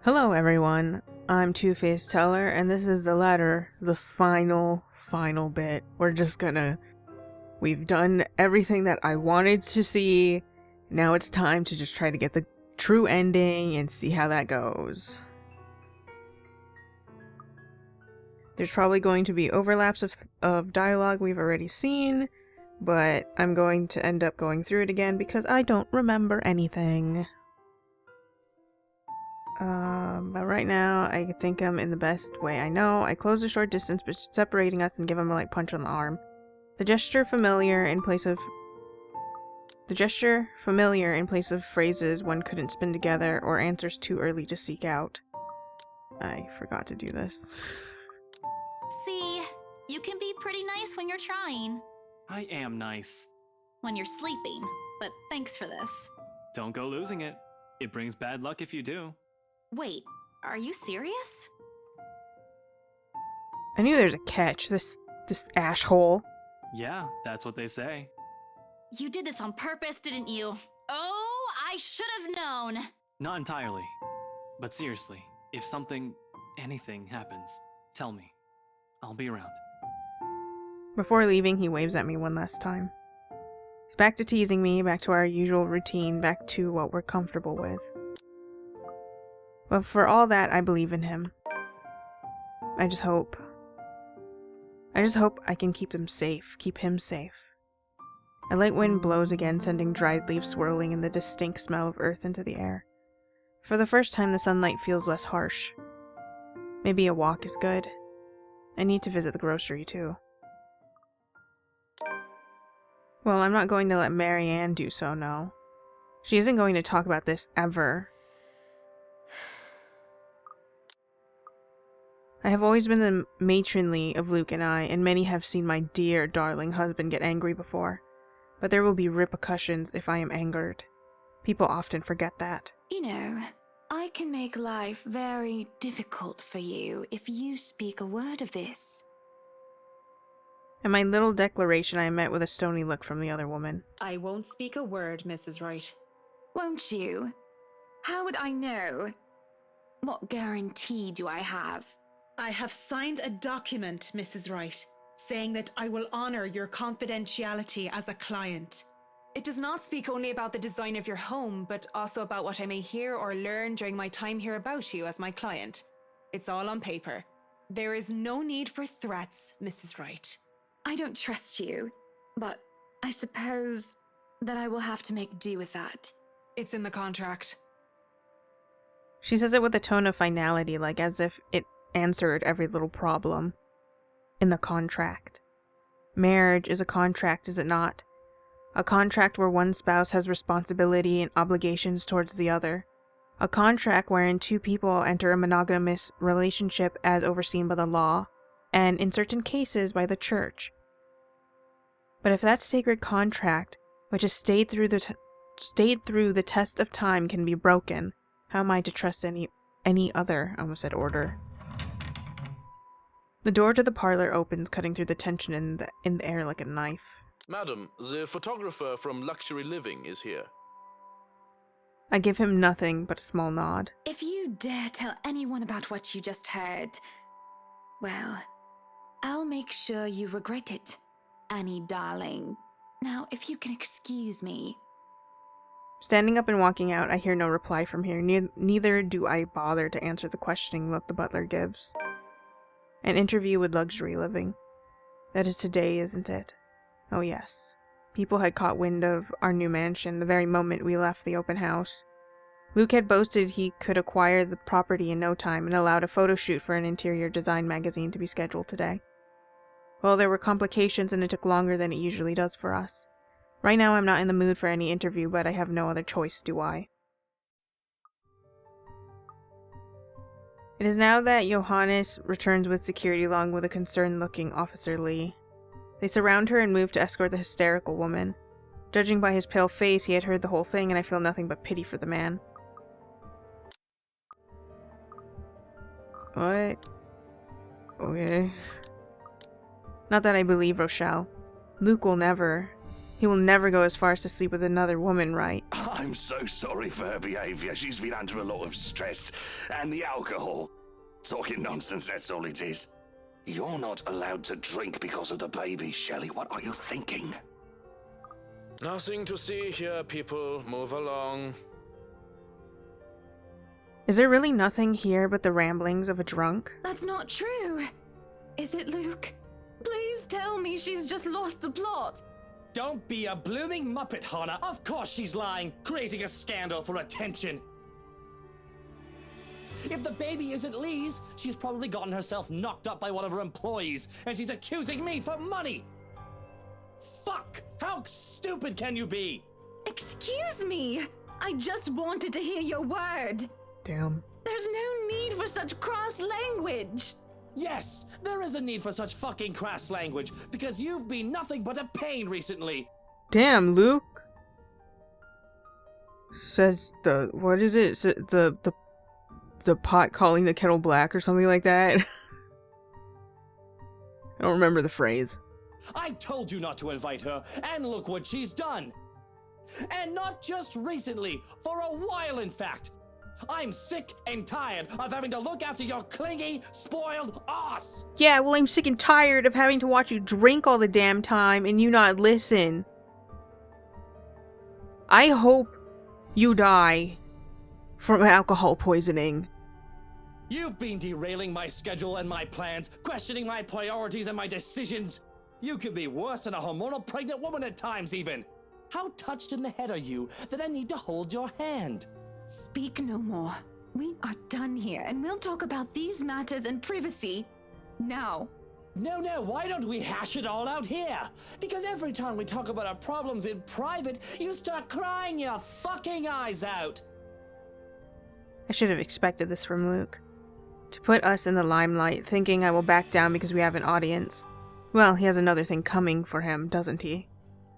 Hello everyone, I'm Two-Faced Teller, and this is the letter, the final bit. We've done everything that I wanted to see. Now it's time to just try to get the true ending and see how that goes. There's probably going to be overlaps of dialogue we've already seen, but I'm going to end up going through it again because I don't remember anything. But right now, I think I'm in the best way I know. I close the short distance separating us and give him a light punch on the arm. The gesture familiar in place of phrases one couldn't spin together or answers too early to seek out. I forgot to do this. See, you can be pretty nice when you're trying. I am nice. When you're sleeping, but thanks for this. Don't go losing it. It brings bad luck if you do. Wait, are you serious? I knew there's a catch, this ash hole. Yeah, that's what they say. You did this on purpose, didn't you? Oh, I should have known. Not entirely. But seriously, if anything happens, tell me. I'll be around. Before leaving, he waves at me one last time. He's back to teasing me, back to our usual routine, back to what we're comfortable with. But for all that, I believe in him. I just hope I can keep him safe. A light wind blows again, sending dried leaves swirling and the distinct smell of earth into the air. For the first time, the sunlight feels less harsh. Maybe a walk is good. I need to visit the grocery, too. Well, I'm not going to let Marianne do so, no. She isn't going to talk about this ever. I have always been the matronly of Luke and I, and many have seen my dear, darling husband get angry before. But there will be repercussions if I am angered. People often forget that. You know, I can make life very difficult for you if you speak a word of this. In my little declaration, I met with a stony look from the other woman. I won't speak a word, Mrs. Wright. Won't you? How would I know? What guarantee do I have? I have signed a document, Mrs. Wright, saying that I will honor your confidentiality as a client. It does not speak only about the design of your home, but also about what I may hear or learn during my time here about you as my client. It's all on paper. There is no need for threats, Mrs. Wright. I don't trust you, but I suppose that I will have to make do with that. It's in the contract. She says it with a tone of finality, like as if it answered every little problem. In the contract. Marriage is a contract, is it not? A contract where one spouse has responsibility and obligations towards the other. A contract wherein two people enter a monogamous relationship as overseen by the law, and in certain cases by the church. But if that sacred contract, which has stayed through the test of time, can be broken, how am I to trust any other, I almost said order. The door to the parlor opens, cutting through the tension in the air like a knife. Madam, the photographer from Luxury Living is here. I give him nothing but a small nod. If you dare tell anyone about what you just heard, well, I'll make sure you regret it, Annie darling. Now, if you can excuse me. Standing up and walking out, I hear no reply from here, neither do I bother to answer the questioning look the butler gives. An interview with Luxury Living. That is today, isn't it? Oh yes. People had caught wind of our new mansion the very moment we left the open house. Luke had boasted he could acquire the property in no time and allowed a photo shoot for an interior design magazine to be scheduled today. Well, there were complications and it took longer than it usually does for us. Right now I'm not in the mood for any interview, but I have no other choice, do I? It is now that Johannes returns with security along with a concerned-looking Officer Lee. They surround her and move to escort the hysterical woman. Judging by his pale face, he had heard the whole thing, and I feel nothing but pity for the man. What? Okay. Not that I believe Rochelle. Luke will never... He will never go as far as to sleep with another woman, right? I I'm so sorry for her behaviour. She's been under a lot of stress. And the alcohol. Talking nonsense, that's all it is. You're not allowed to drink because of the baby, Shelley. What are you thinking? Nothing to see here, people. Move along. Is there really nothing here but the ramblings of a drunk? That's not true. Is it, Luke? Please tell me she's just lost the plot. Don't be a blooming muppet, Hannah. Of course she's lying, creating a scandal for attention. If the baby isn't Lee's, she's probably gotten herself knocked up by one of her employees, and she's accusing me for money. Fuck! How stupid can you be? Excuse me. I just wanted to hear your word. Damn. There's no need for such crass language. Yes, there is a need for such fucking crass language, because you've been nothing but a pain recently. Damn, Luke. Says the, what is it? The pot calling the kettle black or something like that. I don't remember the phrase. I told you not to invite her, and look what she's done. And not just recently, for a while in fact. I'm sick and tired of having to look after your clingy, spoiled ass. Yeah, well, I'm sick and tired of having to watch you drink all the damn time and you not listen. I hope you die from alcohol poisoning. You've been derailing my schedule and my plans, questioning my priorities and my decisions. You could be worse than a hormonal pregnant woman at times even. How touched in the head are you that I need to hold your hand? Speak no more. We are done here, and we'll talk about these matters in privacy now. No, why don't we hash it all out here? Because every time we talk about our problems in private, you start crying your fucking eyes out. I should have expected this from Luke. To put us in the limelight, thinking I will back down because we have an audience. Well, he has another thing coming for him, doesn't he?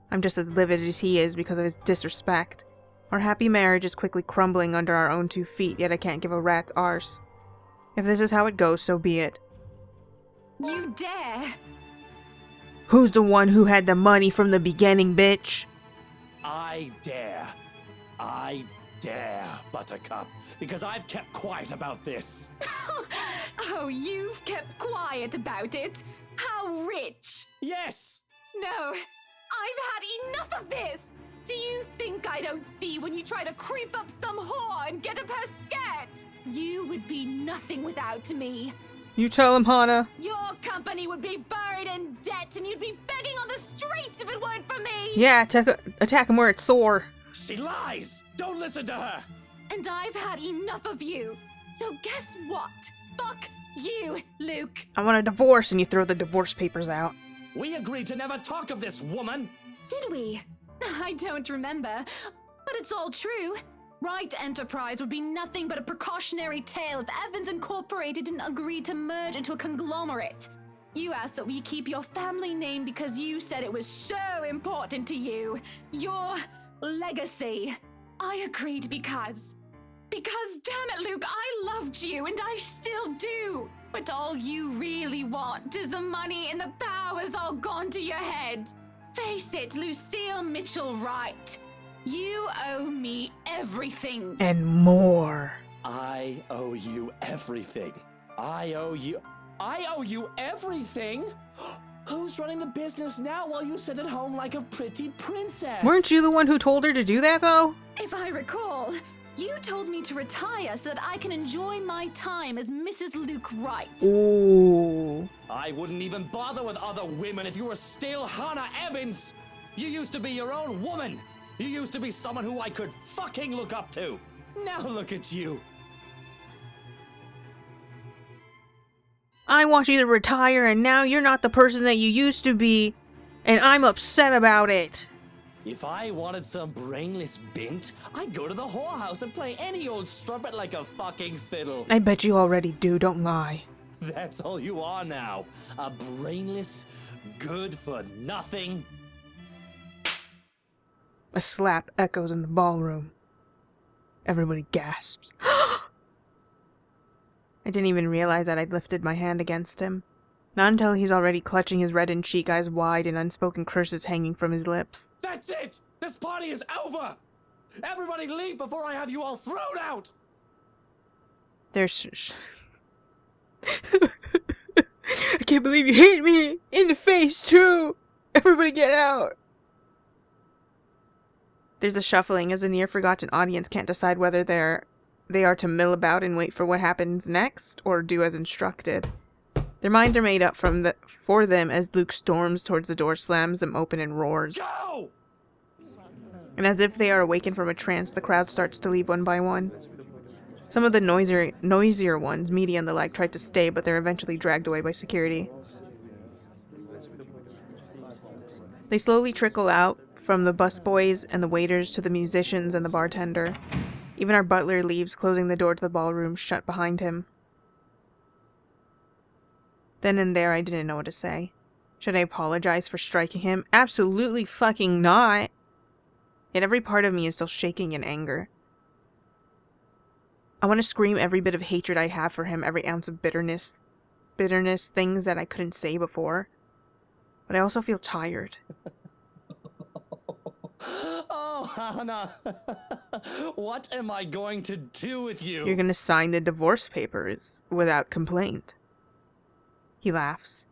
I'm just as livid as he is because of his disrespect. Our happy marriage is quickly crumbling under our own 2 feet, yet I can't give a rat's arse. If this is how it goes, so be it. You dare! Who's the one who had the money from the beginning, bitch? I dare, Buttercup, because I've kept quiet about this. Oh, you've kept quiet about it? How rich! Yes! No, I've had enough of this! Do you think I don't see when you try to creep up some whore and get up her skirt? You would be nothing without me. You tell him, Hannah. Your company would be buried in debt and you'd be begging on the streets if it weren't for me! Yeah, attack him where it's sore. She lies! Don't listen to her! And I've had enough of you. So guess what? Fuck you, Luke. I want a divorce, and you throw the divorce papers out. We agreed to never talk of this, woman! Did we? I don't remember, but it's all true. Wright Enterprise would be nothing but a precautionary tale if Evans Incorporated didn't agree to merge into a conglomerate. You asked that we keep your family name because you said it was so important to you. Your legacy. I agreed because damn it, Luke, I loved you and I still do. But all you really want is the money and the power's all gone to your head. Face it, Lucille Mitchell Wright. You owe me everything. And more. I owe you everything. I owe you everything? Who's running the business now while you sit at home like a pretty princess? Weren't you the one who told her to do that, though? If I recall, you told me to retire so that I can enjoy my time as Mrs. Luke Wright. Ooh. I wouldn't even bother with other women if you were still Hannah Evans. You used to be your own woman. You used to be someone who I could fucking look up to. Now look at you. I want you to retire, and now you're not the person that you used to be, and I'm upset about it. If I wanted some brainless bint, I'd go to the whorehouse and play any old strumpet like a fucking fiddle. I bet you already do, don't lie. That's all you are now. A brainless, good-for-nothing. A slap echoes in the ballroom. Everybody gasps. I didn't even realize that I'd lifted my hand against him. Not until he's already clutching his reddened cheek, eyes wide, and unspoken curses hanging from his lips. That's it! This party is over! Everybody leave before I have you all thrown out! There's... I can't believe you hit me in the face, too! Everybody get out! There's a shuffling as the near-forgotten audience can't decide whether they are to mill about and wait for what happens next, or do as instructed. Their minds are made up for them as Luke storms towards the door, slams them open, and roars. Go! And as if they are awakened from a trance, the crowd starts to leave one by one. Some of the noisier ones, media and the like, tried to stay, but they're eventually dragged away by security. They slowly trickle out, from the busboys and the waiters to the musicians and the bartender. Even our butler leaves, closing the door to the ballroom shut behind him. Then and there, I didn't know what to say. Should I apologize for striking him? Absolutely fucking not! Yet every part of me is still shaking in anger. I want to scream every bit of hatred I have for him, every ounce of bitterness, things that I couldn't say before. But I also feel tired. Oh, Hannah. What am I going to do with you? You're gonna sign the divorce papers without complaint. He laughs.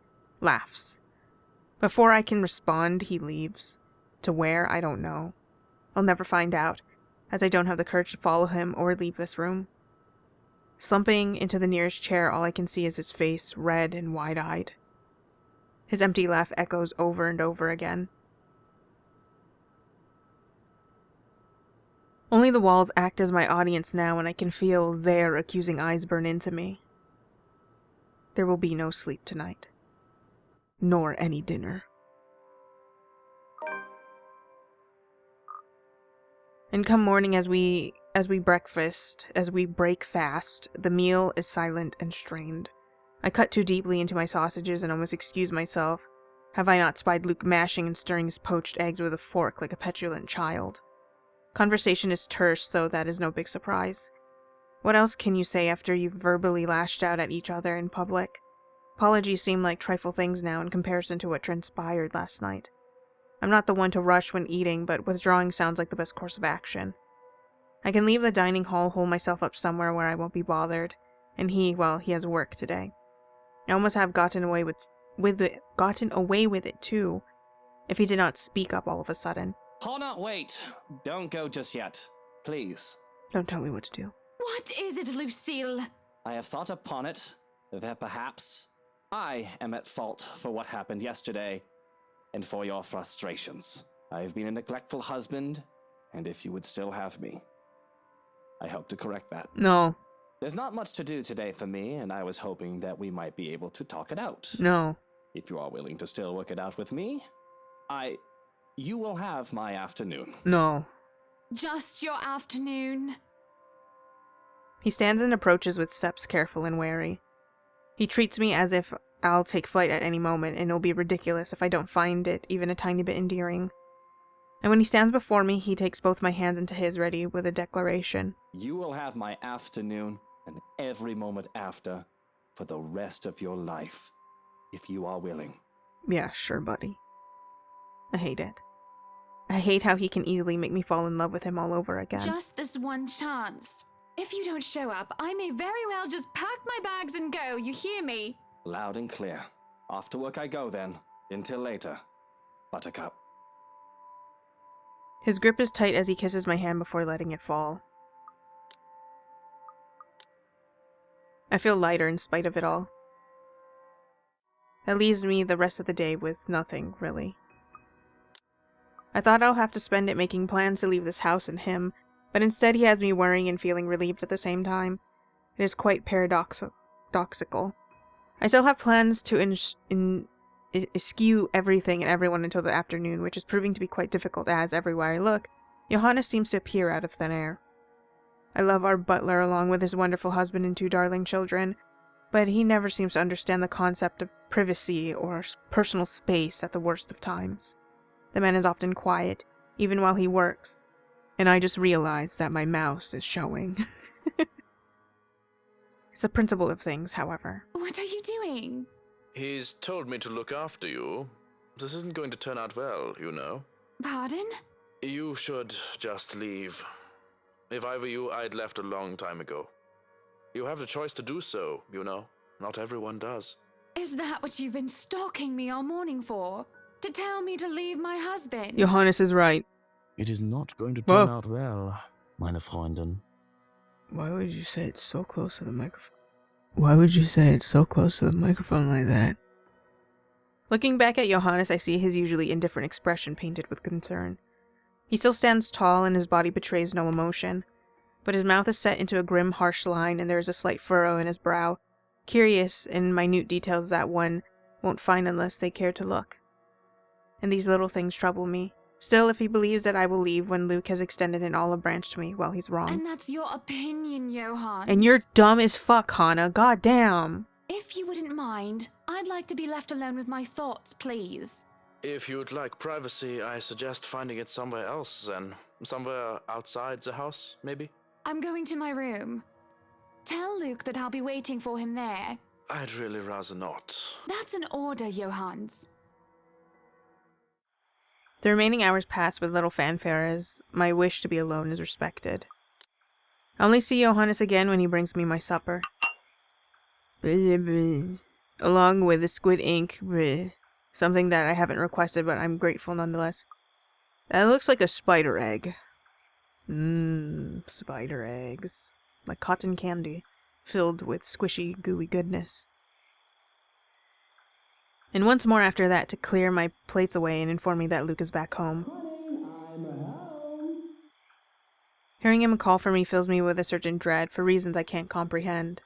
Before I can respond, he leaves. To where, I don't know. I'll never find out, as I don't have the courage to follow him or leave this room. Slumping into the nearest chair, all I can see is his face, red and wide-eyed. His empty laugh echoes over and over again. Only the walls act as my audience now, and I can feel their accusing eyes burn into me. There will be no sleep tonight. Nor any dinner. And come morning as we break fast, the meal is silent and strained. I cut too deeply into my sausages and almost excuse myself. Have I not spied Luke mashing and stirring his poached eggs with a fork like a petulant child? Conversation is terse, so that is no big surprise. What else can you say after you've verbally lashed out at each other in public? Apologies seem like trifle things now in comparison to what transpired last night. I'm not the one to rush when eating, but withdrawing sounds like the best course of action. I can leave the dining hall, hole myself up somewhere where I won't be bothered, and he has work today. I almost have gotten away with it too, if he did not speak up all of a sudden. Hannah, wait. Don't go just yet. Please. Don't tell me what to do. What is it, Lucille? I have thought upon it, that perhaps I am at fault for what happened yesterday, and for your frustrations. I have been a neglectful husband, and if you would still have me, I hope to correct that. No. There's not much to do today for me, and I was hoping that we might be able to talk it out. No. If you are willing to still work it out with me, you will have my afternoon. No. Just your afternoon. He stands and approaches with steps careful and wary. He treats me as if I'll take flight at any moment, and it'll be ridiculous if I don't find it even a tiny bit endearing. And when he stands before me, he takes both my hands into his, ready with a declaration. You will have my afternoon and every moment after for the rest of your life, if you are willing. Yeah, sure, buddy. I hate it. I hate how he can easily make me fall in love with him all over again. Just this one chance. If you don't show up, I may very well just pack my bags and go, you hear me? Loud and clear. Off to work I go then. Until later. Buttercup. His grip is tight as he kisses my hand before letting it fall. I feel lighter in spite of it all. That leaves me the rest of the day with nothing, really. I thought I'll have to spend it making plans to leave this house and him, but instead he has me worrying and feeling relieved at the same time. It is quite paradoxical. I still have plans to eschew everything and everyone until the afternoon, which is proving to be quite difficult as, everywhere I look, Johannes seems to appear out of thin air. I love our butler along with his wonderful husband and 2 darling children, but he never seems to understand the concept of privacy or personal space at the worst of times. The man is often quiet, even while he works, and I just realized that my mouse is showing. It's the principle of things, however. What are you doing? He's told me to look after you. This isn't going to turn out well, you know. Pardon? You should just leave. If I were you, I'd left a long time ago. You have the choice to do so, you know. Not everyone does. Is that what you've been stalking me all morning for? To tell me to leave my husband? Johannes is right. It is not going to Whoa. turn out well, meine Freundin. Why would you say it so close to the microphone? Why would you say it so close to the microphone like that? Looking back at Johannes, I see his usually indifferent expression painted with concern. He still stands tall and his body betrays no emotion, but his mouth is set into a grim, harsh line and there is a slight furrow in his brow, curious in minute details that one won't find unless they care to look. And these little things trouble me. Still, if he believes that I will leave when Luke has extended an olive branch to me, well, he's wrong. And that's your opinion, Johannes. And you're dumb as fuck, Hannah. God damn. If you wouldn't mind, I'd like to be left alone with my thoughts, please. If you'd like privacy, I suggest finding it somewhere else then. Somewhere outside the house, maybe? I'm going to my room. Tell Luke that I'll be waiting for him there. I'd really rather not. That's an order, Johannes. The remaining hours pass with little fanfare as my wish to be alone is respected. I only see Johannes again when he brings me my supper. Along with the squid ink, something that I haven't requested but I'm grateful nonetheless. That looks like a spider egg. Spider eggs. Like cotton candy, filled with squishy, gooey goodness. And once more after that to clear my plates away and inform me that Luke is back home. Hearing him call for me fills me with a certain dread for reasons I can't comprehend.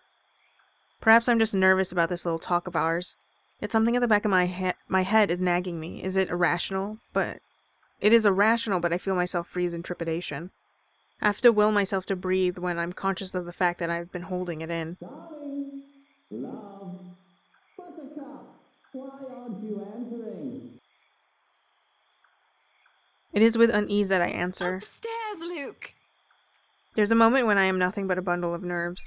Perhaps I'm just nervous about this little talk of ours. Yet something at the back of my head is nagging me. Is it irrational? It is irrational, but I feel myself freeze in trepidation. I have to will myself to breathe when I'm conscious of the fact that I've been holding it in. Darling, love, buttercup, why aren't you answering? It is with unease that I answer. Upstairs, Luke. There's a moment when I am nothing but a bundle of nerves.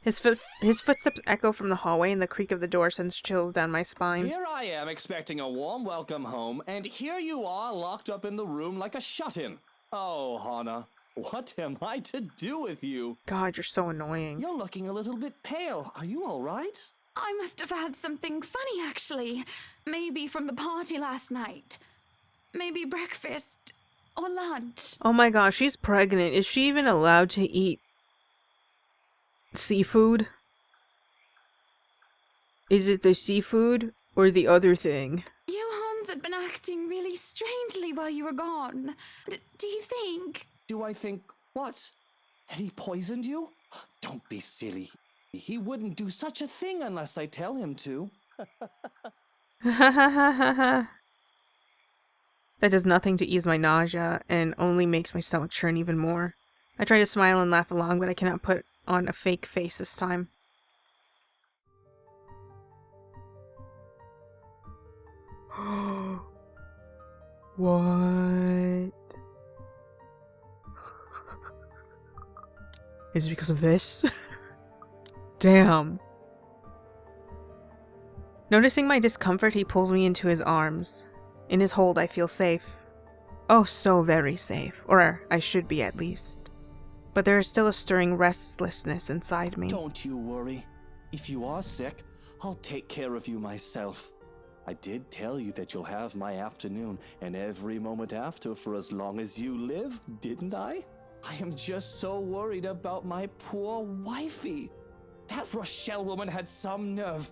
His footsteps echo from the hallway and the creak of the door sends chills down my spine. Here I am expecting a warm welcome home, and here you are locked up in the room like a shut-in. Oh, Hannah, what am I to do with you? God, you're so annoying. You're looking a little bit pale. Are you all right? I must have had something funny, actually. Maybe from the party last night. Maybe breakfast or lunch. Oh my gosh, she's pregnant. Is she even allowed to eat seafood? Is it the seafood or the other thing? Johannes had been acting really strangely while you were gone. Do you think? Do I think what? That he poisoned you? Don't be silly. He wouldn't do such a thing unless I tell him to. That does nothing to ease my nausea and only makes my stomach churn even more. I try to smile and laugh along, but I cannot put on a fake face this time. What? Is it because of this? Damn. Noticing my discomfort, he pulls me into his arms. In his hold, I feel safe. Oh, so very safe. Or I should be at least. But there is still a stirring restlessness inside me. Don't you worry. If you are sick, I'll take care of you myself. I did tell you that you'll have my afternoon and every moment after for as long as you live, didn't I? I am just so worried about my poor wifey. That Rochelle woman had some nerve,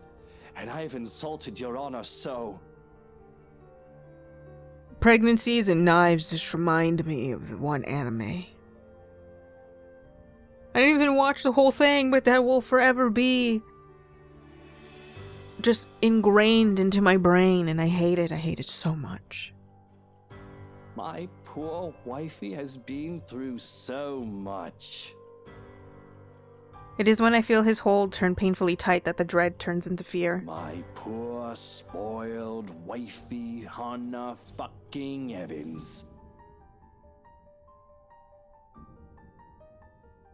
and I've insulted your honor so. Pregnancies and knives just remind me of the one anime. I didn't even watch the whole thing, but that will forever be just ingrained into my brain, and I hate it. I hate it so much. My poor wifey has been through so much. It is when I feel his hold turn painfully tight that the dread turns into fear. My poor, spoiled wifey, Hannah fucking Evans.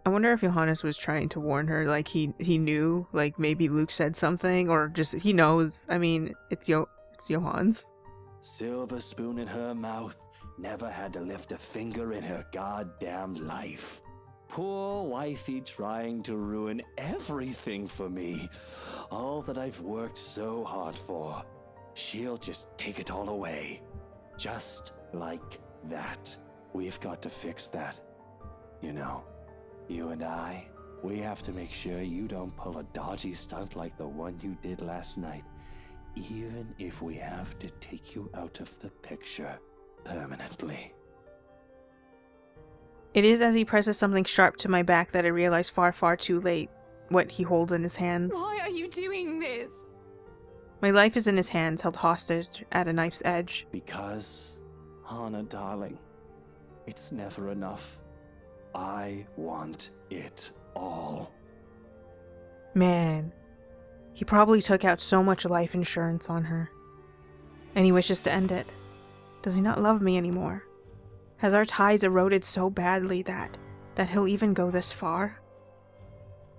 I wonder if Johannes was trying to warn her, like he knew, like maybe Luke said something, or just he knows. I mean, it's Johannes. Silver spoon in her mouth, never had to lift a finger in her goddamn life. Poor wifey trying to ruin everything for me. All that I've worked so hard for. She'll just take it all away. Just like that. We've got to fix that. You know, you and I, we have to make sure you don't pull a dodgy stunt like the one you did last night. Even if we have to take you out of the picture permanently. It is as he presses something sharp to my back that I realize far, far too late what he holds in his hands. Why are you doing this? My life is in his hands, held hostage at a knife's edge. Because, Hannah, darling, it's never enough. I want it all. Man, he probably took out so much life insurance on her. And he wishes to end it. Does he not love me anymore? Has our ties eroded so badly that he'll even go this far?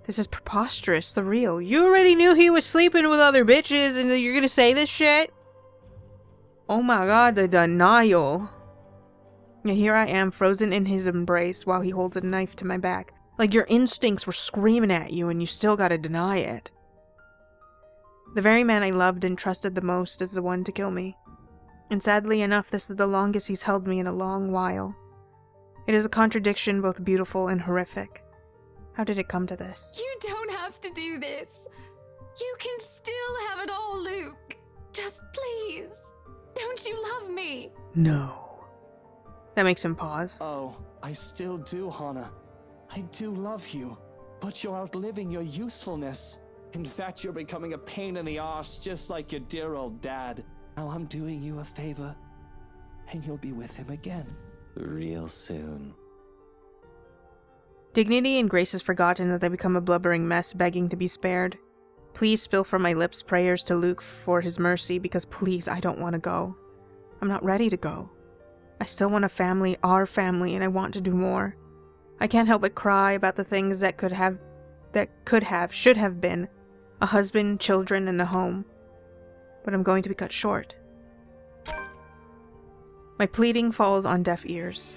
This is preposterous, the real. You already knew he was sleeping with other bitches and you're gonna say this shit? Oh my god, the denial. And here I am, frozen in his embrace while he holds a knife to my back. Like your instincts were screaming at you and you still gotta deny it. The very man I loved and trusted the most is the one to kill me. And sadly enough, this is the longest he's held me in a long while. It is a contradiction both beautiful and horrific. How did it come to this? You don't have to do this. You can still have it all, Luke. Just please. Don't you love me? No. That makes him pause. Oh, I still do, Hannah. I do love you, but you're outliving your usefulness. In fact, you're becoming a pain in the arse, just like your dear old dad. Now I'm doing you a favor, and you'll be with him again real soon. Dignity and grace is forgotten as I become a blubbering mess begging to be spared. Please spill from my lips prayers to Luke for his mercy because please, I don't want to go. I'm not ready to go. I still want a family, our family, and I want to do more. I can't help but cry about the things that should have been a husband, children, and a home. But I'm going to be cut short. My pleading falls on deaf ears.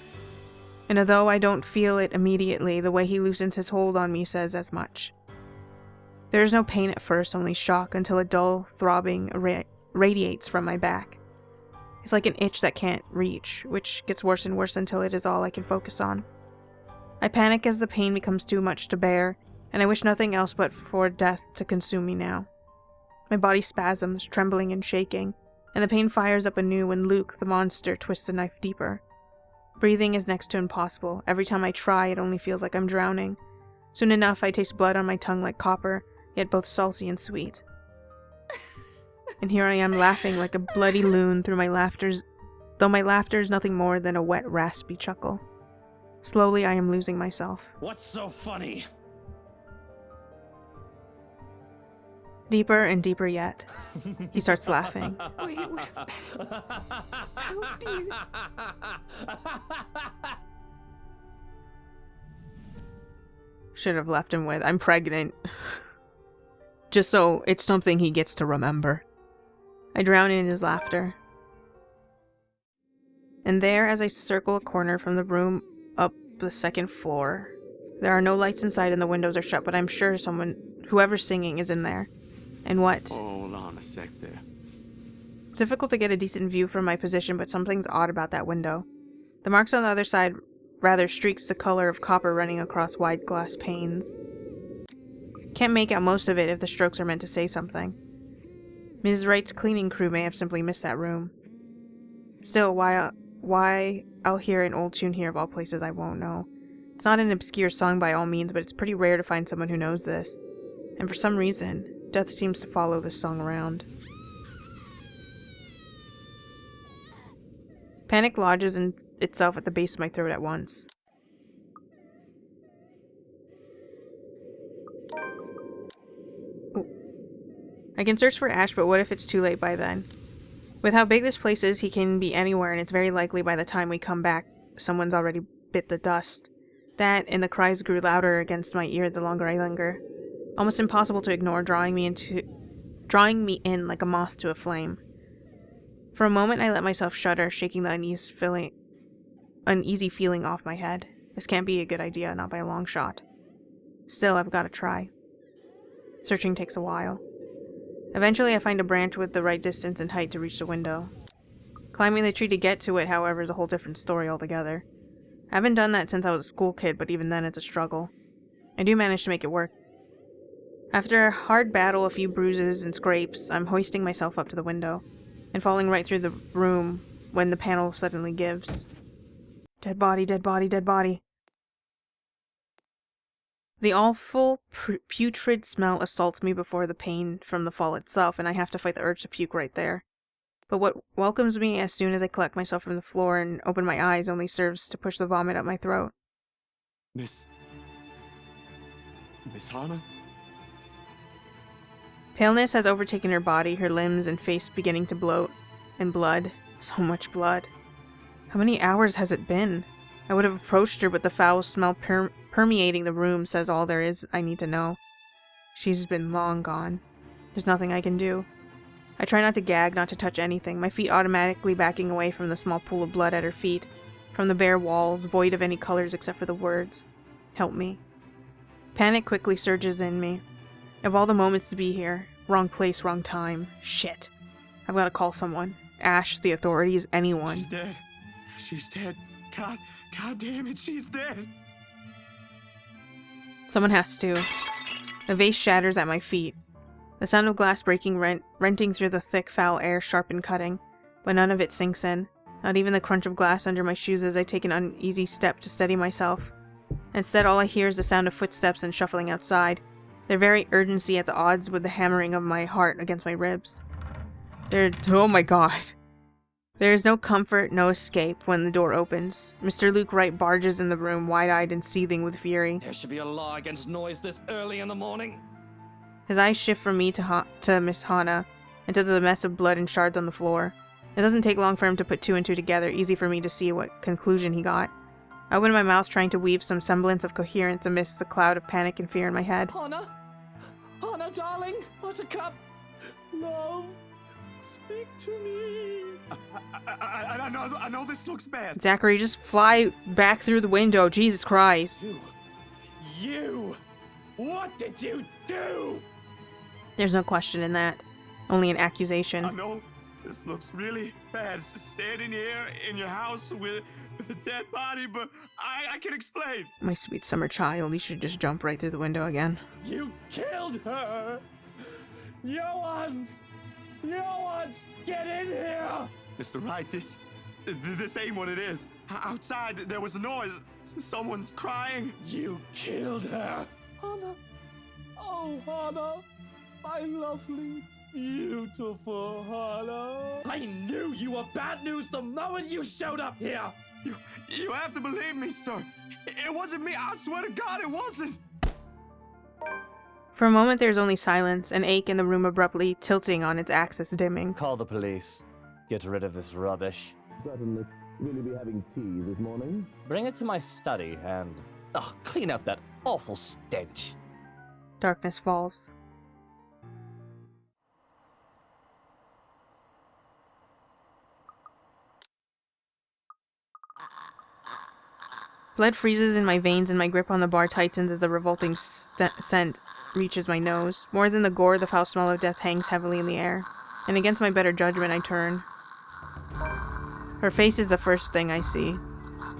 And although I don't feel it immediately, the way he loosens his hold on me says as much. There is no pain at first, only shock, until a dull throbbing radiates from my back. It's like an itch that can't reach, which gets worse and worse until it is all I can focus on. I panic as the pain becomes too much to bear, and I wish nothing else but for death to consume me now. My body spasms, trembling and shaking, and the pain fires up anew when Luke, the monster, twists the knife deeper. Breathing is next to impossible. Every time I try, it only feels like I'm drowning. Soon enough, I taste blood on my tongue like copper, yet both salty and sweet. And here I am laughing like a bloody loon through my laughters, though my laughter is nothing more than a wet, raspy chuckle. Slowly, I am losing myself. What's so funny? Deeper and deeper yet. He starts laughing. We would have been so beautiful. Should have left him with, I'm pregnant. Just so it's something he gets to remember. I drown in his laughter. And there, as I circle a corner from the room up the second floor, there are no lights inside and the windows are shut, but I'm sure whoever's singing is in there. And what? Hold on a sec there. It's difficult to get a decent view from my position, but something's odd about that window. The marks on the other side rather streaks the color of copper running across wide glass panes. Can't make out most of it if the strokes are meant to say something. Mrs. Wright's cleaning crew may have simply missed that room. Still, why I'll hear an old tune here of all places I won't know. It's not an obscure song by all means, but it's pretty rare to find someone who knows this. And for some reason, death seems to follow this song around. Panic lodges in itself at the base of my throat at once. Ooh. I can search for Ash, but what if it's too late by then? With how big this place is, he can be anywhere, and it's very likely by the time we come back, someone's already bit the dust. That, and the cries grew louder against my ear the longer I linger. Almost impossible to ignore, drawing me in like a moth to a flame. For a moment, I let myself shudder, shaking the uneasy feeling off my head. This can't be a good idea, not by a long shot. Still, I've got to try. Searching takes a while. Eventually, I find a branch with the right distance and height to reach the window. Climbing the tree to get to it, however, is a whole different story altogether. I haven't done that since I was a school kid, but even then it's a struggle. I do manage to make it work. After a hard battle, a few bruises and scrapes, I'm hoisting myself up to the window, and falling right through the room when the panel suddenly gives. Dead body, dead body, dead body. The awful, putrid smell assaults me before the pain from the fall itself, and I have to fight the urge to puke right there. But what welcomes me as soon as I collect myself from the floor and open my eyes only serves to push the vomit up my throat. Miss Hana? Paleness has overtaken her body, her limbs and face beginning to bloat. And blood. So much blood. How many hours has it been? I would have approached her, but the foul smell permeating the room says all there is I need to know. She's been long gone. There's nothing I can do. I try not to gag, not to touch anything, my feet automatically backing away from the small pool of blood at her feet, from the bare walls, void of any colors except for the words. Help me. Panic quickly surges in me. Of all the moments to be here, wrong place, wrong time. Shit. I've got to call someone. Ash, the authorities, anyone. She's dead. She's dead. God damn it, she's dead. Someone has to. The vase shatters at my feet. The sound of glass breaking, renting through the thick, foul air, sharp and cutting, but none of it sinks in. Not even the crunch of glass under my shoes as I take an uneasy step to steady myself. Instead, all I hear is the sound of footsteps and shuffling outside, their very urgency at the odds with the hammering of my heart against my ribs. Oh my god. There is no comfort, no escape when the door opens. Mr. Luke Wright barges in the room, wide-eyed and seething with fury. There should be a law against noise this early in the morning. His eyes shift from me to Miss Hana, and to the mess of blood and shards on the floor. It doesn't take long for him to put two and two together, easy for me to see what conclusion he got. I open my mouth trying to weave some semblance of coherence amidst the cloud of panic and fear in my head. Hana, darling, Buttercup, love, speak to me. I know this looks bad. Zachary, just fly back through the window, Jesus Christ. You, what did you do? There's no question in that. Only an accusation. I know this looks really bad, standing here in your house with a dead body, but I can explain. My sweet summer child, you should just jump right through the window again. You killed her! You ones, get in here! Mr. Wright, this ain't what it is. Outside, there was a noise. Someone's crying. You killed her! Hana, oh Hana, my lovely, beautiful Hana. I knew you were bad news the moment you showed up here! You have to believe me, sir. It wasn't me. I swear to God, it wasn't. For a moment, there's only silence, an ache in the room abruptly tilting on its axis, dimming. Call the police. Get rid of this rubbish. Certainly. Will you be having tea this morning? Bring it to my study and... clean up that awful stench. Darkness falls. Blood freezes in my veins and my grip on the bar tightens as the revolting scent reaches my nose. More than the gore, the foul smell of death hangs heavily in the air. And against my better judgment, I turn. Her face is the first thing I see.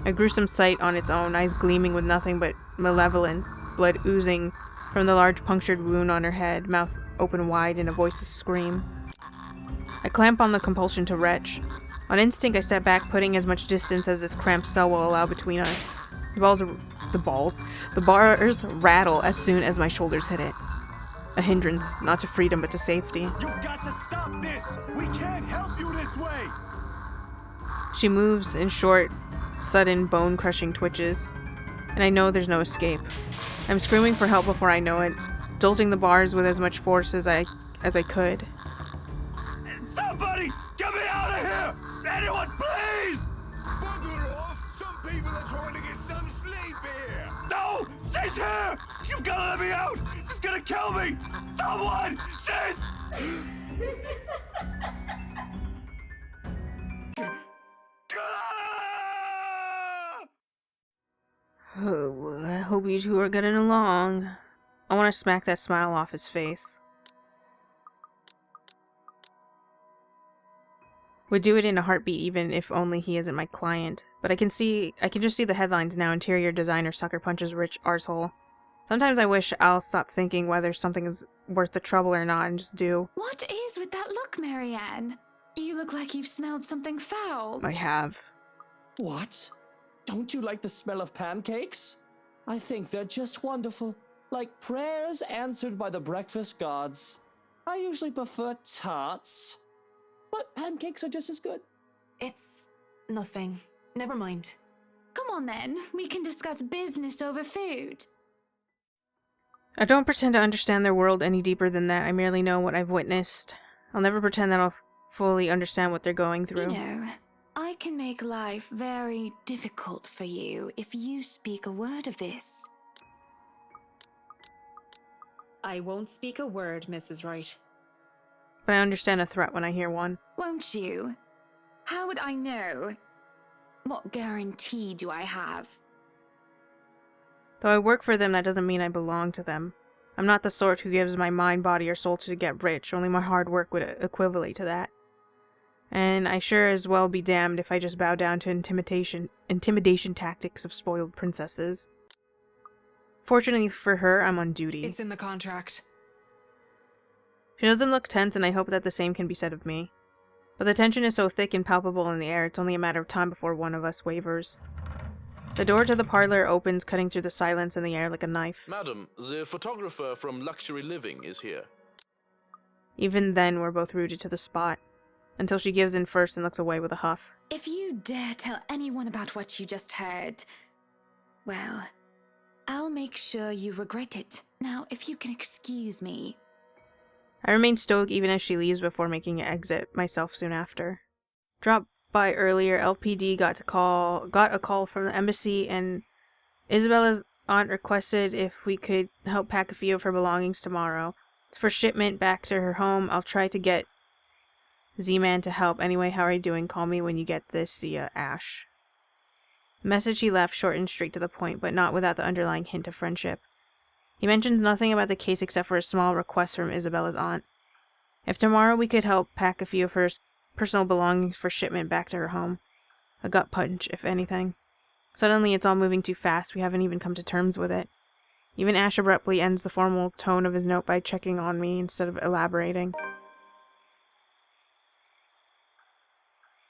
A gruesome sight on its own, eyes gleaming with nothing but malevolence, blood oozing from the large punctured wound on her head, mouth open wide and a voiceless scream. I clamp on the compulsion to retch. On instinct, I step back, putting as much distance as this cramped cell will allow between us. The bars rattle as soon as my shoulders hit it. A hindrance, not to freedom, but to safety. You've got to stop this! We can't help you this way! She moves in short, sudden, bone-crushing twitches, and I know there's no escape. I'm screaming for help before I know it, jolting the bars with as much force as I could. Somebody! Get me out of here! Anyone, please! Bugger off! Some people are trying to get some sleep here! No! She's here! You've got to let me out! She's gonna kill me! Someone! She's... Oh, I hope you two are getting along. I want to smack that smile off his face. Would do it in a heartbeat even if only he isn't my client. But I can just see the headlines now. Interior designer sucker punches rich arsehole. Sometimes I wish I'll stop thinking whether something is worth the trouble or not and just do. What is with that look, Marianne? You look like you've smelled something foul. I have. What? Don't you like the smell of pancakes? I think they're just wonderful. Like prayers answered by the breakfast gods. I usually prefer tarts, but pancakes are just as good. It's nothing. Never mind. Come on then, we can discuss business over food. I don't pretend to understand their world any deeper than that. I merely know what I've witnessed. I'll never pretend that I'll fully understand what they're going through. You know, I can make life very difficult for you if you speak a word of this. I won't speak a word, Mrs. Wright. But I understand a threat when I hear one. Won't you? How would I know? What guarantee do I have? Though I work for them, that doesn't mean I belong to them. I'm not the sort who gives my mind, body, or soul to get rich. Only my hard work would equivalent to that. And I sure as well be damned if I just bow down to intimidation tactics of spoiled princesses. Fortunately for her, I'm on duty. It's in the contract. She doesn't look tense, and I hope that the same can be said of me. But the tension is so thick and palpable in the air, it's only a matter of time before one of us wavers. The door to the parlor opens, cutting through the silence in the air like a knife. Madam, the photographer from Luxury Living is here. Even then, we're both rooted to the spot, until she gives in first and looks away with a huff. If you dare tell anyone about what you just heard, well, I'll make sure you regret it. Now, if you can excuse me. I remain stoic even as she leaves before making an exit myself soon after. Dropped by earlier, LPD got a call from the embassy, and Isabella's aunt requested if we could help pack a few of her belongings tomorrow. It's for shipment back to her home. I'll try to get Z-Man to help. Anyway, how are you doing? Call me when you get this. See ya, Ash. The message he left short and straight to the point, but not without the underlying hint of friendship. He mentions nothing about the case except for a small request from Isabella's aunt. If tomorrow we could help pack a few of her personal belongings for shipment back to her home. A gut punch, if anything. Suddenly it's all moving too fast, we haven't even come to terms with it. Even Ash abruptly ends the formal tone of his note by checking on me instead of elaborating.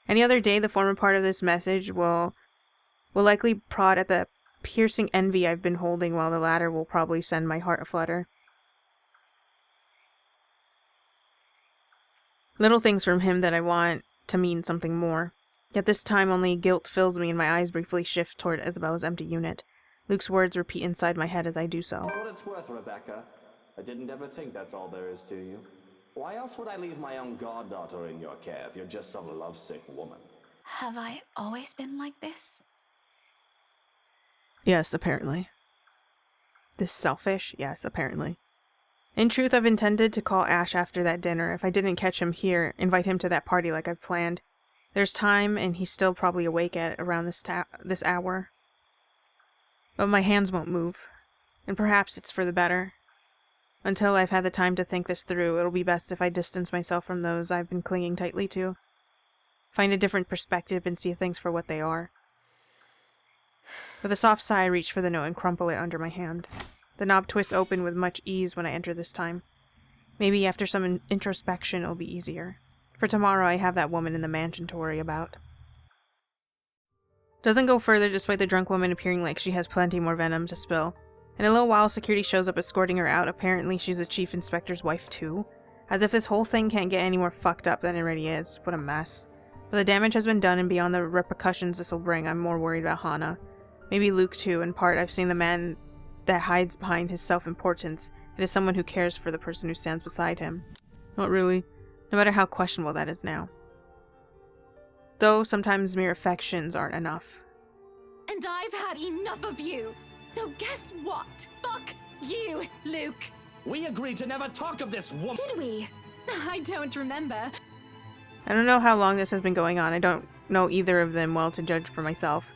Any other day, the former part of this message will likely prod at the piercing envy I've been holding, while the latter will probably send my heart aflutter. Little things from him that I want to mean something more. Yet this time only guilt fills me and my eyes briefly shift toward Isabella's empty unit. Luke's words repeat inside my head as I do so. For what it's worth, Rebecca, I didn't ever think that's all there is to you. Why else would I leave my own goddaughter in your care if you're just some lovesick woman? Have I always been like this? Yes, apparently. This selfish? Yes, apparently. In truth, I've intended to call Ash after that dinner. If I didn't catch him here, invite him to that party like I've planned. There's time, and he's still probably awake at around this hour. But my hands won't move. And perhaps it's for the better. Until I've had the time to think this through, it'll be best if I distance myself from those I've been clinging tightly to. Find a different perspective and see things for what they are. With a soft sigh, I reach for the note and crumple it under my hand. The knob twists open with much ease when I enter this time. Maybe after some introspection it'll be easier. For tomorrow I have that woman in the mansion to worry about. Doesn't go further despite the drunk woman appearing like she has plenty more venom to spill. In a little while, security shows up escorting her out. Apparently she's a chief inspector's wife too. As if this whole thing can't get any more fucked up than it already is. What a mess. But the damage has been done, and beyond the repercussions this will bring, I'm more worried about Hana. Maybe Luke too. In part, I've seen the man that hides behind his self-importance. It is someone who cares for the person who stands beside him. Not really. No matter how questionable that is now. Though sometimes mere affections aren't enough. And I've had enough of you. So guess what? Fuck you, Luke. We agreed to never talk of this woman. Did we? I don't remember. I don't know how long this has been going on. I don't know either of them well to judge for myself.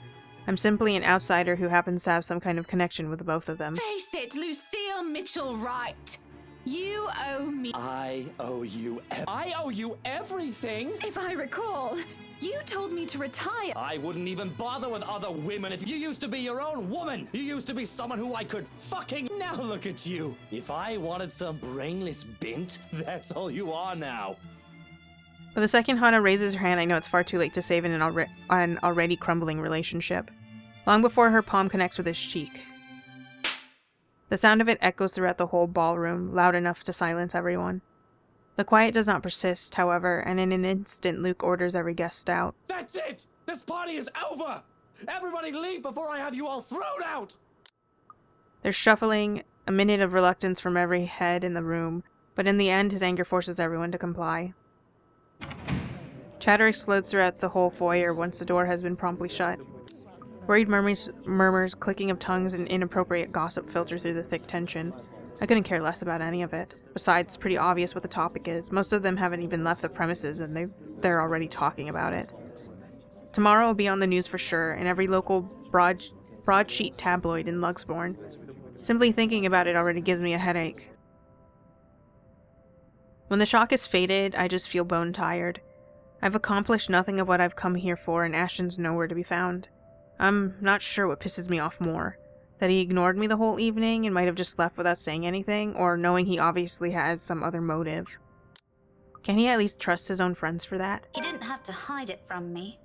I'm simply an outsider who happens to have some kind of connection with the both of them. Face it, Lucille Mitchell-Wright. You owe me. I owe you everything? If I recall, you told me to retire. I wouldn't even bother with other women if you used to be your own woman. You used to be someone who I could fucking... Now look at you. If I wanted some brainless bint, that's all you are now. But the second Hana raises her hand, I know it's far too late to save an already crumbling relationship. Long before her palm connects with his cheek. The sound of it echoes throughout the whole ballroom, loud enough to silence everyone. The quiet does not persist, however, and in an instant Luke orders every guest out. That's it! This party is over! Everybody leave before I have you all thrown out! There's shuffling, a minute of reluctance from every head in the room, but in the end his anger forces everyone to comply. Chatter explodes throughout the whole foyer once the door has been promptly shut. Worried murmurs, clicking of tongues, and inappropriate gossip filter through the thick tension. I couldn't care less about any of it. Besides, it's pretty obvious what the topic is. Most of them haven't even left the premises and they're already talking about it. Tomorrow will be on the news for sure, in every local broadsheet tabloid in Lugsborn. Simply thinking about it already gives me a headache. When the shock is faded, I just feel bone tired. I've accomplished nothing of what I've come here for, and Ashton's nowhere to be found. I'm not sure what pisses me off more. That he ignored me the whole evening and might have just left without saying anything, or knowing he obviously has some other motive. Can he at least trust his own friends for that? He didn't have to hide it from me.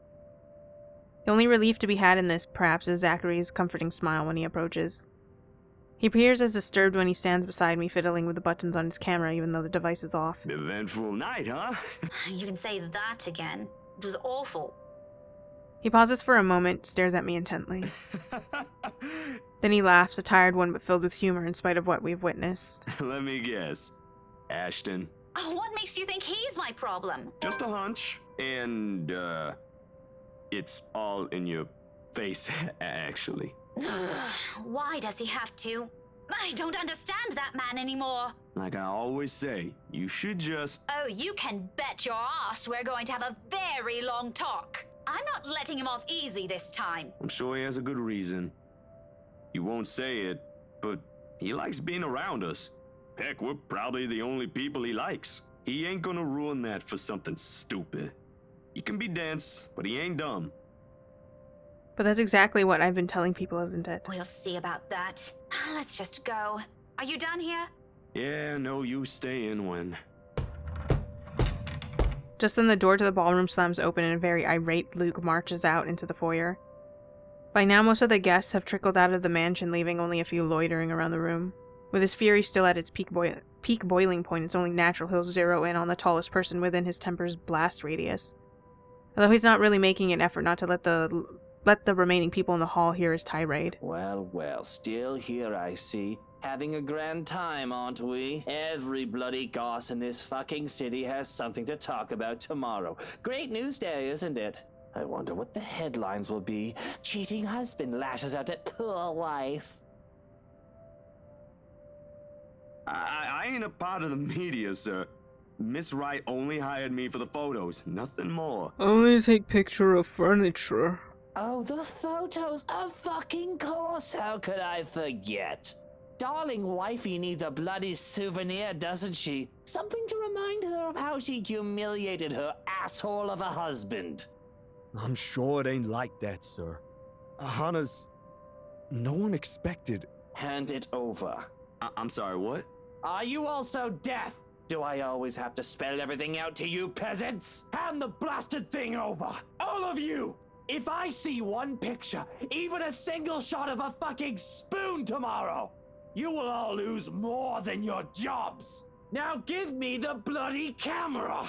The only relief to be had in this, perhaps, is Zachary's comforting smile when he approaches. He appears as disturbed when he stands beside me fiddling with the buttons on his camera even though the device is off. Eventful night, huh? You can say that again. It was awful. He pauses for a moment, stares at me intently. Then he laughs, a tired one but filled with humor in spite of what we've witnessed. Let me guess. Ashton. Oh, what makes you think he's my problem? Just a hunch, and, it's all in your face, actually. Why does he have to? I don't understand that man anymore. Like I always say, you should just... Oh, you can bet your ass we're going to have a very long talk. I'm not letting him off easy this time. I'm sure he has a good reason. He won't say it, but he likes being around us. Heck, we're probably the only people he likes. He ain't gonna ruin that for something stupid. He can be dense, but he ain't dumb. But that's exactly what I've been telling people, isn't it? We'll see about that. Let's just go. Are you done here? Yeah, no use staying when... Just then the door to the ballroom slams open and a very irate Luke marches out into the foyer. By now most of the guests have trickled out of the mansion, leaving only a few loitering around the room. With his fury still at its peak boiling point, it's only natural he'll zero in on the tallest person within his temper's blast radius. Although he's not really making an effort not to let the remaining people in the hall hear his tirade. Well, well, still here I see. Having a grand time, aren't we? Every bloody goss in this fucking city has something to talk about tomorrow. Great news day, isn't it? I wonder what the headlines will be. Cheating husband lashes out at poor wife. I ain't a part of the media, sir. Miss Wright only hired me for the photos, nothing more. Only take picture of furniture. Oh, the photos, of fucking course, how could I forget? Darling wifey needs a bloody souvenir, doesn't she? Something to remind her of how she humiliated her asshole of a husband. I'm sure it ain't like that, sir. Hannah's... No one expected... Hand it over. I'm sorry, what? Are you also deaf? Do I always have to spell everything out to you peasants? Hand the blasted thing over! All of you! If I see one picture, even a single shot of a fucking spoon tomorrow, you will all lose more than your jobs. Now give me the bloody camera.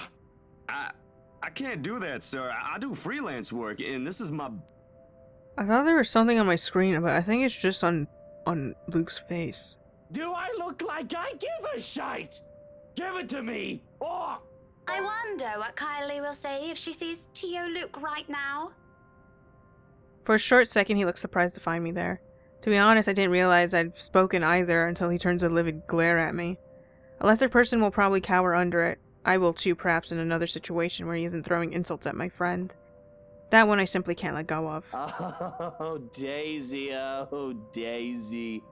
I can't do that, sir. I do freelance work, and this is my... I thought there was something on my screen, but I think it's just on Luke's face. Do I look like I give a shite? Give it to me, or... I wonder what Kylie will say if she sees Tio Luke right now. For a short second, he looks surprised to find me there. To be honest, I didn't realize I'd spoken either until he turns a livid glare at me. A lesser person will probably cower under it. I will too, perhaps in another situation where he isn't throwing insults at my friend. That one I simply can't let go of. Oh, Daisy, oh, Daisy.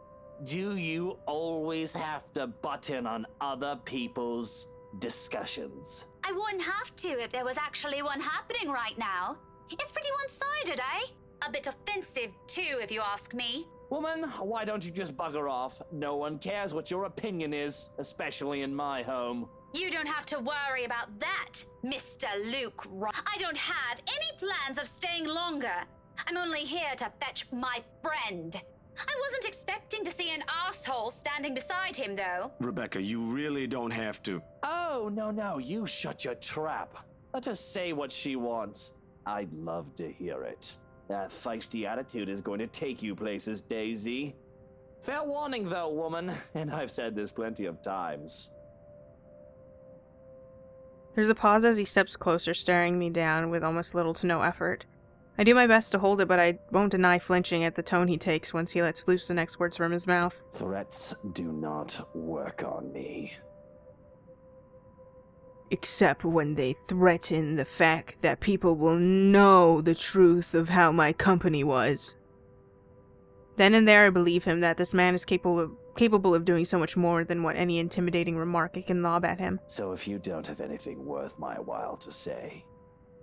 Do you always have to butt in on other people's discussions? I wouldn't have to if there was actually one happening right now. It's pretty one-sided, eh? A bit offensive, too, if you ask me. Woman, why don't you just bugger off? No one cares what your opinion is, especially in my home. You don't have to worry about that, Mr. Luke. I don't have any plans of staying longer. I'm only here to fetch my friend. I wasn't expecting to see an asshole standing beside him, though. Rebecca, you really don't have to. Oh, no, you shut your trap. Let her say what she wants. I'd love to hear it. That feisty attitude is going to take you places, Daisy. Fair warning, though, woman, and I've said this plenty of times. There's a pause as he steps closer, staring me down with almost little to no effort. I do my best to hold it, but I won't deny flinching at the tone he takes once he lets loose the next words from his mouth. Threats do not work on me. Except when they threaten the fact that people will know the truth of how my company was. Then and there I believe him that this man is capable of doing so much more than what any intimidating remark I can lob at him. So if you don't have anything worth my while to say,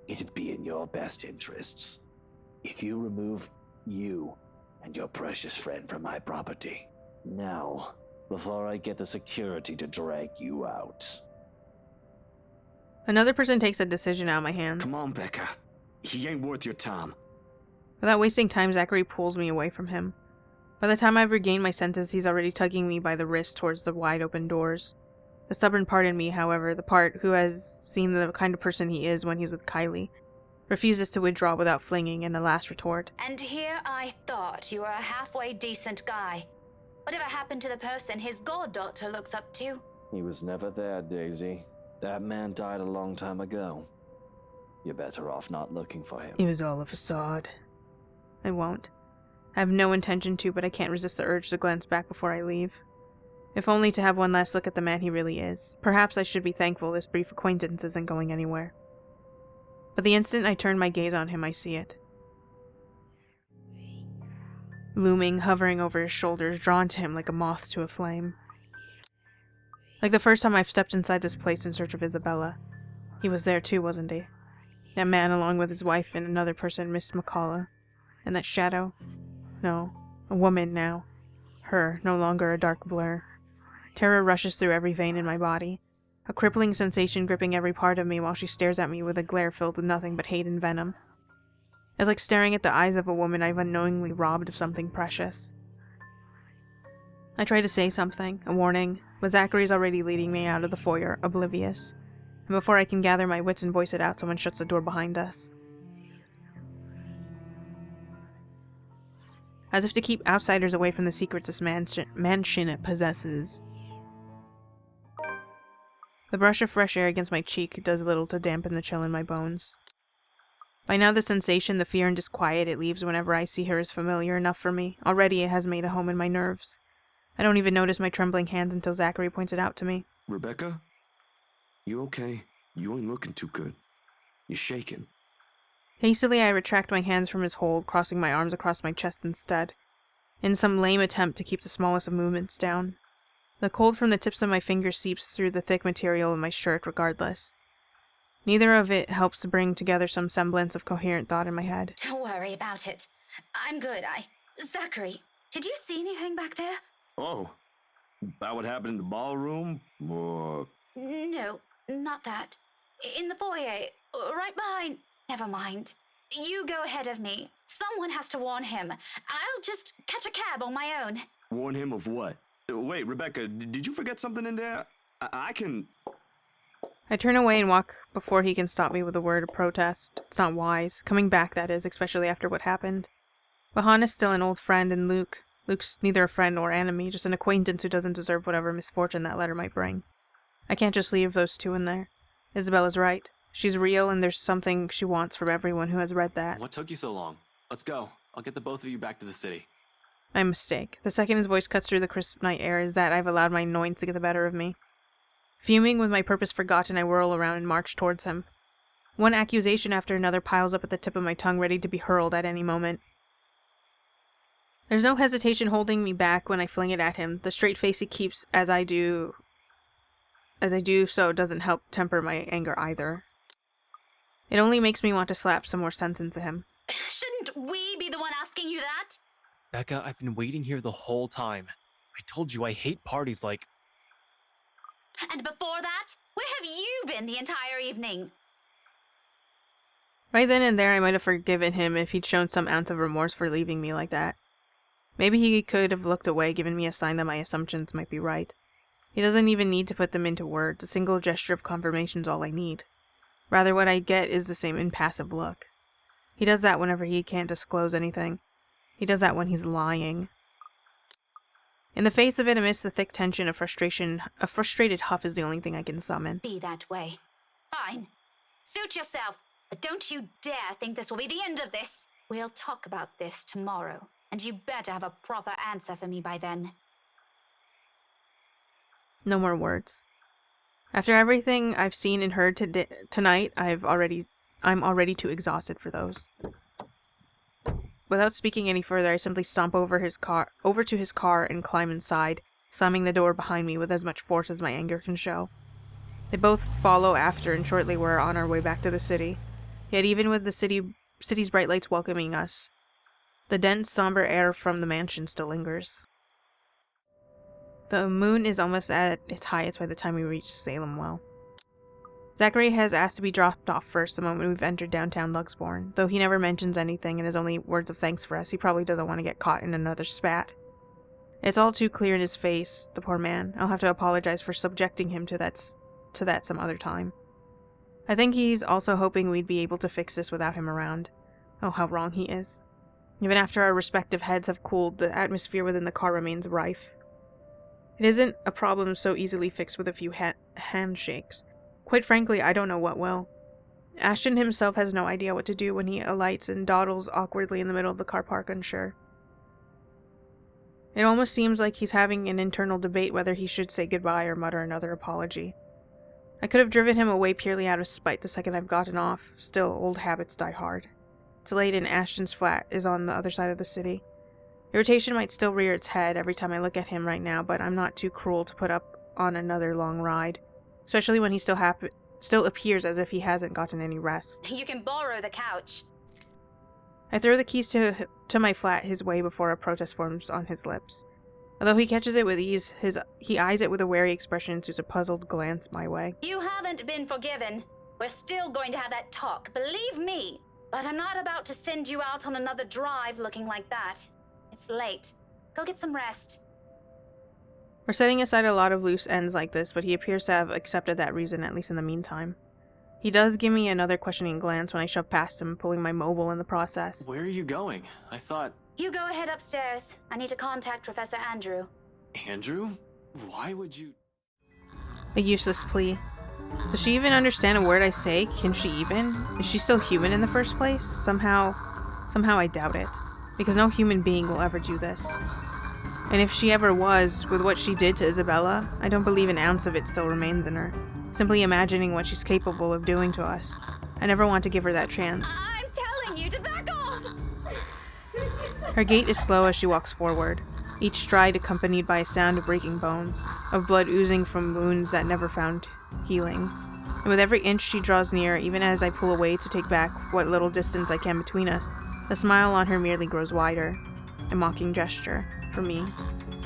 it'd be in your best interests if you remove you and your precious friend from my property. Now, before I get the security to drag you out. Another person takes a decision out of my hands. Come on, Becca. He ain't worth your time. Without wasting time, Zachary pulls me away from him. By the time I've regained my senses, he's already tugging me by the wrist towards the wide open doors. The stubborn part in me, however, the part who has seen the kind of person he is when he's with Kylie, refuses to withdraw without flinging in a last retort. And here I thought you were a halfway decent guy. Whatever happened to the person his goddaughter looks up to? He was never there, Daisy. That man died a long time ago. You're better off not looking for him. It was all a facade. I won't. I have no intention to, but I can't resist the urge to glance back before I leave. If only to have one last look at the man he really is. Perhaps I should be thankful this brief acquaintance isn't going anywhere. But the instant I turn my gaze on him, I see it. Looming, hovering over his shoulders, drawn to him like a moth to a flame. Like the first time I've stepped inside this place in search of Isabella. He was there too, wasn't he? That man along with his wife and another person, Miss McCullough. And that shadow? No, a woman now. Her, no longer a dark blur. Terror rushes through every vein in my body. A crippling sensation gripping every part of me while she stares at me with a glare filled with nothing but hate and venom. It's like staring at the eyes of a woman I've unknowingly robbed of something precious. I try to say something, a warning, but Zachary's already leading me out of the foyer, oblivious. And before I can gather my wits and voice it out, someone shuts the door behind us. As if to keep outsiders away from the secrets this mansion possesses. The brush of fresh air against my cheek does little to dampen the chill in my bones. By now the sensation, the fear and disquiet it leaves whenever I see her is familiar enough for me. Already it has made a home in my nerves. I don't even notice my trembling hands until Zachary points it out to me. Rebecca? You okay? You ain't looking too good. You're shaking. Hastily, I retract my hands from his hold, crossing my arms across my chest instead, in some lame attempt to keep the smallest of movements down. The cold from the tips of my fingers seeps through the thick material of my shirt regardless. Neither of it helps to bring together some semblance of coherent thought in my head. Don't worry about it. I'm good. Zachary, did you see anything back there? Oh, that what happened in the ballroom? Or... No, not that. In the foyer, right behind... Never mind. You go ahead of me. Someone has to warn him. I'll just catch a cab on my own. Warn him of what? Wait, Rebecca, did you forget something in there? I can... I turn away and walk before he can stop me with a word of protest. It's not wise. Coming back, that is, especially after what happened. But Hannah's still an old friend, and Luke's neither a friend nor enemy, just an acquaintance who doesn't deserve whatever misfortune that letter might bring. I can't just leave those two in there. Isabella's right. She's real, and there's something she wants from everyone who has read that. What took you so long? Let's go. I'll get the both of you back to the city. My mistake. The second his voice cuts through the crisp night air is that I've allowed my annoyance to get the better of me. Fuming with my purpose forgotten, I whirl around and march towards him. One accusation after another piles up at the tip of my tongue, ready to be hurled at any moment. There's no hesitation holding me back when I fling it at him. The straight face he keeps as I do so doesn't help temper my anger either. It only makes me want to slap some more sense into him. Shouldn't we be the one asking you that? Becca, I've been waiting here the whole time. I told you I hate parties like... And before that, where have you been the entire evening? Right then and there, I might have forgiven him if he'd shown some ounce of remorse for leaving me like that. Maybe he could have looked away, given me a sign that my assumptions might be right. He doesn't even need to put them into words. A single gesture of confirmation is all I need. Rather, what I get is the same impassive look. He does that whenever he can't disclose anything. He does that when he's lying. In the face of it, amidst the thick tension of frustration, a frustrated huff is the only thing I can summon. Be that way. Fine. Suit yourself, but don't you dare think this will be the end of this. We'll talk about this tomorrow, and you better have a proper answer for me by then. No more words. After everything I've seen and heard tonight, I'm already too exhausted for those. Without speaking any further, I simply stomp over to his car and climb inside, slamming the door behind me with as much force as my anger can show. They both follow after, and shortly we're on our way back to the city. Yet even with the city's bright lights welcoming us, the dense, somber air from the mansion still lingers. The moon is almost at its highest by the time we reach Salem Well. Zachary has asked to be dropped off first the moment we've entered downtown Luxbourne. Though he never mentions anything and has only words of thanks for us, he probably doesn't want to get caught in another spat. It's all too clear in his face, the poor man. I'll have to apologize for subjecting him to that some other time. I think he's also hoping we'd be able to fix this without him around. Oh, how wrong he is. Even after our respective heads have cooled, the atmosphere within the car remains rife. It isn't a problem so easily fixed with a few handshakes. Quite frankly, I don't know what will. Ashton himself has no idea what to do when he alights and dawdles awkwardly in the middle of the car park, unsure. It almost seems like he's having an internal debate whether he should say goodbye or mutter another apology. I could have driven him away purely out of spite the second I've gotten off. Still, old habits die hard. It's late and Ashton's flat is on the other side of the city. Irritation might still rear its head every time I look at him right now, but I'm not too cruel to put up on another long ride. Especially when he still appears as if he hasn't gotten any rest. You can borrow the couch. I throw the keys to my flat his way before a protest forms on his lips. Although he catches it with ease, he eyes it with a wary expression and shoots a puzzled glance my way. You haven't been forgiven. We're still going to have that talk, believe me. But I'm not about to send you out on another drive looking like that. It's late. Go get some rest. We're setting aside a lot of loose ends like this, but he appears to have accepted that reason, at least in the meantime. He does give me another questioning glance when I shove past him, pulling my mobile in the process. Where are you going? I thought... You go ahead upstairs. I need to contact Professor Andrew. Andrew? Why would you... A useless plea. Does she even understand a word I say? Can she even? Is she still human in the first place? Somehow I doubt it. Because no human being will ever do this. And if she ever was, with what she did to Isabella, I don't believe an ounce of it still remains in her. Simply imagining what she's capable of doing to us. I never want to give her that chance. I'm telling you to back off! Her gait is slow as she walks forward, each stride accompanied by a sound of breaking bones, of blood oozing from wounds that never found healing. And with every inch she draws near, even as I pull away to take back what little distance I can between us, the smile on her merely grows wider. A mocking gesture. For me.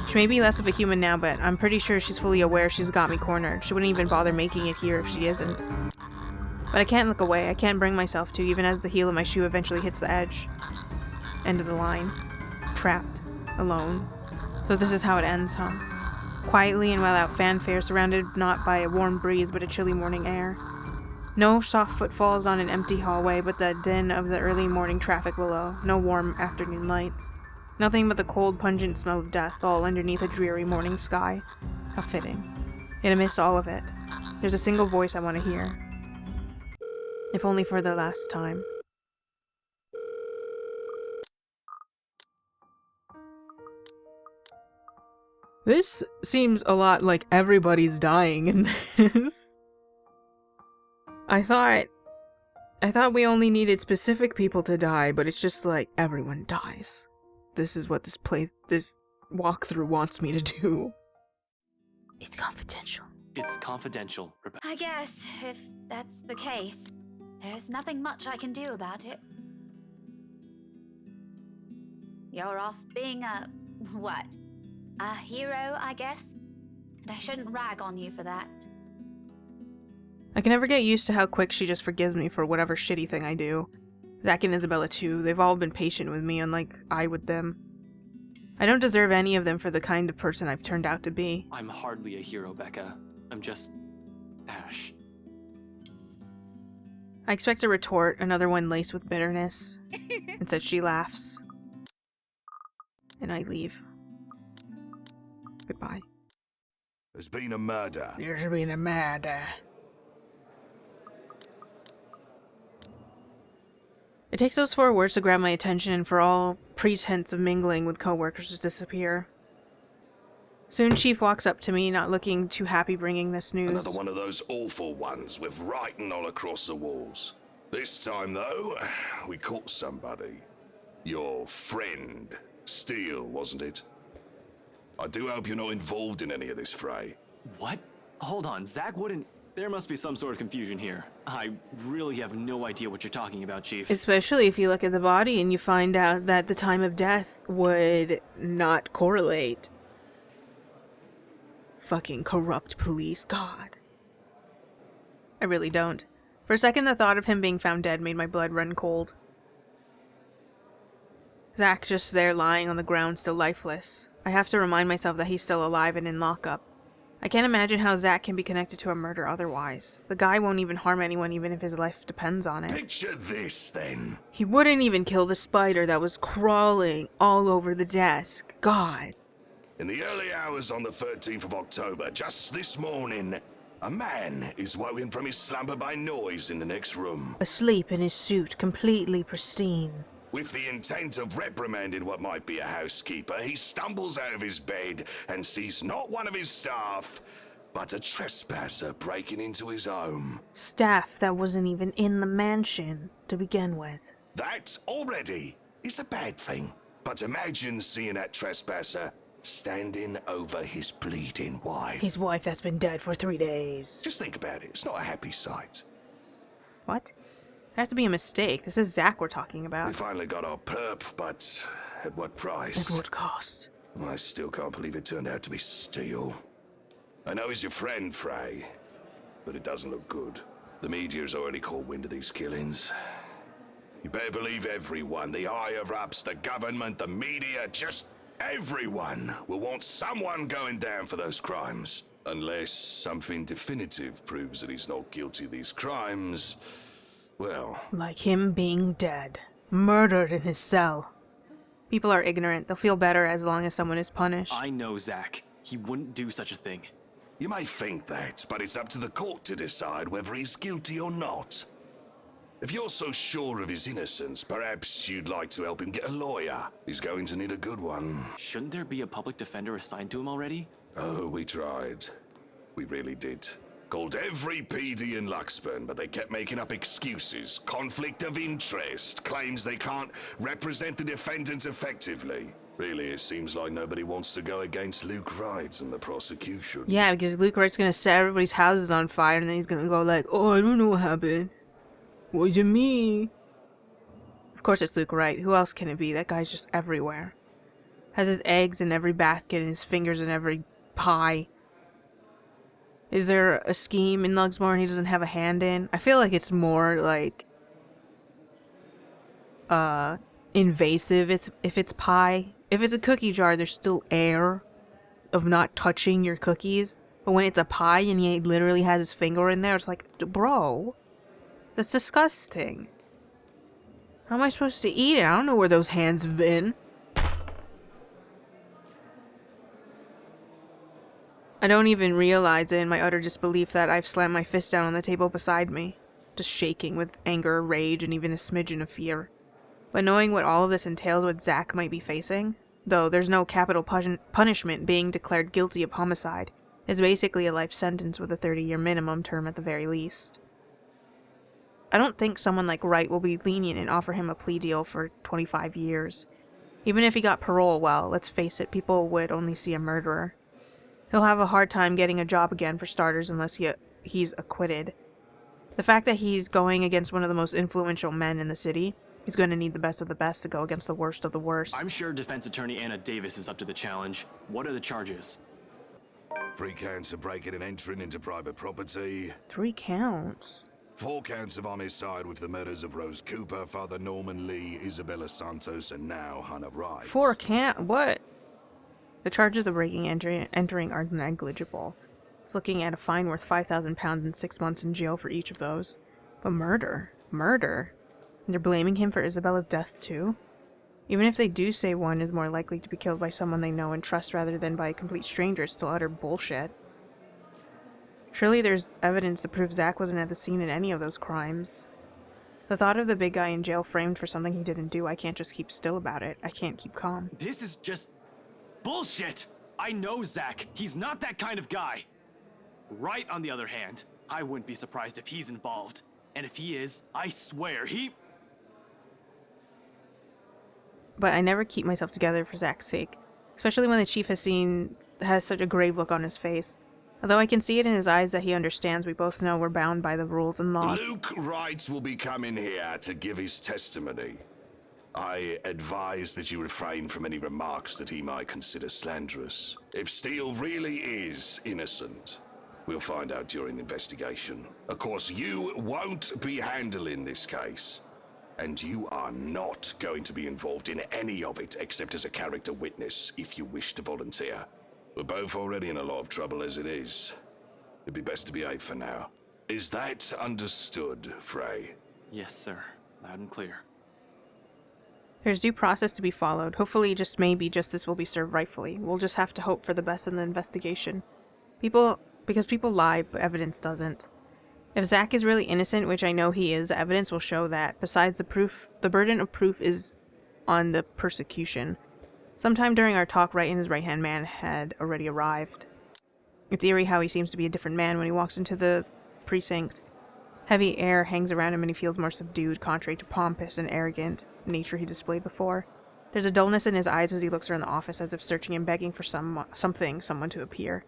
She may be less of a human now, but I'm pretty sure she's fully aware she's got me cornered. She wouldn't even bother making it here if she isn't. But I can't look away. I can't bring myself to, even as the heel of my shoe eventually hits the edge. End of the line. Trapped. Alone. So this is how it ends, huh? Quietly and without fanfare, surrounded not by a warm breeze but a chilly morning air. No soft footfalls on an empty hallway, but the din of the early morning traffic below. No warm afternoon lights. Nothing but the cold, pungent smell of death, all underneath a dreary morning sky. How fitting. Yet amidst all of it, there's a single voice I want to hear. If only for the last time. This seems a lot like everybody's dying in this. I thought I thought we only needed specific people to die, but it's just like everyone dies. This is what this walkthrough wants me to do. It's confidential. It's confidential, Rebecca. I guess, if that's the case, there's nothing much I can do about it. You're off being what? A hero, I guess? And I shouldn't rag on you for that. I can never get used to how quick she just forgives me for whatever shitty thing I do. Zach and Isabella too, they've all been patient with me, unlike I with them. I don't deserve any of them for the kind of person I've turned out to be. I'm hardly a hero, Becca. I'm just Ash. I expect a retort, another one laced with bitterness. Instead she laughs. And I leave. Goodbye. There's been a murder. There's been a murder. It takes those 4 words to grab my attention and for all pretense of mingling with coworkers to disappear. Soon Chief walks up to me, not looking too happy bringing this news. Another one of those awful ones with writing all across the walls. This time, though, we caught somebody. Your friend, Steele, wasn't it? I do hope you're not involved in any of this fray. What? Hold on, Zach wouldn't... There must be some sort of confusion here. I really have no idea what you're talking about, Chief. Especially if you look at the body and you find out that the time of death would not correlate. Fucking corrupt police, God. I really don't. For a second, the thought of him being found dead made my blood run cold. Zach just there lying on the ground, still lifeless. I have to remind myself that he's still alive and in lockup. I can't imagine how Zach can be connected to a murder otherwise. The guy won't even harm anyone even if his life depends on it. Picture this, then. He wouldn't even kill the spider that was crawling all over the desk. God. In the early hours on the 13th of October, just this morning, a man is woken from his slumber by noise in the next room. Asleep in his suit, completely pristine. With the intent of reprimanding what might be a housekeeper, he stumbles out of his bed and sees not one of his staff, but a trespasser breaking into his home. Staff that wasn't even in the mansion to begin with. That already is a bad thing. But imagine seeing that trespasser standing over his bleeding wife. His wife that's been dead for 3 days. Just think about it. It's not a happy sight. What? It has to be a mistake. This is Zach we're talking about. We finally got our perp, but at what price? At what cost? I still can't believe it turned out to be Steele. I know he's your friend, Frey, but it doesn't look good. The media's already caught wind of these killings. You better believe everyone, the higher-ups, the government, the media, just everyone will want someone going down for those crimes. Unless something definitive proves that he's not guilty of these crimes, well... Like him being dead. Murdered in his cell. People are ignorant. They'll feel better as long as someone is punished. I know Zach. He wouldn't do such a thing. You may think that, but it's up to the court to decide whether he's guilty or not. If you're so sure of his innocence, perhaps you'd like to help him get a lawyer. He's going to need a good one. Shouldn't there be a public defender assigned to him already? Oh, we tried. We really did. Called every PD in Luxburn, but they kept making up excuses. Conflict of interest, claims they can't represent the defendants effectively. Really, it seems like nobody wants to go against Luke Wright and the prosecution. Yeah, because Luke Wright's gonna set everybody's houses on fire and then he's gonna go like, oh, I don't know what happened. Wasn't me. Of course it's Luke Wright. Who else can it be? That guy's just everywhere. Has his eggs in every basket and his fingers in every pie. Is there a scheme in Luxmore he doesn't have a hand in? I feel like it's more like invasive if it's pie. If it's a cookie jar, there's still air of not touching your cookies. But when it's a pie and he literally has his finger in there, it's like, bro, that's disgusting. How am I supposed to eat it? I don't know where those hands have been. I don't even realize it in my utter disbelief that I've slammed my fist down on the table beside me, just shaking with anger, rage, and even a smidgen of fear. But knowing what all of this entails what Zach might be facing, though there's no capital punishment, being declared guilty of homicide is basically a life sentence with a 30-year minimum term at the very least. I don't think someone like Wright will be lenient and offer him a plea deal for 25 years. Even if he got parole, well, let's face it, people would only see a murderer. He'll have a hard time getting a job again for starters unless he's acquitted. The fact that he's going against one of the most influential men in the city, he's going to need the best of the best to go against the worst of the worst. I'm sure defense attorney Anna Davis is up to the challenge. What are the charges? 3 counts of breaking and entering into private property. 3 counts? 4 counts of homicide with the murders of Rose Cooper, Father Norman Lee, Isabella Santos, and now Hannah Wright. 4 count? What? The charges of breaking and entering are negligible. It's looking at a fine worth £5,000 and 6 months in jail for each of those. But murder? Murder? And they're blaming him for Isabella's death too? Even if they do say one is more likely to be killed by someone they know and trust rather than by a complete stranger, it's still utter bullshit. Surely there's evidence to prove Zach wasn't at the scene in any of those crimes. The thought of the big guy in jail framed for something he didn't do, I can't just keep still about it. I can't keep calm. This is just bullshit! I know Zach. He's not that kind of guy. Wright, on the other hand, I wouldn't be surprised if he's involved. And if he is, I swear he... But I never keep myself together for Zach's sake. Especially when the chief has such a grave look on his face. Although I can see it in his eyes that he understands, we both know we're bound by the rules and laws. Luke Wright will be coming here to give his testimony. I advise that you refrain from any remarks that he might consider slanderous. If Steele really is innocent, we'll find out during the investigation. Of course, you won't be handling this case. And you are not going to be involved in any of it except as a character witness if you wish to volunteer. We're both already in a lot of trouble as it is. It'd be best to behave for now. Is that understood, Frey? Yes, sir. Loud and clear. There's due process to be followed. Hopefully, just maybe, justice will be served rightfully. We'll just have to hope for the best in the investigation. Because people lie, but evidence doesn't. If Zach is really innocent, which I know he is, the evidence will show that. Besides the proof, the burden of proof is on the prosecution. Sometime during our talk, Wright and his right-hand man had already arrived. It's eerie how he seems to be a different man when he walks into the precinct. Heavy air hangs around him and he feels more subdued, contrary to pompous and arrogant nature he displayed before. There's a dullness in his eyes as he looks around the office as if searching and begging for someone to appear.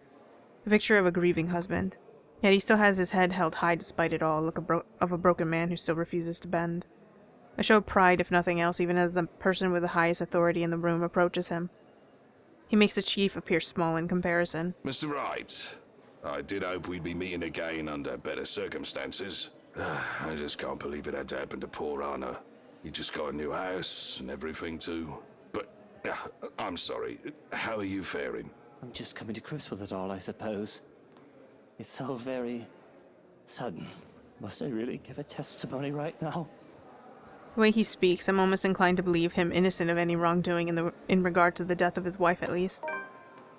The picture of a grieving husband. Yet he still has his head held high despite it all, look of a broken man who still refuses to bend. A show of pride, if nothing else, even as the person with the highest authority in the room approaches him. He makes the chief appear small in comparison. Mr. Wright, I did hope we'd be meeting again under better circumstances. I just can't believe it had to happen to poor Anna. You just got a new house and everything too. But, I'm sorry. How are you faring? I'm just coming to grips with it all, I suppose. It's so very sudden. Must I really give a testimony right now? The way he speaks, I'm almost inclined to believe him innocent of any wrongdoing in regard to the death of his wife, at least.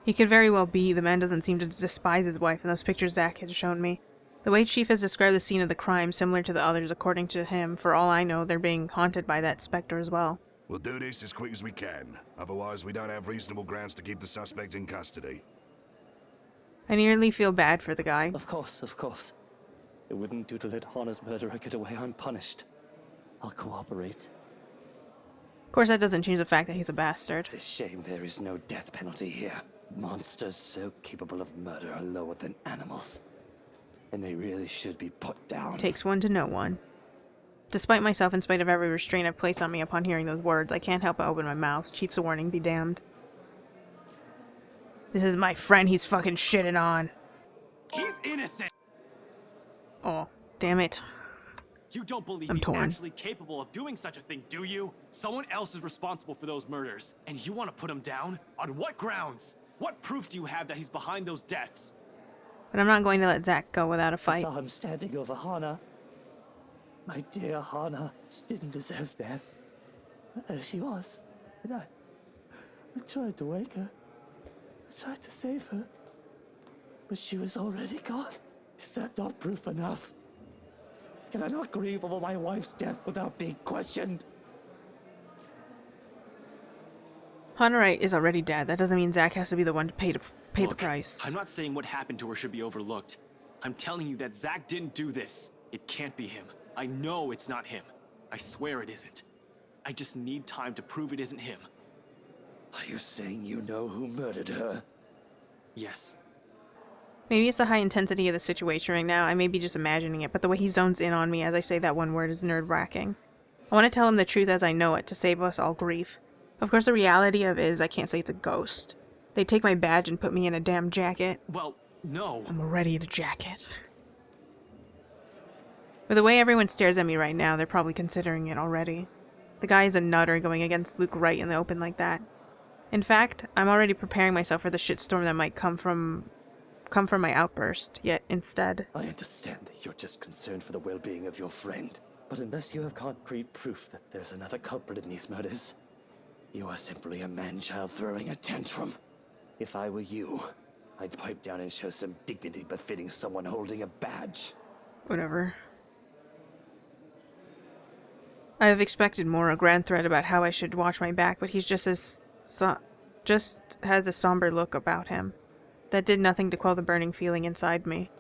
He could very well be. The man doesn't seem to despise his wife in those pictures Zach had shown me. The way Chief has described the scene of the crime, similar to the others, according to him, for all I know, they're being haunted by that specter as well. We'll do this as quick as we can. Otherwise, we don't have reasonable grounds to keep the suspect in custody. I nearly feel bad for the guy. Of course. It wouldn't do to let Hannah's murderer get away unpunished. I'll cooperate. Of course, that doesn't change the fact that he's a bastard. It's a shame there is no death penalty here. Monsters so capable of murder are lower than animals. And they really should be put down. Takes one to know one. Despite myself, in spite of every restraint I've placed on me upon hearing those words, I can't help but open my mouth. Chief's a warning, be damned. This is my friend he's fucking shitting on. He's innocent! Oh, damn it. You don't believe I'm he's torn. actually capable of doing such a thing, do you? Someone else is responsible for those murders, and you want to put him down? On what grounds? What proof do you have that he's behind those deaths? But I'm not going to let Zach go without a I fight. saw him standing over Hannah. My dear Hannah, she didn't deserve death. But there she was. And I tried to wake her. I tried to save her. But she was already gone. Is that not proof enough? Can I not grieve over my wife's death without being questioned? Hannah Wright is already dead. That doesn't mean Zach has to be the one to pay the price. I'm not saying what happened to her should be overlooked. I'm telling you that Zach didn't do this. It can't be him. I know it's not him. I swear it isn't. I just need time to prove it isn't him. Are you saying you know who murdered her? Yes. Maybe it's the high intensity of the situation right now. I may be just imagining it, but the way he zones in on me as I say that one word is nerve-wracking. I want to tell him the truth as I know it to save us all grief. Of course, the reality of it is I can't say it's a ghost. They take my badge and put me in a damn jacket. Well, no. I'm already in a jacket. With the way everyone stares at me right now, they're probably considering it already. The guy is a nutter going against Luke right in the open like that. In fact, I'm already preparing myself for the shitstorm that might come from my outburst, yet instead... I understand that you're just concerned for the well-being of your friend, but unless you have concrete proof that there's another culprit in these murders, you are simply a man-child throwing a tantrum. If I were you, I'd pipe down and show some dignity befitting someone holding a badge. Whatever. I have expected more, a grand threat about how I should watch my back, but he's just has a somber look about him. That did nothing to quell the burning feeling inside me.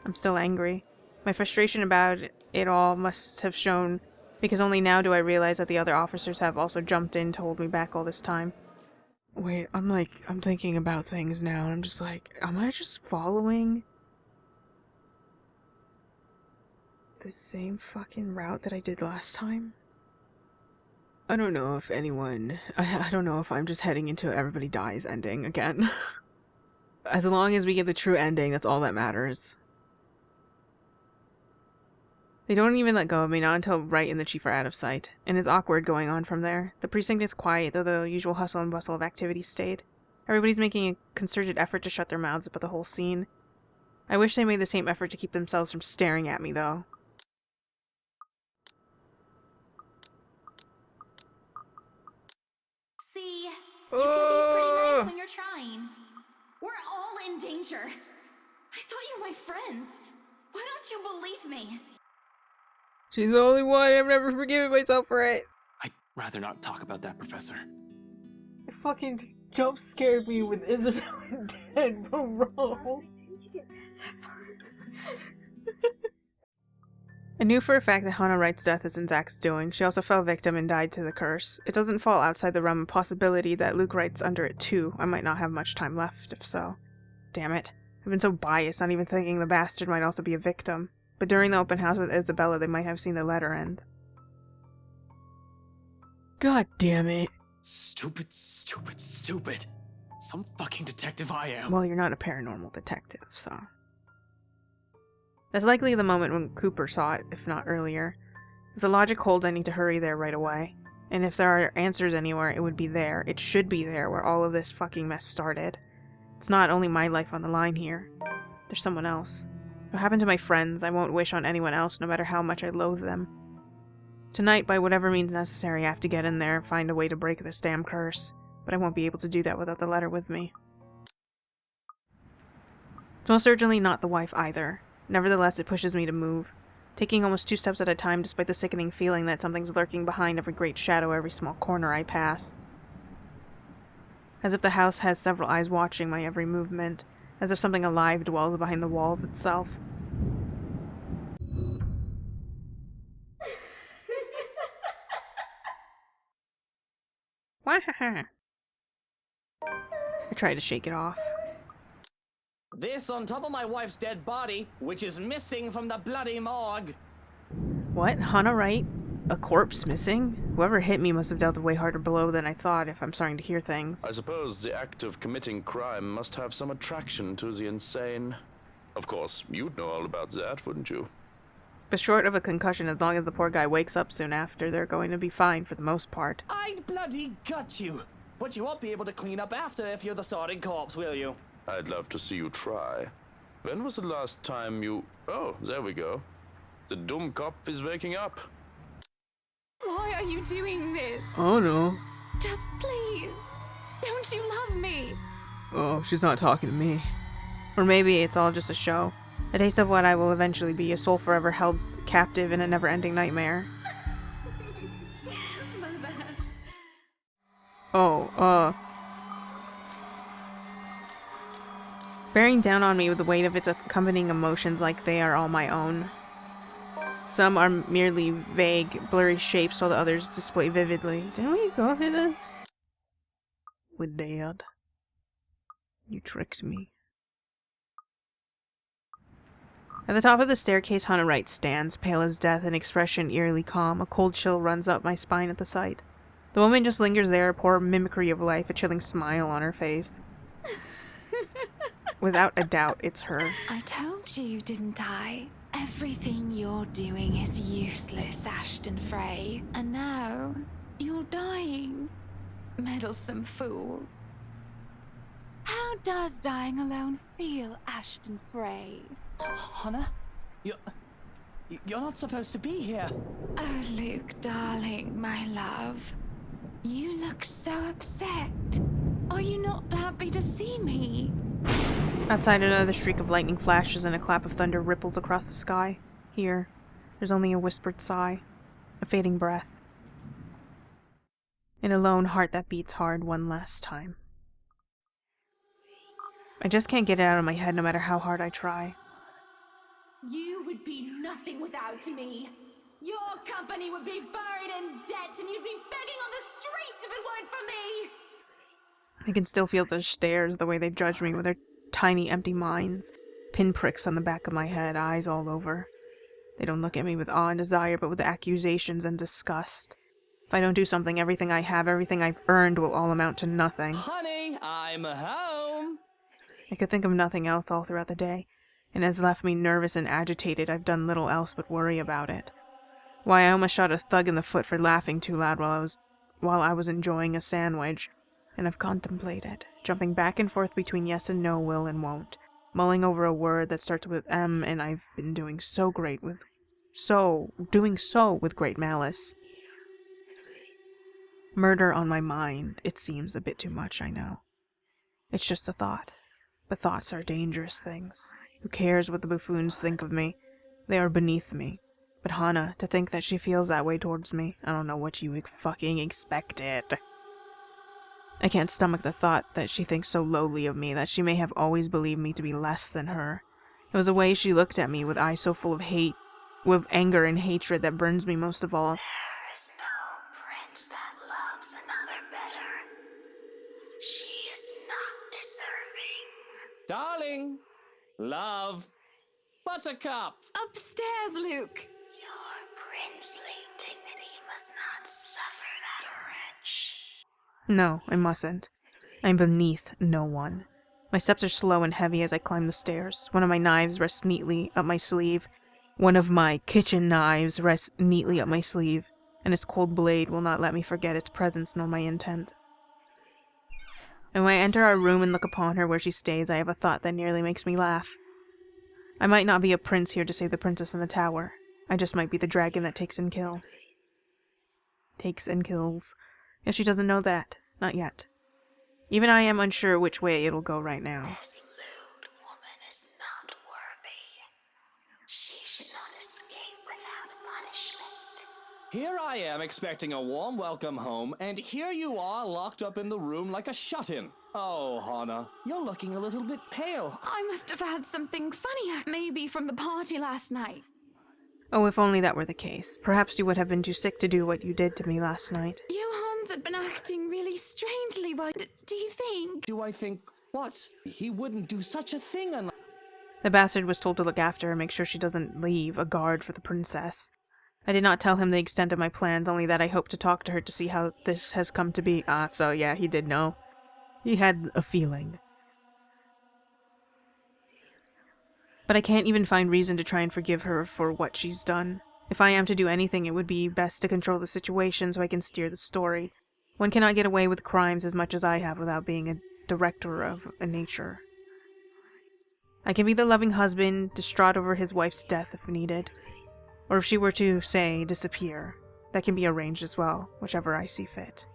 I'm still angry. My frustration about it all must have shown, because only now do I realize that the other officers have also jumped in to hold me back all this time. Wait, I'm thinking about things now, and I'm just like, am I just following the same fucking route that I did last time? I don't know if anyone... I don't know if I'm just heading into everybody dies ending again. As long as we get the true ending, that's all that matters. They don't even let go of me, not until Wright and the chief are out of sight, and it's awkward going on from there. The precinct is quiet, though the usual hustle and bustle of activity stayed. Everybody's making a concerted effort to shut their mouths about the whole scene. I wish they made the same effort to keep themselves from staring at me, though. See, you can be pretty nice when you're trying. We're all in danger. I thought you were my friends. Why don't you believe me? She's the only one. I've never forgiven myself for it. I'd rather not talk about that, Professor. It fucking jump scared me with Isabella dead, bro. I knew for a fact that Hannah Wright's death isn't Zach's doing. She also fell victim and died to the curse. It doesn't fall outside the realm of possibility that Luke Wright's under it too. I might not have much time left, if so. Damn it. I've been so biased, not even thinking the bastard might also be a victim. But during the open house with Isabella, they might have seen the letter end. God damn it. Stupid, stupid, stupid. Some fucking detective I am. Well, you're not a paranormal detective, so... That's likely the moment when Cooper saw it, if not earlier. If the logic holds, I need to hurry there right away. And if there are answers anywhere, it would be there. It should be there, where all of this fucking mess started. It's not only my life on the line here. There's someone else. What happened to my friends, I won't wish on anyone else, no matter how much I loathe them. Tonight, by whatever means necessary, I have to get in there and find a way to break this damn curse. But I won't be able to do that without the letter with me. It's most certainly not the wife either. Nevertheless, it pushes me to move, taking almost 2 steps at a time despite the sickening feeling that something's lurking behind every great shadow, every small corner I pass. As if the house has several eyes watching my every movement, as if something alive dwells behind the walls itself. I try to shake it off. This on top of my wife's dead body, which is missing from the bloody morgue. What? Hannah Wright? A corpse missing? Whoever hit me must have dealt a way harder blow than I thought, if I'm starting to hear things. I suppose the act of committing crime must have some attraction to the insane. Of course, you'd know all about that, wouldn't you? But short of a concussion, as long as the poor guy wakes up soon after, they're going to be fine for the most part. I'd bloody gut you! But you won't be able to clean up after if you're the sorting corpse, will you? I'd love to see you try. When was the last time you... Oh, there we go. The dumb cop is waking up. Why are you doing this? Oh no. Just please. Don't you love me? Oh, she's not talking to me. Or maybe it's all just a show. A taste of what I will eventually be, a soul forever held captive in a never-ending nightmare. Oh, bearing down on me with the weight of its accompanying emotions like they are all my own. Some are merely vague, blurry shapes, while the others display vividly. Didn't we go through this? We did. You tricked me. At the top of the staircase, Hannah Wright stands, pale as death, an expression eerily calm. A cold chill runs up my spine at the sight. The woman just lingers there, a poor mimicry of life, a chilling smile on her face. Without a doubt, it's her. I told you, didn't I? Everything you're doing is useless, Ashton Frey. And now, you're dying. Meddlesome fool. How does dying alone feel, Ashton Frey? Hannah? You're not supposed to be here. Oh, Luke, darling, my love. You look so upset. Are you not happy to see me? Outside, another streak of lightning flashes and a clap of thunder ripples across the sky. Here, there's only a whispered sigh, a fading breath, and a lone heart that beats hard one last time. I just can't get it out of my head no matter how hard I try. You would be nothing without me. Your company would be buried in debt and you'd be begging on the streets if it weren't for me. I can still feel the stares, the way they judge me with their tiny empty minds, pinpricks on the back of my head, eyes all over. They don't look at me with awe and desire, but with accusations and disgust. If I don't do something, everything I have, everything I've earned will all amount to nothing. Honey, I'm home. I could think of nothing else all throughout the day, and it has left me nervous and agitated. I've done little else but worry about it. Why, I almost shot a thug in the foot for laughing too loud while I was enjoying a sandwich. And I've contemplated, jumping back and forth between yes and no, will and won't, mulling over a word that starts with M, and I've been doing so with great malice. Murder on my mind, it seems a bit too much, I know. It's just a thought. But thoughts are dangerous things. Who cares what the buffoons think of me? They are beneath me. But Hannah, to think that she feels that way towards me, I don't know what you fucking expected. I can't stomach the thought that she thinks so lowly of me, that she may have always believed me to be less than her. It was the way she looked at me with eyes so full of hate, with anger and hatred, that burns me most of all. There is no prince that loves another better. She is not deserving. Darling, love, Buttercup. Upstairs, Luke. Your princely dignity must not suffer that wrench. No, I mustn't. I'm beneath no one. My steps are slow and heavy as I climb the stairs. One of my knives rests neatly up my sleeve. One of my kitchen knives rests neatly up my sleeve, and its cold blade will not let me forget its presence nor my intent. And when I enter our room and look upon her where she stays, I have a thought that nearly makes me laugh. I might not be a prince here to save the princess in the tower. I just might be the dragon that takes and kills. Yes, she doesn't know that. Not yet. Even I am unsure which way it'll go right now. This lewd woman is not worthy. She should not escape without punishment. Here I am expecting a warm welcome home, and here you are locked up in the room like a shut-in. Oh, Hannah, you're looking a little bit pale. I must have had something funny, maybe from the party last night. Oh, if only that were the case. Perhaps you would have been too sick to do what you did to me last night. Johan's had been acting really strangely, but do you think? Do I think what? He wouldn't do such a thing unless... The bastard was told to look after her, make sure she doesn't leave, a guard for the princess. I did not tell him the extent of my plans, only that I hoped to talk to her to see how this has come to be. So yeah, he did know. He had a feeling. But I can't even find reason to try and forgive her for what she's done. If I am to do anything, it would be best to control the situation so I can steer the story. One cannot get away with crimes as much as I have without being a director of a nature. I can be the loving husband, distraught over his wife's death if needed. Or if she were to, say, disappear. That can be arranged as well, whichever I see fit.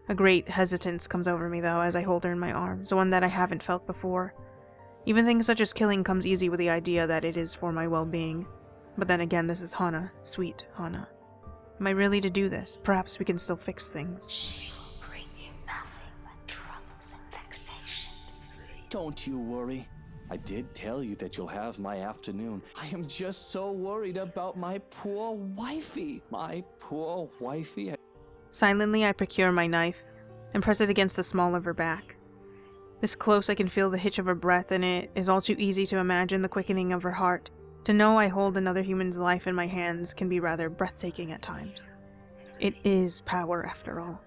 A great hesitance comes over me, though, as I hold her in my arms, one that I haven't felt before. Even things such as killing comes easy with the idea that it is for my well-being. But then again, this is Hannah, sweet Hannah. Am I really to do this? Perhaps we can still fix things. She will bring you nothing but troubles and vexations. Don't you worry. I did tell you that you'll have my afternoon. I am just so worried about my poor wifey. My poor wifey. Silently, I procure my knife and press it against the small of her back. This close, I can feel the hitch of her breath, and it is all too easy to imagine the quickening of her heart. To know I hold another human's life in my hands can be rather breathtaking at times. It is power, after all.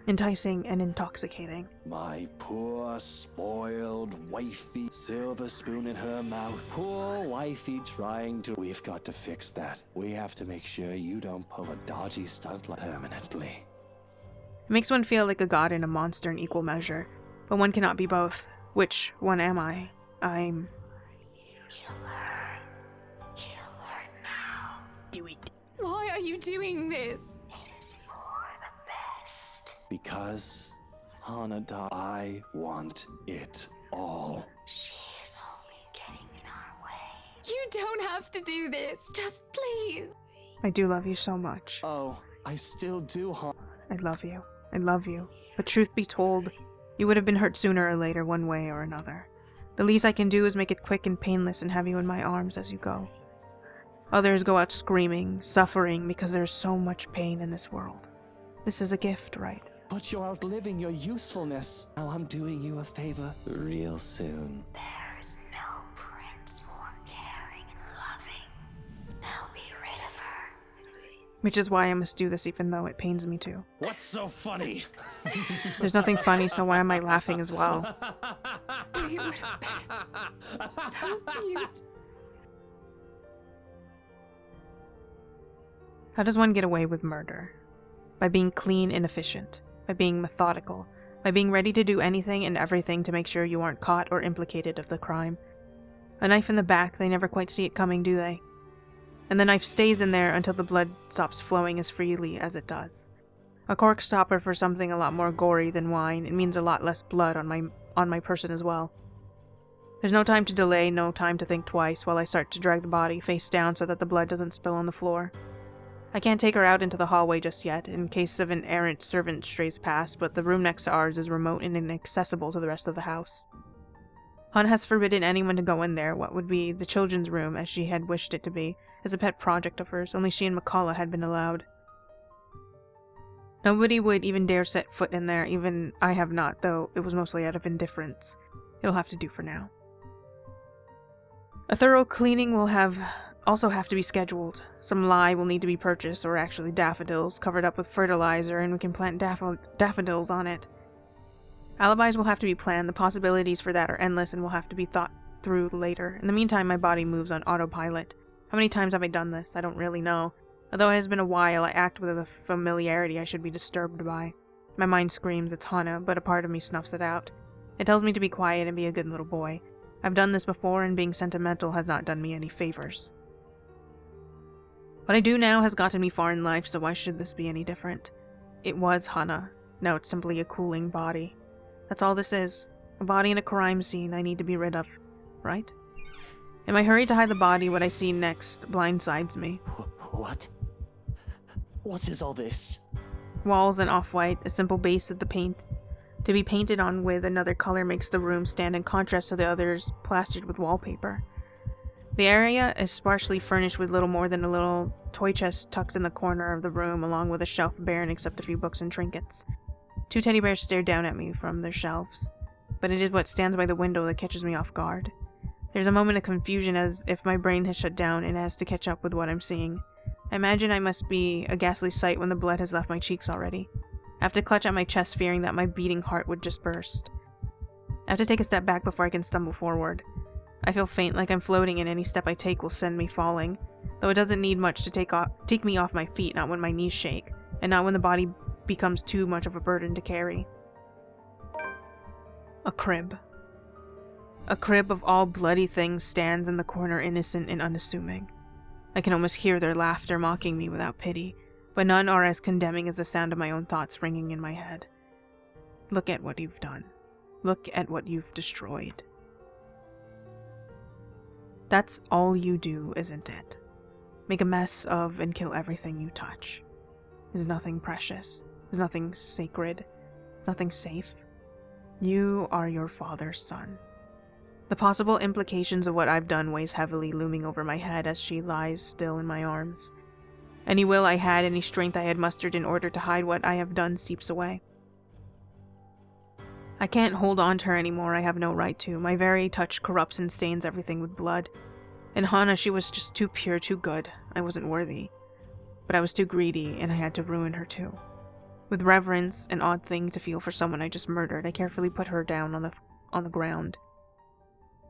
Enticing and intoxicating. My poor, spoiled wifey, silver spoon in her mouth. Poor wifey trying to... We've got to fix that. We have to make sure you don't pull a dodgy stunt permanently. It makes one feel like a god and a monster in equal measure, but one cannot be both. Which one am I? I'm... Kill her. Kill her now. Do it. Why are you doing this? It is for the best. Because, Hanada, I want it all. She is only getting in our way. You don't have to do this. Just please. I do love you so much. Oh, I still do, I love you. I love you. But truth be told, you would have been hurt sooner or later, one way or another. The least I can do is make it quick and painless and have you in my arms as you go. Others go out screaming, suffering because there is so much pain in this world. This is a gift, right? But you're outliving your usefulness. Now I'm doing you a favor real soon. There's no prince more caring and loving. Now be rid of her. Which is why I must do this even though it pains me to. What's so funny? There's nothing funny, so why am I laughing as well? You would have been so cute. How does one get away with murder? By being clean and efficient. By being methodical. By being ready to do anything and everything to make sure you aren't caught or implicated of the crime. A knife in the back, they never quite see it coming, do they? And the knife stays in there until the blood stops flowing as freely as it does. A cork stopper for something a lot more gory than wine. It means a lot less blood on my person as well. There's no time to delay, no time to think twice while I start to drag the body face down so that the blood doesn't spill on the floor. I can't take her out into the hallway just yet, in case of an errant servant strays past, but the room next to ours is remote and inaccessible to the rest of the house. Hun has forbidden anyone to go in there, what would be the children's room as she had wished it to be, as a pet project of hers. Only she and McCullough had been allowed. Nobody would even dare set foot in there, even I have not, though it was mostly out of indifference. It'll have to do for now. A thorough cleaning will also have to be scheduled. Some lye will need to be purchased, or actually daffodils, covered up with fertilizer, and we can plant daffodils on it. Alibis will have to be planned. The possibilities for that are endless and will have to be thought through later. In the meantime, my body moves on autopilot. How many times have I done this? I don't really know. Although it has been a while, I act with a familiarity I should be disturbed by. My mind screams it's Hana, but a part of me snuffs it out. It tells me to be quiet and be a good little boy. I've done this before, and being sentimental has not done me any favors. What I do now has gotten me far in life, so why should this be any different? It was Hana. Now it's simply a cooling body. That's all this is. A body in a crime scene I need to be rid of. Right? In my hurry to hide the body, what I see next blindsides me. What? What is all this? Walls in off-white, a simple base of the paint. To be painted on with another color makes the room stand in contrast to the others plastered with wallpaper. The area is sparsely furnished with little more than a little toy chest tucked in the corner of the room, along with a shelf barren except a few books and trinkets. 2 teddy bears stare down at me from their shelves, but it is what stands by the window that catches me off guard. There's a moment of confusion as if my brain has shut down and has to catch up with what I'm seeing. I imagine I must be a ghastly sight when the blood has left my cheeks already. I have to clutch at my chest, fearing that my beating heart would just burst. I have to take a step back before I can stumble forward. I feel faint, like I'm floating, and any step I take will send me falling. Though it doesn't need much to take me off my feet, not when my knees shake, and not when the body becomes too much of a burden to carry. A crib. A crib of all bloody things stands in the corner, innocent and unassuming. I can almost hear their laughter mocking me without pity, but none are as condemning as the sound of my own thoughts ringing in my head. Look at what you've done. Look at what you've destroyed. That's all you do, isn't it? Make a mess of and kill everything you touch. Is nothing precious? Is nothing sacred? Nothing safe? You are your father's son. The possible implications of what I've done weighs heavily, looming over my head as she lies still in my arms. Any will I had, any strength I had mustered in order to hide what I have done seeps away. I can't hold on to her anymore, I have no right to. My very touch corrupts and stains everything with blood. And Hannah, she was just too pure, too good. I wasn't worthy. But I was too greedy, and I had to ruin her too. With reverence, an odd thing to feel for someone I just murdered, I carefully put her down on the ground.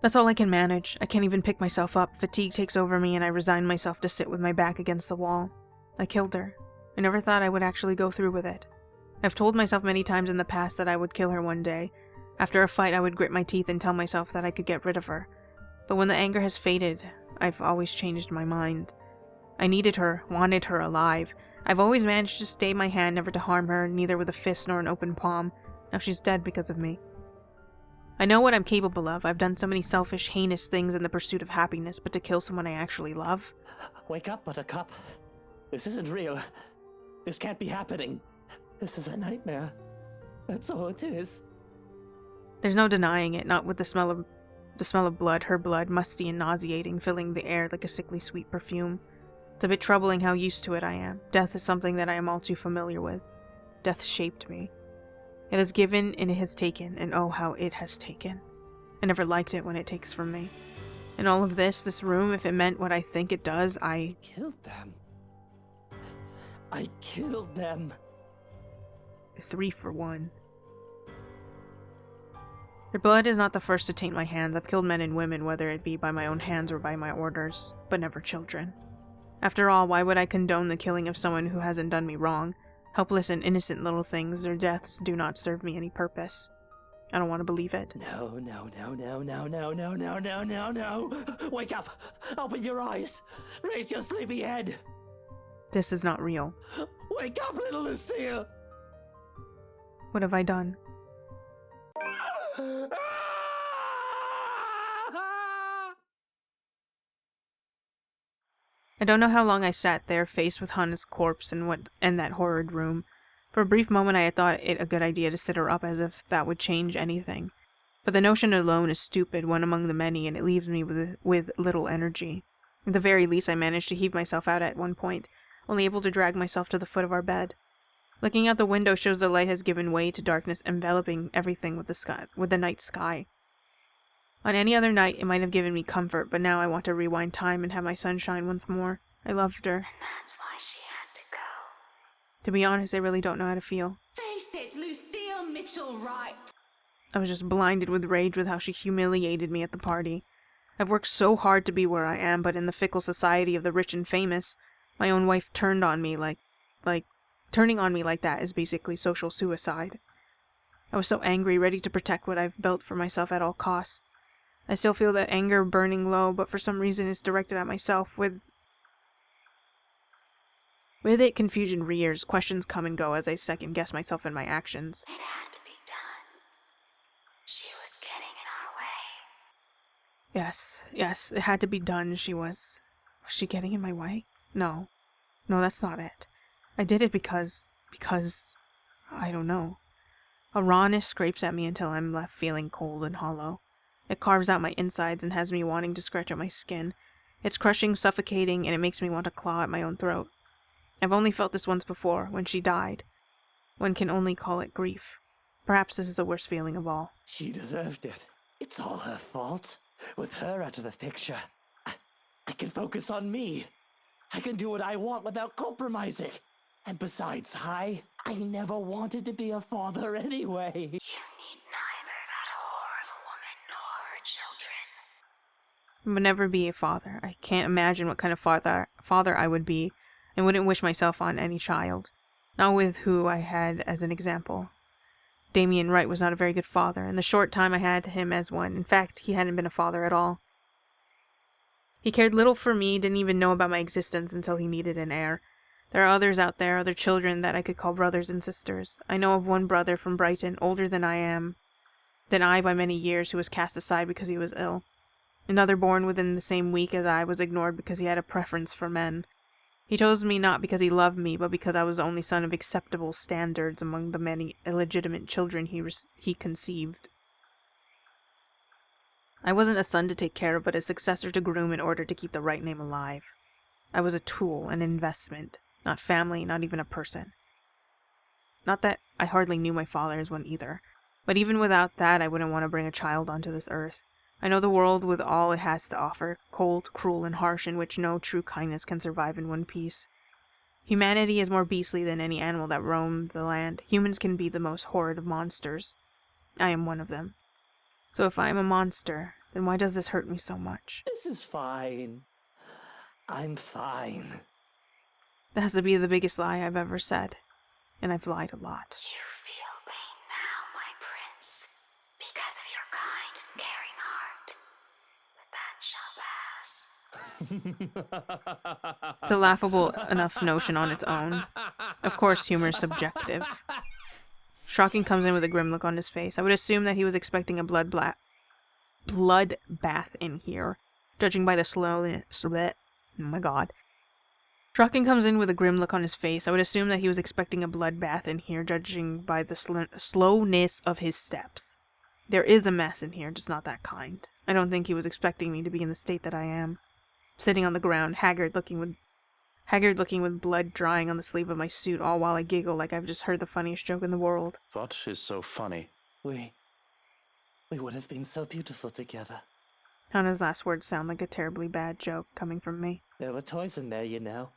That's all I can manage. I can't even pick myself up. Fatigue takes over me, and I resign myself to sit with my back against the wall. I killed her. I never thought I would actually go through with it. I've told myself many times in the past that I would kill her one day. After a fight, I would grit my teeth and tell myself that I could get rid of her. But when the anger has faded, I've always changed my mind. I needed her, wanted her alive. I've always managed to stay my hand never to harm her, neither with a fist nor an open palm. Now she's dead because of me. I know what I'm capable of. I've done so many selfish, heinous things in the pursuit of happiness, but to kill someone I actually love? Wake up, Buttercup. This isn't real. This can't be happening. This is a nightmare. That's all it is. There's no denying it, not with the smell of blood, her blood, musty and nauseating, filling the air like a sickly sweet perfume. It's a bit troubling how used to it I am. Death is something that I am all too familiar with. Death shaped me. It has given and it has taken, and oh how it has taken. I never liked it when it takes from me. And all of this room, if it meant what I think it does, I killed them. I killed them. 3 for 1. Their blood is not the first to taint my hands. I've killed men and women, whether it be by my own hands or by my orders, but never children. After all, why would I condone the killing of someone who hasn't done me wrong? Helpless and innocent little things, their deaths do not serve me any purpose. I don't want to believe it. No. Wake up! Open your eyes! Raise your sleepy head! This is not real. Wake up, little Lucille! What have I done? I don't know how long I sat there, faced with Hannah's corpse and that horrid room. For a brief moment I had thought it a good idea to sit her up, as if that would change anything. But the notion alone is stupid, one among the many, and it leaves me with little energy. At the very least I managed to heave myself out at one point, only able to drag myself to the foot of our bed. Looking out the window shows the light has given way to darkness, enveloping everything with the night sky. On any other night, it might have given me comfort, but now I want to rewind time and have my sunshine once more. I loved her. And that's why she had to go. To be honest, I really don't know how to feel. Face it, Lucille Mitchell-Wright. I was just blinded with rage with how she humiliated me at the party. I've worked so hard to be where I am, but in the fickle society of the rich and famous, my own wife turned on me turning on me like that is basically social suicide. I was so angry, ready to protect what I've built for myself at all costs. I still feel that anger burning low, but for some reason it's directed at myself. With it, confusion rears, questions come and go as I second-guess myself and my actions. It had to be done. She was getting in our way. Yes, it had to be done. Was she getting in my way? No, that's not it. I did it because, I don't know. A rawness scrapes at me until I'm left feeling cold and hollow. It carves out my insides and has me wanting to scratch at my skin. It's crushing, suffocating, and it makes me want to claw at my own throat. I've only felt this once before, when she died. One can only call it grief. Perhaps this is the worst feeling of all. She deserved it. It's all her fault. With her out of the picture, I can focus on me. I can do what I want without compromising. And besides, I never wanted to be a father anyway. You need neither that whore of a woman nor her children. I would never be a father. I can't imagine what kind of father I would be, and wouldn't wish myself on any child. Not with who I had as an example. Damien Wright was not a very good father, and the short time I had him as one, in fact, he hadn't been a father at all. He cared little for me, didn't even know about my existence until he needed an heir. There are others out there, other children that I could call brothers and sisters. I know of one brother from Brighton, older than I by many years, who was cast aside because he was ill. Another born within the same week as I was ignored because he had a preference for men. He chose me not because he loved me, but because I was the only son of acceptable standards among the many illegitimate children he conceived. I wasn't a son to take care of, but a successor to groom in order to keep the right name alive. I was a tool, an investment, not family, not even a person. Not that I hardly knew my father as one either, but even without that, I wouldn't want to bring a child onto this earth. I know the world with all it has to offer, cold, cruel, and harsh, in which no true kindness can survive in one piece. Humanity is more beastly than any animal that roamed the land. Humans can be the most horrid of monsters. I am one of them. So if I am a monster, then why does this hurt me so much? This is fine. I'm fine. That has to be the biggest lie I've ever said. And I've lied a lot. You feel pain now, my prince, because of your kind and caring heart. But that shall pass. It's a laughable enough notion on its own. Of course, humor is subjective. Shocking comes in with a grim look on his face. I would assume that he was expecting a blood bath in here, judging by the slowness. Oh my god. Shocking comes in with a grim look on his face. I would assume that he was expecting a bloodbath in here, judging by the slowness of his steps. There is a mess in here, just not that kind. I don't think he was expecting me to be in the state that I am. Sitting on the ground, haggard looking with blood drying on the sleeve of my suit, all while I giggle like I've just heard the funniest joke in the world. What is so funny? We would have been so beautiful together. Hannah's last words sound like a terribly bad joke coming from me. There were toys in there, you know.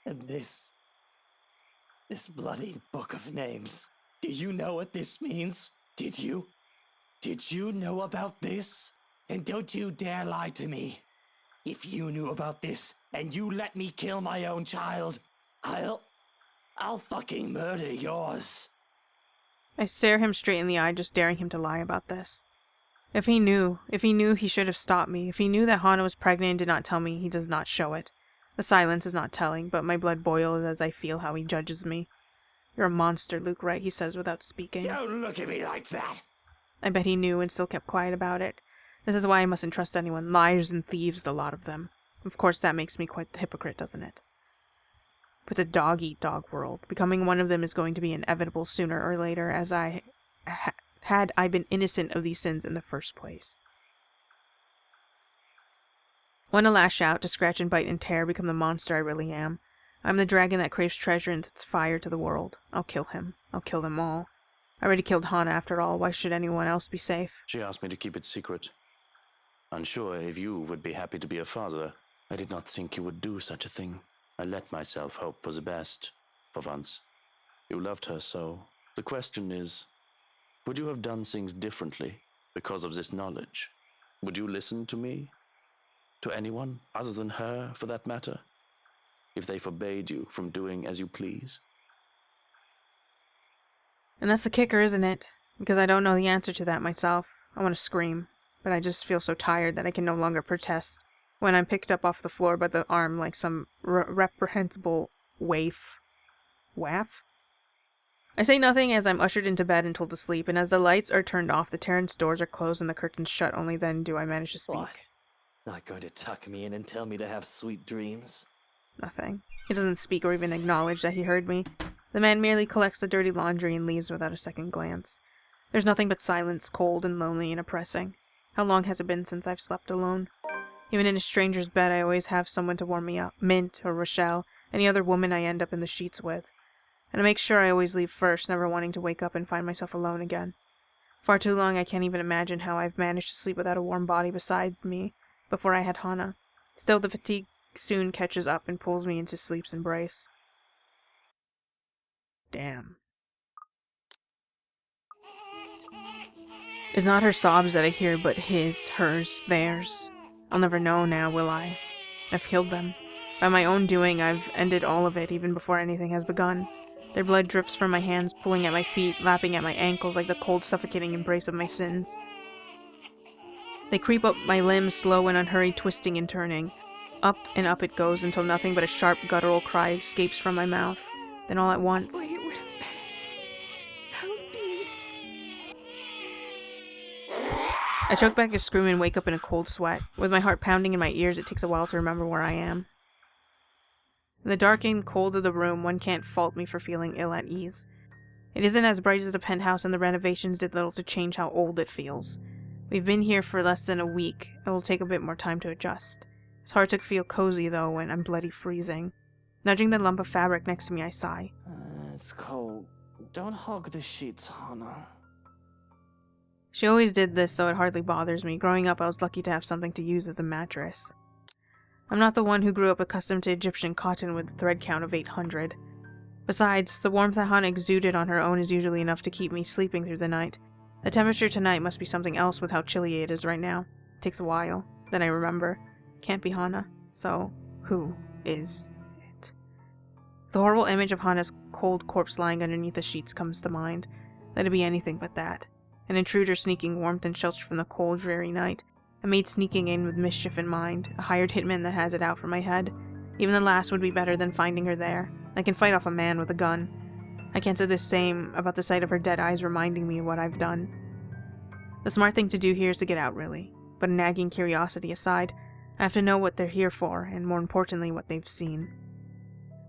And this bloody book of names. Do you know what this means? Did you? Did you know about this? And don't you dare lie to me. If you knew about this and you let me kill my own child, I'll fucking murder yours. I stare him straight in the eye, just daring him to lie about this. If he knew, he should have stopped me. If he knew that Hana was pregnant and did not tell me, he does not show it. The silence is not telling, but my blood boils as I feel how he judges me. You're a monster, Luke Wright, he says without speaking. Don't look at me like that! I bet he knew and still kept quiet about it. This is why I mustn't trust anyone. Liars and thieves, the lot of them. Of course, that makes me quite the hypocrite, doesn't it? But the dog-eat-dog world. Becoming one of them is going to be inevitable sooner or later, as had I been innocent of these sins in the first place. Want to lash out, to scratch and bite and tear, become the monster I really am. I'm the dragon that craves treasure and sets fire to the world. I'll kill him. I'll kill them all. I already killed Hana after all. Why should anyone else be safe? She asked me to keep it secret. Unsure if you would be happy to be a father. I did not think you would do such a thing. I let myself hope for the best, for once. You loved her so. The question is, would you have done things differently because of this knowledge? Would you listen to me? To anyone other than her, for that matter? If they forbade you from doing as you please? And that's the kicker, isn't it? Because I don't know the answer to that myself. I want to scream, but I just feel so tired that I can no longer protest when I'm picked up off the floor by the arm like some reprehensible waif. Waff? I say nothing as I'm ushered into bed and told to sleep, and as the lights are turned off, the terrace doors are closed and the curtains shut, only then do I manage to speak. What? Not going to tuck me in and tell me to have sweet dreams? Nothing. He doesn't speak or even acknowledge that he heard me. The man merely collects the dirty laundry and leaves without a second glance. There's nothing but silence, cold and lonely and oppressing. How long has it been since I've slept alone? Even in a stranger's bed, I always have someone to warm me up. Mint or Rochelle, any other woman I end up in the sheets with. And I make sure I always leave first, never wanting to wake up and find myself alone again. Far too long I can't even imagine how I've managed to sleep without a warm body beside me before I had Hana. Still, the fatigue soon catches up and pulls me into sleep's embrace. Damn. It's not her sobs that I hear, but his, hers, theirs. I'll never know now, will I? I've killed them. By my own doing, I've ended all of it, even before anything has begun. Their blood drips from my hands, pulling at my feet, lapping at my ankles like the cold, suffocating embrace of my sins. They creep up my limbs, slow and unhurried, twisting and turning. Up and up it goes until nothing but a sharp, guttural cry escapes from my mouth. Then all at once... We would have been so beat. I choke back a scream and wake up in a cold sweat. With my heart pounding in my ears, it takes a while to remember where I am. In the dark and cold of the room, one can't fault me for feeling ill at ease. It isn't as bright as the penthouse, and the renovations did little to change how old it feels. We've been here for less than a week. It will take a bit more time to adjust. It's hard to feel cozy, though, when I'm bloody freezing. Nudging the lump of fabric next to me, I sigh. It's cold. Don't hug the sheets, Hannah. She always did this, so it hardly bothers me. Growing up, I was lucky to have something to use as a mattress. I'm not the one who grew up accustomed to Egyptian cotton with a thread count of 800. Besides, the warmth that Hannah exuded on her own is usually enough to keep me sleeping through the night. The temperature tonight must be something else with how chilly it is right now. It takes a while. Then I remember. Can't be Hannah. So, who is it? The horrible image of Hannah's cold corpse lying underneath the sheets comes to mind. Let it be anything but that. An intruder sneaking warmth and shelter from the cold, dreary night. A maid sneaking in with mischief in mind. A hired hitman that has it out for my head. Even the last would be better than finding her there. I can fight off a man with a gun. I can't say the same about the sight of her dead eyes reminding me of what I've done. The smart thing to do here is to get out, really. But a nagging curiosity aside, I have to know what they're here for, and more importantly, what they've seen.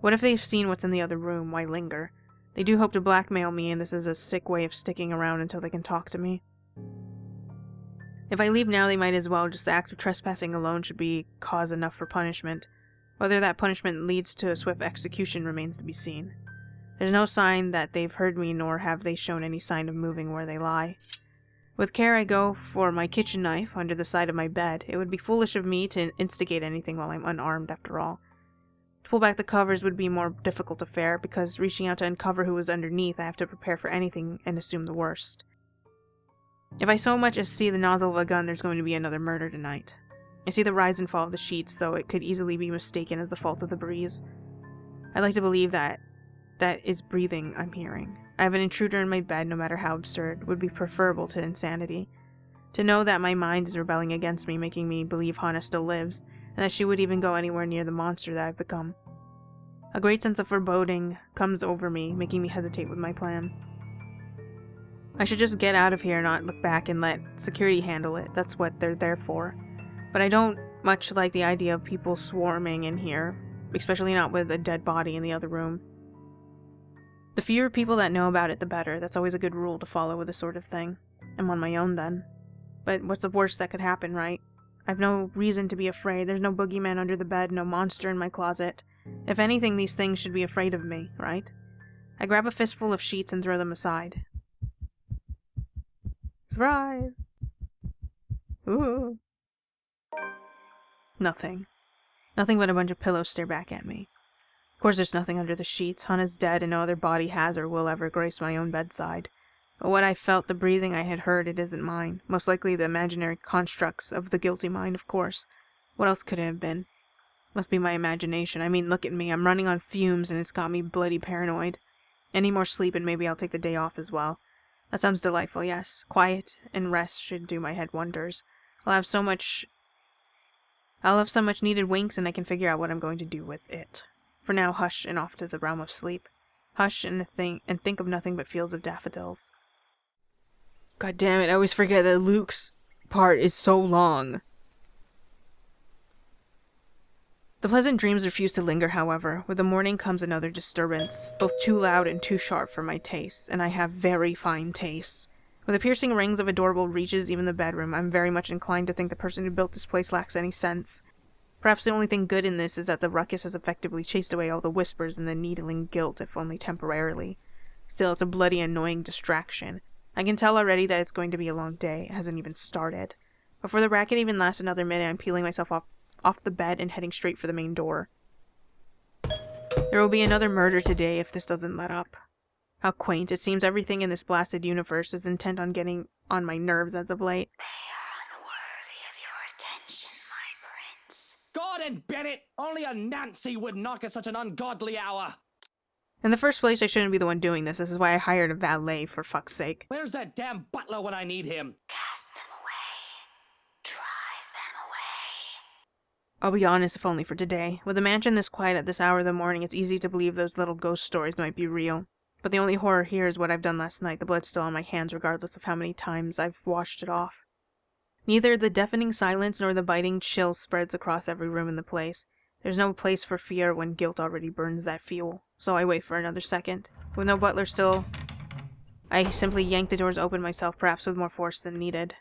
What if they've seen what's in the other room? Why linger? They do hope to blackmail me, and this is a sick way of sticking around until they can talk to me. If I leave now, they might as well. Just the act of trespassing alone should be cause enough for punishment. Whether that punishment leads to a swift execution remains to be seen. There's no sign that they've heard me, nor have they shown any sign of moving where they lie. With care, I go for my kitchen knife under the side of my bed. It would be foolish of me to instigate anything while I'm unarmed, after all. To pull back the covers would be more difficult affair, because reaching out to uncover who was underneath, I have to prepare for anything and assume the worst. If I so much as see the nozzle of a gun, there's going to be another murder tonight. I see the rise and fall of the sheets, though it could easily be mistaken as the fault of the breeze. I'd like to believe that is breathing I'm hearing. I have an intruder in my bed, no matter how absurd, would be preferable to insanity. To know that my mind is rebelling against me, making me believe Hannah still lives, and that she would even go anywhere near the monster that I've become. A great sense of foreboding comes over me, making me hesitate with my plan. I should just get out of here, not look back and let security handle it. That's what they're there for. But I don't much like the idea of people swarming in here, especially not with a dead body in the other room. The fewer people that know about it, the better. That's always a good rule to follow with this sort of thing. I'm on my own then. But what's the worst that could happen, right? I've no reason to be afraid. There's no boogeyman under the bed, no monster in my closet. If anything, these things should be afraid of me, right? I grab a fistful of sheets and throw them aside. Surprise! Ooh. Nothing. Nothing but a bunch of pillows stare back at me. Of course there's nothing under the sheets. Hannah's dead and no other body has or will ever grace my own bedside. But what I felt, the breathing I had heard, it isn't mine. Most likely the imaginary constructs of the guilty mind, of course. What else could it have been? Must be my imagination. I mean, look at me. I'm running on fumes and it's got me bloody paranoid. Any more sleep and maybe I'll take the day off as well. That sounds delightful, yes. Quiet and rest should do my head wonders. I'll have some much needed winks and I can figure out what I'm going to do with it. For now, hush and off to the realm of sleep. Hush and think of nothing but fields of daffodils. God damn it, I always forget that Luke's part is so long. The pleasant dreams refuse to linger, however. With the morning comes another disturbance, both too loud and too sharp for my tastes, and I have very fine tastes. With the piercing rings of adorable reaches, even the bedroom, I'm very much inclined to think the person who built this place lacks any sense. Perhaps the only thing good in this is that the ruckus has effectively chased away all the whispers and the needling guilt, if only temporarily. Still, it's a bloody annoying distraction. I can tell already that it's going to be a long day. It hasn't even started. Before the racket even lasts another minute, I'm peeling myself off the bed and heading straight for the main door. There will be another murder today if this doesn't let up. How quaint. It seems everything in this blasted universe is intent on getting on my nerves as of late. Gordon Bennett! Only a Nancy would knock at such an ungodly hour! In the first place, I shouldn't be the one doing this. This is why I hired a valet, for fuck's sake. Where's that damn butler when I need him? Cast them away. Drive them away. I'll be honest, if only for today. With the mansion this quiet at this hour of the morning, it's easy to believe those little ghost stories might be real. But the only horror here is what I've done last night. The blood's still on my hands, regardless of how many times I've washed it off. Neither the deafening silence nor the biting chill spreads across every room in the place. There's no place for fear when guilt already burns that fuel. So I wait for another second. With no butler still, I simply yank the doors open myself, perhaps with more force than needed.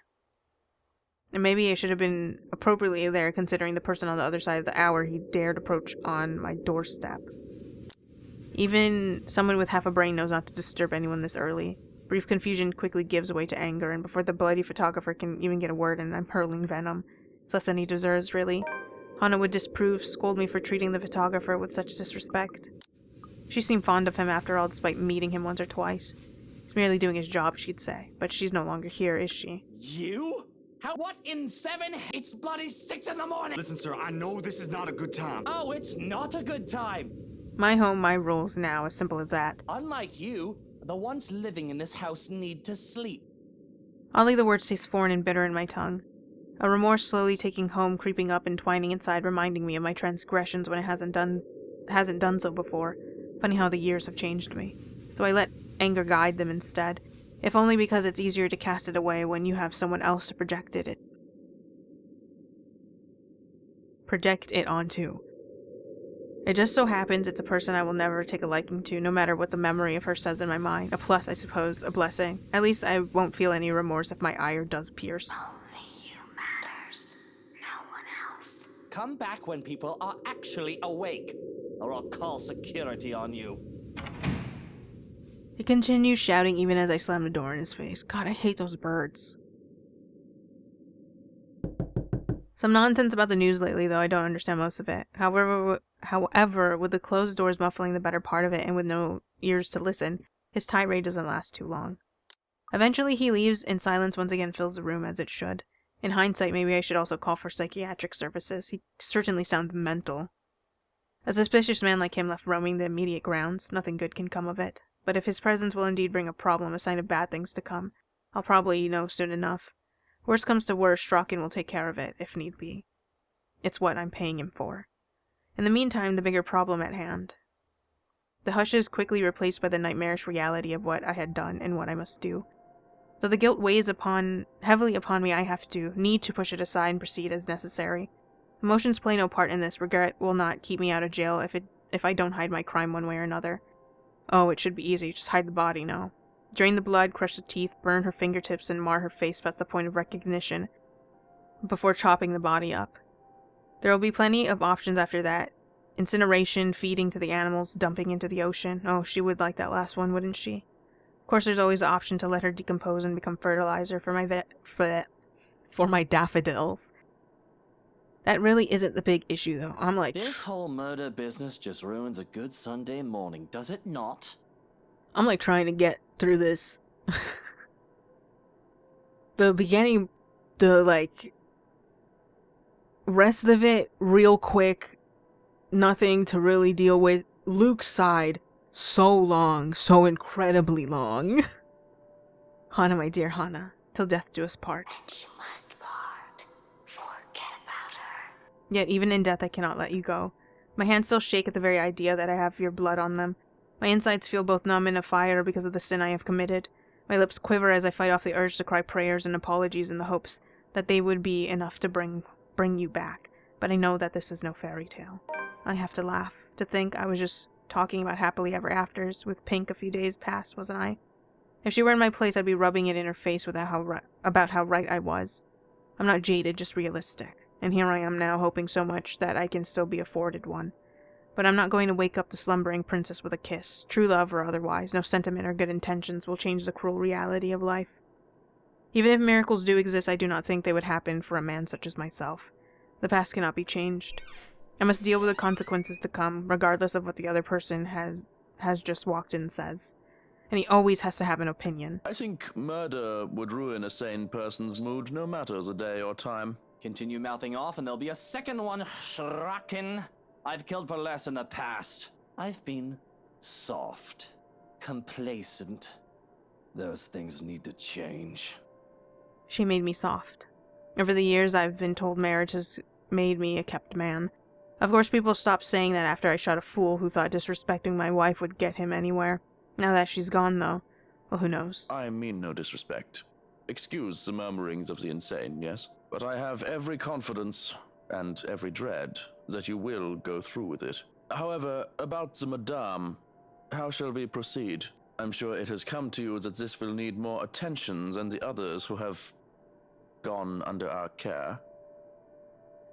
And maybe I should have been appropriately there considering the person on the other side of the hour he dared approach on my doorstep. Even someone with half a brain knows not to disturb anyone this early. Brief confusion quickly gives way to anger, and before the bloody photographer can even get a word in, I'm hurling venom. It's less than he deserves, really. Hana would disapprove, scold me for treating the photographer with such disrespect. She seemed fond of him after all, despite meeting him once or twice. He's merely doing his job, she'd say. But she's no longer here, is she? You? How? What in 7? It's bloody 6 in the morning! Listen, sir, I know this is not a good time. Oh, it's not a good time! My home, my rules now, as simple as that. Unlike you, the ones living in this house need to sleep. Oddly, the words taste foreign and bitter in my tongue. A remorse slowly taking home, creeping up and twining inside, reminding me of my transgressions when it hasn't done so before. Funny how the years have changed me. So I let anger guide them instead, if only because it's easier to cast it away when you have someone else to project it onto. It just so happens it's a person I will never take a liking to, no matter what the memory of her says in my mind. A plus, I suppose, a blessing. At least I won't feel any remorse if my ire does pierce. Only you matters, no one else. Come back when people are actually awake, or I'll call security on you. He continues shouting even as I slam the door in his face. God, I hate those birds. Some nonsense about the news lately, though I don't understand most of it. However, with the closed doors muffling the better part of it and with no ears to listen, his tirade doesn't last too long. Eventually he leaves and silence once again fills the room as it should. In hindsight, maybe I should also call for psychiatric services. He certainly sounds mental. A suspicious man like him left roaming the immediate grounds, nothing good can come of it. But if his presence will indeed bring a problem, a sign of bad things to come, I'll probably know soon enough. Worst comes to worst, Strachan will take care of it, if need be. It's what I'm paying him for. In the meantime, the bigger problem at hand. The hush is quickly replaced by the nightmarish reality of what I had done and what I must do. Though the guilt weighs heavily upon me, I need to push it aside and proceed as necessary. Emotions play no part in this. Regret will not keep me out of jail if I don't hide my crime one way or another. Oh, it should be easy, just hide the body, no. Drain the blood, crush the teeth, burn her fingertips, and mar her face past the point of recognition before chopping the body up. There will be plenty of options after that. Incineration, feeding to the animals, dumping into the ocean. Oh, she would like that last one, wouldn't she? Of course, there's always the option to let her decompose and become fertilizer for my daffodils. That really isn't the big issue, though. I'm like... This whole murder business just ruins a good Sunday morning, does it not? I'm like trying to get through this. The beginning, the like rest of it real quick, nothing to really deal with. Luke's side, so long, so incredibly long. Hana, my dear Hana, till death do us part. And you must part. Forget about her. Yet even in death I cannot let you go. My hands still shake at the very idea that I have your blood on them. My insides feel both numb and afire because of the sin I have committed. My lips quiver as I fight off the urge to cry prayers and apologies in the hopes that they would be enough to bring you back. But I know that this is no fairy tale. I have to laugh, to think I was just talking about happily ever afters with Pink a few days past, wasn't I? If she were in my place, I'd be rubbing it in her face about how right I was. I'm not jaded, just realistic. And here I am now, hoping so much that I can still be afforded one. But I'm not going to wake up the slumbering princess with a kiss. True love or otherwise, no sentiment or good intentions will change the cruel reality of life. Even if miracles do exist, I do not think they would happen for a man such as myself. The past cannot be changed. I must deal with the consequences to come, regardless of what the other person has just walked in says. And he always has to have an opinion. I think murder would ruin a sane person's mood, no matter the day or time. Continue mouthing off and there'll be a second one, Strachan. I've killed for less in the past. I've been soft, complacent. Those things need to change. She made me soft. Over the years, I've been told marriage has made me a kept man. Of course, people stopped saying that after I shot a fool who thought disrespecting my wife would get him anywhere. Now that she's gone, though, well, who knows? I mean no disrespect. Excuse the murmurings of the insane, yes? But I have every confidence and every dread that you will go through with it. However, about the madame, how shall we proceed? I'm sure it has come to you that this will need more attention than the others who have gone under our care.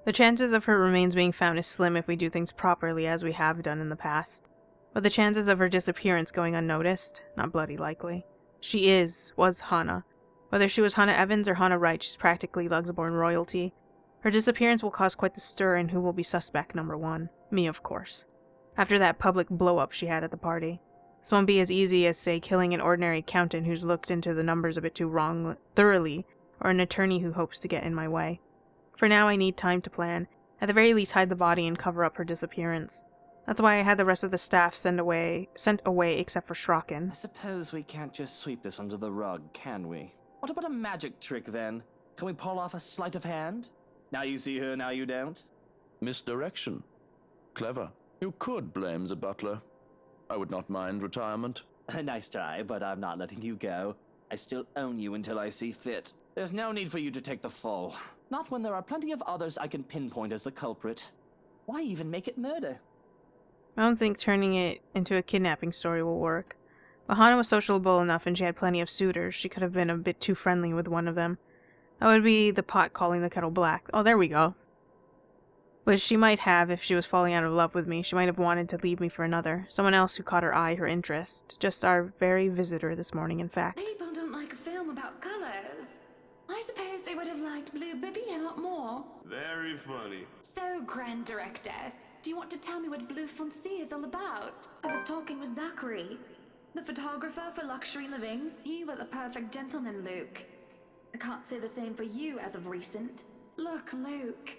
The chances of her remains being found is slim if we do things properly as we have done in the past. But the chances of her disappearance going unnoticed? Not bloody likely. She was Hannah. Whether she was Hannah Evans or Hannah Wright, she's practically Luxembourg royalty. Her disappearance will cause quite the stir, and who will be suspect number one? Me, of course. After that public blow-up she had at the party. This won't be as easy as, say, killing an ordinary accountant who's looked into the numbers a bit too thoroughly, or an attorney who hopes to get in my way. For now, I need time to plan. At the very least, hide the body and cover up her disappearance. That's why I had the rest of the staff sent away except for Schrocken. I suppose we can't just sweep this under the rug, can we? What about a magic trick, then? Can we pull off a sleight of hand? Now you see her, now you don't? Misdirection. Clever. You could blame the butler. I would not mind retirement. A nice try, but I'm not letting you go. I still own you until I see fit. There's no need for you to take the fall. Not when there are plenty of others I can pinpoint as the culprit. Why even make it murder? I don't think turning it into a kidnapping story will work. But Hannah was sociable enough and she had plenty of suitors. She could have been a bit too friendly with one of them. That would be the pot calling the kettle black. Oh, there we go. Which she might have if she was falling out of love with me. She might have wanted to leave me for another. Someone else who caught her eye, her interest. Just our very visitor this morning, in fact. People don't like a film about colors. I suppose they would have liked Blue Bibby a lot more. Very funny. So, Grand Director, do you want to tell me what Blue Foncé is all about? I was talking with Zachary, the photographer for Luxury Living. He was a perfect gentleman, Luke. I can't say the same for you as of recent. Look, Luke,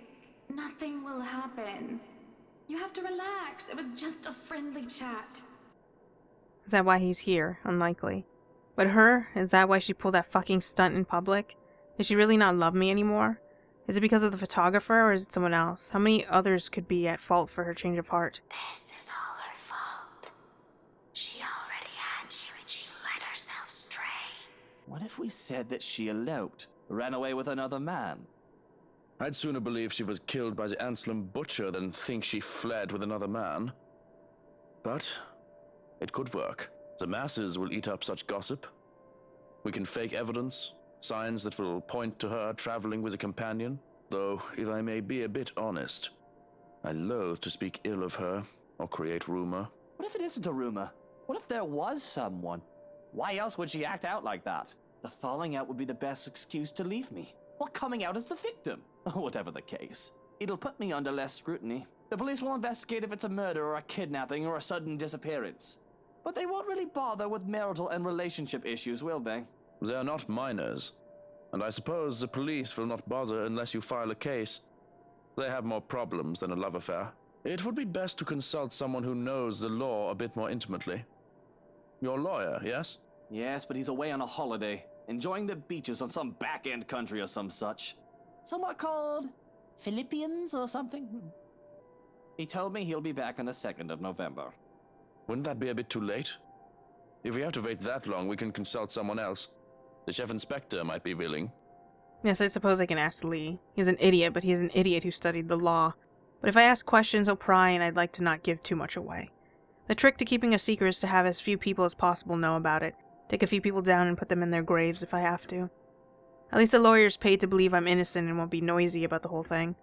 nothing will happen. You have to relax. It was just a friendly chat. Is that why he's here? Unlikely. But her? Is that why she pulled that fucking stunt in public? Does she really not love me anymore? Is it because of the photographer, or is it someone else? How many others could be at fault for her change of heart? This is all her fault. She already had you and she let herself stray. What if we said that she eloped, ran away with another man? I'd sooner believe she was killed by the Anselm butcher than think she fled with another man. But it could work. The masses will eat up such gossip. We can fake evidence, signs that will point to her traveling with a companion. Though, if I may be a bit honest, I loathe to speak ill of her or create rumor. What if it isn't a rumor? What if there was someone? Why else would she act out like that? The falling out would be the best excuse to leave me. Or coming out as the victim. Whatever the case. It'll put me under less scrutiny. The police will investigate if it's a murder or a kidnapping or a sudden disappearance. But they won't really bother with marital and relationship issues, will they? They are not minors. And I suppose the police will not bother unless you file a case. They have more problems than a love affair. It would be best to consult someone who knows the law a bit more intimately. Your lawyer, yes? Yes, but he's away on a holiday, enjoying the beaches on some back-end country or some such. Somewhat called Philippians or something? He told me he'll be back on the 2nd of November. Wouldn't that be a bit too late? If we have to wait that long, we can consult someone else. The chief inspector might be willing. Yes, I suppose I can ask Lee. He's an idiot, but he's an idiot who studied the law. But if I ask questions, he'll pry, and I'd like to not give too much away. The trick to keeping a secret is to have as few people as possible know about it. Take a few people down and put them in their graves if I have to. At least the lawyer's paid to believe I'm innocent and won't be noisy about the whole thing.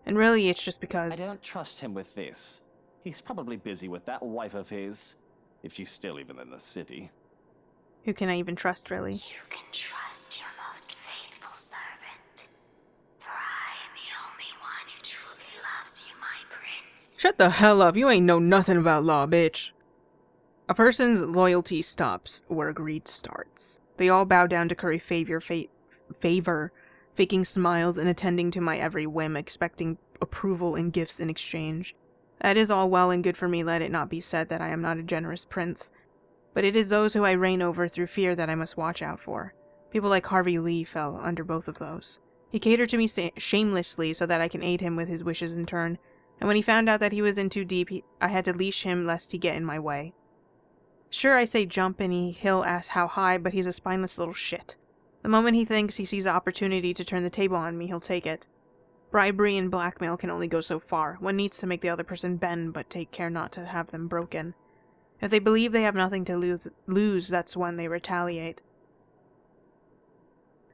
And really, it's just because... I don't trust him with this. He's probably busy with that wife of his, if she's still even in the city. Who can I even trust, really? You can trust your most faithful servant. For I am the only one who truly loves you, my prince. Shut the hell up, you ain't know nothing about law, bitch. A person's loyalty stops where greed starts. They all bow down to curry favor, faking smiles and attending to my every whim, expecting approval and gifts in exchange. That is all well and good for me, let it not be said that I am not a generous prince. But it is those who I reign over through fear that I must watch out for. People like Harvey Lee fell under both of those. He catered to me shamelessly so that I can aid him with his wishes in turn, and when he found out that he was in too deep, I had to leash him lest he get in my way. Sure, I say jump and he'll ask how high, but he's a spineless little shit. The moment he thinks he sees an opportunity to turn the table on me, he'll take it. Bribery and blackmail can only go so far. One needs to make the other person bend, but take care not to have them broken. If they believe they have nothing to lose, that's when they retaliate.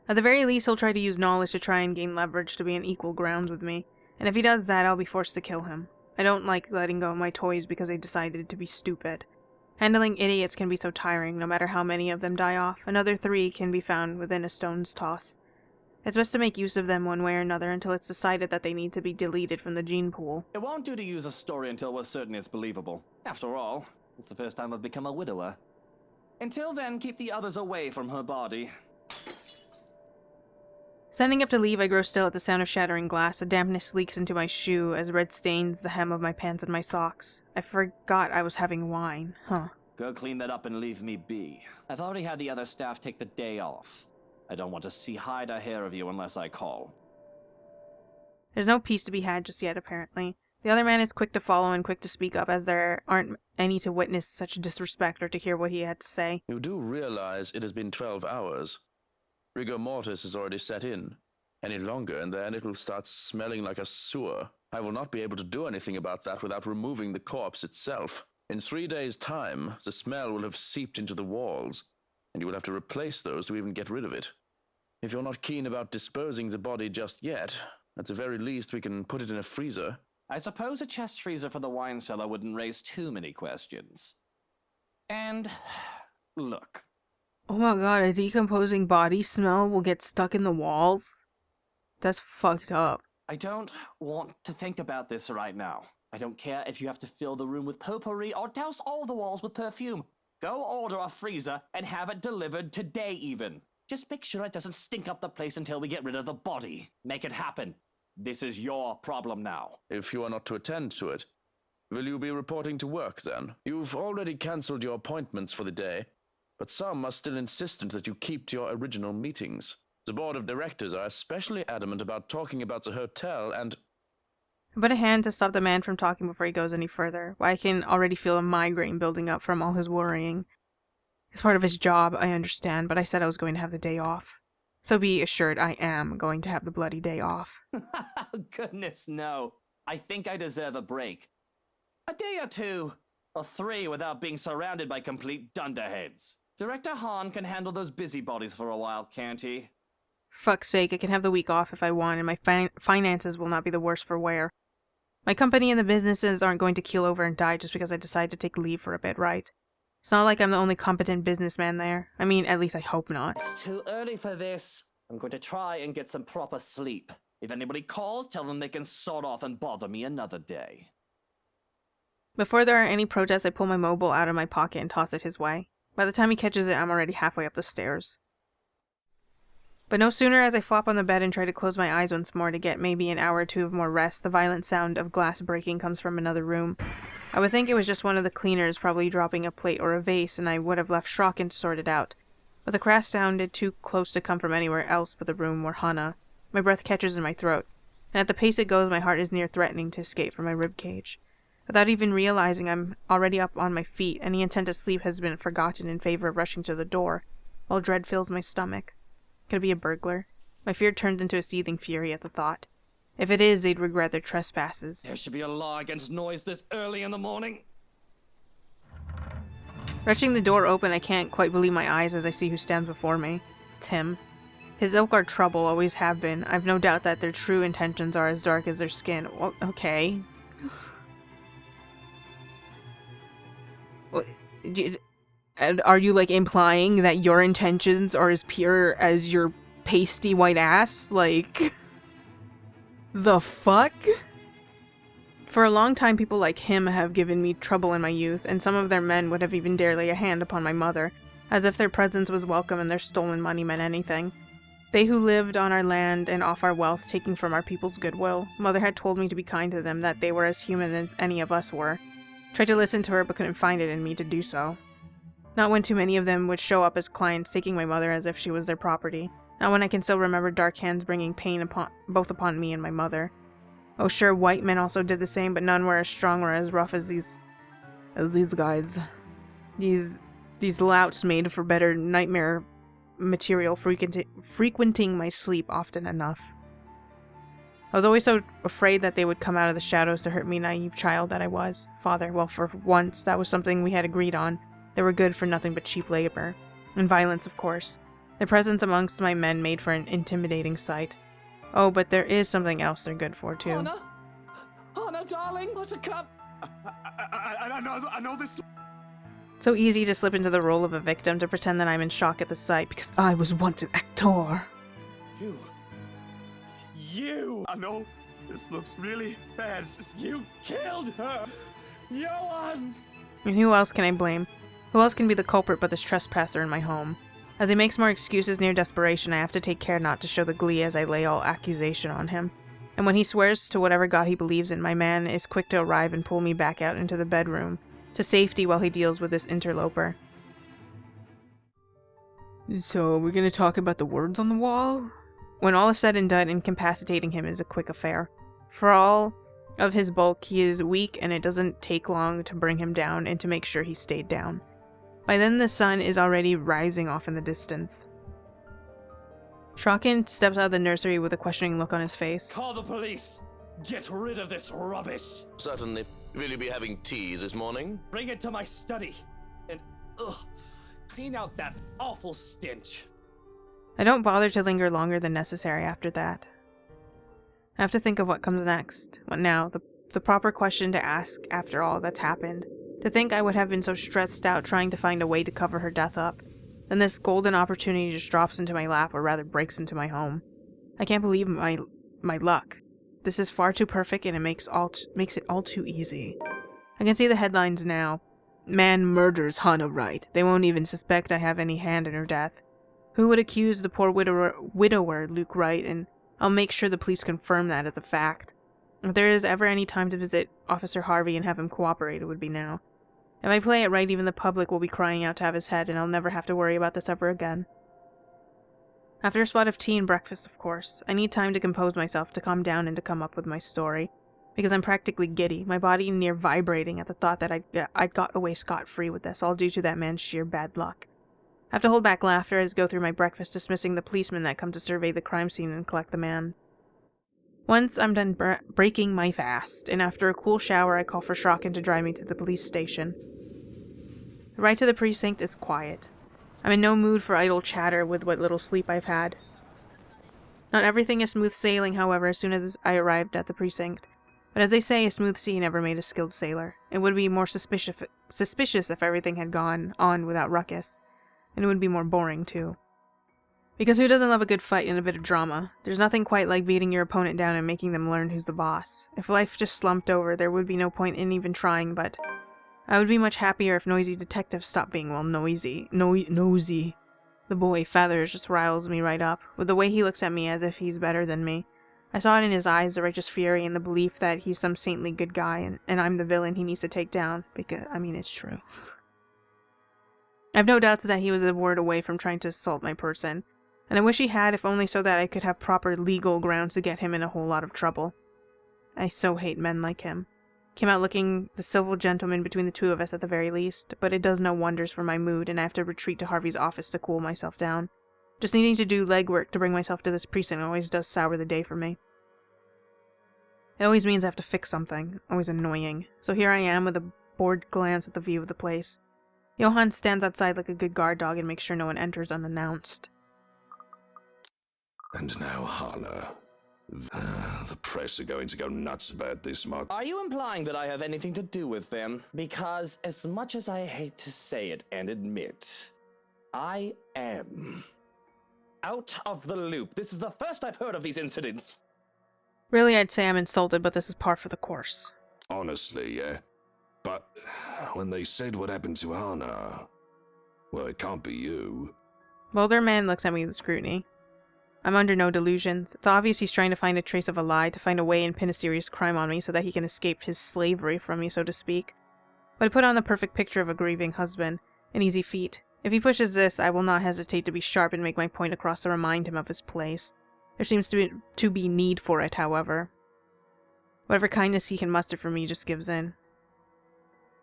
At the very least, he'll try to use knowledge to try and gain leverage to be on equal grounds with me, and if he does that, I'll be forced to kill him. I don't like letting go of my toys because they decided to be stupid. Handling idiots can be so tiring, no matter how many of them die off. Another 3 can be found within a stone's toss. It's best to make use of them one way or another until it's decided that they need to be deleted from the gene pool. It won't do to use a story until we're certain it's believable. After all, it's the first time I've become a widower. Until then, keep the others away from her body. Standing up to leave, I grow still at the sound of shattering glass. A dampness leaks into my shoe as red stains the hem of my pants and my socks. I forgot I was having wine. Go clean that up and leave me be. I've already had the other staff take the day off. I don't want to see hide or hair of you unless I call. There's no peace to be had just yet, apparently. The other man is quick to follow and quick to speak up, as there aren't any to witness such disrespect or to hear what he had to say. You do realize it has been 12 hours. Rigor mortis has already set in. Any longer and then it will start smelling like a sewer. I will not be able to do anything about that without removing the corpse itself. In 3 days' time, the smell will have seeped into the walls, and you will have to replace those to even get rid of it. If you're not keen about disposing the body just yet, at the very least we can put it in a freezer. I suppose a chest freezer for the wine cellar wouldn't raise too many questions. And, look. Oh my god, a decomposing body smell will get stuck in the walls? That's fucked up. I don't want to think about this right now. I don't care if you have to fill the room with potpourri or douse all the walls with perfume. Go order a freezer and have it delivered today even. Just make sure it doesn't stink up the place until we get rid of the body. Make it happen. This is your problem now. If you are not to attend to it, will you be reporting to work then? You've already cancelled your appointments for the day, but some are still insistent that you keep to your original meetings. The board of directors are especially adamant about talking about the hotel and... I put a hand to stop the man from talking before he goes any further. Why, I can already feel a migraine building up from all his worrying. It's part of his job, I understand, but I said I was going to have the day off. So be assured I am going to have the bloody day off. Goodness, no. I think I deserve a break. A day or 2, or 3 without being surrounded by complete dunderheads. Director Hahn can handle those busybodies for a while, can't he? For fuck's sake, I can have the week off if I want, and my finances will not be the worse for wear. My company and the businesses aren't going to keel over and die just because I decide to take leave for a bit, right? It's not like I'm the only competent businessman there. I mean, at least I hope not. It's too early for this. I'm going to try and get some proper sleep. If anybody calls, tell them they can sod off and bother me another day. Before there are any protests, I pull my mobile out of my pocket and toss it his way. By the time he catches it, I'm already halfway up the stairs. But no sooner as I flop on the bed and try to close my eyes once more to get maybe an hour or 2 of more rest, the violent sound of glass breaking comes from another room. I would think it was just one of the cleaners probably dropping a plate or a vase, and I would have left Shrocken to sort it out. But the crash sounded too close to come from anywhere else but the room where Hana. My breath catches in my throat, and at the pace it goes, my heart is near threatening to escape from my ribcage. Without even realizing I'm already up on my feet, any intent to sleep has been forgotten in favor of rushing to the door, while dread fills my stomach. Could it be a burglar? My fear turns into a seething fury at the thought. If it is, they'd regret their trespasses. There should be a law against noise this early in the morning. Wrenching the door open, I can't quite believe my eyes as I see who stands before me. Tim. His ilk are trouble, always have been. I've no doubt that their true intentions are as dark as their skin. Okay. Are you, like, implying that your intentions are as pure as your pasty white ass? Like, the fuck? For a long time, people like him have given me trouble in my youth, and some of their men would have even dared lay a hand upon my mother, as if their presence was welcome and their stolen money meant anything. They who lived on our land and off our wealth, taking from our people's goodwill. Mother had told me to be kind to them, that they were as human as any of us were. Tried to listen to her, but couldn't find it in me to do so. Not when too many of them would show up as clients, taking my mother as if she was their property. Not when I can still remember dark hands bringing pain both upon me and my mother. Oh sure, white men also did the same, but none were as strong or as rough as these guys. These louts made for better nightmare material, frequenting my sleep often enough. I was always so afraid that they would come out of the shadows to hurt me, naive child that I was. Father, well, for once, that was something we had agreed on. They were good for nothing but cheap labor. And violence, of course. Their presence amongst my men made for an intimidating sight. Oh, but there is something else they're good for, too. Hannah? Hannah, darling, buttercup. I know this. So easy to slip into the role of a victim, to pretend that I'm in shock at the sight, because I was once an actor. You! I know this looks really bad. You killed her! Johans! And who else can I blame? Who else can be the culprit but this trespasser in my home? As he makes more excuses near desperation, I have to take care not to show the glee as I lay all accusation on him. And when he swears to whatever god he believes in, my man is quick to arrive and pull me back out into the bedroom, to safety while he deals with this interloper. So, we're gonna talk about the words on the wall? When all is said and done, incapacitating him is a quick affair. For all of his bulk, he is weak, and it doesn't take long to bring him down and to make sure he stayed down. By then, the sun is already rising off in the distance. Shrokin steps out of the nursery with a questioning look on his face. Call the police! Get rid of this rubbish! Certainly. Will you be having teas this morning? Bring it to my study. And, clean out that awful stench. I don't bother to linger longer than necessary after that. I have to think of what comes next. What now? The proper question to ask after all that's happened. To think I would have been so stressed out trying to find a way to cover her death up. Then this golden opportunity just drops into my lap, or rather breaks into my home. I can't believe my luck. This is far too perfect, and it makes it all too easy. I can see the headlines now. Man murders Hannah Wright. They won't even suspect I have any hand in her death. Who would accuse the poor widower Luke Wright, and I'll make sure the police confirm that as a fact. If there is ever any time to visit Officer Harvey and have him cooperate, it would be now. If I play it right, even the public will be crying out to have his head, and I'll never have to worry about this ever again. After a spot of tea and breakfast, of course, I need time to compose myself, to calm down and to come up with my story. Because I'm practically giddy, my body near vibrating at the thought that I'd got away scot-free with this, all due to that man's sheer bad luck. I have to hold back laughter as I go through my breakfast, dismissing the policemen that come to survey the crime scene and collect the man. Once I'm done breaking my fast, and after a cool shower I call for Shrokin to drive me to the police station. The ride to the precinct is quiet. I'm in no mood for idle chatter with what little sleep I've had. Not everything is smooth sailing, however, as soon as I arrived at the precinct. But as they say, a smooth sea never made a skilled sailor. It would be more suspicious if everything had gone on without ruckus. And it would be more boring, too. Because who doesn't love a good fight and a bit of drama? There's nothing quite like beating your opponent down and making them learn who's the boss. If life just slumped over, there would be no point in even trying, but I would be much happier if noisy detectives stopped being, well, nosy. The boy, Feathers, just riles me right up, with the way he looks at me as if he's better than me. I saw it in his eyes, the righteous fury and the belief that he's some saintly good guy, and I'm the villain he needs to take down, because, I mean, it's true. I have no doubts that he was a word away from trying to assault my person, and I wish he had, if only so that I could have proper legal grounds to get him in a whole lot of trouble. I so hate men like him. Came out looking the civil gentleman between the two of us at the very least, but it does no wonders for my mood, and I have to retreat to Harvey's office to cool myself down. Just needing to do legwork to bring myself to this precinct always does sour the day for me. It always means I have to fix something, always annoying. So here I am with a bored glance at the view of the place. Johann stands outside like a good guard dog and makes sure no one enters unannounced. And now, Hannah. The press are going to go nuts about this, Mark. Are you implying that I have anything to do with them? Because as much as I hate to say it and admit, I am out of the loop. This is the first I've heard of these incidents. Really, I'd say I'm insulted, but this is par for the course. Honestly, yeah. But when they said what happened to Hannah, well, it can't be you. The older man looks at me with scrutiny. I'm under no delusions. It's obvious he's trying to find a trace of a lie, to find a way and pin a serious crime on me so that he can escape his slavery from me, so to speak. But I put on the perfect picture of a grieving husband, an easy feat. If he pushes this, I will not hesitate to be sharp and make my point across to remind him of his place. There seems to be need for it, however. Whatever kindness he can muster for me just gives in.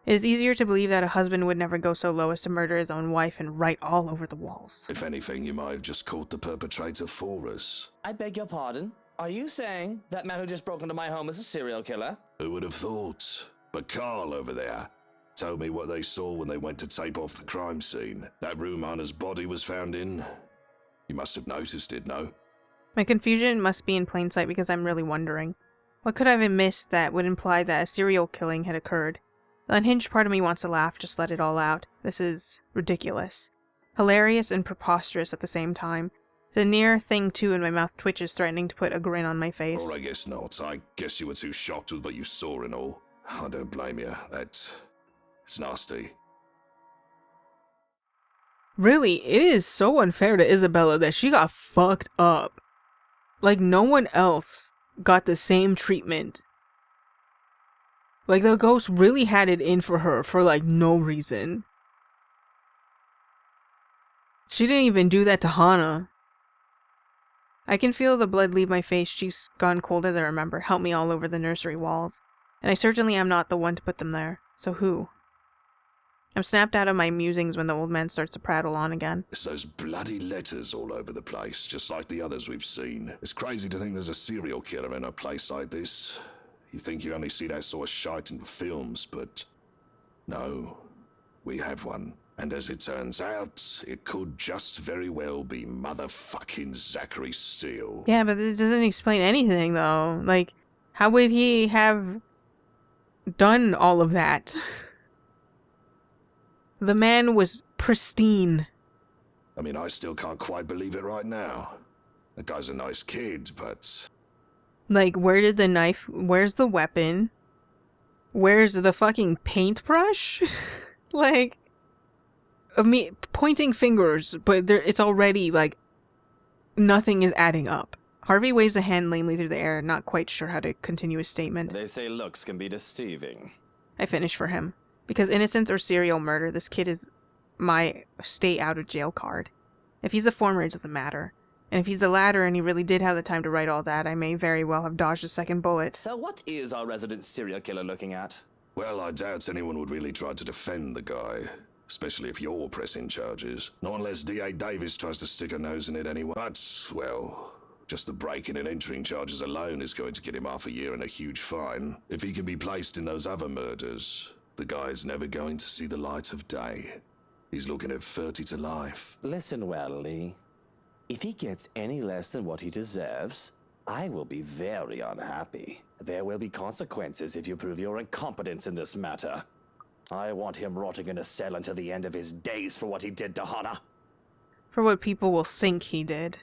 It is easier to believe that a husband would never go so low as to murder his own wife and write all over the walls. If anything, you might have just caught the perpetrator for us. I beg your pardon? Are you saying that man who just broke into my home is a serial killer? Who would have thought? But Carl over there told me what they saw when they went to tape off the crime scene. That room Hannah's body was found in. You must have noticed it, no? My confusion must be in plain sight because I'm really wondering. What could I have missed that would imply that a serial killing had occurred? The unhinged part of me wants to laugh, just let it all out. This is ridiculous. Hilarious and preposterous at the same time. The near thing too, and my mouth twitches, threatening to put a grin on my face. Or I guess not. I guess you were too shocked with what you saw and all. I don't blame you. It's nasty. Really, it is so unfair to Isabella that she got fucked up. Like, no one else got the same treatment. Like, the ghost really had it in for her for, like, no reason. She didn't even do that to Hana. I can feel the blood leave my face. She's gone colder than I remember. Help me all over the nursery walls. And I certainly am not the one to put them there. So who? I'm snapped out of my musings when the old man starts to prattle on again. It's those bloody letters all over the place, just like the others we've seen. It's crazy to think there's a serial killer in a place like this. You think you only see that sort of shite in the films, but no, we have one. And as it turns out, it could just very well be motherfucking Zachary Steele. Yeah, but it doesn't explain anything, though. Like, how would he have done all of that? The man was pristine. I mean, I still can't quite believe it right now. That guy's a nice kid, but... Like, where did the knife... Where's the weapon? Where's the fucking paintbrush? Like... me pointing fingers, but it's already, like... Nothing is adding up. Harvey waves a hand lamely through the air, not quite sure how to continue his statement. They say looks can be deceiving. I finish for him. Because innocence or serial murder, this kid is my stay out of jail card. If he's the former, it doesn't matter. And if he's the latter and he really did have the time to write all that, I may very well have dodged a second bullet. So what is our resident serial killer looking at? Well, I doubt anyone would really try to defend the guy. Especially if you're pressing charges. Not unless D.A. Davis tries to stick a nose in it anyway. But, well... just the breaking and entering charges alone is going to get him half a year and a huge fine. If he can be placed in those other murders... the guy's never going to see the light of day. He's looking at 30 to life. Listen well, Lee. If he gets any less than what he deserves, I will be very unhappy. There will be consequences if you prove your incompetence in this matter. I want him rotting in a cell until the end of his days for what he did to Hana. For what people will think he did.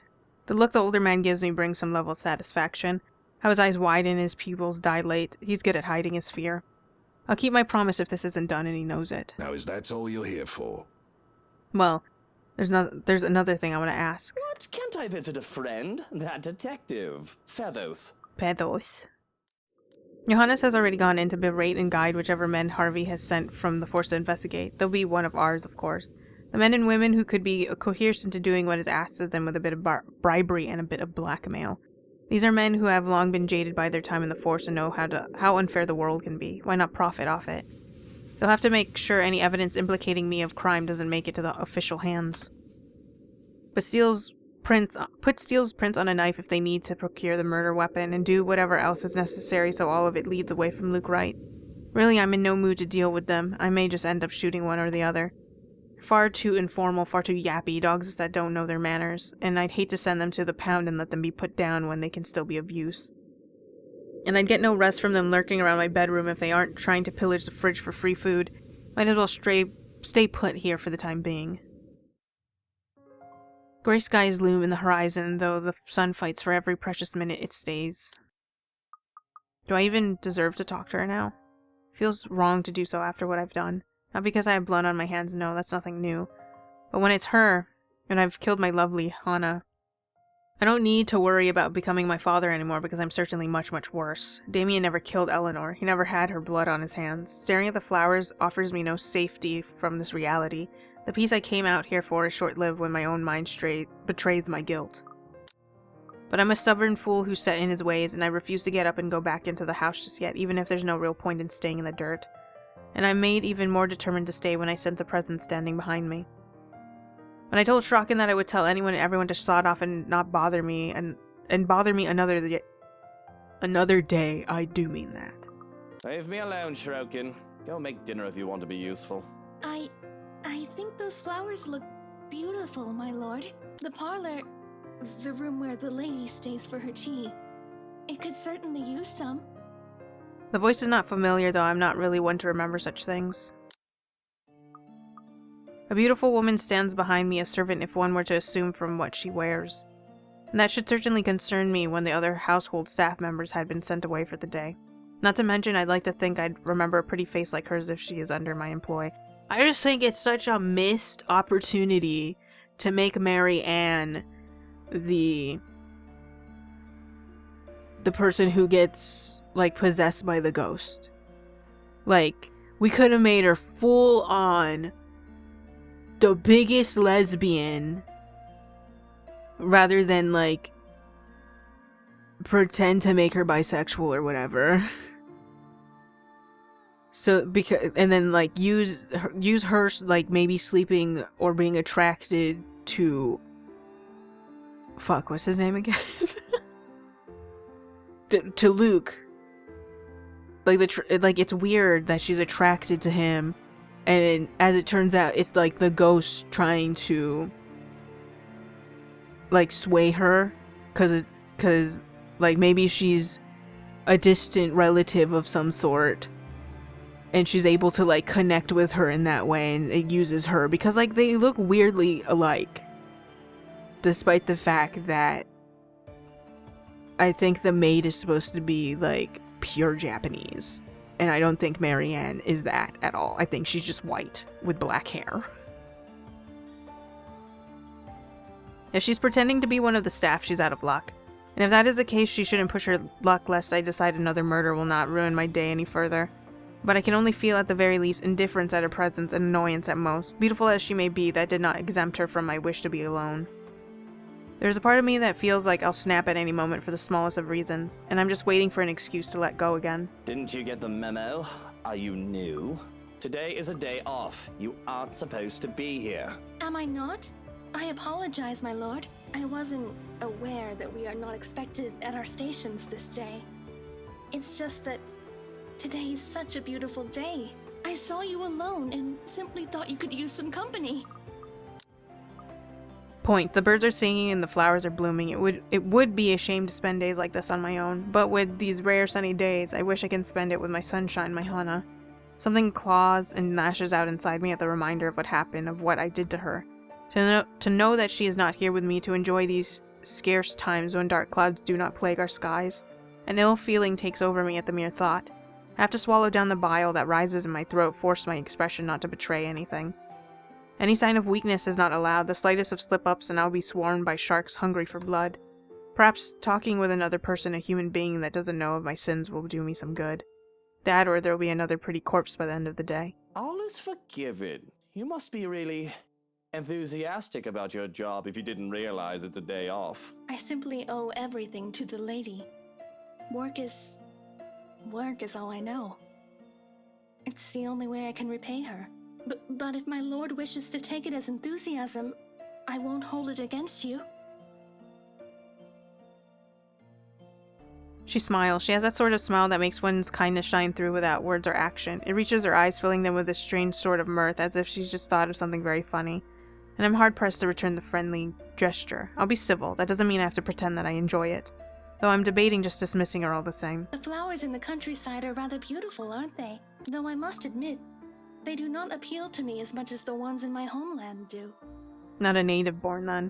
The look the older man gives me brings some level of satisfaction. How his eyes widen, his pupils dilate. He's good at hiding his fear. I'll keep my promise if this isn't done and he knows it. Now, is that all you're here for? Well, there's another thing I want to ask. What? Can't I visit a friend? That detective. Feathers. Pedos. Johannes has already gone in to berate and guide whichever men Harvey has sent from the force to investigate. They'll be one of ours, of course. The men and women who could be coerced into doing what is asked of them with a bit of bribery and a bit of blackmail. These are men who have long been jaded by their time in the force and know how unfair the world can be. Why not profit off it? They'll have to make sure any evidence implicating me of crime doesn't make it to the official hands. But put Steele's prints on a knife if they need to procure the murder weapon, and do whatever else is necessary so all of it leads away from Luke Wright. Really, I'm in no mood to deal with them. I may just end up shooting one or the other. Far too informal, far too yappy, dogs that don't know their manners, and I'd hate to send them to the pound and let them be put down when they can still be of use. And I'd get no rest from them lurking around my bedroom if they aren't trying to pillage the fridge for free food. Might as well stay put here for the time being. Gray skies loom in the horizon, though the sun fights for every precious minute it stays. Do I even deserve to talk to her now? Feels wrong to do so after what I've done. Not because I have blood on my hands, no, that's nothing new. But when it's her, and I've killed my lovely Hana, I don't need to worry about becoming my father anymore because I'm certainly much, much worse. Damien never killed Eleanor. He never had her blood on his hands. Staring at the flowers offers me no safety from this reality. The peace I came out here for is short-lived when my own mind betrays my guilt. But I'm a stubborn fool who's set in his ways, and I refuse to get up and go back into the house just yet, even if there's no real point in staying in the dirt. And I'm made even more determined to stay when I sense a presence standing behind me. When I told Strachan that I would tell anyone and everyone to sod off and not bother me, and bother me another day, I do mean that. Leave me alone, Strachan. Go make dinner if you want to be useful. I think those flowers look beautiful, my lord. The parlor The room where the lady stays for her tea. It could certainly use some. The voice is not familiar, though I'm not really one to remember such things. A beautiful woman stands behind me, a servant if one were to assume from what she wears. And that should certainly concern me when the other household staff members had been sent away for the day. Not to mention, I'd like to think I'd remember a pretty face like hers if she is under my employ. I just think it's such a missed opportunity to make Mary Ann the person who gets, like, possessed by the ghost. Like, we could have made her full on the biggest lesbian rather than, like, pretend to make her bisexual or whatever. So, because, and then, like, use her, like, maybe sleeping or being attracted to, fuck, what's his name again? to Luke. Like, it's weird that she's attracted to him, and as it turns out, it's, like, the ghost trying to, like, sway her, cause, like, maybe she's a distant relative of some sort, and she's able to, like, connect with her in that way, and it uses her, because, like, they look weirdly alike, despite the fact that I think the maid is supposed to be, like, pure Japanese, and I don't think Mary Ann is that at all. I think she's just white with black hair. If she's pretending to be one of the staff, she's out of luck. And if that is the case, she shouldn't push her luck lest I decide another murder will not ruin my day any further. But I can only feel at the very least indifference at her presence and annoyance at most. Beautiful as she may be, that did not exempt her from my wish to be alone. There's a part of me that feels like I'll snap at any moment for the smallest of reasons, and I'm just waiting for an excuse to let go again. Didn't you get the memo? Are you new? Today is a day off. You aren't supposed to be here. Am I not? I apologize, my lord. I wasn't aware that we are not expected at our stations this day. It's just that today is such a beautiful day. I saw you alone and simply thought you could use some company. Point. The birds are singing and the flowers are blooming. It would be a shame to spend days like this on my own, but with these rare sunny days, I wish I can spend it with my sunshine, my Hana. Something claws and lashes out inside me at the reminder of what happened, of what I did to her. To know that she is not here with me to enjoy these scarce times when dark clouds do not plague our skies. An ill feeling takes over me at the mere thought. I have to swallow down the bile that rises in my throat, force my expression not to betray anything. Any sign of weakness is not allowed, the slightest of slip-ups and I'll be swarmed by sharks hungry for blood. Perhaps talking with another person, a human being that doesn't know of my sins, will do me some good. That or there'll be another pretty corpse by the end of the day. All is forgiven. You must be really enthusiastic about your job if you didn't realize it's a day off. I simply owe everything to the lady. Work is all I know. It's the only way I can repay her. But if my lord wishes to take it as enthusiasm, I won't hold it against you. She smiles. She has that sort of smile that makes one's kindness shine through without words or action. It reaches her eyes, filling them with a strange sort of mirth, as if she's just thought of something very funny. And I'm hard-pressed to return the friendly gesture. I'll be civil. That doesn't mean I have to pretend that I enjoy it. Though I'm debating just dismissing her all the same. The flowers in the countryside are rather beautiful, aren't they? Though I must admit, they do not appeal to me as much as the ones in my homeland do. Not a native-born, then.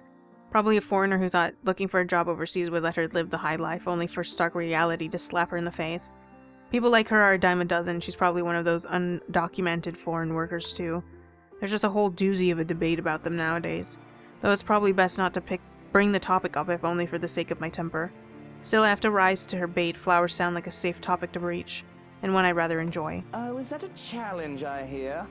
Probably a foreigner who thought looking for a job overseas would let her live the high life, only for stark reality to slap her in the face. People like her are a dime a dozen. She's probably one of those undocumented foreign workers, too. There's just a whole doozy of a debate about them nowadays. Though it's probably best not to bring the topic up, if only for the sake of my temper. Still, I have to rise to her bait. Flowers sound like a safe topic to breach, and one I rather enjoy. Oh, is that a challenge I hear?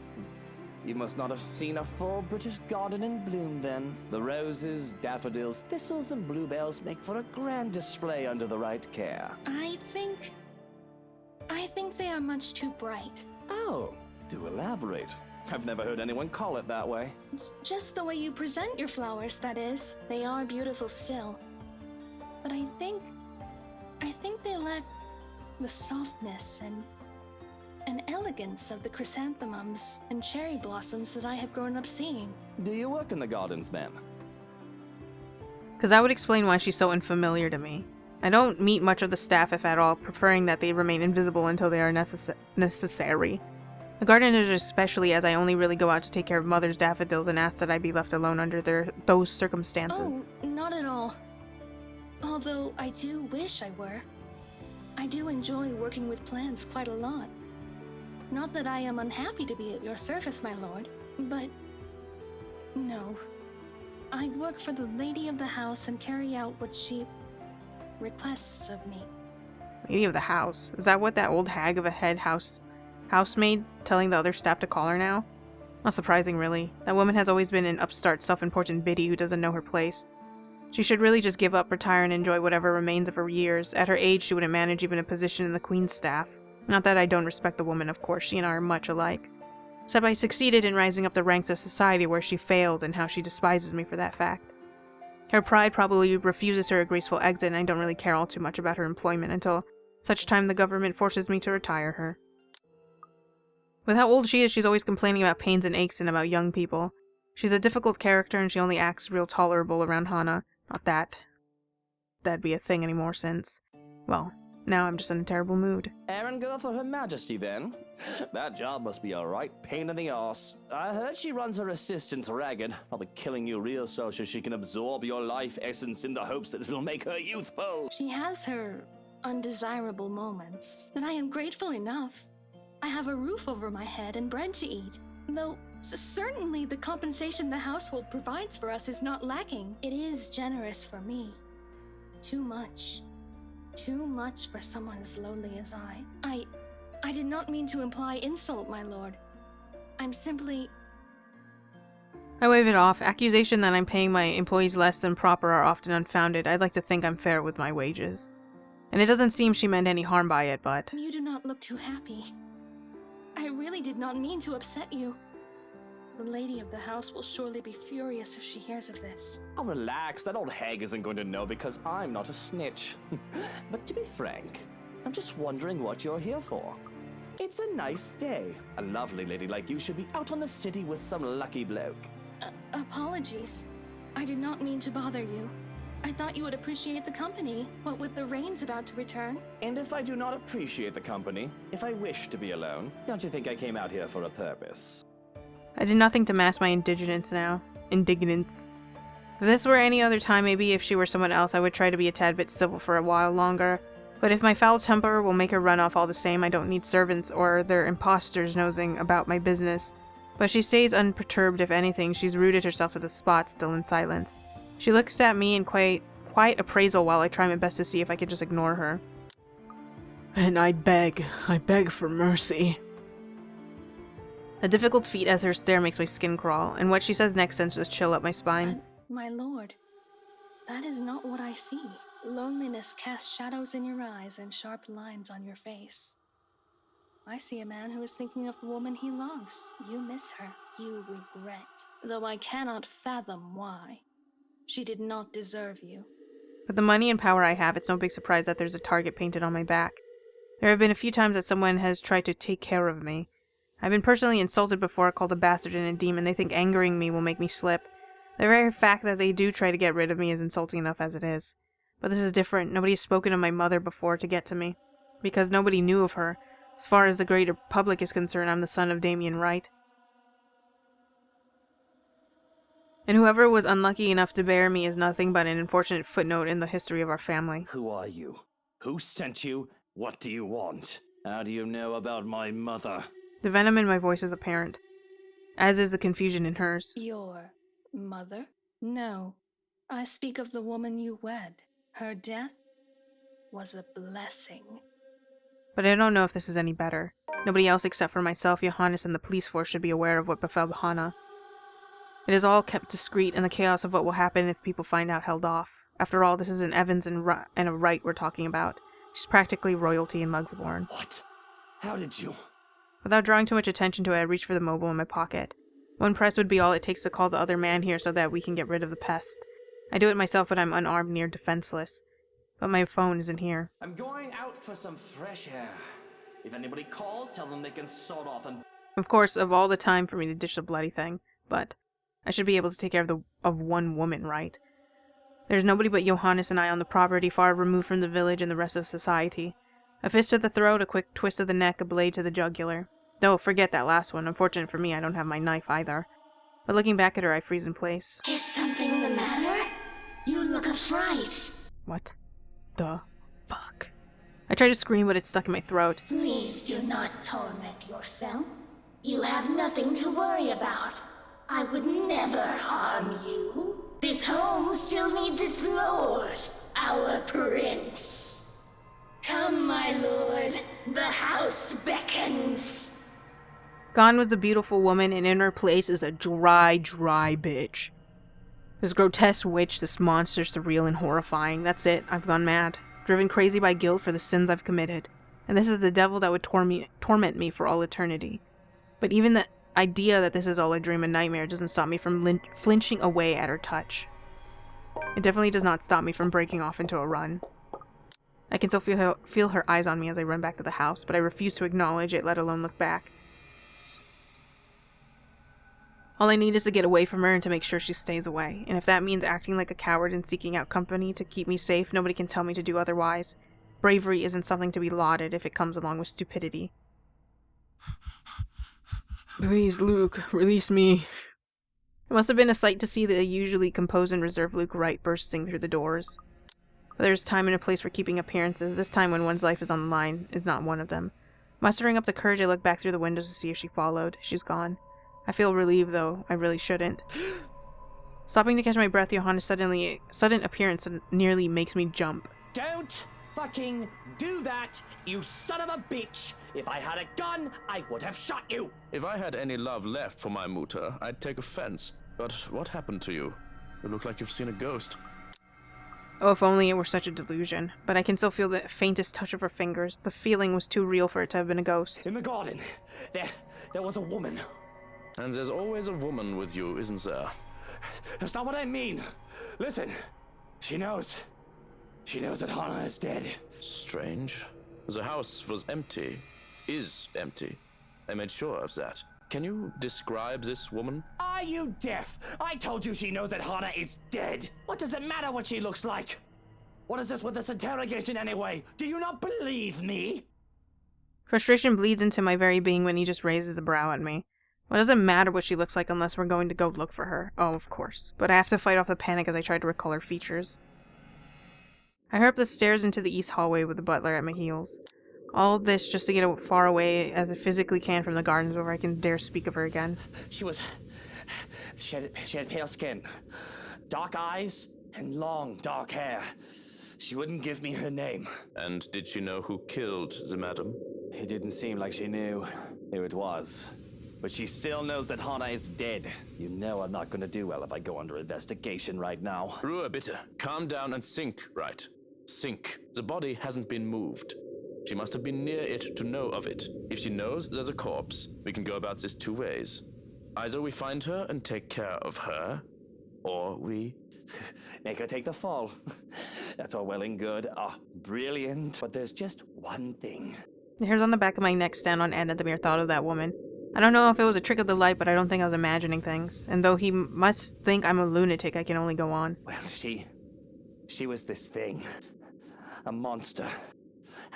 You must not have seen a full British garden in bloom then. The roses, daffodils, thistles, and bluebells make for a grand display under the right care. I think they are much too bright. Oh, do elaborate. I've never heard anyone call it that way. Just the way you present your flowers, that is. They are beautiful still. But I think they lack the softness and elegance of the chrysanthemums and cherry blossoms that I have grown up seeing. Do you work in the gardens then? Because that would explain why she's so unfamiliar to me. I don't meet much of the staff, if at all, preferring that they remain invisible until they are necessary. The gardeners especially, as I only really go out to take care of Mother's daffodils and ask that I be left alone under those circumstances. Oh, not at all. Although I do wish I were. I do enjoy working with plants quite a lot. Not that I am unhappy to be at your service, my lord, but no. I work for the lady of the house and carry out what she requests of me. Lady of the house? Is that what that old hag of a housemaid telling the other staff to call her now? Not surprising, really. That woman has always been an upstart, self-important biddy who doesn't know her place. She should really just give up, retire, and enjoy whatever remains of her years. At her age, she wouldn't manage even a position in the Queen's staff. Not that I don't respect the woman, of course. She and I are much alike. Except I succeeded in rising up the ranks of society where she failed, and how she despises me for that fact. Her pride probably refuses her a graceful exit, and I don't really care all too much about her employment until such time the government forces me to retire her. With how old she is, she's always complaining about pains and aches and about young people. She's a difficult character, and she only acts real tolerable around Hana. Not that that'd be a thing anymore since, well, now I'm just in a terrible mood. Errand girl for Her Majesty, then? That job must be a right pain in the arse. I heard she runs her assistants ragged, probably killing you real so she can absorb your life essence in the hopes that it'll make her youthful. She has her undesirable moments, but I am grateful enough. I have a roof over my head and bread to eat, though certainly the compensation the household provides for us is not lacking. It is generous for me. Too much. Too much for someone as lowly as I did not mean to imply insult, my lord. I'm simply... I wave it off. Accusation that I'm paying my employees less than proper are often unfounded. I'd like to think I'm fair with my wages. And it doesn't seem she meant any harm by it, but... You do not look too happy. I really did not mean to upset you. The lady of the house will surely be furious if she hears of this. Oh, relax. That old hag isn't going to know because I'm not a snitch. But to be frank, I'm just wondering what you're here for. It's a nice day. A lovely lady like you should be out on the city with some lucky bloke. Apologies. I did not mean to bother you. I thought you would appreciate the company, what with the rains about to return. And if I do not appreciate the company, if I wish to be alone, don't you think I came out here for a purpose? I did nothing to mask my indignance now. Indignance. If this were any other time, maybe if she were someone else, I would try to be a tad bit civil for a while longer. But if my foul temper will make her run off all the same, I don't need servants or their imposters nosing about my business. But she stays unperturbed. If anything, she's rooted herself to the spot, still in silence. She looks at me in quite appraisal while I try my best to see if I can just ignore her. And I beg for mercy. A difficult feat as her stare makes my skin crawl, and what she says next sends a chill up my spine. My lord, that is not what I see. Loneliness casts shadows in your eyes and sharp lines on your face. I see a man who is thinking of the woman he loves. You miss her. You regret. Though I cannot fathom why. She did not deserve you. With the money and power I have, it's no big surprise that there's a target painted on my back. There have been a few times that someone has tried to take care of me. I've been personally insulted before, called a bastard and a demon. They think angering me will make me slip. The very fact that they do try to get rid of me is insulting enough as it is. But this is different. Nobody has spoken of my mother before to get to me. Because nobody knew of her. As far as the greater public is concerned, I'm the son of Damien Wright. And whoever was unlucky enough to bear me is nothing but an unfortunate footnote in the history of our family. Who are you? Who sent you? What do you want? How do you know about my mother? The venom in my voice is apparent, as is the confusion in hers. Your mother? No. I speak of the woman you wed. Her death was a blessing. But I don't know if this is any better. Nobody else except for myself, Johannes, and the police force should be aware of what befell Hana. It is all kept discreet, and the chaos of what will happen if people find out held off. After all, this is an Evans and a Wright we're talking about. She's practically royalty in Luxembourg. What? How did you... Without drawing too much attention to it, I reach for the mobile in my pocket. One press would be all it takes to call the other man here so that we can get rid of the pest. I do it myself, but I'm unarmed, near defenseless. But my phone isn't here. I'm going out for some fresh air. If anybody calls, tell them they can sort off and... Of course, of all the time for me to ditch the bloody thing, but I should be able to take care of one woman, right? There's nobody but Johannes and I on the property, far removed from the village and the rest of society. A fist to the throat, a quick twist of the neck, a blade to the jugular. Though, forget that last one. Unfortunate for me, I don't have my knife either. But looking back at her, I freeze in place. Is something the matter? You look affright. What the fuck? I tried to scream, but it stuck in my throat. Please do not torment yourself. You have nothing to worry about. I would never harm you. This home still needs its lord, our prince. Come, my lord, the house beckons. Gone was the beautiful woman, and in her place is a dry bitch. This grotesque witch, this monster, surreal and horrifying. That's it, I've gone mad. Driven crazy by guilt for the sins I've committed. And this is the devil that would torment me for all eternity. But even the idea that this is all a dream and nightmare doesn't stop me from flinching away at her touch. It definitely does not stop me from breaking off into a run. I can still feel her eyes on me as I run back to the house, but I refuse to acknowledge it, let alone look back. All I need is to get away from her and to make sure she stays away. And if that means acting like a coward and seeking out company to keep me safe, nobody can tell me to do otherwise. Bravery isn't something to be lauded if it comes along with stupidity. Please, Luke, release me. It must have been a sight to see the usually composed and reserved Luke Wright bursting through the doors. But there's time and a place for keeping appearances. This time when one's life is on the line is not one of them. Mustering up the courage, I look back through the windows to see if she followed. She's gone. I feel relieved, though. I really shouldn't. Stopping to catch my breath, Johannes' sudden appearance nearly makes me jump. Don't fucking do that, you son of a bitch! If I had a gun, I would have shot you! If I had any love left for my mutter, I'd take offense. But what happened to you? You look like you've seen a ghost. Oh, if only it were such a delusion. But I can still feel the faintest touch of her fingers. The feeling was too real for it to have been a ghost. In the garden, there was a woman. And there's always a woman with you, isn't there? That's not what I mean. Listen, she knows that Hana is dead. Strange. The house was empty. Is empty. I made sure of that. Can you describe this woman? Are you deaf? I told you she knows that Hana is dead. What does it matter what she looks like? What is this with this interrogation anyway? Do you not believe me? Frustration bleeds into my very being when he just raises a brow at me. What does it matter what she looks like unless we're going to go look for her? Oh, of course. But I have to fight off the panic as I try to recall her features. I hurry up the stairs into the east hallway with the butler at my heels. All of this just to get as far away as I physically can from the gardens where I can dare speak of her again. She had pale skin, dark eyes, and long dark hair. She wouldn't give me her name. And did she know who killed the madam? It didn't seem like she knew who it was. But she still knows that Hana is dead. You know I'm not gonna do well if I go under investigation right now. Ruhe, bitte. Calm down and think, right? Think. The body hasn't been moved. She must have been near it to know of it. If she knows there's a corpse, we can go about this two ways. Either we find her and take care of her, or we... Make her take the fall. That's all well and good. Brilliant. But there's just one thing. The hairs on the back of my neck stand on end at the mere thought of that woman. I don't know if it was a trick of the light, but I don't think I was imagining things. And though he must think I'm a lunatic, I can only go on. Well, she was this thing. A monster.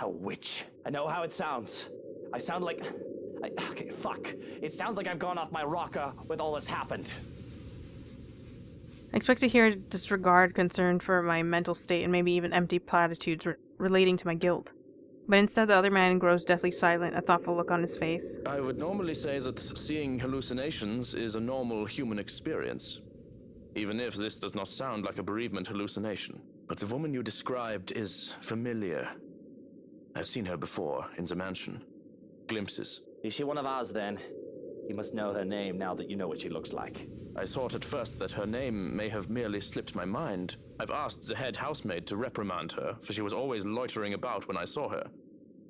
A witch. I know how it sounds. I sound like... okay, fuck. It sounds like I've gone off my rocker with all that's happened. I expect to hear disregard, concern for my mental state, and maybe even empty platitudes relating to my guilt. But instead, the other man grows deathly silent, a thoughtful look on his face. I would normally say that seeing hallucinations is a normal human experience, even if this does not sound like a bereavement hallucination. But the woman you described is familiar. I've seen her before, in the mansion. Glimpses. Is she one of ours, then? You must know her name now that you know what she looks like. I thought at first that her name may have merely slipped my mind. I've asked the head housemaid to reprimand her, for she was always loitering about when I saw her.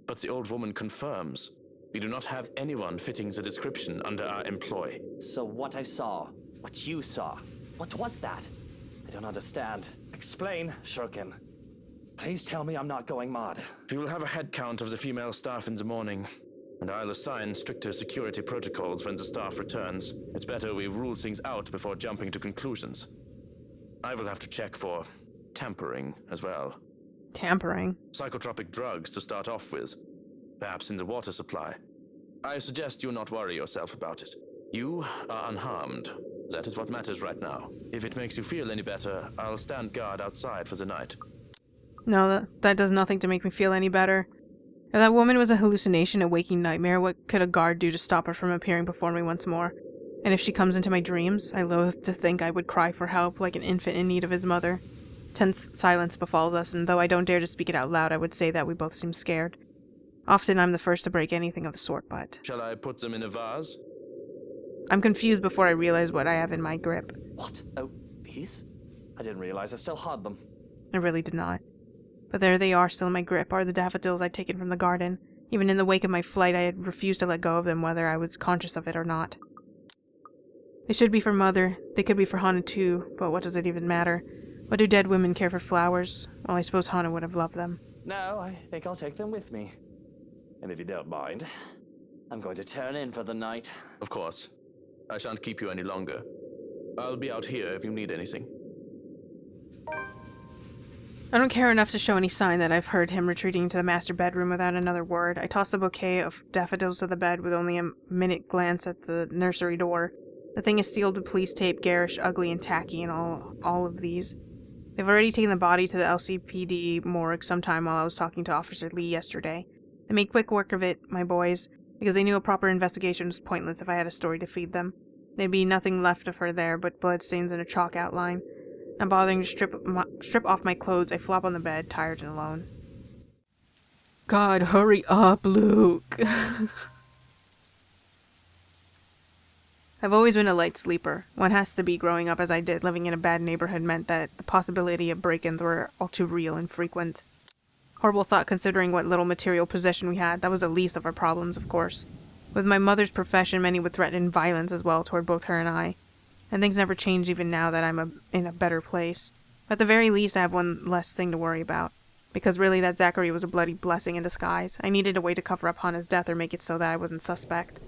But the old woman confirms. We do not have anyone fitting the description under our employ. So what I saw, what you saw, what was that? I don't understand. Explain, Shurkin. Please tell me I'm not going mad. We will have a head count of the female staff in the morning, and I'll assign stricter security protocols when the staff returns. It's better we rule things out before jumping to conclusions. I will have to check for tampering as well. Tampering? Psychotropic drugs to start off with. Perhaps in the water supply. I suggest you not worry yourself about it. You are unharmed. That is what matters right now. If it makes you feel any better, I'll stand guard outside for the night. No, that does nothing to make me feel any better. If that woman was a hallucination, a waking nightmare, what could a guard do to stop her from appearing before me once more? And if she comes into my dreams, I loathe to think I would cry for help like an infant in need of his mother. Tense silence befalls us, and though I don't dare to speak it out loud, I would say that we both seem scared. Often I'm the first to break anything of the sort, but... Shall I put them in a vase? I'm confused before I realize what I have in my grip. What? Oh, these? I didn't realize I still had them. I really did not. But there they are, still in my grip, are the daffodils I'd taken from the garden. Even in the wake of my flight, I had refused to let go of them, whether I was conscious of it or not. They should be for Mother. They could be for Hana too, but what does it even matter? What do dead women care for flowers? Well, I suppose Hana would have loved them. No, I think I'll take them with me. And if you don't mind, I'm going to turn in for the night. Of course. I shan't keep you any longer. I'll be out here if you need anything. I don't care enough to show any sign that I've heard him retreating to the master bedroom without another word. I toss the bouquet of daffodils to the bed with only a minute glance at the nursery door. The thing is sealed with police tape, garish, ugly, and tacky, and all of these. They've already taken the body to the LCPD morgue sometime while I was talking to Officer Lee yesterday. They made quick work of it, my boys, because they knew a proper investigation was pointless if I had a story to feed them. There'd be nothing left of her there but bloodstains and a chalk outline. Not bothering to strip off my clothes, I flop on the bed, tired and alone. God, hurry up, Luke. I've always been a light sleeper. One has to be, growing up as I did. Living in a bad neighborhood meant that the possibility of break-ins were all too real and frequent. Horrible thought considering what little material possession we had. That was the least of our problems, of course. With my mother's profession, many would threaten violence as well toward both her and I. And things never change even now that I'm in a better place. At the very least, I have one less thing to worry about. Because really, that Zachary was a bloody blessing in disguise. I needed a way to cover up Hana's death or make it so that I wasn't suspect.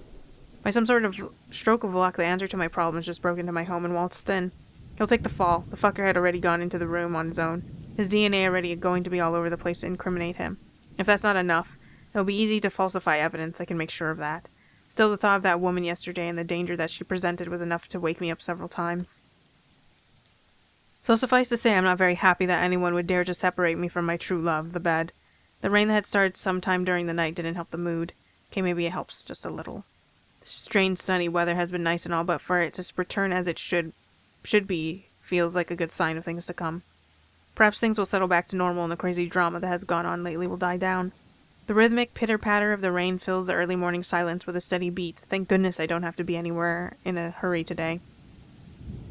By some sort of stroke of luck, the answer to my problems just broke into my home and waltzed in. He'll take the fall. The fucker had already gone into the room on his own. His DNA already going to be all over the place to incriminate him. If that's not enough, it'll be easy to falsify evidence, I can make sure of that. Still, the thought of that woman yesterday and the danger that she presented was enough to wake me up several times. So suffice to say, I'm not very happy that anyone would dare to separate me from my true love, the bed. The rain that had started sometime during the night didn't help the mood. Okay, maybe it helps just a little. The strange sunny weather has been nice and all, but for it to return as it should be feels like a good sign of things to come. Perhaps things will settle back to normal and the crazy drama that has gone on lately will die down. The rhythmic pitter-patter of the rain fills the early morning silence with a steady beat. Thank goodness I don't have to be anywhere in a hurry today.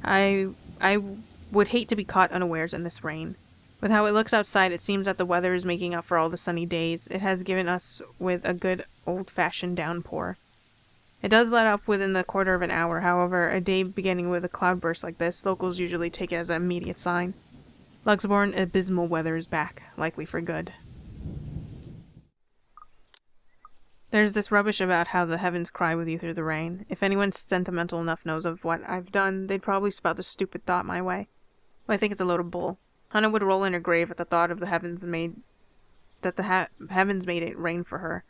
I would hate to be caught unawares in this rain. With how it looks outside, it seems that the weather is making up for all the sunny days. It has given us with a good old-fashioned downpour. It does let up within the quarter of an hour. However, a day beginning with a cloudburst like this, locals usually take it as an immediate sign. Luxembourg abysmal weather is back, likely for good. There's this rubbish about how the heavens cry with you through the rain. If anyone sentimental enough knows of what I've done, they'd probably spout the stupid thought my way. Well, I think it's a load of bull. Hana would roll in her grave at the thought of the heavens made it rain for her.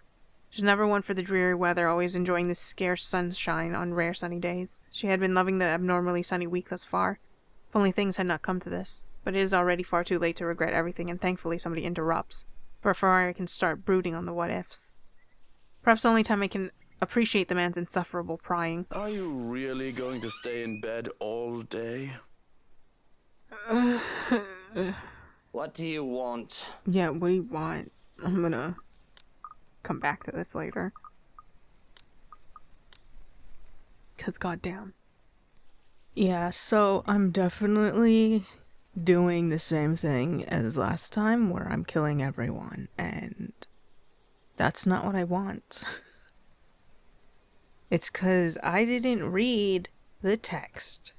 She's never one for the dreary weather, always enjoying the scarce sunshine on rare sunny days. She had been loving the abnormally sunny week thus far. If only things had not come to this. But it is already far too late to regret everything, and thankfully somebody interrupts, before I can start brooding on the what-ifs. Perhaps the only time I can appreciate the man's insufferable prying. Are you really going to stay in bed all day? What do you want? Yeah, what do you want? I'm gonna come back to this later. 'Cause goddamn. Yeah, so I'm definitely doing the same thing as last time where I'm killing everyone, and that's not what I want. It's 'cause I didn't read the text.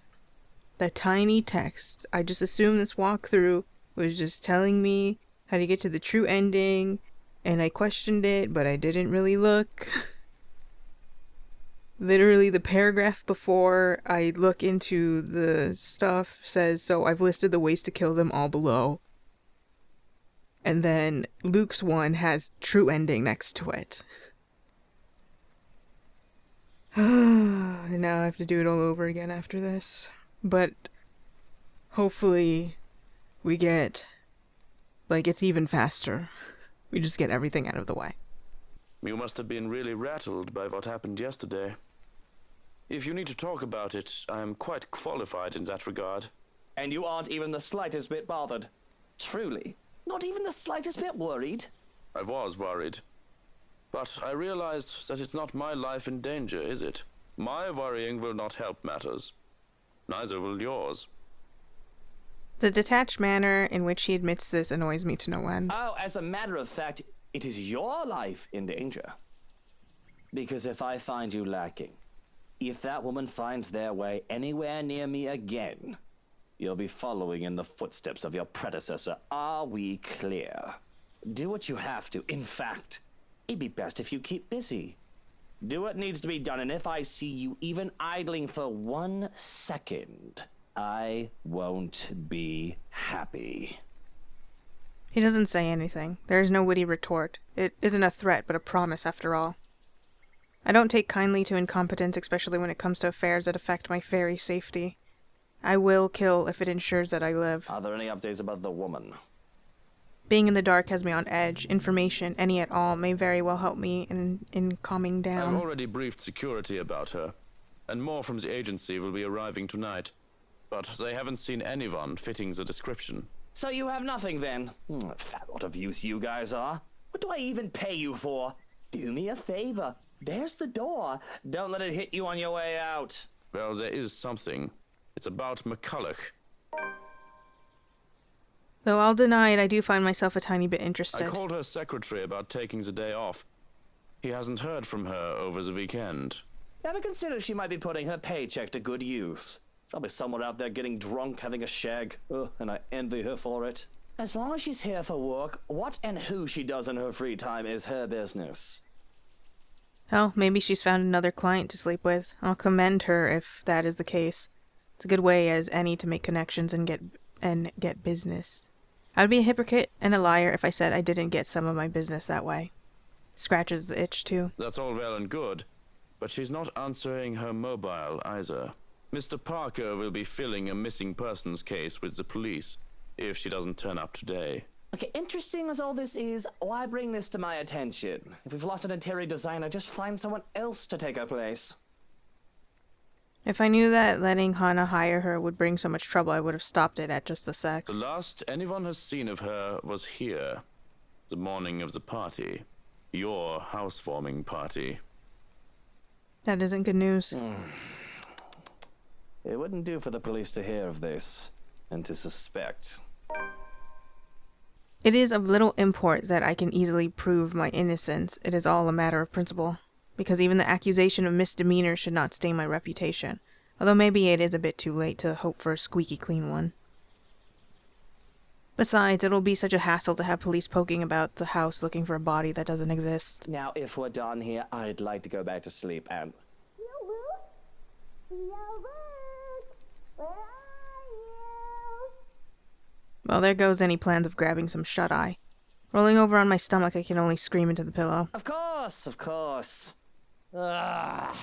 The tiny text. I just assumed this walkthrough was just telling me how to get to the true ending, and I questioned it, but I didn't really look. Literally, the paragraph before I look into the stuff says, so I've listed the ways to kill them all below. And then Luke's one has true ending next to it. And now I have to do it all over again after this. But hopefully we get, like, it's even faster. We just get everything out of the way. You must have been really rattled by what happened yesterday. If you need to talk about it, I am quite qualified in that regard. And you aren't even the slightest bit bothered. Truly, not even the slightest bit worried? I was worried. But I realized that it's not my life in danger, is it? My worrying will not help matters. Neither will yours. The detached manner in which he admits this annoys me to no end. Oh, as a matter of fact, it is your life in danger. Because if I find you lacking, if that woman finds their way anywhere near me again, you'll be following in the footsteps of your predecessor. Are we clear? Do what you have to. In fact, it'd be best if you keep busy. Do what needs to be done, and if I see you even idling for 1 second, I won't be happy. He doesn't say anything. There is no witty retort. It isn't a threat, but a promise after all. I don't take kindly to incompetence, especially when it comes to affairs that affect my very safety. I will kill if it ensures that I live. Are there any updates about the woman? Being in the dark has me on edge. Information, any at all, may very well help me in calming down. I've already briefed security about her, and more from the agency will be arriving tonight. But they haven't seen anyone fitting the description. So you have nothing then? Fat lot of use you guys are. What do I even pay you for? Do me a favor. There's the door. Don't let it hit you on your way out. Well, there is something. It's about McCulloch. Though I'll deny it, I do find myself a tiny bit interested. I called her secretary about taking the day off. He hasn't heard from her over the weekend. Ever consider she might be putting her paycheck to good use? Probably somewhere out there getting drunk, having a shag. And I envy her for it. As long as she's here for work, what and who she does in her free time is her business. Hell, maybe she's found another client to sleep with. I'll commend her if that is the case. It's a good way as any to make connections and get business. I would be a hypocrite and a liar if I said I didn't get some of my business that way. Scratches the itch too. That's all well and good, but she's not answering her mobile either. Mr. Parker will be filling a missing persons case with the police if she doesn't turn up today. Okay, interesting as all this is, why bring this to my attention? If we've lost an interior designer, just find someone else to take her place. If I knew that letting Hannah hire her would bring so much trouble, I would have stopped it at just the sex. The last anyone has seen of her was here, the morning of the party. Your housewarming party. That isn't good news. It wouldn't do for the police to hear of this, and to suspect. It is of little import that I can easily prove my innocence. It is all a matter of principle. Because even the accusation of misdemeanor should not stain my reputation. Although maybe it is a bit too late to hope for a squeaky clean one. Besides, it'll be such a hassle to have police poking about the house looking for a body that doesn't exist. Now, if we're done here, I'd like to go back to sleep and... Well, there goes any plans of grabbing some shut-eye. Rolling over on my stomach, I can only scream into the pillow. Of course, of course. Ugh.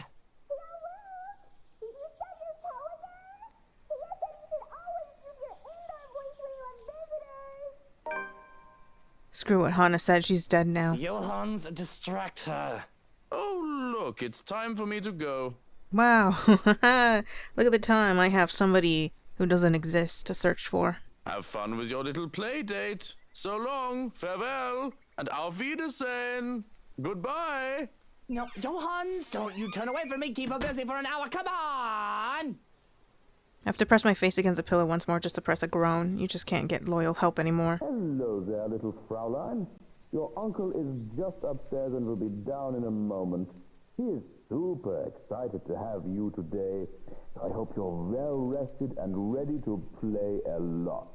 Screw what Hannah said, she's dead now. Johans, distract her. Oh, look, it's time for me to go. Wow, look at the time. I have somebody who doesn't exist to search for. Have fun with your little play date. So long, farewell, and auf Wiedersehen. Goodbye. No, Johans, don't you turn away from me. Keep her busy for an hour. Come on! I have to press my face against the pillow once more just to press a groan. You just can't get loyal help anymore. Hello there, little Fraulein. Your uncle is just upstairs and will be down in a moment. He is super excited to have you today. I hope you're well rested and ready to play a lot.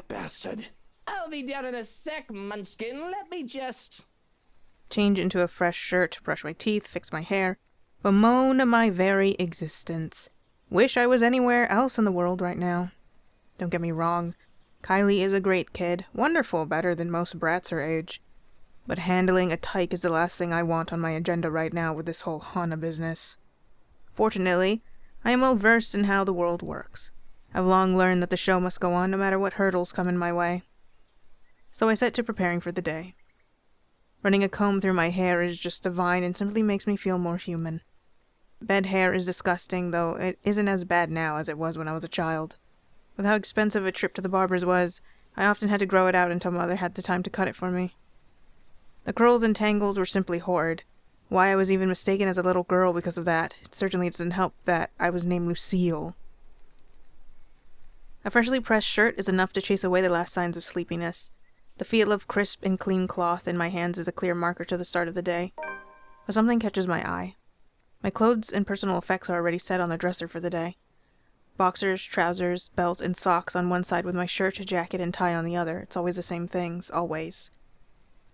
Bastard. I'll be down in a sec, Munchkin. Let me just... Change into a fresh shirt, brush my teeth, fix my hair. Bemoan my very existence. Wish I was anywhere else in the world right now. Don't get me wrong. Kylie is a great kid. Wonderful, better than most brats her age. But handling a tyke is the last thing I want on my agenda right now with this whole Hana business. Fortunately, I am well versed in how the world works. I've long learned that the show must go on no matter what hurdles come in my way. So I set to preparing for the day. Running a comb through my hair is just divine and simply makes me feel more human. Bed hair is disgusting, though it isn't as bad now as it was when I was a child. With how expensive a trip to the barber's was, I often had to grow it out until Mother had the time to cut it for me. The curls and tangles were simply horrid. Why I was even mistaken as a little girl because of that, it certainly doesn't help that I was named Lucille. A freshly pressed shirt is enough to chase away the last signs of sleepiness. The feel of crisp and clean cloth in my hands is a clear marker to the start of the day. But something catches my eye. My clothes and personal effects are already set on the dresser for the day. Boxers, trousers, belt, and socks on one side with my shirt, jacket, and tie on the other. It's always the same things, always.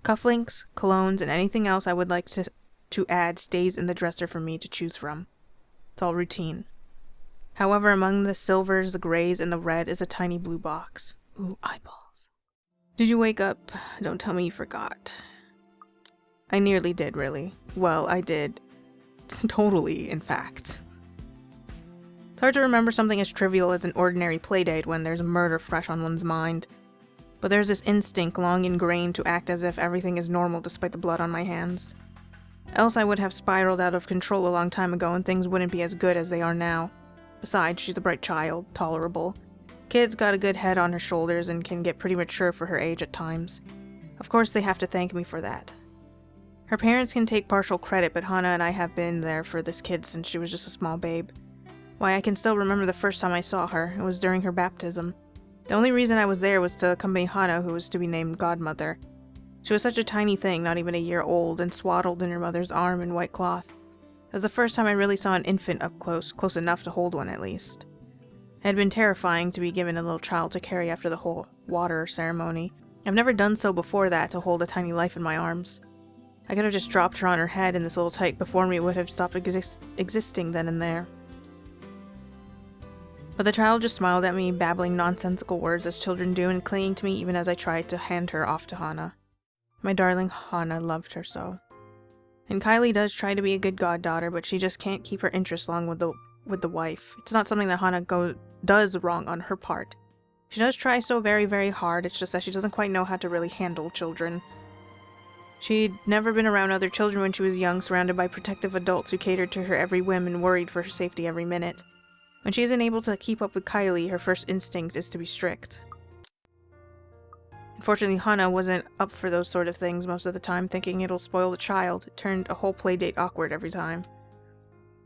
Cufflinks, colognes, and anything else I would like to add stays in the dresser for me to choose from. It's all routine. However, among the silvers, the grays, and the red is a tiny blue box. Ooh, eyeballs. Did you wake up? Don't tell me you forgot. I nearly did, really. Well, I did. Totally, in fact. It's hard to remember something as trivial as an ordinary playdate when there's murder fresh on one's mind. But there's this instinct long ingrained to act as if everything is normal despite the blood on my hands. Else I would have spiraled out of control a long time ago and things wouldn't be as good as they are now. Besides, she's a bright child, tolerable. Kid's got a good head on her shoulders and can get pretty mature for her age at times. Of course they have to thank me for that. Her parents can take partial credit, but Hana and I have been there for this kid since she was just a small babe. Why, I can still remember the first time I saw her. It was during her baptism. The only reason I was there was to accompany Hana, who was to be named godmother. She was such a tiny thing, not even a year old, and swaddled in her mother's arm in white cloth. It was the first time I really saw an infant up close enough to hold one at least. It had been terrifying to be given a little child to carry after the whole water ceremony. I've never done so before that, to hold a tiny life in my arms. I could have just dropped her on her head and this little tyke before me would have stopped existing then and there. But the child just smiled at me, babbling nonsensical words as children do and clinging to me even as I tried to hand her off to Hana. My darling Hana loved her so. And Kylie does try to be a good goddaughter, but she just can't keep her interest along with the wife. It's not something that Hana does wrong on her part. She does try so very, very hard, it's just that she doesn't quite know how to really handle children. She'd never been around other children when she was young, surrounded by protective adults who catered to her every whim and worried for her safety every minute. When she isn't able to keep up with Kylie, her first instinct is to be strict. Unfortunately, Hana wasn't up for those sort of things most of the time, thinking it'll spoil the child. It turned a whole playdate awkward every time.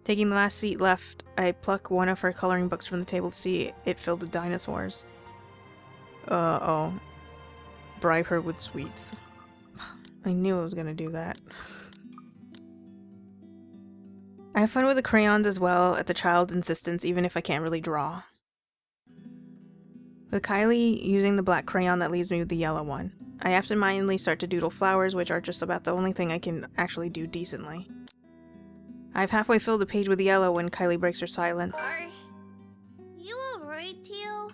Taking the last seat left, I pluck one of her coloring books from the table to see it filled with dinosaurs. Oh. Bribe her with sweets. I knew I was gonna do that. I have fun with the crayons as well, at the child's insistence, even if I can't really draw. With Kylie using the black crayon, that leaves me with the yellow one. I absentmindedly start to doodle flowers, which are just about the only thing I can actually do decently. I've halfway filled the page with yellow when Kylie breaks her silence. Are you alright, Teal?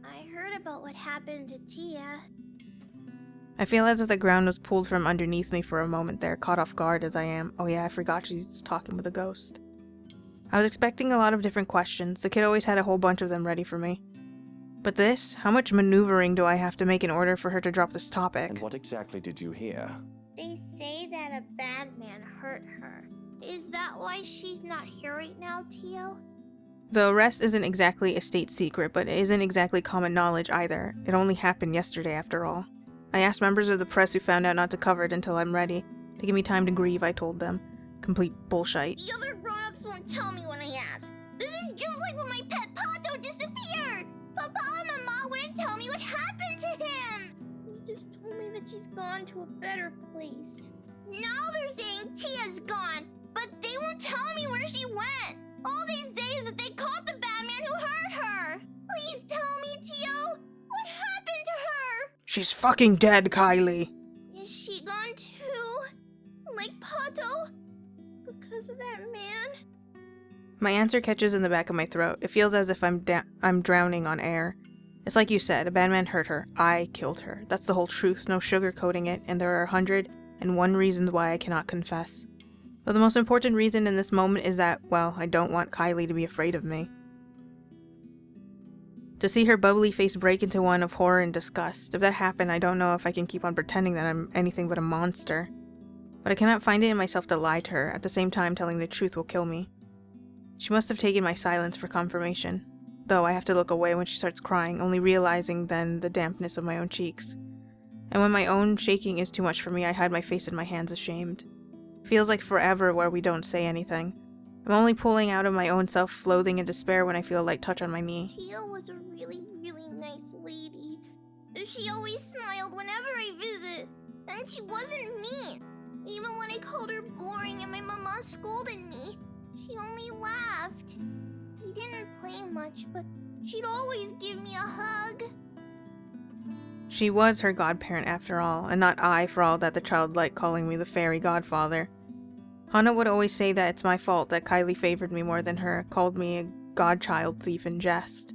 I heard about what happened to Tia. I feel as if the ground was pulled from underneath me for a moment there, caught off guard as I am. Oh yeah, I forgot she's talking with a ghost. I was expecting a lot of different questions. The kid always had a whole bunch of them ready for me. But this? How much maneuvering do I have to make in order for her to drop this topic? And what exactly did you hear? They say that a bad man hurt her. Is that why she's not here right now, Tio? The arrest isn't exactly a state secret, but it isn't exactly common knowledge either. It only happened yesterday, after all. I asked members of the press who found out not to cover it until I'm ready. To give me time to grieve, I told them. Complete bullshit. The other grown-ups won't tell me when I ask. This is just like when my pet Pato disappeared. Papa and Mama wouldn't tell me what happened to him. They just told me that she's gone to a better place. Now they're saying Tia's gone, but they won't tell me where she went. All these days that they caught the bad man who hurt her. Please tell me, Tio. What happened to her? She's fucking dead, Kylie. Is she gone too? Like Pato? Because because of that man? My answer catches in the back of my throat. It feels as if I'm drowning on air. It's like you said, a bad man hurt her. I killed her. That's the whole truth, no sugarcoating it, and there are 101 reasons why I cannot confess. But the most important reason in this moment is that, well, I don't want Kylie to be afraid of me. To see her bubbly face break into one of horror and disgust. If that happened, I don't know if I can keep on pretending that I'm anything but a monster. But I cannot find it in myself to lie to her, at the same time telling the truth will kill me. She must have taken my silence for confirmation, though I have to look away when she starts crying, only realizing then the dampness of my own cheeks. And when my own shaking is too much for me, I hide my face in my hands ashamed. Feels like forever where we don't say anything. I'm only pulling out of my own self-loathing and despair when I feel a light touch on my knee. Tia was a really, really nice lady. She always smiled whenever I visit, and she wasn't mean. Even when I called her boring and my mama scolded me, she only laughed. We didn't play much, but she'd always give me a hug. She was her godparent after all, and not I for all that the child liked calling me the fairy godfather. Hana would always say that it's my fault that Kylie favored me more than her, called me a godchild thief in jest.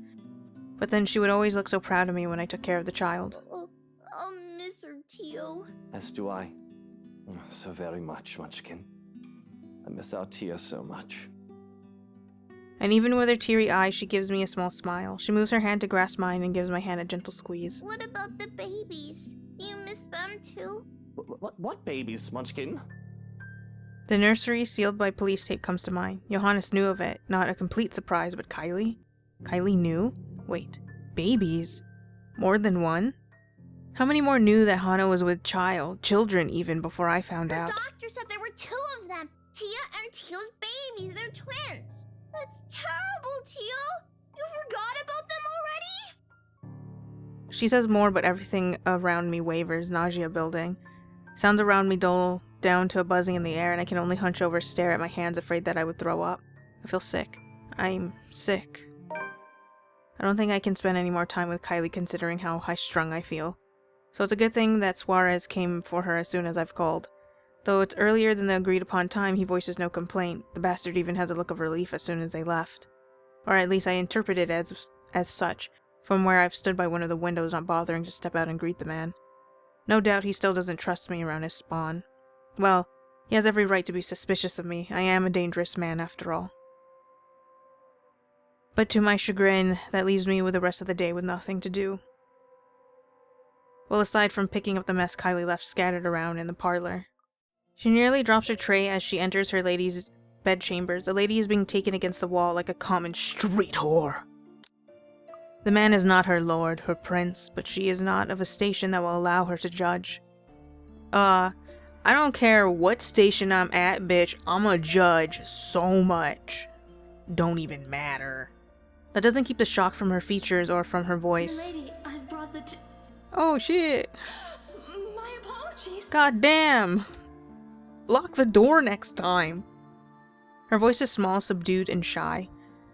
But then she would always look so proud of me when I took care of the child. I'll miss her, Tio. As do I. So very much, Munchkin. I miss our Tia so much. And even with her teary eyes, she gives me a small smile. She moves her hand to grasp mine and gives my hand a gentle squeeze. What about the babies? Do you miss them too? What babies, Munchkin? The nursery, sealed by police tape, comes to mind. Johannes knew of it. Not a complete surprise, but Kylie? Kylie knew? Wait, babies? More than one? How many more knew that Hana was with children even, before I found out? The doctor said there were 2 of them. Tia and Tio's babies. They're twins. That's terrible, Tio. You forgot about them already? She says more, but everything around me wavers, nausea building. Sounds around me dull down to a buzzing in the air, and I can only hunch over, stare at my hands, afraid that I would throw up. I feel sick. I'm sick. I don't think I can spend any more time with Kylie considering how high-strung I feel. So it's a good thing that Suarez came for her as soon as I've called. Though it's earlier than the agreed-upon time, he voices no complaint. The bastard even has a look of relief as soon as they left. Or at least I interpret it as such, from where I've stood by one of the windows not bothering to step out and greet the man. No doubt he still doesn't trust me around his spawn. Well, he has every right to be suspicious of me. I am a dangerous man after all. But to my chagrin, that leaves me with the rest of the day with nothing to do. Well, aside from picking up the mess Kylie left scattered around in the parlor. She nearly drops her tray as she enters her lady's bedchambers. The lady is being taken against the wall like a common street whore. The man is not her lord, her prince, but she is not of a station that will allow her to judge. I don't care what station I'm at, bitch. I'm a judge so much. Don't even matter. That doesn't keep the shock from her features or from her voice. Lady, I brought the Oh shit. My apologies. God damn. Lock the door next time. Her voice is small, subdued, and shy.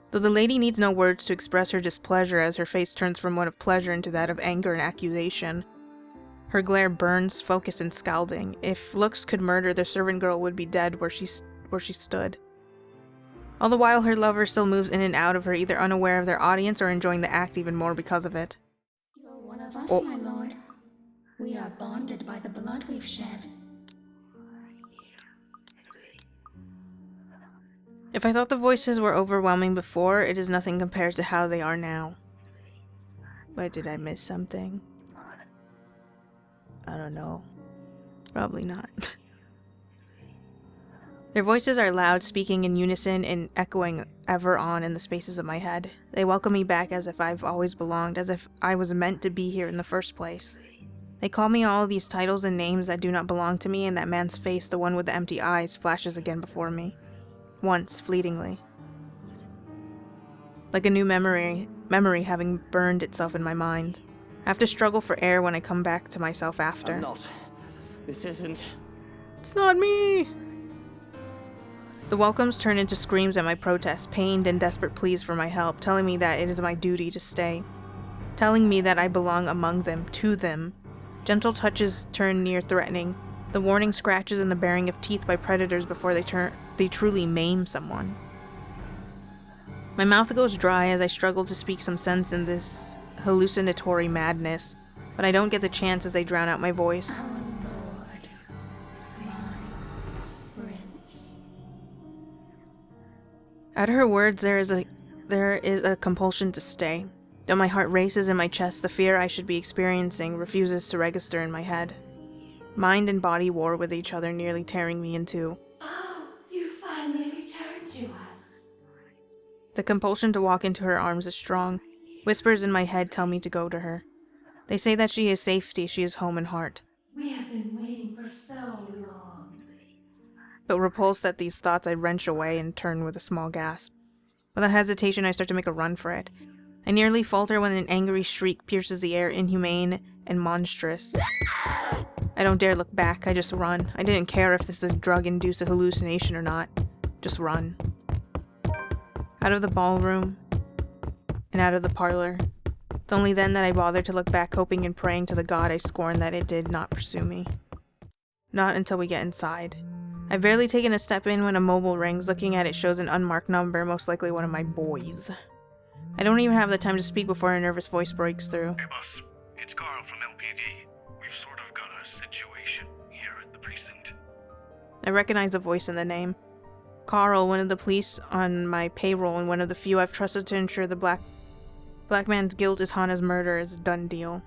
Though the lady needs no words to express her displeasure as her face turns from one of pleasure into that of anger and accusation. Her glare burns, focused and scalding. If looks could murder, the servant girl would be dead where she stood. All the while, her lover still moves in and out of her, either unaware of their audience or enjoying the act even more because of it. You're one of us, my lord. We are bonded by the blood we've shed. If I thought the voices were overwhelming before, it is nothing compared to how they are now. But did I miss something? I don't know. Probably not. Their voices are loud, speaking in unison and echoing ever on in the spaces of my head. They welcome me back as if I've always belonged, as if I was meant to be here in the first place. They call me all these titles and names that do not belong to me, and that man's face, the one with the empty eyes, flashes again before me. Once, fleetingly. Like a new memory having burned itself in my mind. I have to struggle for air when I come back to myself after. I'm not. This isn't. It's not me! The welcomes turn into screams at my protest, pained and desperate pleas for my help, telling me that it is my duty to stay. Telling me that I belong among them, to them. Gentle touches turn near threatening, The warning scratches and the baring of teeth by predators before they truly maim someone. My mouth goes dry as I struggle to speak some sense in this hallucinatory madness, but I don't get the chance as I drown out my voice. At her words, there is a compulsion to stay. Though my heart races in my chest, the fear I should be experiencing refuses to register in my head. Mind and body war with each other, nearly tearing me in two. Oh, you finally returned to us. The compulsion to walk into her arms is strong. Whispers in my head tell me to go to her. They say that she is safety, she is home and heart. We have been waiting for so long. But repulsed at these thoughts, I wrench away and turn with a small gasp. With a hesitation, I start to make a run for it. I nearly falter when an angry shriek pierces the air, inhumane and monstrous. I don't dare look back, I just run. I didn't care if this is drug-induced hallucination or not. Just run. Out of the ballroom, and out of the parlor. It's only then that I bother to look back, hoping and praying to the God I scorn that it did not pursue me. Not until we get inside. I've barely taken a step in when a mobile rings. Looking at it shows an unmarked number, most likely one of my boys. I don't even have the time to speak before a nervous voice breaks through. Hey boss, it's Carl from LPD. We've sort of got a situation here at the precinct. I recognize the voice in the name. Carl, one of the police on my payroll and one of the few I've trusted to ensure the black man's guilt is Hana's murder is a done deal.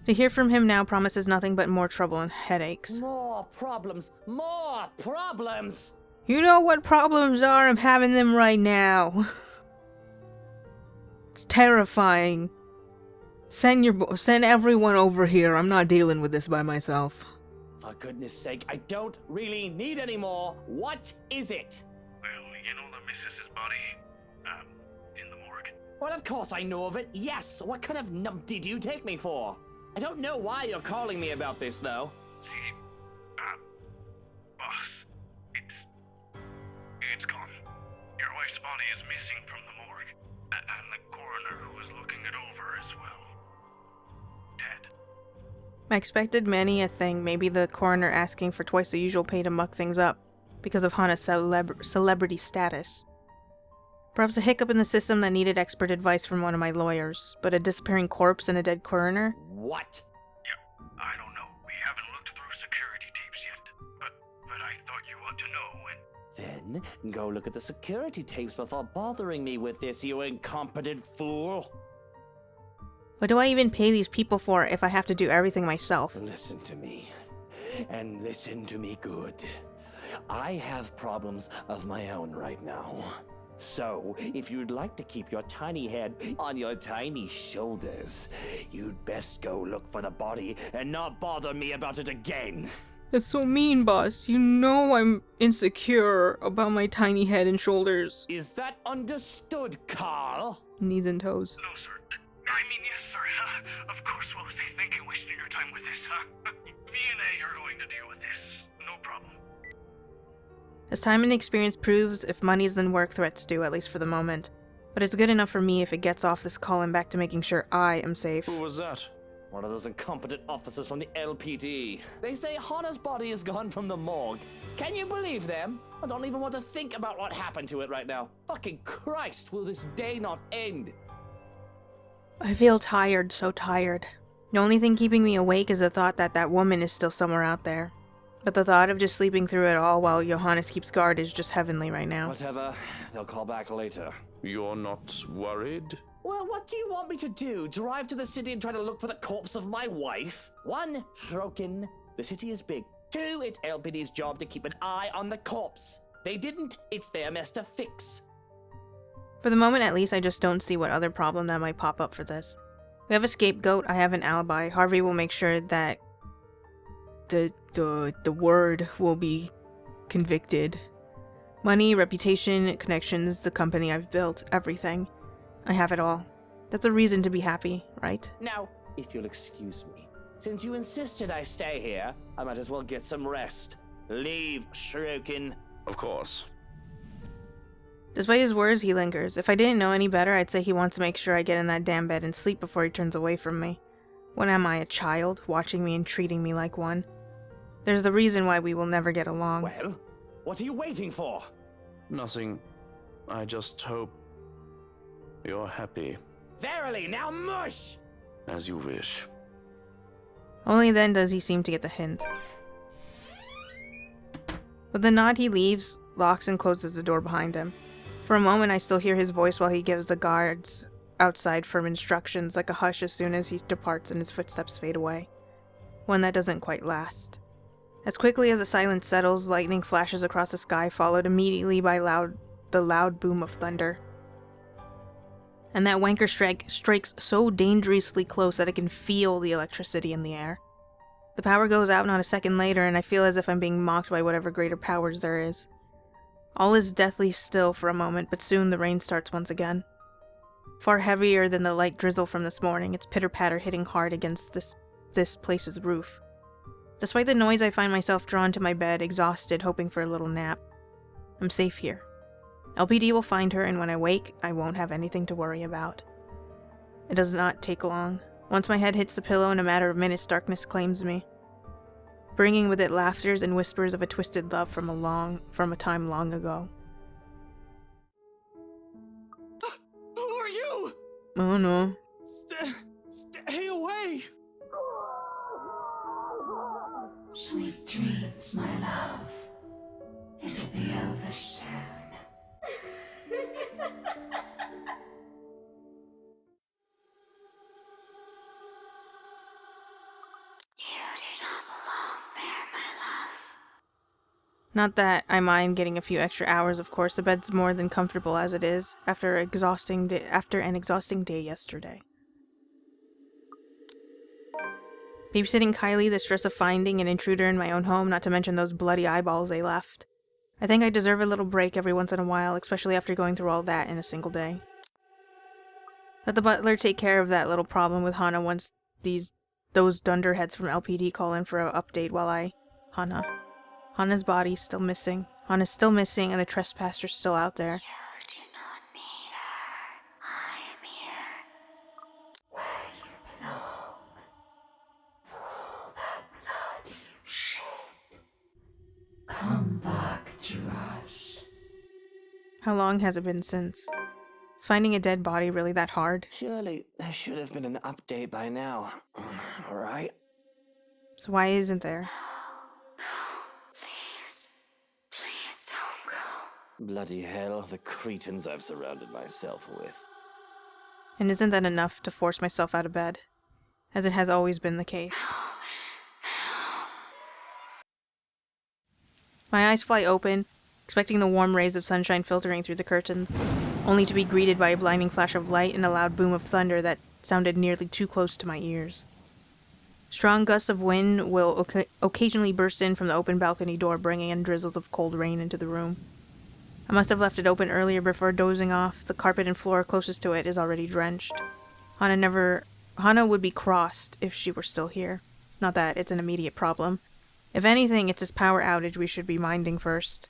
To hear from him now promises nothing but more trouble and headaches. More problems! More problems! You know what problems are? I'm having them right now. It's terrifying. Send everyone over here. I'm not dealing with this by myself. For goodness sake, I don't really need any more. What is it? Well, you know the missus's body, in the morgue. Well, of course I know of it. Yes. What kind of numpty do you take me for? I don't know why you're calling me about this, though. See, boss, it's gone. Your wife's body is missing from the morgue, and the coroner who was looking it over as well. Dead. I expected many a thing, maybe the coroner asking for twice the usual pay to muck things up, because of Hana's celebrity status. Perhaps a hiccup in the system that needed expert advice from one of my lawyers, but a disappearing corpse and a dead coroner? What? Yeah, I don't know. We haven't looked through security tapes yet, but I thought you ought to know, and... Then, go look at the security tapes before bothering me with this, you incompetent fool. What do I even pay these people for if I have to do everything myself? Listen to me, and listen to me good. I have problems of my own right now. So, if you'd like to keep your tiny head on your tiny shoulders, you'd best go look for the body and not bother me about it again. That's so mean, boss. You know I'm insecure about my tiny head and shoulders. Is that understood, Carl? Knees and toes. No, sir. I mean, yes, sir. Of course, what was he thinking wasting your time with this, huh? Me and A are going to deal with this. No problem. As time and experience proves, if money isn't work, threats do, at least for the moment. But it's good enough for me if it gets off this call and back to making sure I am safe. Who was that? One of those incompetent officers from the LPD. They say Hana's body is gone from the morgue. Can you believe them? I don't even want to think about what happened to it right now. Fucking Christ, will this day not end? I feel tired, so tired. The only thing keeping me awake is the thought that that woman is still somewhere out there. But the thought of just sleeping through it all while Johannes keeps guard is just heavenly right now. Whatever, they'll call back later. You're not worried? Well, what do you want me to do? Drive to the city and try to look for the corpse of my wife? 1, Shrokin, the city is big. 2, it's LPD's job to keep an eye on the corpse. They didn't, it's their mess to fix. For the moment at least, I just don't see what other problem that might pop up for this. We have a scapegoat, I have an alibi. Harvey will make sure that the word will be convicted. Money, reputation, connections, the company I've built, everything. I have it all. That's a reason to be happy, right? Now, if you'll excuse me, since you insisted I stay here, I might as well get some rest. Leave, Shrokin. Of course. Despite his words, he lingers. If I didn't know any better, I'd say he wants to make sure I get in that damn bed and sleep before he turns away from me. What am I, a child, watching me and treating me like one? There's the reason why we will never get along. Well, what are you waiting for? Nothing. I just hope you're happy. Verily, now mush! As you wish. Only then does he seem to get the hint. With a nod, he leaves, locks and closes the door behind him. For a moment, I still hear his voice while he gives the guards outside firm instructions, like a hush as soon as he departs and his footsteps fade away. One that doesn't quite last. As quickly as the silence settles, lightning flashes across the sky, followed immediately by the loud boom of thunder. And that wanker strikes so dangerously close that I can feel the electricity in the air. The power goes out not a second later, and I feel as if I'm being mocked by whatever greater powers there is. All is deathly still for a moment, but soon the rain starts once again. Far heavier than the light drizzle from this morning, its pitter-patter hitting hard against this place's roof. Despite the noise, I find myself drawn to my bed, exhausted, hoping for a little nap. I'm safe here. LPD will find her, and when I wake, I won't have anything to worry about. It does not take long. Once my head hits the pillow, in a matter of minutes, darkness claims me, bringing with it laughters and whispers of a twisted love from a time long ago. Who are you? Oh no. Stay away! Sweet dreams, my love. It'll be over soon. Not that I mind getting a few extra hours, of course. The bed's more than comfortable as it is, after an exhausting day yesterday. Babysitting Kylie, the stress of finding an intruder in my own home, not to mention those bloody eyeballs they left. I think I deserve a little break every once in a while, especially after going through all that in a single day. Let the butler take care of that little problem with Hana once those dunderheads from LPD call in for an update while I... Hana's body's still missing. Hana's still missing and the trespasser's still out there. You do not need her. I am here. Where you belong. For all that blood you've shed. Come back to us. How long has it been since? Is finding a dead body really that hard? Surely there should have been an update by now. Alright? So why isn't there? Please don't go. Bloody hell, the cretins I've surrounded myself with. And isn't that enough to force myself out of bed? As it has always been the case. My eyes fly open, expecting the warm rays of sunshine filtering through the curtains, only to be greeted by a blinding flash of light and a loud boom of thunder that sounded nearly too close to my ears. Strong gusts of wind will occasionally burst in from the open balcony door, bringing in drizzles of cold rain into the room. I must have left it open earlier before dozing off. The carpet and floor closest to it is already drenched. Hana would be crossed if she were still here. Not that it's an immediate problem. If anything, it's this power outage we should be minding first.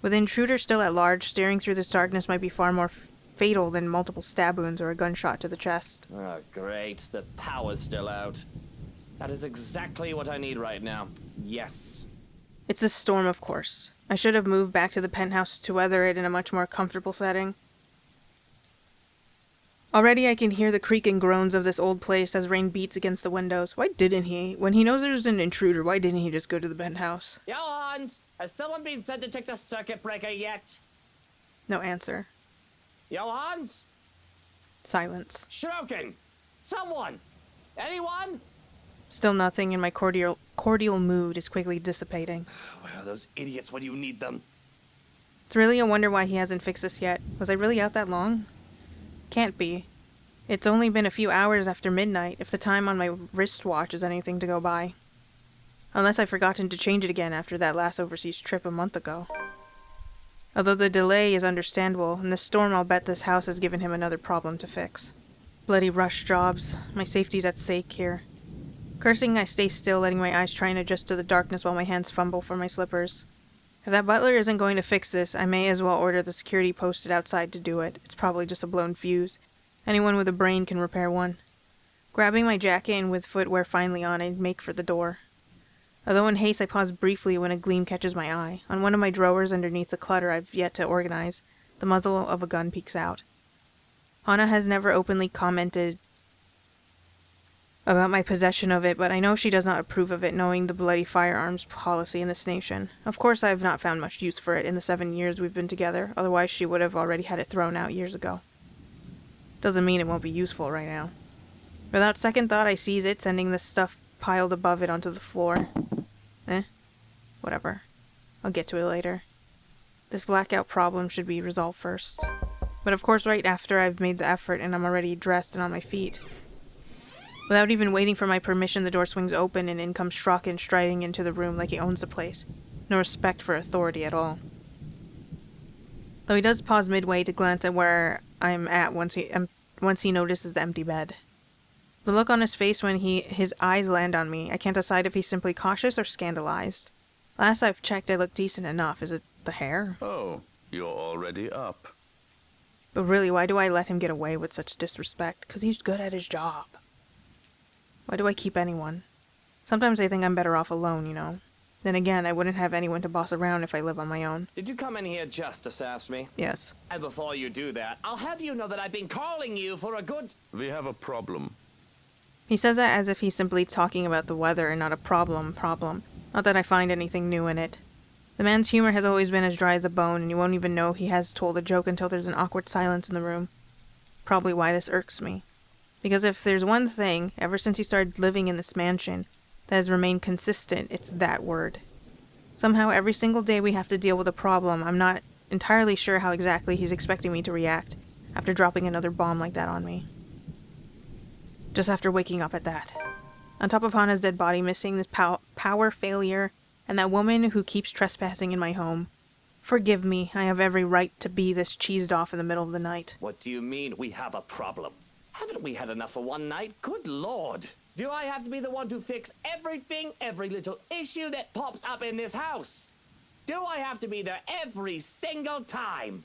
With the intruder still at large, staring through this darkness might be far more fatal than multiple stab wounds or a gunshot to the chest. Oh, great. The power's still out. That is exactly what I need right now. Yes. It's a storm, of course. I should have moved back to the penthouse to weather it in a much more comfortable setting. Already I can hear the creak and groans of this old place as rain beats against the windows. Why didn't he? When he knows there's an intruder, why didn't he just go to the penthouse? Johans! Has someone been sent to take the circuit breaker yet? No answer. Johans? Silence. Shrokin! Someone! Anyone? Still nothing, and my cordial mood is quickly dissipating. Where are those idiots when you need them? It's really a wonder why he hasn't fixed this yet. Was I really out that long? Can't be. It's only been a few hours after midnight, if the time on my wristwatch is anything to go by. Unless I've forgotten to change it again after that last overseas trip a month ago. Although the delay is understandable, in the storm I'll bet this house has given him another problem to fix. Bloody rush jobs. My safety's at stake here. Cursing, I stay still, letting my eyes try and adjust to the darkness while my hands fumble for my slippers. If that butler isn't going to fix this, I may as well order the security posted outside to do it. It's probably just a blown fuse. Anyone with a brain can repair one. Grabbing my jacket and with footwear finally on, I make for the door. Although in haste, I pause briefly when a gleam catches my eye. On one of my drawers underneath the clutter I've yet to organize, the muzzle of a gun peeks out. Hana has never openly commented about my possession of it, but I know she does not approve of it, knowing the bloody firearms policy in this nation. Of course, I have not found much use for it in the 7 years we've been together, otherwise she would have already had it thrown out years ago. Doesn't mean it won't be useful right now. Without second thought, I seize it, sending the stuff piled above it onto the floor. Whatever. I'll get to it later. This blackout problem should be resolved first. But of course, right after I've made the effort and I'm already dressed and on my feet. Without even waiting for my permission, the door swings open and in comes Strachan striding into the room like he owns the place. No respect for authority at all. Though he does pause midway to glance at where I'm at once he notices the empty bed. The look on his face when his eyes land on me, I can't decide if he's simply cautious or scandalized. Last I've checked, I look decent enough. Is it the hair? Oh, you're already up. But really, why do I let him get away with such disrespect? 'Cause he's good at his job. Why do I keep anyone? Sometimes I think I'm better off alone, you know. Then again, I wouldn't have anyone to boss around if I live on my own. Did you come in here just to sass me? Yes. And before you do that, I'll have you know that I've been calling you for a good... We have a problem. He says that as if he's simply talking about the weather and not a problem. Not that I find anything new in it. The man's humor has always been as dry as a bone, and you won't even know he has told a joke until there's an awkward silence in the room. Probably why this irks me. Because if there's one thing, ever since he started living in this mansion, that has remained consistent, it's that word. Somehow every single day we have to deal with a problem. I'm not entirely sure how exactly he's expecting me to react after dropping another bomb like that on me. Just after waking up at that. On top of Hana's dead body, missing this power failure, and that woman who keeps trespassing in my home. Forgive me, I have every right to be this cheesed off in the middle of the night. What do you mean we have a problem? Haven't we had enough for one night? Good lord. Do I have to be the one to fix everything, every little issue that pops up in this house? Do I have to be there every single time?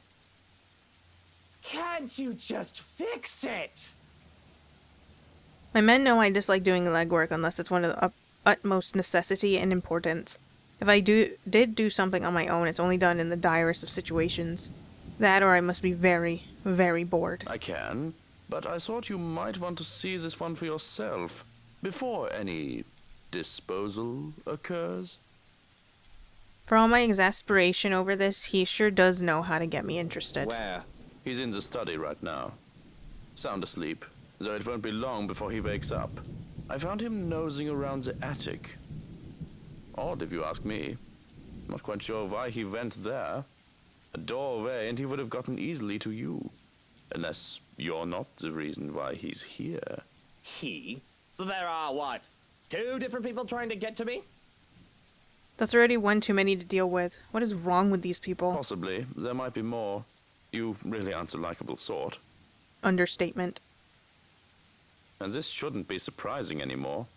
Can't you just fix it? My men know I dislike doing legwork unless it's one of the utmost necessity and importance. If I did do something on my own, it's only done in the direst of situations. That or I must be very, very bored. I can, but I thought you might want to see this one for yourself, before any disposal occurs. For all my exasperation over this, he sure does know how to get me interested. Where? He's in the study right now. Sound asleep, though it won't be long before he wakes up. I found him nosing around the attic. Odd if you ask me. Not quite sure why he went there. A doorway and he would have gotten easily to you. Unless you're not the reason why he's here. He? So there are, what, 2 different people trying to get to me? That's already one too many to deal with. What is wrong with these people? Possibly. There might be more. You really aren't a likable sort. Understatement. And this shouldn't be surprising anymore.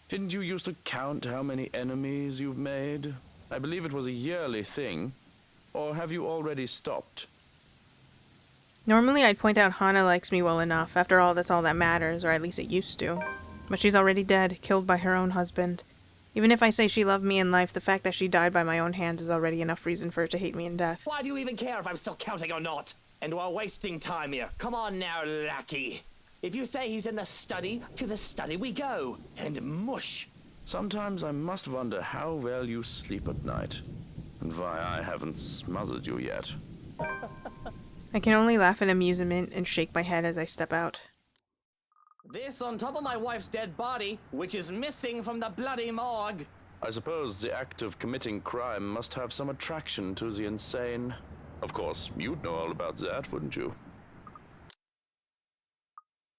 Didn't you used to count how many enemies you've made? I believe it was a yearly thing. Or have you already stopped? Normally I'd point out Hana likes me well enough. After all, that's all that matters, or at least it used to. But she's already dead, killed by her own husband. Even if I say she loved me in life, the fact that she died by my own hands is already enough reason for her to hate me in death. Why do you even care if I'm still counting or not? And we're wasting time here. Come on now, lackey. If you say he's in the study, to the study we go. And mush. Sometimes I must wonder how well you sleep at night. And why I haven't smothered you yet. I can only laugh in amusement and shake my head as I step out. This on top of my wife's dead body, which is missing from the bloody morgue. I suppose the act of committing crime must have some attraction to the insane. Of course, you'd know all about that, wouldn't you?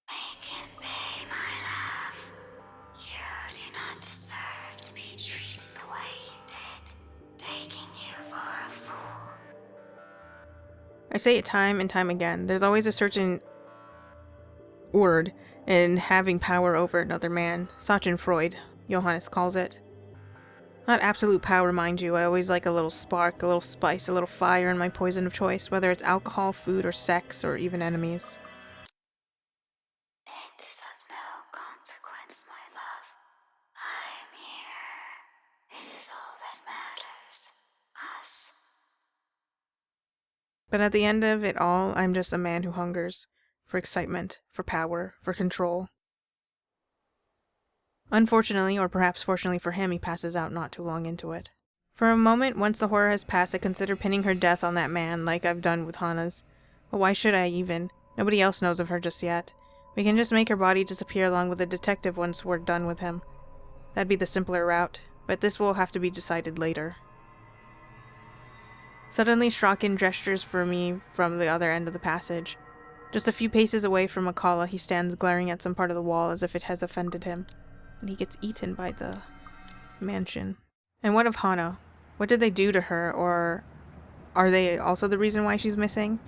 Make him pay, my love. You do not deserve to be treated the way he did, taking you for a fool. I say it time and time again. There's always a certain word in having power over another man. Schadenfreude, Johannes calls it. Not absolute power, mind you. I always like a little spark, a little spice, a little fire in my poison of choice, whether it's alcohol, food, or sex, or even enemies. It is of no But at the end of it all, I'm just a man who hungers for excitement, for power, for control. Unfortunately, or perhaps fortunately for him, he passes out not too long into it. For a moment, once the horror has passed, I consider pinning her death on that man, like I've done with Hana's. But why should I even? Nobody else knows of her just yet. We can just make her body disappear along with the detective once we're done with him. That'd be the simpler route, but this will have to be decided later. Suddenly, Strachan gestures for me from the other end of the passage. Just a few paces away from Makala, he stands glaring at some part of the wall as if it has offended him, and he gets eaten by the mansion. And what of Hana? What did they do to her, or are they also the reason why she's missing?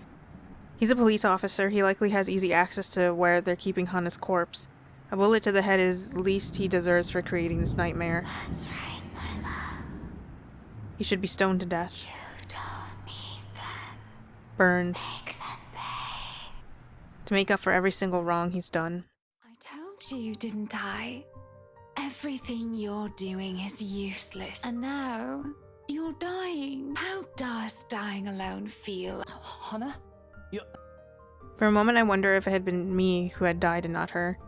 He's a police officer. He likely has easy access to where they're keeping Hana's corpse. A bullet to the head is least he deserves for creating this nightmare. That's right, my love. He should be stoned to death. You don't need them. Burned. Make them pay. To make up for every single wrong he's done. I told you, didn't I? Everything you're doing is useless. And now, you're dying. How does dying alone feel? Hana? For a moment I wonder if it had been me who had died and not her.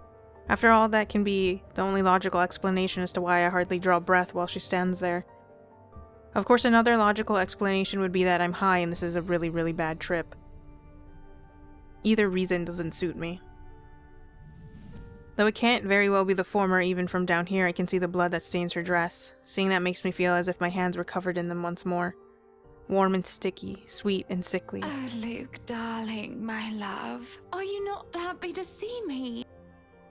After all, that can be the only logical explanation as to why I hardly draw breath while she stands there. Of course, another logical explanation would be that I'm high and this is a really, really bad trip. Either reason doesn't suit me. Though it can't very well be the former, even from down here I can see the blood that stains her dress. Seeing that makes me feel as if my hands were covered in them once more. Warm and sticky, sweet and sickly. Oh, Luke, darling, my love. Are you not happy to see me?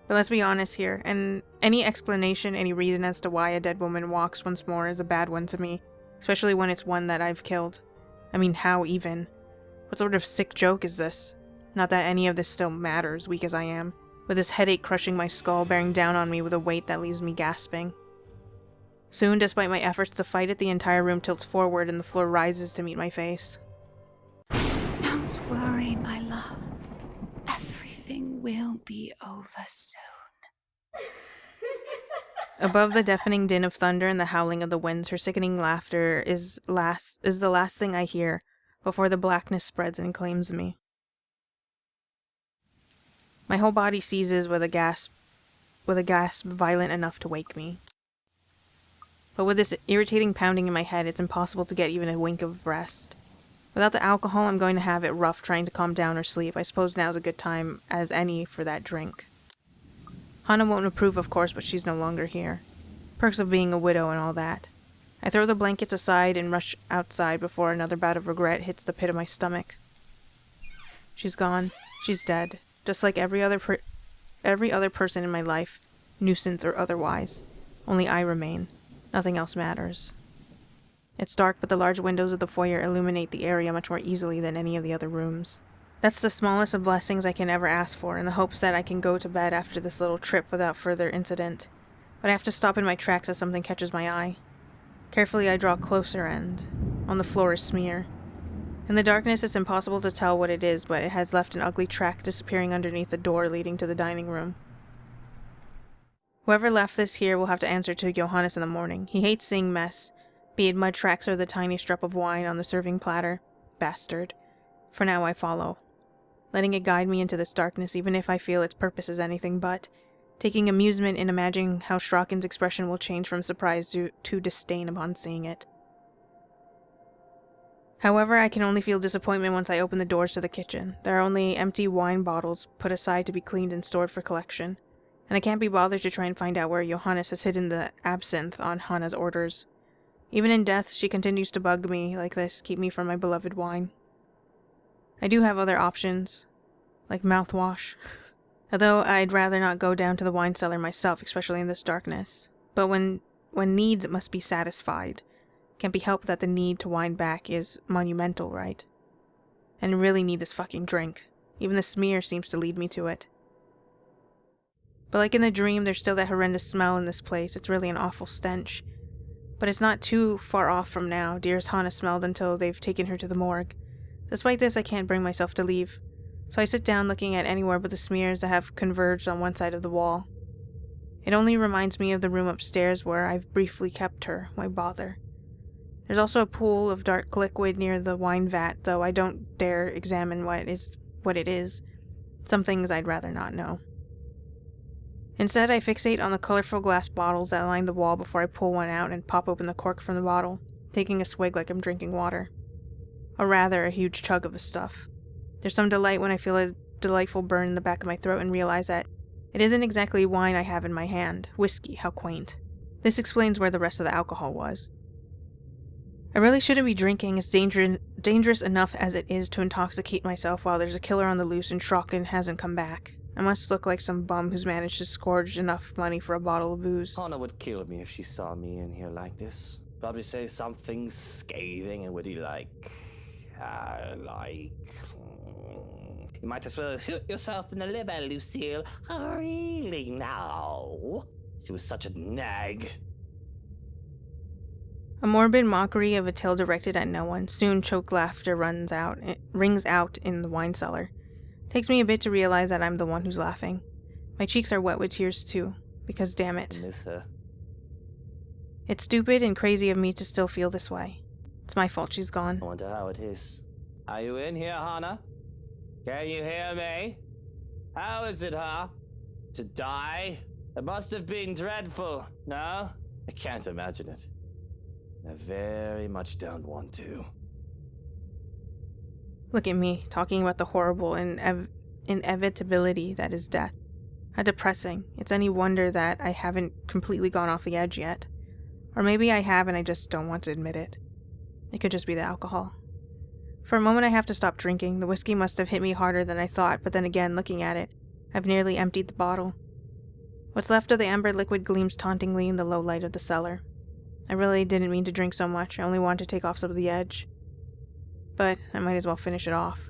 But let's be honest here, and any explanation, any reason as to why a dead woman walks once more is a bad one to me, especially when it's one that I've killed. I mean, how even? What sort of sick joke is this? Not that any of this still matters, weak as I am, with this headache crushing my skull, bearing down on me with a weight that leaves me gasping. Soon, despite my efforts to fight it, the entire room tilts forward and the floor rises to meet my face. Don't worry, my love. Everything will be over soon. Above the deafening din of thunder and the howling of the winds, her sickening laughter is the last thing I hear before the blackness spreads and claims me. My whole body seizes with a gasp violent enough to wake me. But with this irritating pounding in my head, it's impossible to get even a wink of rest. Without the alcohol, I'm going to have it rough trying to calm down or sleep. I suppose now's a good time as any for that drink. Hana won't approve, of course, but she's no longer here. Perks of being a widow and all that. I throw the blankets aside and rush outside before another bout of regret hits the pit of my stomach. She's gone. She's dead. Just like every other person in my life, nuisance or otherwise. Only I remain. Nothing else matters. It's dark, but the large windows of the foyer illuminate the area much more easily than any of the other rooms. That's the smallest of blessings I can ever ask for, in the hopes that I can go to bed after this little trip without further incident. But I have to stop in my tracks as something catches my eye. Carefully I draw closer and on the floor is smear. In the darkness it's impossible to tell what it is, but it has left an ugly track disappearing underneath the door leading to the dining room. Whoever left this here will have to answer to Johannes in the morning. He hates seeing mess, be it mud tracks or the tiniest drop of wine on the serving platter. Bastard. For now I follow, letting it guide me into this darkness even if I feel its purpose is anything but, taking amusement in imagining how Strachan's expression will change from surprise to disdain upon seeing it. However, I can only feel disappointment once I open the doors to the kitchen. There are only empty wine bottles put aside to be cleaned and stored for collection, and I can't be bothered to try and find out where Johannes has hidden the absinthe on Hana's orders. Even in death, she continues to bug me like this, keep me from my beloved wine. I do have other options, like mouthwash, although I'd rather not go down to the wine cellar myself, especially in this darkness. But when needs must be satisfied, can't be helped that the need to wind back is monumental, right? And really need this fucking drink. Even the smear seems to lead me to it. But like in the dream, there's still that horrendous smell in this place. It's really an awful stench. But it's not too far off from now. Dearest Hana smelled until they've taken her to the morgue. Despite this, I can't bring myself to leave. So I sit down looking at anywhere but the smears that have converged on one side of the wall. It only reminds me of the room upstairs where I've briefly kept her. Why bother? There's also a pool of dark liquid near the wine vat, though I don't dare examine what it is. Some things I'd rather not know. Instead, I fixate on the colorful glass bottles that line the wall before I pull one out and pop open the cork from the bottle, taking a swig like I'm drinking water. Or rather, a huge chug of the stuff. There's some delight when I feel a delightful burn in the back of my throat and realize that it isn't exactly wine I have in my hand. Whiskey, how quaint. This explains where the rest of the alcohol was. I really shouldn't be drinking. It's dangerous enough as it is to intoxicate myself while there's a killer on the loose and Shrocken hasn't come back. I must look like some bum who's managed to scourge enough money for a bottle of booze. Hannah would kill me if she saw me in here like this. Probably say something scathing and witty like... You might as well shoot yourself in the liver, Lucille. Really now? She was such a nag. A morbid mockery of a tale directed at no one. Soon choked laughter rings out in the wine cellar. Takes me a bit to realize that I'm the one who's laughing. My cheeks are wet with tears too, because damn it. I miss her. It's stupid and crazy of me to still feel this way. It's my fault she's gone. I wonder how it is. Are you in here, Hannah? Can you hear me? How is it, huh? To die? It must have been dreadful, no? I can't imagine it. I very much don't want to. Look at me, talking about the horrible inevitability that is death. How depressing. It's any wonder that I haven't completely gone off the edge yet. Or maybe I have and I just don't want to admit it. It could just be the alcohol. For a moment I have to stop drinking. The whiskey must have hit me harder than I thought, but then again, looking at it, I've nearly emptied the bottle. What's left of the amber liquid gleams tauntingly in the low light of the cellar. I really didn't mean to drink so much. I only wanted to take off some of the edge. But I might as well finish it off.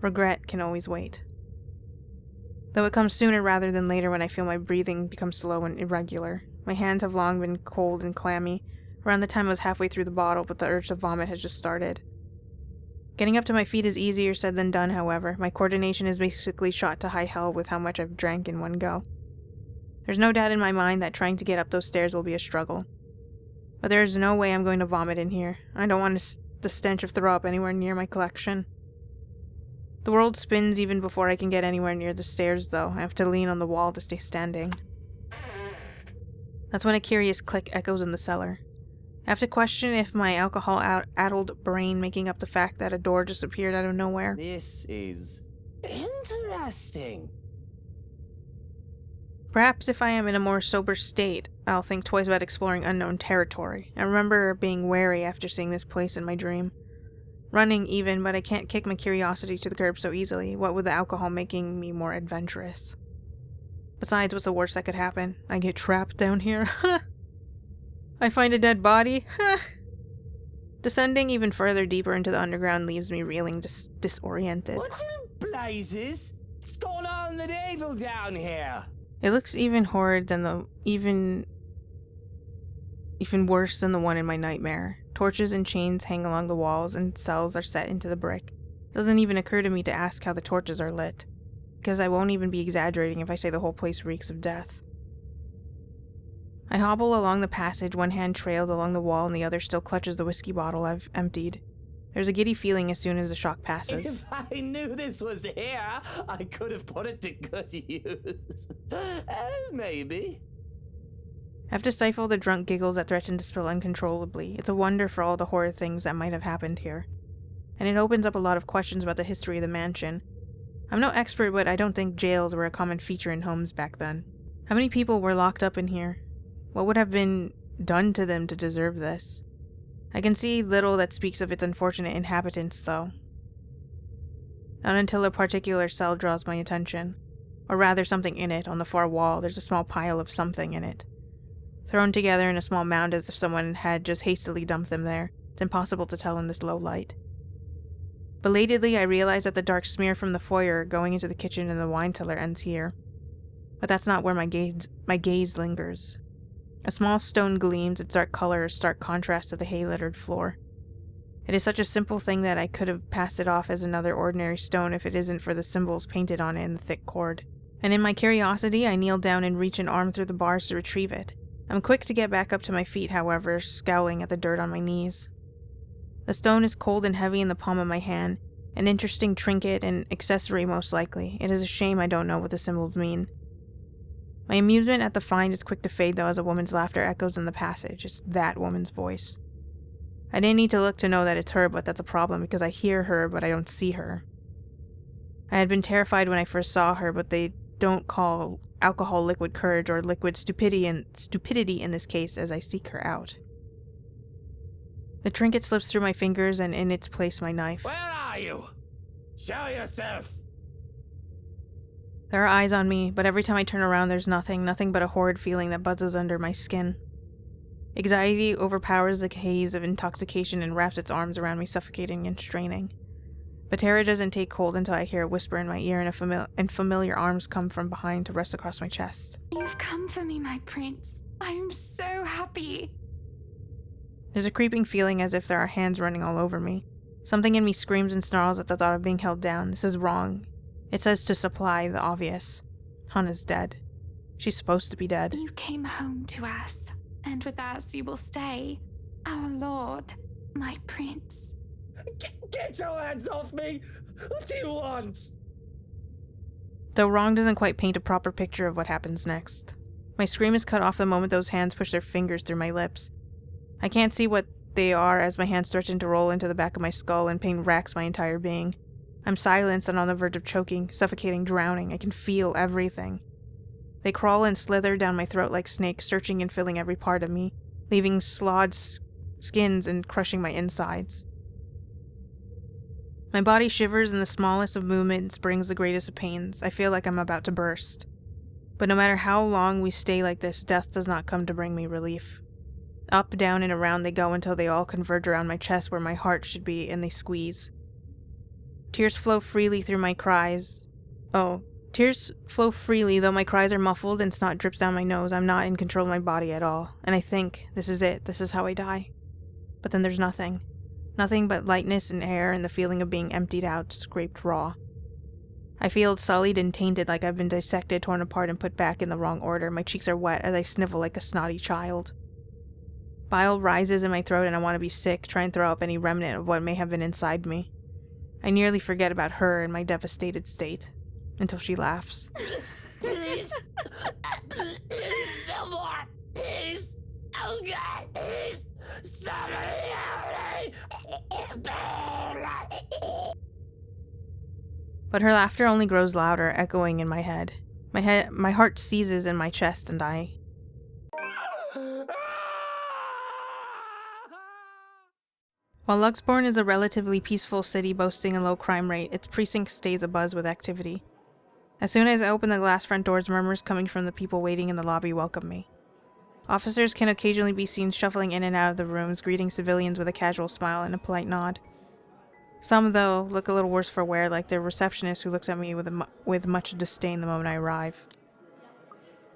Regret can always wait. Though it comes sooner rather than later when I feel my breathing become slow and irregular. My hands have long been cold and clammy, around the time I was halfway through the bottle, but the urge to vomit has just started. Getting up to my feet is easier said than done, however. My coordination is basically shot to high hell with how much I've drank in one go. There's no doubt in my mind that trying to get up those stairs will be a struggle. But there is no way I'm going to vomit in here. I don't want the stench of throw up anywhere near my collection. The world spins even before I can get anywhere near the stairs, though. I have to lean on the wall to stay standing. That's when a curious click echoes in the cellar. I have to question if my alcohol-addled brain making up the fact that a door just appeared out of nowhere. This is interesting. Perhaps if I am in a more sober state, I'll think twice about exploring unknown territory. I remember being wary after seeing this place in my dream. Running even, but I can't kick my curiosity to the curb so easily, what with the alcohol making me more adventurous. Besides, what's the worst that could happen? I get trapped down here? I find a dead body? Descending even further deeper into the underground leaves me reeling, disoriented. What in blazes? What's going on in the devil down here? It looks even horrid than even worse than the one in my nightmare. Torches and chains hang along the walls and cells are set into the brick. It doesn't even occur to me to ask how the torches are lit, because I won't even be exaggerating if I say the whole place reeks of death. I hobble along the passage, one hand trails along the wall and the other still clutches the whiskey bottle I've emptied. There's a giddy feeling as soon as the shock passes. If I knew this was here, I could have put it to good use. Maybe. I have to stifle the drunk giggles that threaten to spill uncontrollably. It's a wonder for all the horror things that might have happened here. And it opens up a lot of questions about the history of the mansion. I'm no expert, but I don't think jails were a common feature in homes back then. How many people were locked up in here? What would have been done to them to deserve this? I can see little that speaks of its unfortunate inhabitants, though. Not until a particular cell draws my attention. Or rather, something in it. On the far wall, there's a small pile of something in it. Thrown together in a small mound as if someone had just hastily dumped them there. It's impossible to tell in this low light. Belatedly, I realize that the dark smear from the foyer going into the kitchen and the wine cellar ends here. But that's not where my gaze lingers. A small stone gleams, its dark color a stark contrast to the hay-littered floor. It is such a simple thing that I could have passed it off as another ordinary stone if it isn't for the symbols painted on it in the thick cord. And in my curiosity, I kneel down and reach an arm through the bars to retrieve it. I'm quick to get back up to my feet, however, scowling at the dirt on my knees. The stone is cold and heavy in the palm of my hand, an interesting trinket and accessory most likely. It is a shame I don't know what the symbols mean. My amusement at the find is quick to fade though as a woman's laughter echoes in the passage. It's that woman's voice. I didn't need to look to know that it's her, but that's a problem because I hear her but I don't see her. I had been terrified when I first saw her, but they don't call alcohol liquid courage or liquid stupidity in this case as I seek her out. The trinket slips through my fingers and in its place my knife. Where are you? Show yourself! There are eyes on me, but every time I turn around there's nothing but a horrid feeling that buzzes under my skin. Anxiety overpowers the haze of intoxication and wraps its arms around me, suffocating and straining. But terror doesn't take hold until I hear a whisper in my ear and familiar arms come from behind to rest across my chest. You've come for me, my prince. I am so happy. There's a creeping feeling as if there are hands running all over me. Something in me screams and snarls at the thought of being held down. This is wrong. It says to supply the obvious. Hannah's dead. She's supposed to be dead. You came home to us, and with us you will stay. Our lord, my prince. Get your hands off me! What do you want? Though wrong doesn't quite paint a proper picture of what happens next. My scream is cut off the moment those hands push their fingers through my lips. I can't see what they are as my hands stretch to roll into the back of my skull and pain racks my entire being. I'm silenced and on the verge of choking, suffocating, drowning. I can feel everything. They crawl and slither down my throat like snakes, searching and filling every part of me, leaving slawed skins and crushing my insides. My body shivers and the smallest of movements brings the greatest of pains. I feel like I'm about to burst. But no matter how long we stay like this, death does not come to bring me relief. Up, down, and around they go until they all converge around my chest where my heart should be, and they squeeze. Tears flow freely through my cries. Tears flow freely, though my cries are muffled and snot drips down my nose. I'm not in control of my body at all, and I think, this is it, this is how I die. But then there's nothing. Nothing but lightness and air and the feeling of being emptied out, scraped raw. I feel sullied and tainted like I've been dissected, torn apart, and put back in the wrong order. My cheeks are wet as I snivel like a snotty child. Bile rises in my throat and I want to be sick, try and throw up any remnant of what may have been inside me. I nearly forget about her and my devastated state, until she laughs. Please. Please, no more. Please. Oh God, please. Somebody help me. But her laughter only grows louder, echoing in my head. My heart seizes in my chest and I... While Luxborn is a relatively peaceful city boasting a low crime rate, its precinct stays abuzz with activity. As soon as I open the glass front doors, murmurs coming from the people waiting in the lobby welcome me. Officers can occasionally be seen shuffling in and out of the rooms, greeting civilians with a casual smile and a polite nod. Some, though, look a little worse for wear, like the receptionist who looks at me with much disdain the moment I arrive.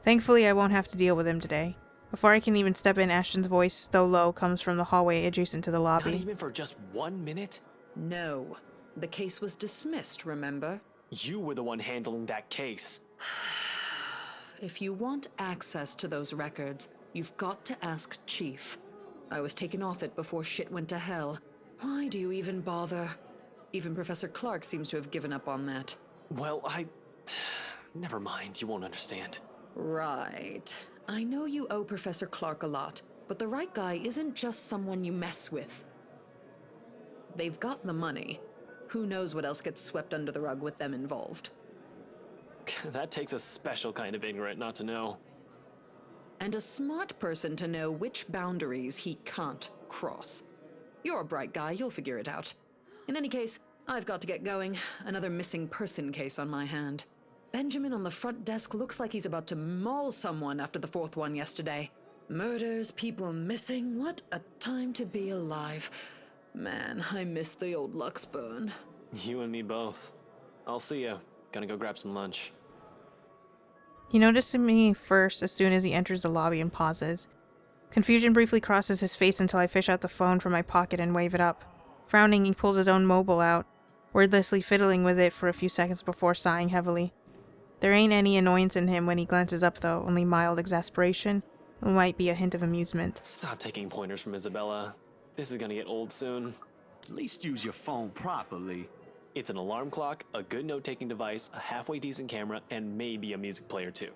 Thankfully, I won't have to deal with him today. Before I can even step in, Ashton's voice, though low, comes from the hallway adjacent to the lobby. Not even for just 1 minute? No. The case was dismissed, remember? You were the one handling that case. If you want access to those records, you've got to ask Chief. I was taken off it before shit went to hell. Why do you even bother? Even Professor Clark seems to have given up on that. Well, never mind, you won't understand. Right. I know you owe Professor Clark a lot, but the right guy isn't just someone you mess with. They've got the money. Who knows what else gets swept under the rug with them involved? That takes a special kind of ignorant not to know. And a smart person to know which boundaries he can't cross. You're a bright guy, you'll figure it out. In any case, I've got to get going. Another missing person case on my hand. Benjamin on the front desk looks like he's about to maul someone after the 4th one yesterday. Murders, people missing, what a time to be alive. Man, I miss the old Luxburn. You and me both. I'll see you. Gonna go grab some lunch. He notices me first as soon as he enters the lobby and pauses. Confusion briefly crosses his face until I fish out the phone from my pocket and wave it up. Frowning, he pulls his own mobile out, wordlessly fiddling with it for a few seconds before sighing heavily. There ain't any annoyance in him when he glances up though, only mild exasperation, might be a hint of amusement. Stop taking pointers from Isabella. This is gonna get old soon. At least use your phone properly. It's an alarm clock, a good note-taking device, a halfway decent camera, and maybe a music player too.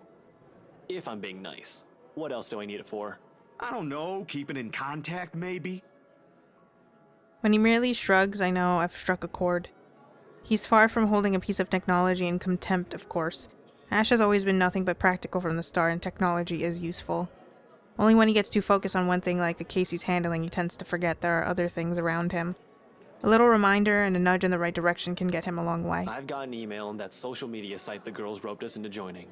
If I'm being nice. What else do I need it for? I don't know, keeping in contact maybe? When he merely shrugs, I know I've struck a chord. He's far from holding a piece of technology in contempt, of course. Ash has always been nothing but practical from the start, and technology is useful. Only when he gets too focused on one thing like the case he's handling, he tends to forget there are other things around him. A little reminder and a nudge in the right direction can get him a long way. I've got an email on that social media site the girls roped us into joining.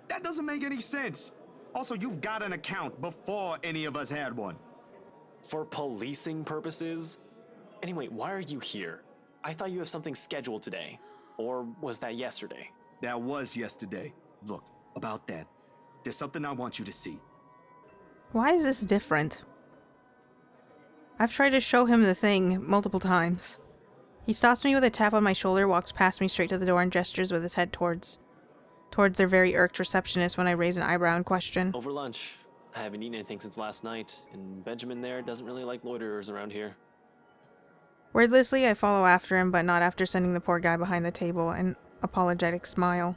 That doesn't make any sense. Also, you've got an account before any of us had one. For policing purposes? Anyway, why are you here? I thought you have something scheduled today. Or was that yesterday? That was yesterday. Look, about that, there's something I want you to see. Why is this different? I've tried to show him the thing multiple times. He stops me with a tap on my shoulder, walks past me straight to the door, and gestures with his head towards their very irked receptionist when I raise an eyebrow in question. Over lunch. I haven't eaten anything since last night, and Benjamin there doesn't really like loiterers around here. Wordlessly, I follow after him, but not after sending the poor guy behind the table an apologetic smile.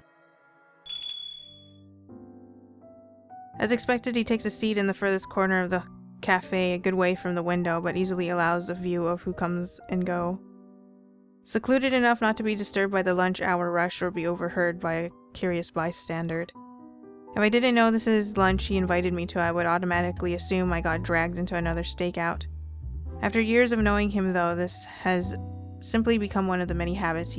As expected, he takes a seat in the furthest corner of the cafe, a good way from the window, but easily allows a view of who comes and go. Secluded enough not to be disturbed by the lunch hour rush or be overheard by a curious bystander. If I didn't know this is lunch he invited me to, I would automatically assume I got dragged into another stakeout. After years of knowing him, though, this has simply become one of the many habits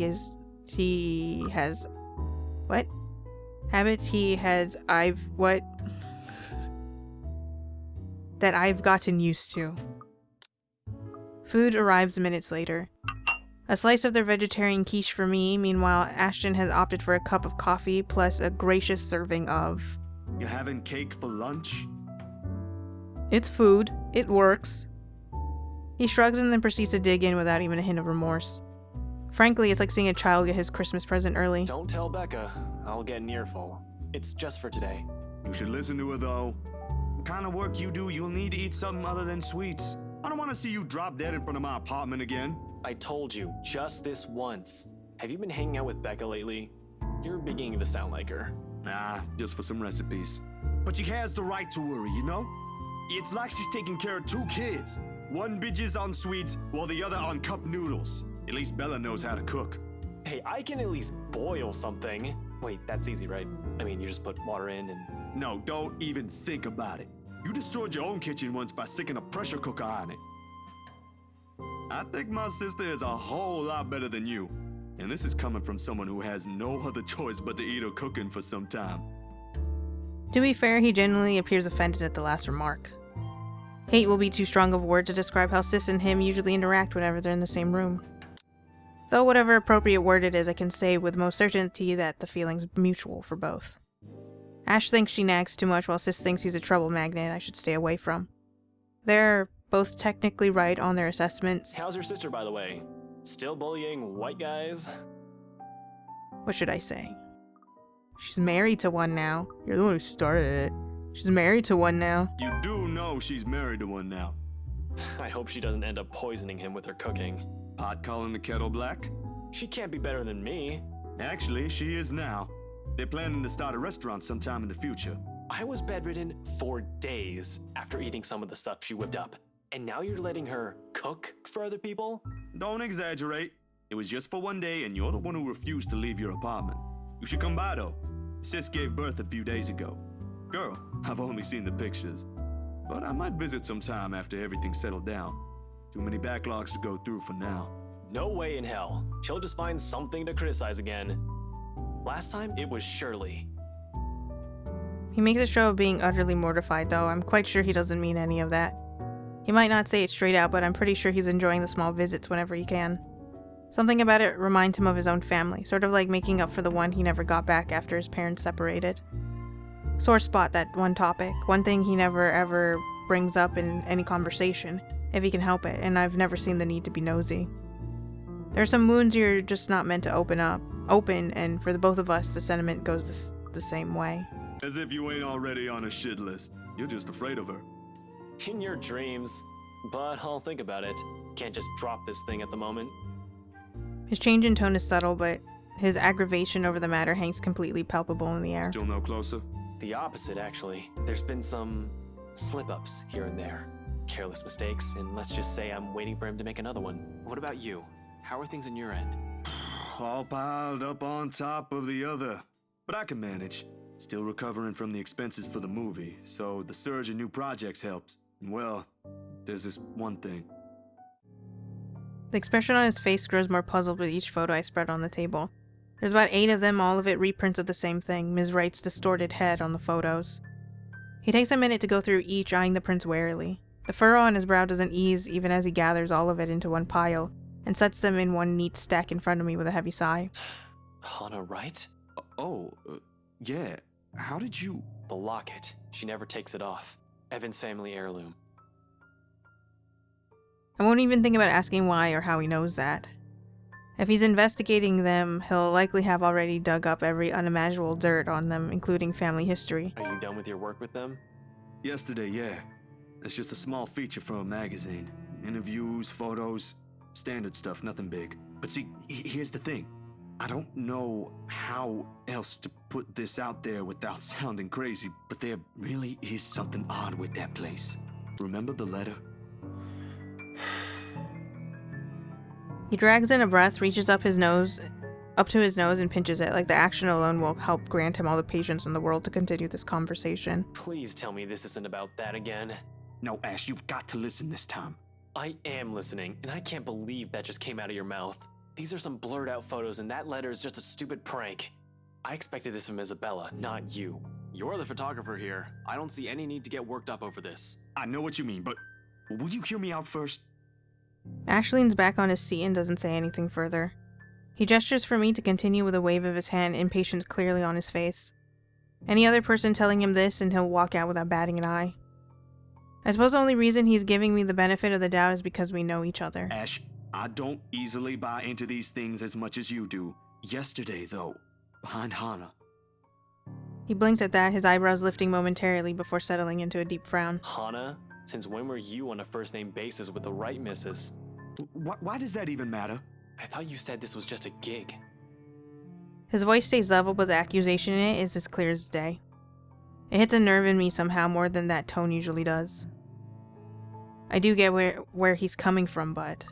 that I've gotten used to. Food arrives minutes later. A slice of their vegetarian quiche for me. Meanwhile, Ashton has opted for a cup of coffee plus a gracious serving of... You having cake for lunch? It's food. It works. He shrugs and then proceeds to dig in without even a hint of remorse. Frankly, it's like seeing a child get his Christmas present early. Don't tell Becca. I'll get an earful. It's just for today. You should listen to her, though. The kind of work you do, you'll need to eat something other than sweets. I don't want to see you drop dead in front of my apartment again. I told you, just this once. Have you been hanging out with Becca lately? You're beginning to sound like her. Nah, just for some recipes. But she has the right to worry, you know? It's like she's taking care of 2 kids. One bitches on sweets, while the other on cup noodles. At least Bella knows how to cook. Hey, I can at least boil something. Wait, that's easy, right? I mean, you just put water in and... No, don't even think about it. You destroyed your own kitchen once by sticking a pressure cooker on it. I think my sister is a whole lot better than you. And this is coming from someone who has no other choice but to eat her cooking for some time. To be fair, he genuinely appears offended at the last remark. Hate will be too strong of a word to describe how Sis and him usually interact whenever they're in the same room. Though whatever appropriate word it is, I can say with most certainty that the feeling's mutual for both. Ash thinks she nags too much while Sis thinks he's a trouble magnet I should stay away from. They're both technically right on their assessments. How's your sister, by the way? Still bullying white guys? What should I say? She's married to one now. You're the one who started it. She's married to one now. You do know she's married to one now. I hope she doesn't end up poisoning him with her cooking. Pot calling the kettle black? She can't be better than me. Actually, she is now. They're planning to start a restaurant sometime in the future. I was bedridden for days after eating some of the stuff she whipped up. And now you're letting her cook for other people? Don't exaggerate. It was just for one day, and you're the one who refused to leave your apartment. You should come by, though. Sis gave birth a few days ago. Girl, I've only seen the pictures. But I might visit sometime after everything's settled down. Too many backlogs to go through for now. No way in hell. She'll just find something to criticize again. Last time, it was Shirley. He makes a show of being utterly mortified, though. I'm quite sure he doesn't mean any of that. He might not say it straight out, but I'm pretty sure he's enjoying the small visits whenever he can. Something about it reminds him of his own family, sort of like making up for the one he never got back after his parents separated. Sore spot, that one topic. One thing he never ever brings up in any conversation, if he can help it, and I've never seen the need to be nosy. There are some wounds you're just not meant to open, and for the both of us, the sentiment goes the same way. As if you ain't already on a shit list. You're just afraid of her. In your dreams. But I'll think about it. Can't just drop this thing at the moment. His change in tone is subtle, but his aggravation over the matter hangs completely palpable in the air. Still no closer? The opposite, actually. There's been some slip-ups here and there. Careless mistakes, and let's just say I'm waiting for him to make another one. What about you? How are things on your end? All piled up on top of the other. But I can manage. Still recovering from the expenses for the movie, so the surge in new projects helps. And well, there's this one thing. The expression on his face grows more puzzled with each photo I spread on the table. There's about 8 of them, all of it reprints of the same thing, Ms. Wright's distorted head on the photos. He takes a minute to go through each, eyeing the prints warily. The furrow on his brow doesn't ease even as he gathers all of it into one pile, and sets them in one neat stack in front of me with a heavy sigh. Hannah Wright? Yeah. How did you... The locket. She never takes it off. Evan's family heirloom. I won't even think about asking why or how he knows that. If he's investigating them, he'll likely have already dug up every unimaginable dirt on them, including family history. Are you done with your work with them? Yesterday, yeah. It's just a small feature for a magazine. Interviews, photos, standard stuff, nothing big. But see, here's the thing. I don't know how else to put this out there without sounding crazy, but there really is something odd with that place. Remember the letter? He drags in a breath, reaches up to his nose and pinches it, like the action alone will help grant him all the patience in the world to continue this conversation. Please tell me this isn't about that again. No, Ash, you've got to listen this time. I am listening, and I can't believe that just came out of your mouth. These are some blurred out photos, and that letter is just a stupid prank. I expected this from Isabella, not you. You're the photographer here. I don't see any need to get worked up over this. I know what you mean, but will you hear me out first? Ash leans back on his seat and doesn't say anything further. He gestures for me to continue with a wave of his hand, impatience clearly on his face. Any other person telling him this and he'll walk out without batting an eye. I suppose the only reason he's giving me the benefit of the doubt is because we know each other. Ash, I don't easily buy into these things as much as you do. Yesterday, though, behind Hannah. He blinks at that, his eyebrows lifting momentarily before settling into a deep frown. Hannah? Since when were you on a first-name basis with the Wright missus? Why does that even matter? I thought you said this was just a gig. His voice stays level, but the accusation in it is as clear as day. It hits a nerve in me somehow more than that tone usually does. I do get where he's coming from, but...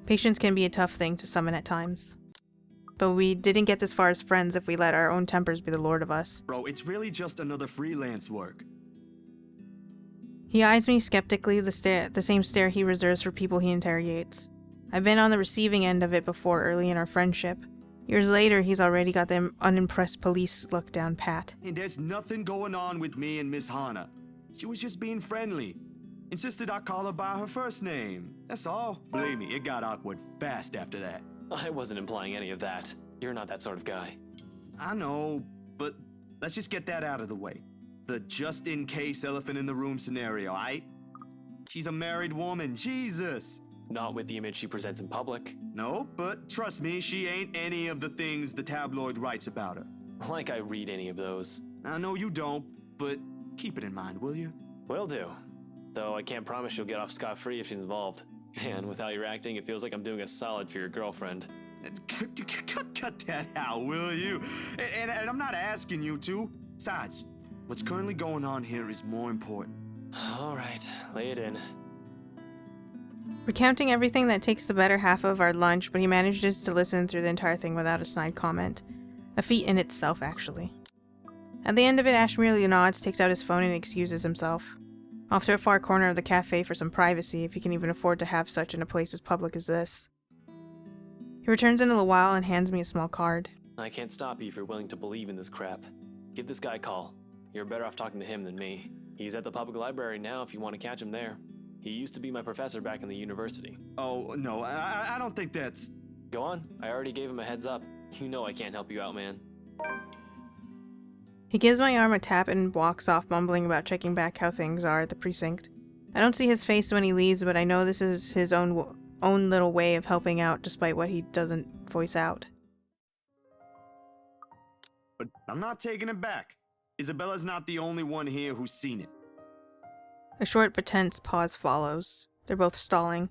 Patience can be a tough thing to summon at times. But we didn't get this far as friends if we let our own tempers be the lord of us. Bro, it's really just another freelance work. He eyes me skeptically, the same stare he reserves for people he interrogates. I've been on the receiving end of it before early in our friendship. Years later, he's already got the unimpressed police look down pat. And there's nothing going on with me and Miss Hannah. She was just being friendly. Insisted I call her by her first name. That's all. Believe me, it got awkward fast after that. I wasn't implying any of that. You're not that sort of guy. I know, but let's just get that out of the way. The just-in-case elephant in the room scenario, aight? She's a married woman, Jesus! Not with the image she presents in public. No, but trust me, she ain't any of the things the tabloid writes about her. Like I read any of those. I know you don't, but keep it in mind, will you? Will do. Though I can't promise you'll get off scot-free if she's involved. Man, with how you're acting, it feels like I'm doing a solid for your girlfriend. Cut that out, will you? And I'm not asking you to. Besides, what's currently going on here is more important. Alright, lay it in. Recounting everything that takes the better half of our lunch, but he manages to listen through the entire thing without a snide comment. A feat in itself, actually. At the end of it, Ash merely nods, takes out his phone, and excuses himself. Off to a far corner of the cafe for some privacy, if he can even afford to have such in a place as public as this. He returns in a little while and hands me a small card. I can't stop you if you're willing to believe in this crap. Give this guy a call. You're better off talking to him than me. He's at the public library now if you want to catch him there. He used to be my professor back in the university. Oh, no, I don't think that's... Go on. I already gave him a heads up. You know I can't help you out, man. He gives my arm a tap and walks off, mumbling about checking back how things are at the precinct. I don't see his face when he leaves, but I know this is his own little way of helping out despite what he doesn't voice out. But I'm not taking it back. Isabella's not the only one here who's seen it. A short but tense pause follows. They're both stalling.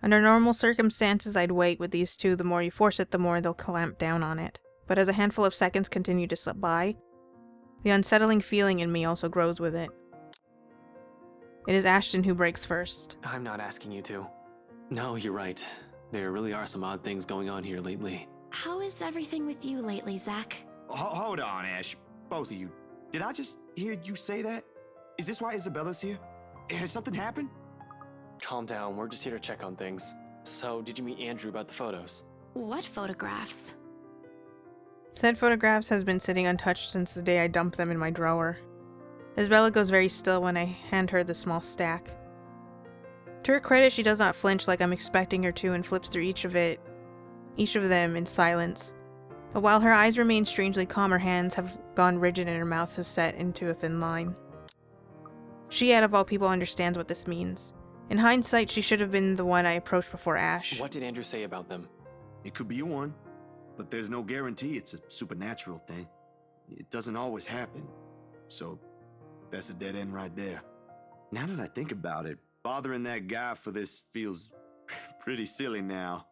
Under normal circumstances, I'd wait with these two. The more you force it, the more they'll clamp down on it. But as a handful of seconds continue to slip by, the unsettling feeling in me also grows with it. It is Ashton who breaks first. I'm not asking you to. No, you're right. There really are some odd things going on here lately. How is everything with you lately, Zach? Hold on, Ash. Both of you. Did I just hear you say that? Is this why Isabella's here? Has something happened? Calm down, we're just here to check on things. So, did you meet Andrew about the photos? What photographs? Said photographs has been sitting untouched since the day I dumped them in my drawer. Isabella goes very still when I hand her the small stack. To her credit, she does not flinch like I'm expecting her to and flips through each of them in silence. But while her eyes remain strangely calm, her hands have gone rigid and her mouth is set into a thin line. She, out of all people, understands what this means. In hindsight, she should have been the one I approached before Ash. What did Andrew say about them? It could be one, but there's no guarantee it's a supernatural thing. It doesn't always happen. So, that's a dead end right there. Now that I think about it, bothering that guy for this feels pretty silly now.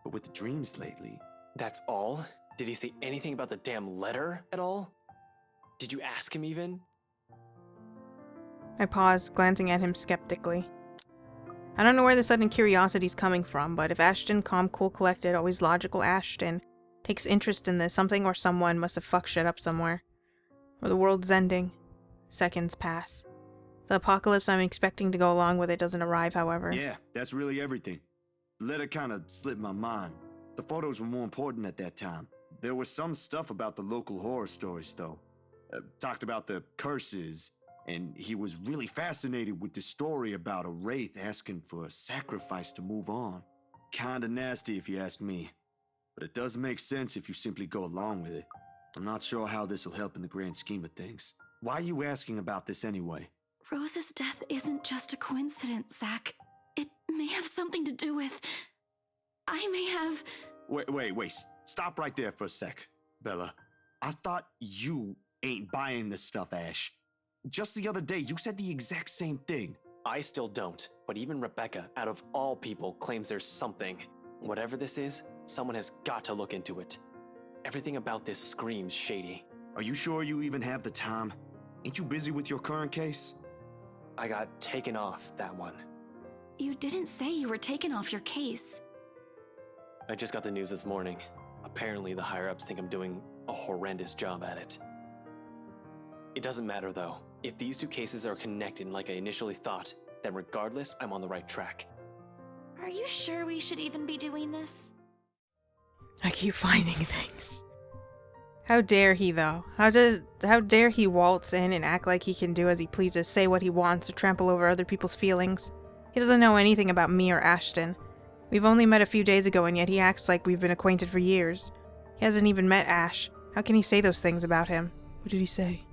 But with the dreams lately... That's all? Did he say anything about the damn letter at all? Did you ask him even? I pause, glancing at him skeptically. I don't know where the sudden curiosity's coming from, but if Ashton, calm, cool, collected, always logical Ashton, takes interest in this, something or someone must have fucked shit up somewhere. Or the world's ending. Seconds pass. The apocalypse I'm expecting to go along with it doesn't arrive, however. Yeah, that's really everything. The letter kind of slipped my mind. The photos were more important at that time. There was some stuff about the local horror stories, though. Talked about the curses, and he was really fascinated with the story about a wraith asking for a sacrifice to move on. Kinda nasty if you ask me, but it does make sense if you simply go along with it. I'm not sure how this will help in the grand scheme of things. Why are you asking about this anyway? Rose's death isn't just a coincidence, Zach. It may have something to do with... I may have... Wait, stop right there for a sec, Bella. I thought you ain't buying this stuff, Ash. Just the other day, you said the exact same thing. I still don't, but even Rebecca, out of all people, claims there's something. Whatever this is, someone has got to look into it. Everything about this screams shady. Are you sure you even have the time? Ain't you busy with your current case? I got taken off that one. You didn't say you were taken off your case. I just got the news this morning. Apparently the higher-ups think I'm doing a horrendous job at it. It doesn't matter though. If these two cases are connected like I initially thought, then regardless, I'm on the right track. Are you sure we should even be doing this? I keep finding things. How dare he, though? How dare he waltz in and act like he can do as he pleases, say what he wants, or trample over other people's feelings? He doesn't know anything about me or Ashton. We've only met a few days ago, and yet he acts like we've been acquainted for years. He hasn't even met Ash. How can he say those things about him? What did he say?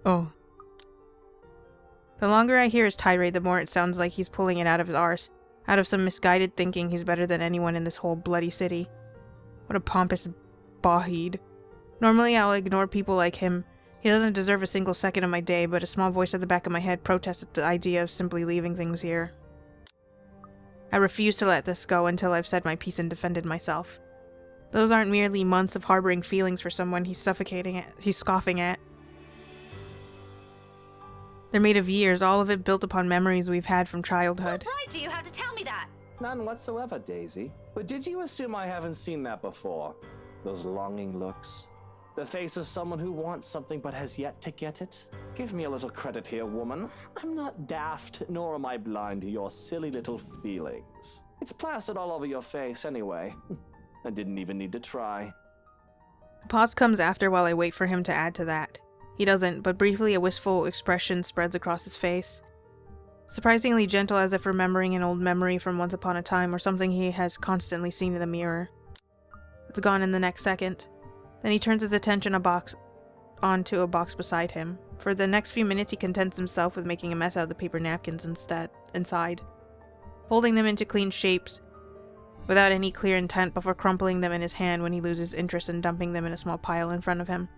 Oh. The longer I hear his tirade, the more it sounds like he's pulling it out of his arse, out of some misguided thinking he's better than anyone in this whole bloody city. What a pompous bawheed. Normally I'll ignore people like him. He doesn't deserve a single second of my day, but a small voice at the back of my head protests at the idea of simply leaving things here. I refuse to let this go until I've said my piece and defended myself. Those aren't merely months of harboring feelings for someone he's scoffing at. They're made of years, all of it built upon memories we've had from childhood. What right do you have to tell me that? None whatsoever, Daisy. But did you assume I haven't seen that before? Those longing looks? The face of someone who wants something but has yet to get it? Give me a little credit here, woman. I'm not daft, nor am I blind to your silly little feelings. It's plastered all over your face anyway. I didn't even need to try. A pause comes after while I wait for him to add to that. He doesn't, but briefly a wistful expression spreads across his face. Surprisingly gentle, as if remembering an old memory from once upon a time or something he has constantly seen in the mirror. It's gone in the next second. Then he turns his attention onto a box beside him. For the next few minutes he contents himself with making a mess out of the paper napkins inside. Folding them into clean shapes, without any clear intent before crumpling them in his hand when he loses interest and dumping them in a small pile in front of him.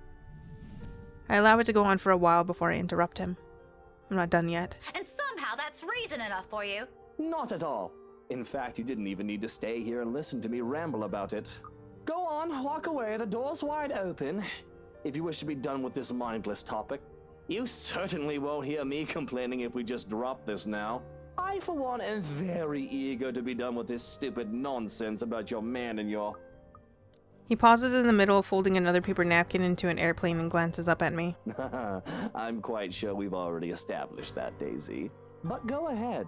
I allow it to go on for a while before I interrupt him. I'm not done yet. And somehow that's reason enough for you. Not at all. In fact, you didn't even need to stay here and listen to me ramble about it. Go on, walk away, the door's wide open, if you wish to be done with this mindless topic. You certainly won't hear me complaining if we just drop this now. I, for one, am very eager to be done with this stupid nonsense about your man and your... He pauses in the middle of folding another paper napkin into an airplane and glances up at me. I'm quite sure we've already established that, Daisy. But go ahead.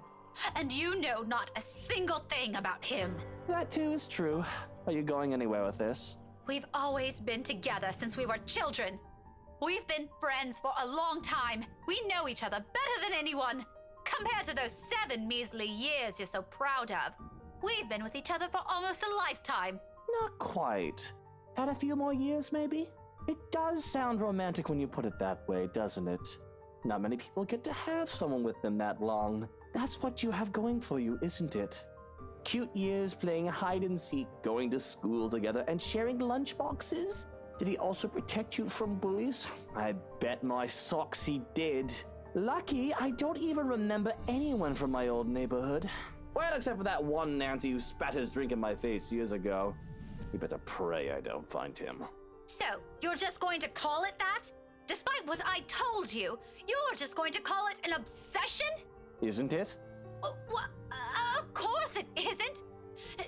And you know not a single thing about him. That too is true. Are you going anywhere with this? We've always been together since we were children. We've been friends for a long time. We know each other better than anyone. Compared to those 7 measly years you're so proud of, we've been with each other for almost a lifetime. Not quite. Add a few more years, maybe? It does sound romantic when you put it that way, doesn't it? Not many people get to have someone with them that long. That's what you have going for you, isn't it? Cute years playing hide and seek, going to school together, and sharing lunchboxes? Did he also protect you from bullies? I bet my socks he did. Lucky, I don't even remember anyone from my old neighborhood. Well, except for that one Nancy who spat his drink in my face years ago. You better pray I don't find him. So, you're just going to call it that? Despite what I told you, you're just going to call it an obsession? Isn't it? Of course it isn't.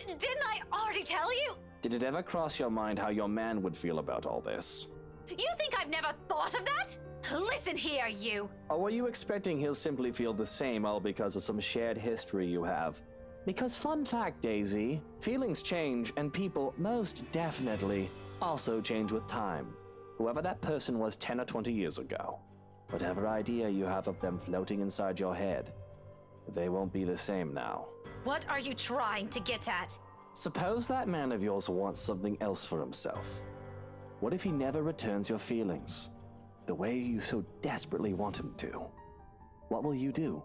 Didn't I already tell you? Did it ever cross your mind how your man would feel about all this? You think I've never thought of that? Listen here, you. Or were you expecting he'll simply feel the same all because of some shared history you have? Because fun fact, Daisy, feelings change and people most definitely also change with time. Whoever that person was 10 or 20 years ago, whatever idea you have of them floating inside your head, they won't be the same now. What are you trying to get at? Suppose that man of yours wants something else for himself. What if he never returns your feelings, the way you so desperately want him to? What will you do?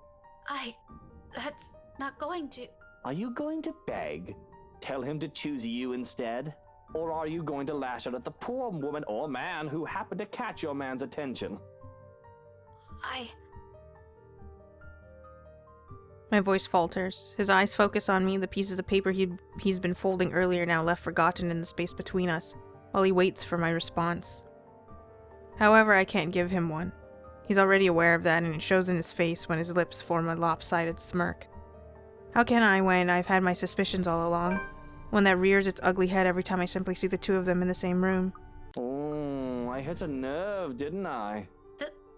That's not going to... Are you going to beg? Tell him to choose you instead? Or are you going to lash out at the poor woman or man who happened to catch your man's attention? My voice falters. His eyes focus on me, the pieces of paper he's been folding earlier now left forgotten in the space between us, while he waits for my response. However, I can't give him one. He's already aware of that, and it shows in his face when his lips form a lopsided smirk. How can I when I've had my suspicions all along? One that rears its ugly head every time I simply see the two of them in the same room. Oh, I hit a nerve, didn't I?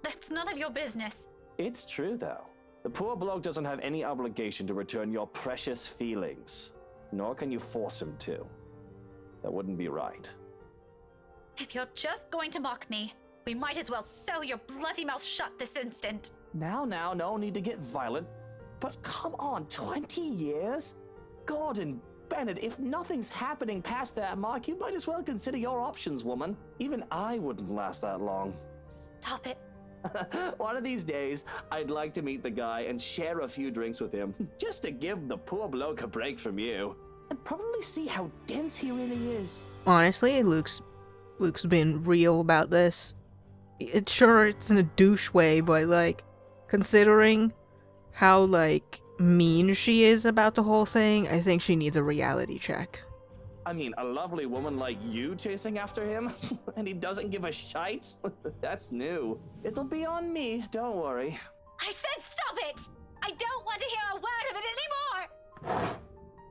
That's none of your business. It's true, though. The poor bloke doesn't have any obligation to return your precious feelings, nor can you force him to. That wouldn't be right. If you're just going to mock me, we might as well sew your bloody mouth shut this instant. Now, no need to get violent. But come on, 20 years? Gordon Bennett, if nothing's happening past that mark, you might as well consider your options, woman. Even I wouldn't last that long. Stop it. One of these days, I'd like to meet the guy and share a few drinks with him, just to give the poor bloke a break from you. And probably see how dense he really is. Honestly, Luke's been real about this. It's in a douche way, but like, considering how like mean she is about the whole thing, I think she needs a reality check. I mean, a lovely woman like you chasing after him, and he doesn't give a shite? That's new. It'll be on me, don't worry. I said stop it! I don't want to hear a word of it anymore!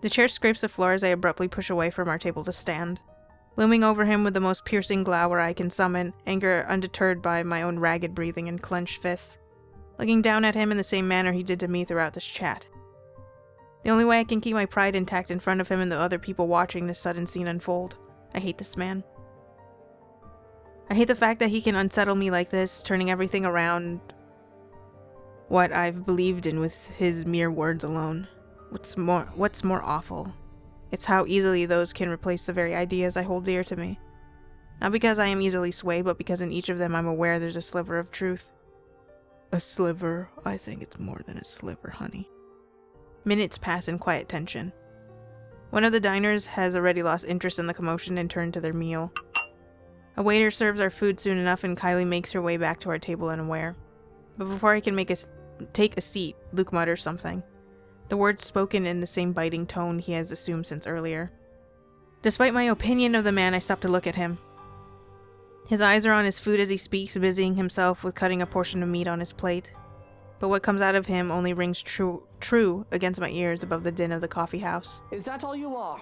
The chair scrapes the floor as I abruptly push away from our table to stand. Looming over him with the most piercing glower I can summon, anger undeterred by my own ragged breathing and clenched fists. Looking down at him in the same manner he did to me throughout this chat. The only way I can keep my pride intact in front of him and the other people watching this sudden scene unfold. I hate this man. I hate the fact that he can unsettle me like this, turning everything around what I've believed in with his mere words alone. What's more awful? It's how easily those can replace the very ideas I hold dear to me. Not because I am easily swayed, but because in each of them I'm aware there's a sliver of truth. A sliver? I think it's more than a sliver, honey. Minutes pass in quiet tension. One of the diners has already lost interest in the commotion and turned to their meal. A waiter serves our food soon enough, and Kylie makes her way back to our table unaware. But before I can take a seat, Luke mutters something. The words spoken in the same biting tone he has assumed since earlier. Despite my opinion of the man, I stop to look at him. His eyes are on his food as he speaks, busying himself with cutting a portion of meat on his plate. But what comes out of him only rings true against my ears above the din of the coffee house. Is that all you are?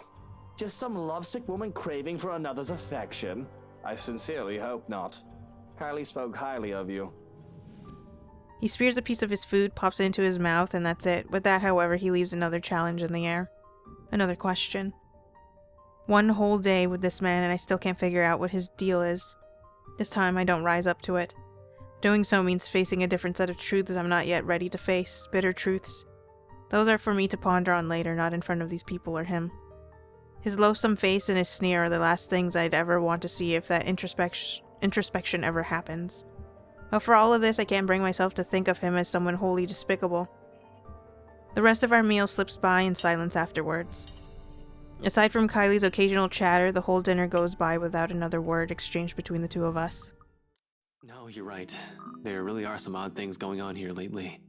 Just some lovesick woman craving for another's affection? I sincerely hope not. Kylie spoke highly of you. He spears a piece of his food, pops it into his mouth, and that's it. With that, however, he leaves another challenge in the air. Another question. One whole day with this man, and I still can't figure out what his deal is. This time, I don't rise up to it. Doing so means facing a different set of truths I'm not yet ready to face, bitter truths. Those are for me to ponder on later, not in front of these people or him. His loathsome face and his sneer are the last things I'd ever want to see if that introspection ever happens. But for all of this, I can't bring myself to think of him as someone wholly despicable. The rest of our meal slips by in silence afterwards. Aside from Kylie's occasional chatter, the whole dinner goes by without another word exchanged between the two of us. No, you're right. There really are some odd things going on here lately.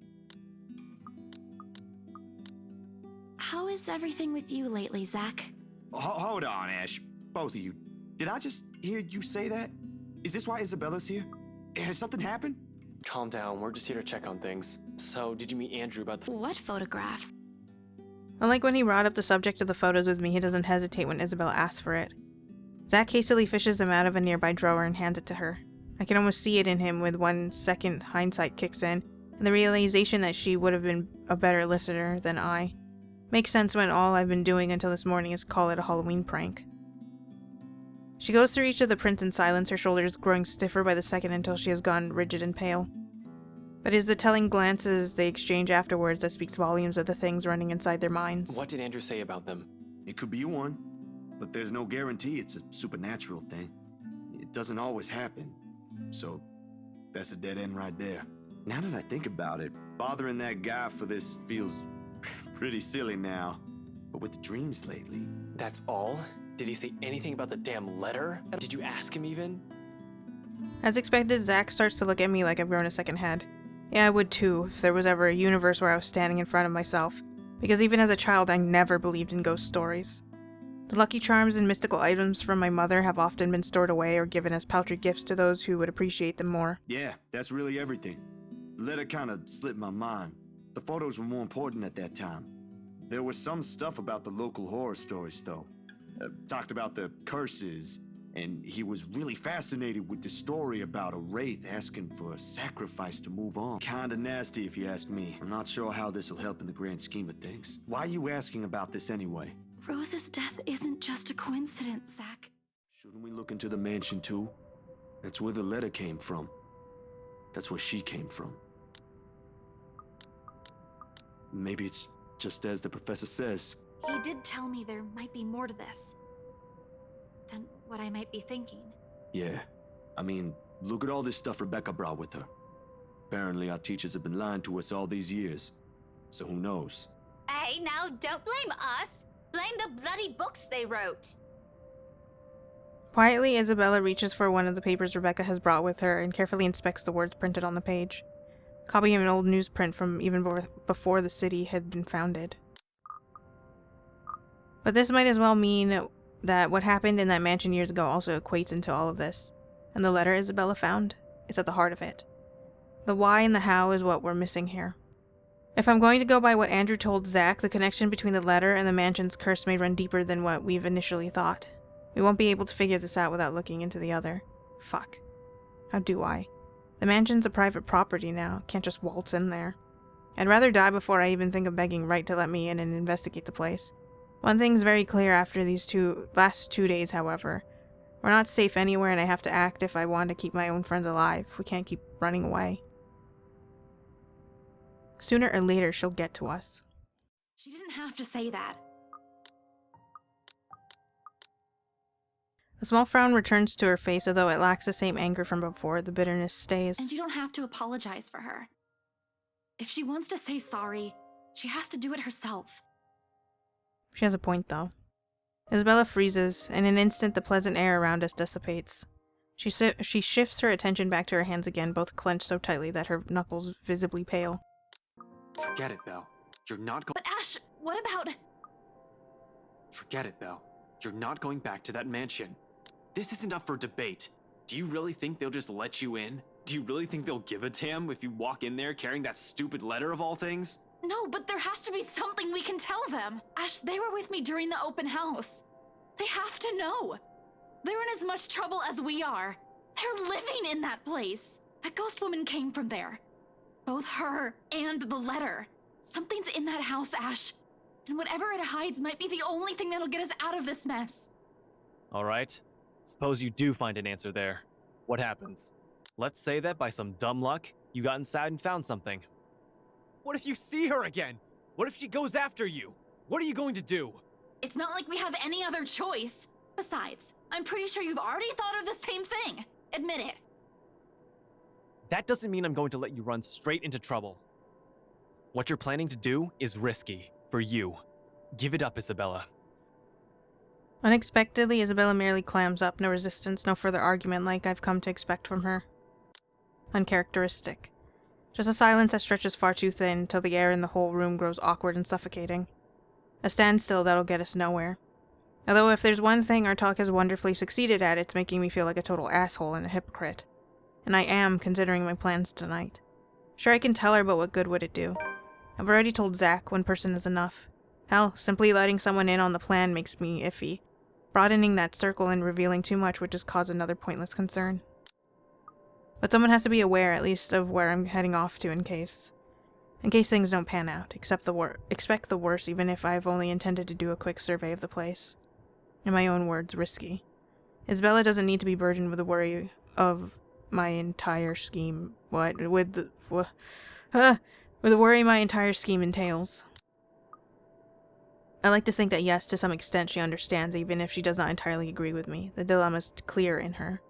How is everything with you lately, Zach? Hold on, Ash. Both of you. Did I just hear you say that? Is this why Isabella's here? Has something happened? Calm down, we're just here to check on things. So, did you meet Andrew about the— What photographs? Unlike when he brought up the subject of the photos with me, he doesn't hesitate when Isabella asks for it. Zach hastily fishes them out of a nearby drawer and hands it to her. I can almost see it in him when 1 second hindsight kicks in, and the realization that she would have been a better listener than I. Makes sense when all I've been doing until this morning is call it a Halloween prank. She goes through each of the prints in silence, her shoulders growing stiffer by the second until she has gone rigid and pale. But it is the telling glances they exchange afterwards that speaks volumes of the things running inside their minds. What did Andrew say about them? It could be one, but there's no guarantee it's a supernatural thing. It doesn't always happen. So, that's a dead end right there. Now that I think about it, bothering that guy for this feels pretty silly now. But with the dreams lately... That's all? Did he say anything about the damn letter? Did you ask him even? As expected, Zach starts to look at me like I've grown a second head. Yeah, I would too, if there was ever a universe where I was standing in front of myself. Because even as a child, I never believed in ghost stories. The lucky charms and mystical items from my mother have often been stored away or given as paltry gifts to those who would appreciate them more. Yeah, that's really everything. The letter kind of slipped my mind. The photos were more important at that time. There was some stuff about the local horror stories, though. Talked about the curses, and he was really fascinated with the story about a wraith asking for a sacrifice to move on. Kinda nasty if you ask me. I'm not sure how this will help in the grand scheme of things. Why are you asking about this anyway? Rose's death isn't just a coincidence, Zach. Shouldn't we look into the mansion too? That's where the letter came from. That's where she came from. Maybe it's just as the professor says. He did tell me there might be more to this than what I might be thinking. Yeah. I mean, look at all this stuff Rebecca brought with her. Apparently our teachers have been lying to us all these years. So who knows? Hey, now don't blame us. Blame the bloody books they wrote. Quietly, Isabella reaches for one of the papers Rebecca has brought with her and carefully inspects the words printed on the page. Copy of an old newsprint from even before the city had been founded. But this might as well mean that what happened in that mansion years ago also equates into all of this. And the letter Isabella found is at the heart of it. The why and the how is what we're missing here. If I'm going to go by what Andrew told Zach, the connection between the letter and the mansion's curse may run deeper than what we've initially thought. We won't be able to figure this out without looking into the other. Fuck. How do I? The mansion's a private property now. Can't just waltz in there. I'd rather die before I even think of begging Wright to let me in and investigate the place. One thing's very clear after these last 2 days, however. We're not safe anywhere, and I have to act if I want to keep my own friends alive. We can't keep running away. Sooner or later, she'll get to us. She didn't have to say that. A small frown returns to her face, although it lacks the same anger from before. The bitterness stays. And you don't have to apologize for her. If she wants to say sorry, she has to do it herself. She has a point, though. Isabella freezes. In an instant, the pleasant air around us dissipates. She shifts her attention back to her hands again, both clenched so tightly that her knuckles visibly pale. Forget it, Belle. You're not going. But Ash, what about... Forget it, Belle. You're not going back to that mansion. This isn't up for debate. Do you really think they'll just let you in? Do you really think they'll give a damn if you walk in there carrying that stupid letter of all things? No, but there has to be something we can tell them. Ash, they were with me during the open house. They have to know. They're in as much trouble as we are. They're living in that place. That ghost woman came from there. Both her and the letter. Something's in that house, Ash. And whatever it hides might be the only thing that'll get us out of this mess. Alright. Suppose you do find an answer there. What happens? Let's say that by some dumb luck, you got inside and found something. What if you see her again? What if she goes after you? What are you going to do? It's not like we have any other choice. Besides, I'm pretty sure you've already thought of the same thing. Admit it. That doesn't mean I'm going to let you run straight into trouble. What you're planning to do is risky. For you. Give it up, Isabella. Unexpectedly, Isabella merely clams up, no resistance, no further argument like I've come to expect from her. Uncharacteristic. Just a silence that stretches far too thin, till the air in the whole room grows awkward and suffocating. A standstill that'll get us nowhere. Although if there's one thing our talk has wonderfully succeeded at, it's making me feel like a total asshole and a hypocrite. And I am considering my plans tonight. Sure, I can tell her, but what good would it do? I've already told Zach one person is enough. Hell, simply letting someone in on the plan makes me iffy. Broadening that circle and revealing too much would just cause another pointless concern. But someone has to be aware, at least, of where I'm heading off to in case things don't pan out. Expect the worst, even if I've only intended to do a quick survey of the place. In my own words, risky. Isabella doesn't need to be burdened with the worry of my entire scheme. With the worry my entire scheme entails. I like to think that yes, to some extent she understands, even if she does not entirely agree with me. The dilemma's clear in her.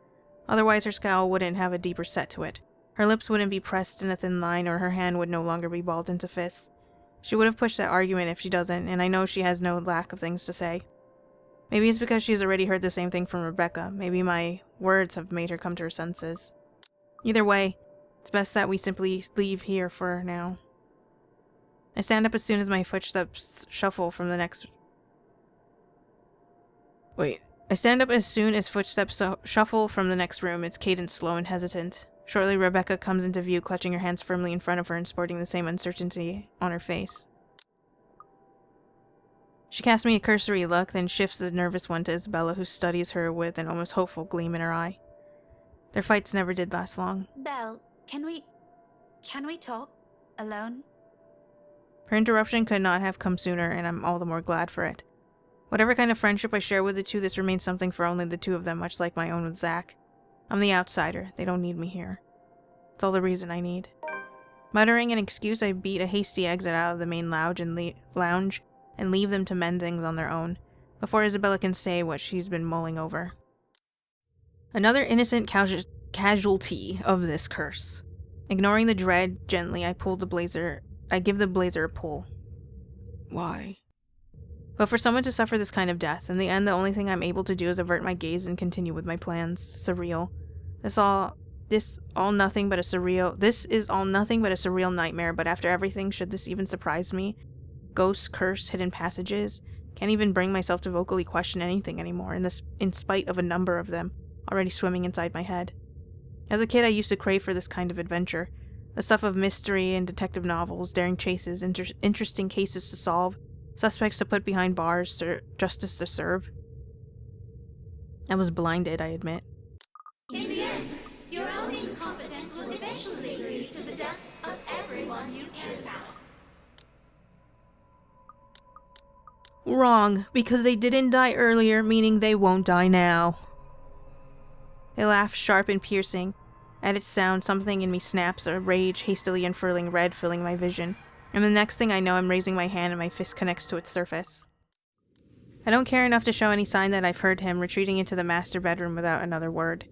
Otherwise her scowl wouldn't have a deeper set to it. Her lips wouldn't be pressed in a thin line, or her hand would no longer be balled into fists. She would have pushed that argument if she doesn't, and I know she has no lack of things to say. Maybe it's because she has already heard the same thing from Rebecca. Maybe my words have made her come to her senses. Either way, it's best that we simply leave here for now. I stand up as soon as my footsteps shuffle from the next... I stand up as soon as footsteps shuffle from the next room, its cadence slow and hesitant. Shortly, Rebecca comes into view, clutching her hands firmly in front of her and sporting the same uncertainty on her face. She casts me a cursory look, then shifts the nervous one to Isabella, who studies her with an almost hopeful gleam in her eye. Their fights never did last long. Belle, can we talk? Alone? Her interruption could not have come sooner, and I'm all the more glad for it. Whatever kind of friendship I share with the two, this remains something for only the two of them, much like my own with Zach. I'm the outsider. They don't need me here. It's all the reason I need. Muttering an excuse, I beat a hasty exit out of the main lounge and leave them to mend things on their own, before Isabella can say what she's been mulling over. Another innocent casualty of this curse. Ignoring the dread, gently, I give the blazer a pull. Why? But for someone to suffer this kind of death, in the end the only thing I'm able to do is avert my gaze and continue with my plans. Surreal. This is all nothing but a surreal nightmare, but after everything, should this even surprise me? Ghosts, curse, hidden passages? Can't even bring myself to vocally question anything anymore, in spite of a number of them already swimming inside my head. As a kid, I used to crave for this kind of adventure. The stuff of mystery and detective novels, daring chases, interesting cases to solve, suspects to put behind bars, justice to serve. I was blinded, I admit. In the end, your own incompetence will eventually lead to the deaths of everyone you care about. Wrong, because they didn't die earlier, meaning they won't die now. They laugh, sharp and piercing. At its sound, something in me snaps, a rage hastily unfurling red filling my vision. And the next thing I know, I'm raising my hand and my fist connects to its surface. I don't care enough to show any sign that I've heard him, retreating into the master bedroom without another word.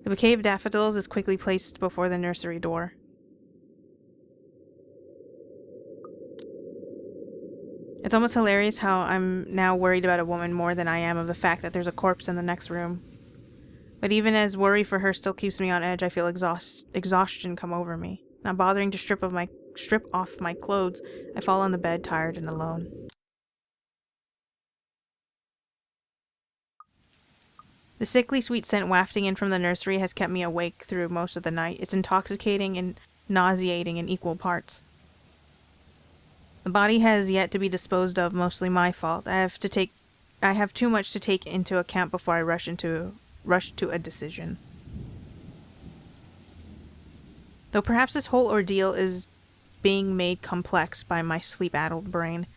The bouquet of daffodils is quickly placed before the nursery door. It's almost hilarious how I'm now worried about a woman more than I am of the fact that there's a corpse in the next room. But even as worry for her still keeps me on edge, I feel exhaustion come over me. Not bothering to strip off my clothes, I fall on the bed, tired and alone. The sickly sweet scent wafting in from the nursery has kept me awake through most of the night. It's intoxicating and nauseating in equal parts. The body has yet to be disposed of, mostly my fault. I have too much to take into account before I rush to a decision. Though perhaps this whole ordeal is being made complex by my sleep-addled brain.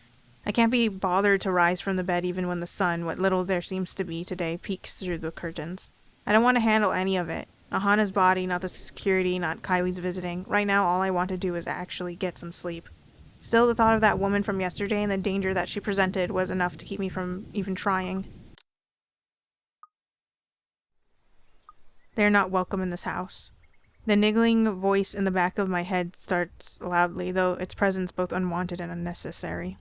I can't be bothered to rise from the bed even when the sun, what little there seems to be today, peeks through the curtains. I don't want to handle any of it. Not Hana's body, not the security, not Kylie's visiting. Right now, all I want to do is actually get some sleep. Still, the thought of that woman from yesterday and the danger that she presented was enough to keep me from even trying. They're not welcome in this house. The niggling voice in the back of my head starts loudly, though its presence both unwanted and unnecessary.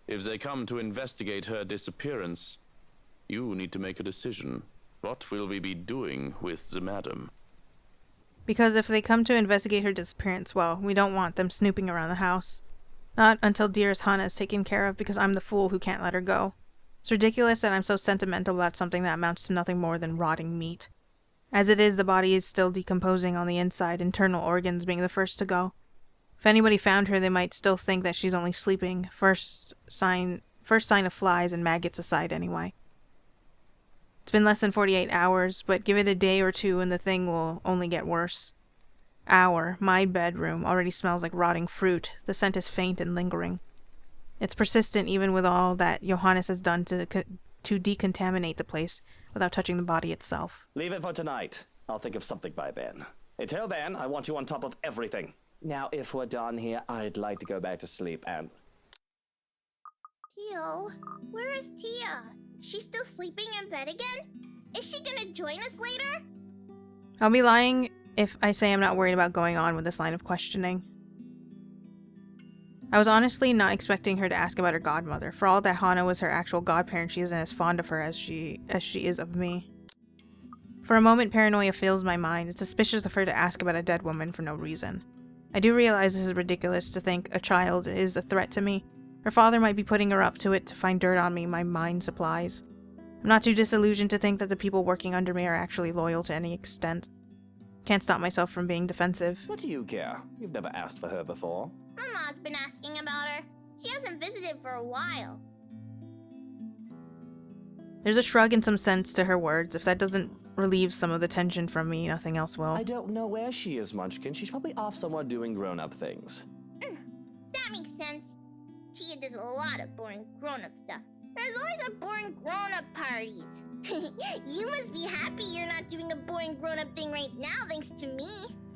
If they come to investigate her disappearance, you need to make a decision. What will we be doing with the madam? Because if they come to investigate her disappearance, well, we don't want them snooping around the house. Not until dearest Hana is taken care of, because I'm the fool who can't let her go. It's ridiculous that I'm so sentimental about something that amounts to nothing more than rotting meat. As it is, the body is still decomposing on the inside, internal organs being the first to go. If anybody found her, they might still think that she's only sleeping. First sign of flies and maggots aside, anyway. It's been less than 48 hours, but give it a day or two and the thing will only get worse. My bedroom, already smells like rotting fruit. The scent is faint and lingering. It's persistent even with all that Johannes has done to decontaminate the place without touching the body itself. Leave it for tonight. I'll think of something by then. Until then, I want you on top of everything. Now, if we're done here, I'd like to go back to sleep and... Tio, where is Tia? She's still sleeping in bed again? Is she gonna join us later? I'll be lying if I say I'm not worried about going on with this line of questioning. I was honestly not expecting her to ask about her godmother. For all that Hana was her actual godparent, she isn't as fond of her as she is of me. For a moment, paranoia fills my mind. It's suspicious of her to ask about a dead woman for no reason. I do realize this is ridiculous to think a child is a threat to me. Her father might be putting her up to it to find dirt on me, my mind supplies. I'm not too disillusioned to think that the people working under me are actually loyal to any extent. Can't stop myself from being defensive. What do you care? You've never asked for her before. Mama's been asking about her. She hasn't visited for a while. There's a shrug and some sense to her words. If that doesn't relieve some of the tension from me, nothing else will. I don't know where she is, Munchkin. She's probably off somewhere doing grown-up things. That makes sense. Tia does a lot of boring grown-up stuff. There's always a boring grown-up parties. You must be happy you're not doing a boring grown-up thing right now thanks to me.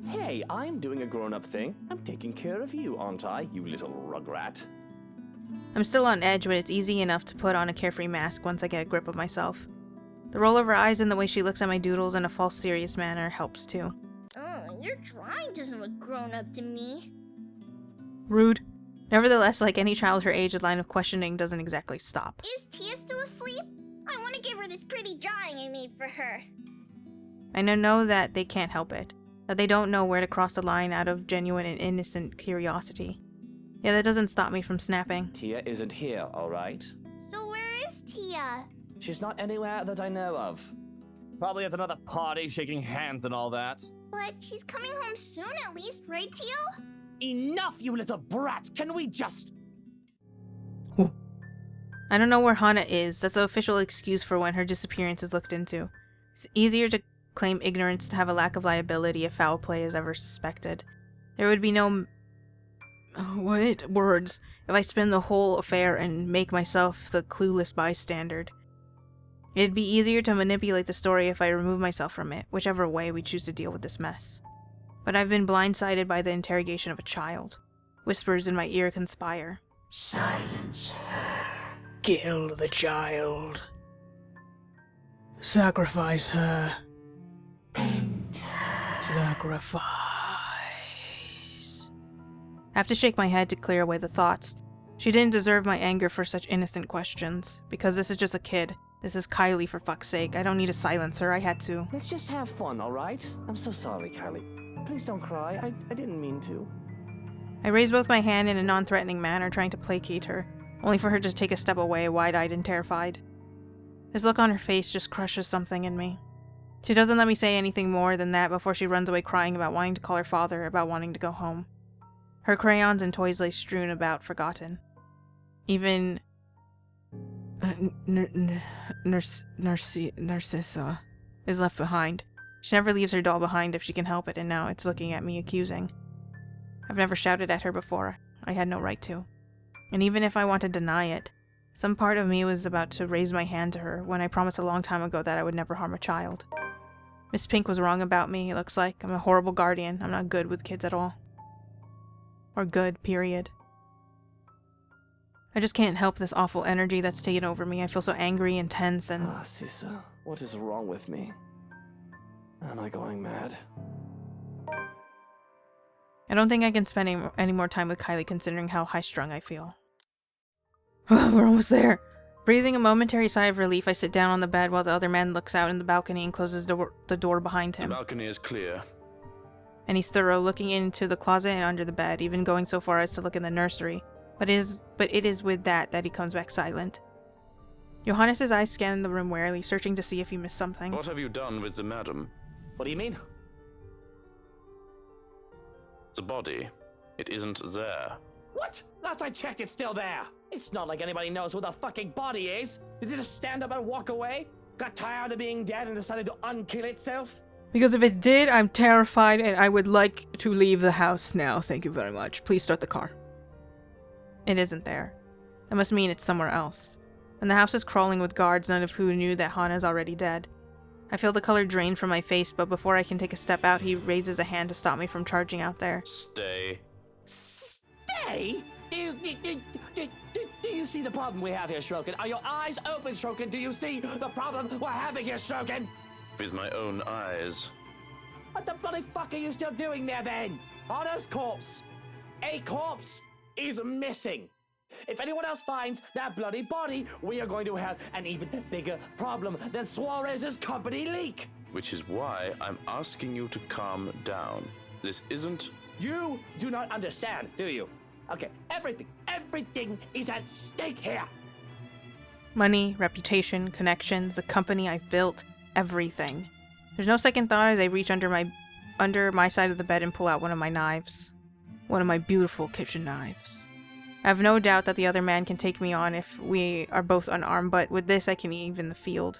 Hey, I'm doing a grown-up thing. I'm taking care of you, aren't I, you little rugrat? I'm still on edge, but it's easy enough to put on a carefree mask once I get a grip of myself. The roll of her eyes and the way she looks at my doodles in a false serious manner helps too. Oh, your drawing doesn't look grown-up to me. Rude. Nevertheless, like any child her age, the line of questioning doesn't exactly stop. Is Tia still asleep? I want to give her this pretty drawing I made for her. I know that they can't help it. That they don't know where to cross the line out of genuine and innocent curiosity. Yeah, that doesn't stop me from snapping. Tia isn't here, alright? So where is Tia? She's not anywhere that I know of. Probably at another party, shaking hands and all that. But she's coming home soon at least, right, Tio? Enough, you little brat! Can we just... I don't know where Hana is. That's the official excuse for when her disappearance is looked into. It's easier to claim ignorance to have a lack of liability if foul play is ever suspected. There would be no... words if I spin the whole affair and make myself the clueless bystander. It'd be easier to manipulate the story if I remove myself from it, whichever way we choose to deal with this mess. But I've been blindsided by the interrogation of a child. Whispers in my ear conspire. Silence her. Kill the child. Sacrifice her. Sacrifice. I have to shake my head to clear away the thoughts. She didn't deserve my anger for such innocent questions, because this is just a kid. This is Kylie, for fuck's sake. I don't need to silence her. I had to. Let's just have fun, alright? I'm so sorry, Kylie. Please don't cry. I didn't mean to. I raised both my hand in a non-threatening manner, trying to placate her, only for her to take a step away, wide-eyed and terrified. This look on her face just crushes something in me. She doesn't let me say anything more than that before she runs away crying about wanting to call her father, about wanting to go home. Her crayons and toys lay strewn about, forgotten. Even Narcissa is left behind. She never leaves her doll behind if she can help it, and now it's looking at me accusing. I've never shouted at her before. I had no right to. And even if I want to deny it, some part of me was about to raise my hand to her when I promised a long time ago that I would never harm a child. Miss Pink was wrong about me, it looks like. I'm a horrible guardian. I'm not good with kids at all. Or good, period. I just can't help this awful energy that's taken over me. I feel so angry and tense and... Sissa, what is wrong with me? Am I going mad? I don't think I can spend any more time with Kylie considering how high-strung I feel. We're almost there. Breathing a momentary sigh of relief, I sit down on the bed while the other man looks out in the balcony and closes the door behind him. The balcony is clear. And he's thorough, looking into the closet and under the bed, even going so far as to look in the nursery. But it is with that he comes back silent. Johannes' eyes scan the room warily, searching to see if he missed something. What have you done with the madam? What do you mean? The body. It isn't there. What? Last I checked, it's still there. It's not like anybody knows where the fucking body is. Did it just stand up and walk away? Got tired of being dead and decided to unkill itself? Because if it did, I'm terrified and I would like to leave the house now. Thank you very much. Please start the car. It isn't there. That must mean it's somewhere else. And the house is crawling with guards, none of who knew that Hana's already dead. I feel the color drain from my face, but before I can take a step out, he raises a hand to stop me from charging out there. Stay. Stay? Do you see the problem we have here, Shroken? Are your eyes open, Shroken? Do you see the problem we're having here, Shroken? With my own eyes. What the bloody fuck are you still doing there, then? Hana's corpse. A corpse is missing. If anyone else finds that bloody body, we are going to have an even bigger problem than Suarez's company leak. Which is why I'm asking you to calm down. This isn't... You do not understand, do you? Okay, everything is at stake here. Money, reputation, connections, the company I've built, everything. There's no second thought as I reach under my side of the bed and pull out one of my knives. One of my beautiful kitchen knives. I have no doubt that the other man can take me on if we are both unarmed, but with this I can even the field.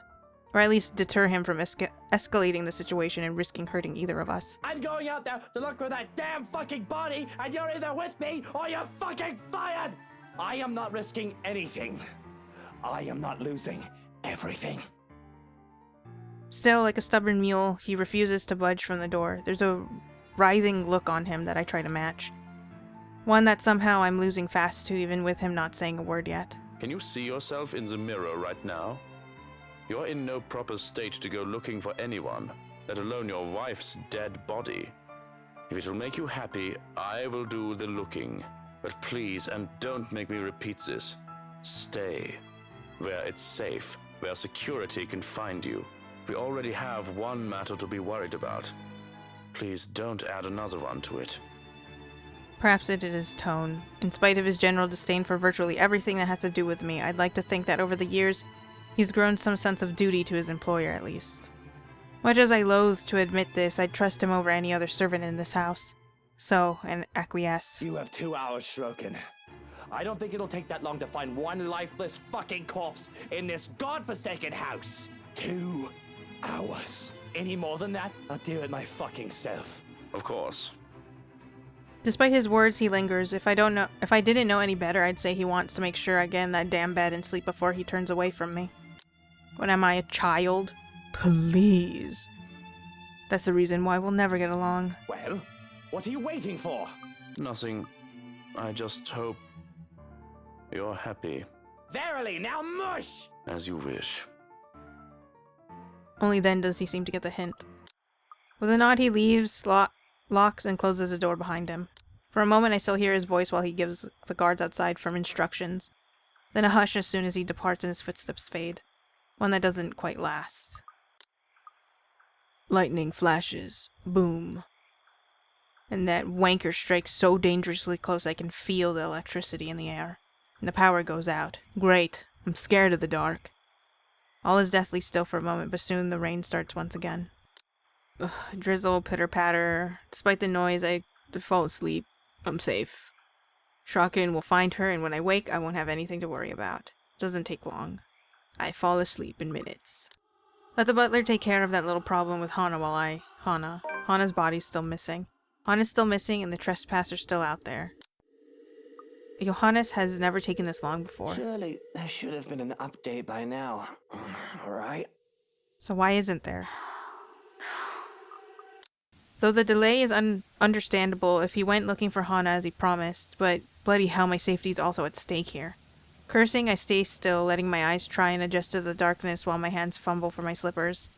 Or at least deter him from escalating the situation and risking hurting either of us. I'm going out there to look for that damn fucking body, and you're either with me or you're fucking fired! I am not risking anything. I am not losing everything. Still, like a stubborn mule, he refuses to budge from the door. There's a writhing look on him that I try to match. One that somehow I'm losing fast to, even with him not saying a word yet. Can you see yourself in the mirror right now? You're in no proper state to go looking for anyone, let alone your wife's dead body. If it'll make you happy, I will do the looking. But please, and don't make me repeat this, stay where it's safe, where security can find you. We already have one matter to be worried about. Please don't add another one to it. Perhaps it is his tone. In spite of his general disdain for virtually everything that has to do with me, I'd like to think that over the years, he's grown some sense of duty to his employer at least. Much as I loathe to admit this, I'd trust him over any other servant in this house. So, and acquiesce. You have 2 hours, Shroken. I don't think it'll take that long to find one lifeless fucking corpse in this godforsaken house. 2 hours. Any more than that, I'll do it my fucking self. Of course. Despite his words, he lingers. If I didn't know any better, I'd say he wants to make sure I get in that damn bed and sleep before he turns away from me. What am I, a child? Please. That's the reason why we'll never get along. Well, what are you waiting for? Nothing. I just hope you're happy. Verily, now mush! As you wish. Only then does he seem to get the hint. With a nod, he leaves, locks, and closes the door behind him. For a moment I still hear his voice while he gives the guards outside firm instructions. Then a hush as soon as he departs and his footsteps fade. One that doesn't quite last. Lightning flashes. Boom. And that wanker strikes so dangerously close I can feel the electricity in the air. And the power goes out. Great. I'm scared of the dark. All is deathly still for a moment, but soon the rain starts once again. Ugh, drizzle, pitter-patter. Despite the noise, I fall asleep. I'm safe. Shotgun will find her, and when I wake, I won't have anything to worry about. Doesn't take long. I fall asleep in minutes. Let the butler take care of that little problem with Hana while I... Hana's body's still missing. Hana's still missing, and the trespasser's still out there. Johannes has never taken this long before. Surely there should have been an update by now. Alright? So why isn't there? Though the delay is understandable if he went looking for Hana as he promised, but bloody hell, my safety is also at stake here. Cursing, I stay still, letting my eyes try and adjust to the darkness while my hands fumble for my slippers.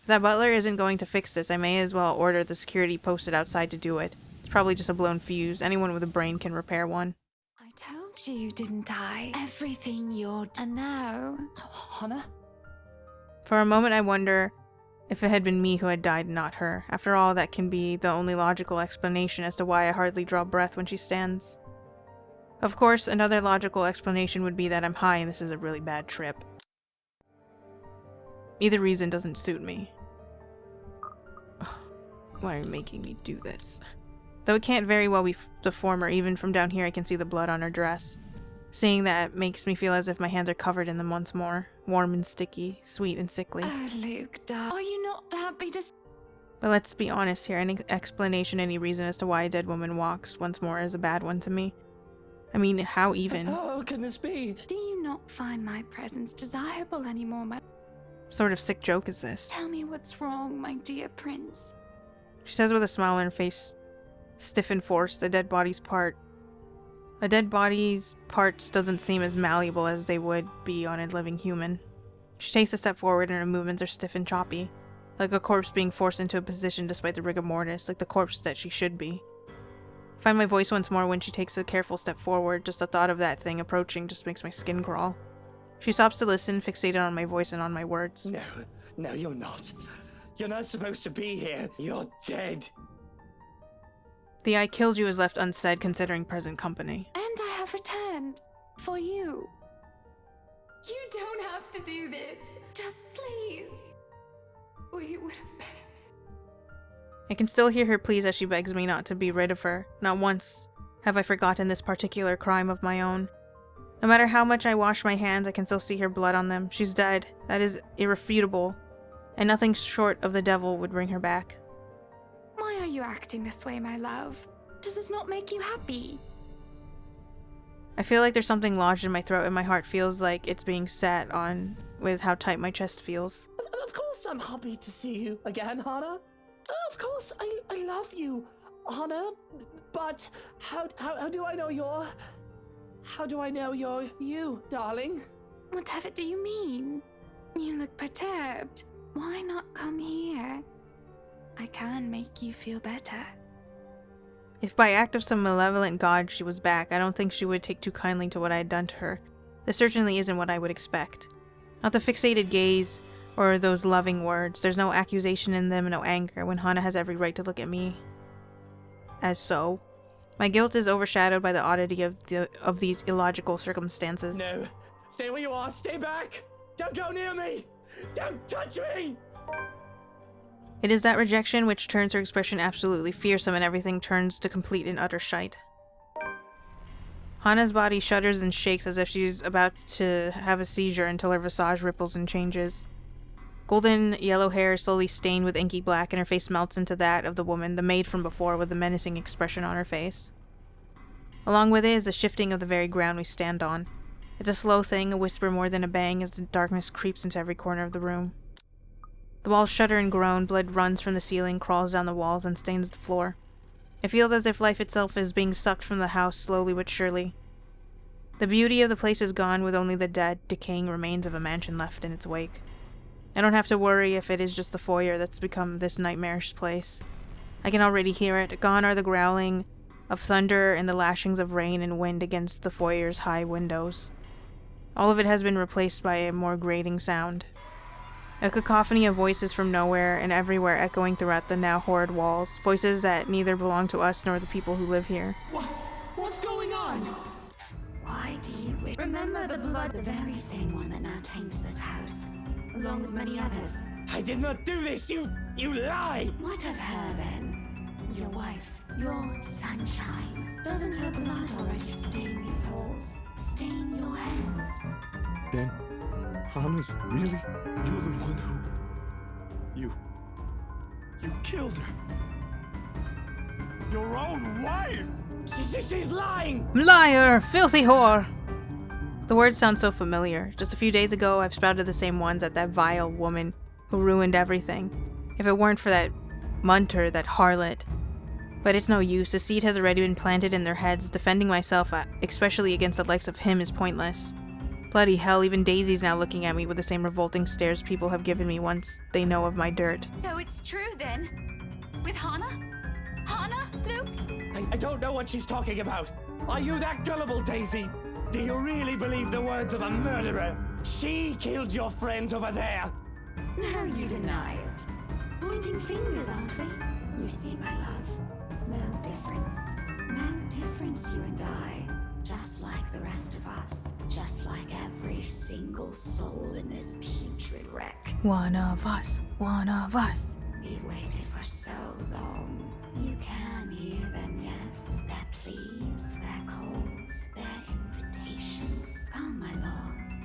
If that butler isn't going to fix this, I may as well order the security posted outside to do it. It's probably just a blown fuse. Anyone with a brain can repair one. I told you, didn't I? Everything you're... And now... Hana? For a moment I wonder if it had been me who had died and not her. After all, that can be the only logical explanation as to why I hardly draw breath when she stands. Of course, another logical explanation would be that I'm high and this is a really bad trip. Either reason doesn't suit me. Ugh, why are you making me do this? Though it can't very well be the former, even from down here I can see the blood on her dress. Seeing that makes me feel as if my hands are covered in them once more. Warm and sticky, sweet and sickly. Oh, Luke, are you not happy to... But let's be honest here, any explanation, any reason as to why a dead woman walks once more is a bad one to me. I mean, how even? How can this be? Do you not find my presence desirable anymore, my... Sort of sick joke is this? Tell me what's wrong, my dear prince. She says with a smile on her face, stiff and forced, a dead body's parts doesn't seem as malleable as they would be on a living human. She takes a step forward and her movements are stiff and choppy, like a corpse being forced into a position despite the rigor mortis, like the corpse that she should be. I find my voice once more when she takes a careful step forward. Just the thought of that thing approaching just makes my skin crawl. She stops to listen, fixated on my voice and on my words. No, you're not. You're not supposed to be here. You're dead. The I killed you is left unsaid considering present company. And I have returned. For you. You don't have to do this. Just please. We would have been... I can still hear her pleas as she begs me not to be rid of her. Not once have I forgotten this particular crime of my own. No matter how much I wash my hands, I can still see her blood on them. She's dead. That is irrefutable. And nothing short of the devil would bring her back. Why are you acting this way, my love? Does this not make you happy? I feel like there's something lodged in my throat and my heart feels like it's being sat on with how tight my chest feels. Of course I'm happy to see you again, Hana. Of course I love you, Hana. But how do I know you're... How do I know you're you, darling? Whatever do you mean? You look perturbed. Why not come here? I can make you feel better. If by act of some malevolent god she was back, I don't think she would take too kindly to what I had done to her. This certainly isn't what I would expect. Not the fixated gaze or those loving words. There's no accusation in them and no anger when Hana has every right to look at me as so. My guilt is overshadowed by the oddity of these illogical circumstances. No. Stay where you are. Stay back. Don't go near me. Don't touch me. It is that rejection which turns her expression absolutely fearsome and everything turns to complete and utter shite. Hana's body shudders and shakes as if she's about to have a seizure until her visage ripples and changes. Golden yellow hair is slowly stained with inky black and her face melts into that of the woman, the maid from before, with a menacing expression on her face. Along with it is the shifting of the very ground we stand on. It's a slow thing, a whisper more than a bang as the darkness creeps into every corner of the room. The walls shudder and groan, blood runs from the ceiling, crawls down the walls, and stains the floor. It feels as if life itself is being sucked from the house slowly but surely. The beauty of the place is gone, with only the dead, decaying remains of a mansion left in its wake. I don't have to worry if it is just the foyer that's become this nightmarish place. I can already hear it. Gone are the growling, of thunder and the lashings of rain and wind against the foyer's high windows. All of it has been replaced by a more grating sound. A cacophony of voices from nowhere and everywhere echoing throughout the now horrid walls, voices that neither belong to us nor the people who live here. What's going on? Why do you wish? Remember the blood, the very same one that now taints this house, along with many others. I did not do this, you lie! What of her then? Your wife, your sunshine. Doesn't her blood already stain these halls? Stain your hands? Then, Hana's really? You're the one who... You killed her. Your own wife! She's lying! Liar! Filthy whore! The words sound so familiar. Just a few days ago, I've spouted the same ones at that vile woman who ruined everything. If it weren't for that Munter, that harlot. But it's no use. The seed has already been planted in their heads. Defending myself, especially against the likes of him, is pointless. Bloody hell, even Daisy's now looking at me with the same revolting stares people have given me once they know of my dirt. So it's true then? With Hana? Hana, Luke? I don't know what she's talking about. Are you that gullible, Daisy? Do you really believe the words of a murderer? She killed your friend over there. No, you deny it. Pointing fingers, aren't we? You see, my love. No difference. No difference, you and I. Just like the rest of us. Just like every single soul in this putrid wreck. One of us. One of us. We've waited for so long. You can hear them, yes. Their pleas, their calls, their invitation. Come, my lord.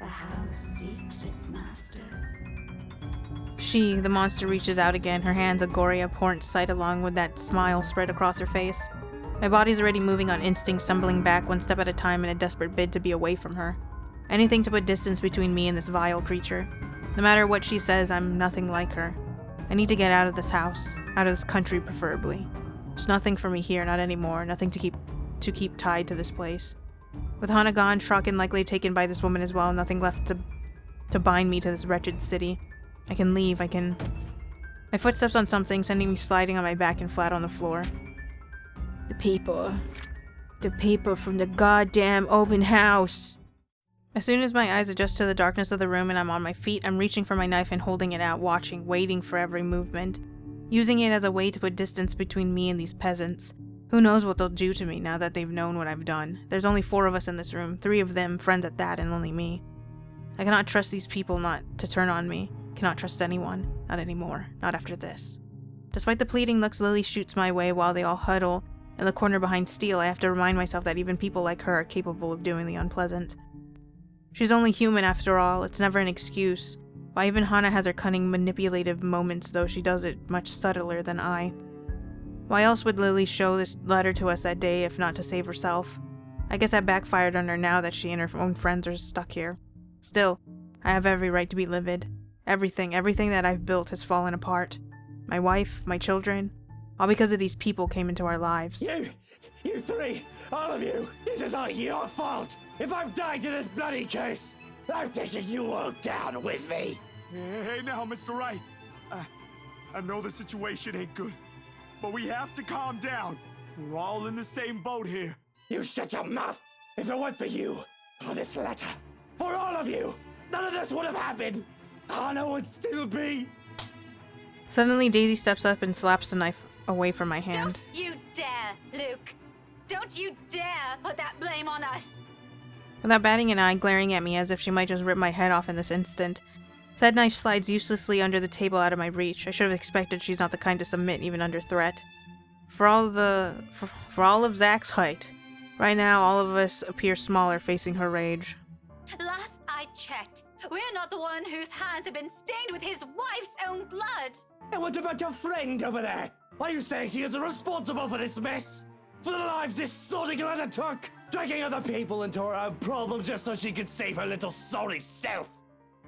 The house seeks its master. She, the monster, reaches out again, her hands a gory, abhorrent sight along with that smile spread across her face. My body's already moving on instinct, stumbling back one step at a time in a desperate bid to be away from her. Anything to put distance between me and this vile creature. No matter what she says, I'm nothing like her. I need to get out of this house. Out of this country, preferably. There's nothing for me here, not anymore. Nothing to keep tied to this place. With Hana gone, Shrocken likely taken by this woman as well, nothing left to bind me to this wretched city. I can leave, My footsteps on something, sending me sliding on my back and flat on the floor. The people from the goddamn open house. As soon as my eyes adjust to the darkness of the room and I'm on my feet, I'm reaching for my knife and holding it out, watching, waiting for every movement. Using it as a way to put distance between me and these peasants. Who knows what they'll do to me now that they've known what I've done. There's only 4 of us in this room, 3 of them, friends at that, and only me. I cannot trust these people not to turn on me. Cannot trust anyone. Not anymore. Not after this. Despite the pleading looks Lily shoots my way while they all huddle in the corner behind Steel, I have to remind myself that even people like her are capable of doing the unpleasant. She's only human after all. It's never an excuse. Why, even Hana has her cunning, manipulative moments, though she does it much subtler than I. Why else would Lily show this letter to us that day if not to save herself? I guess that backfired on her now that she and her own friends are stuck here. Still, I have every right to be livid. Everything that I've built has fallen apart. My wife, my children, all because of these people came into our lives. You 3, all of you, this is all your fault. If I'm dying to this bloody curse, I'm taking you all down with me. Hey now, Mr. Wright. I know the situation ain't good, but we have to calm down. We're all in the same boat here. You shut your mouth. If it weren't for you, or this letter, for all of you, none of this would have happened. Hana would still be. Suddenly, Daisy steps up and slaps the knife away from my hand. Don't you dare, Luke. Don't you dare put that blame on us. Without batting an eye, glaring at me as if she might just rip my head off in this instant. Said knife slides uselessly under the table out of my reach. I should have expected she's not the kind to submit even under threat. For all of Zach's height, right now all of us appear smaller facing her rage. Last I checked, we're not the one whose hands have been stained with his wife's own blood. And what about your friend over there? Are you saying she is responsible for this mess? For the lives this sorting letter took? Dragging other people into her own problems just so she could save her little sorry self?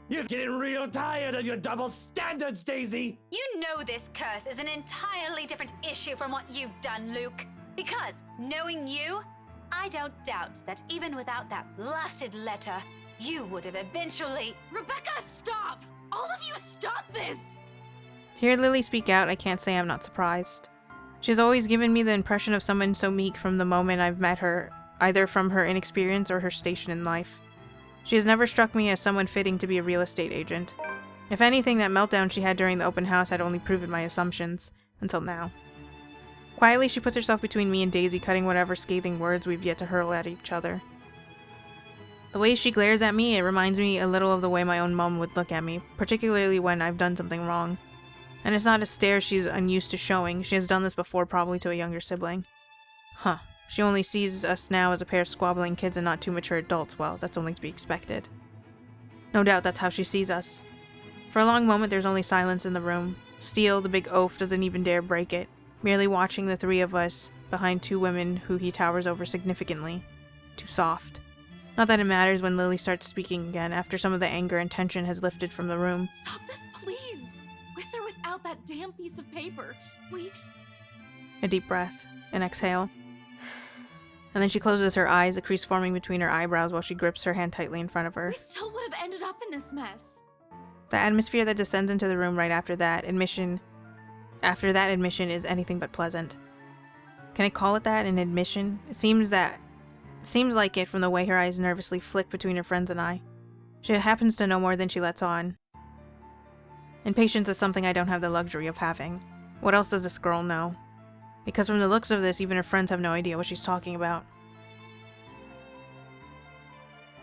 You're getting real tired of your double standards, Daisy! You know this curse is an entirely different issue from what you've done, Luke. Because, knowing you, I don't doubt that even without that blasted letter, you would have eventually— Rebecca, stop! All of you stop this! To hear Lily speak out, I can't say I'm not surprised. She's always given me the impression of someone so meek from the moment I've met her, either from her inexperience or her station in life. She has never struck me as someone fitting to be a real estate agent. If anything, that meltdown she had during the open house had only proven my assumptions, until now. Quietly, she puts herself between me and Daisy, cutting whatever scathing words we've yet to hurl at each other. The way she glares at me, it reminds me a little of the way my own mom would look at me, particularly when I've done something wrong. And it's not a stare she's unused to showing. She has done this before, probably to a younger sibling. Huh. She only sees us now as a pair of squabbling kids and not two mature adults. Well, that's only to be expected. No doubt that's how she sees us. For a long moment, there's only silence in the room. Steele, the big oaf, doesn't even dare break it, merely watching the three of us behind two women who he towers over significantly. Too soft. Not that it matters when Lily starts speaking again, after some of the anger and tension has lifted from the room. Stop this, please! With or without that damn piece of paper, A deep breath. An exhale. And then she closes her eyes, a crease forming between her eyebrows while she grips her hand tightly in front of her. We still would have ended up in this mess. The atmosphere that descends into the room right after that admission is anything but pleasant. Can I call it that, an admission? It seems like it from the way her eyes nervously flick between her friends and I. She happens to know more than she lets on. Impatience is something I don't have the luxury of having. What else does this girl know? Because from the looks of this, even her friends have no idea what she's talking about.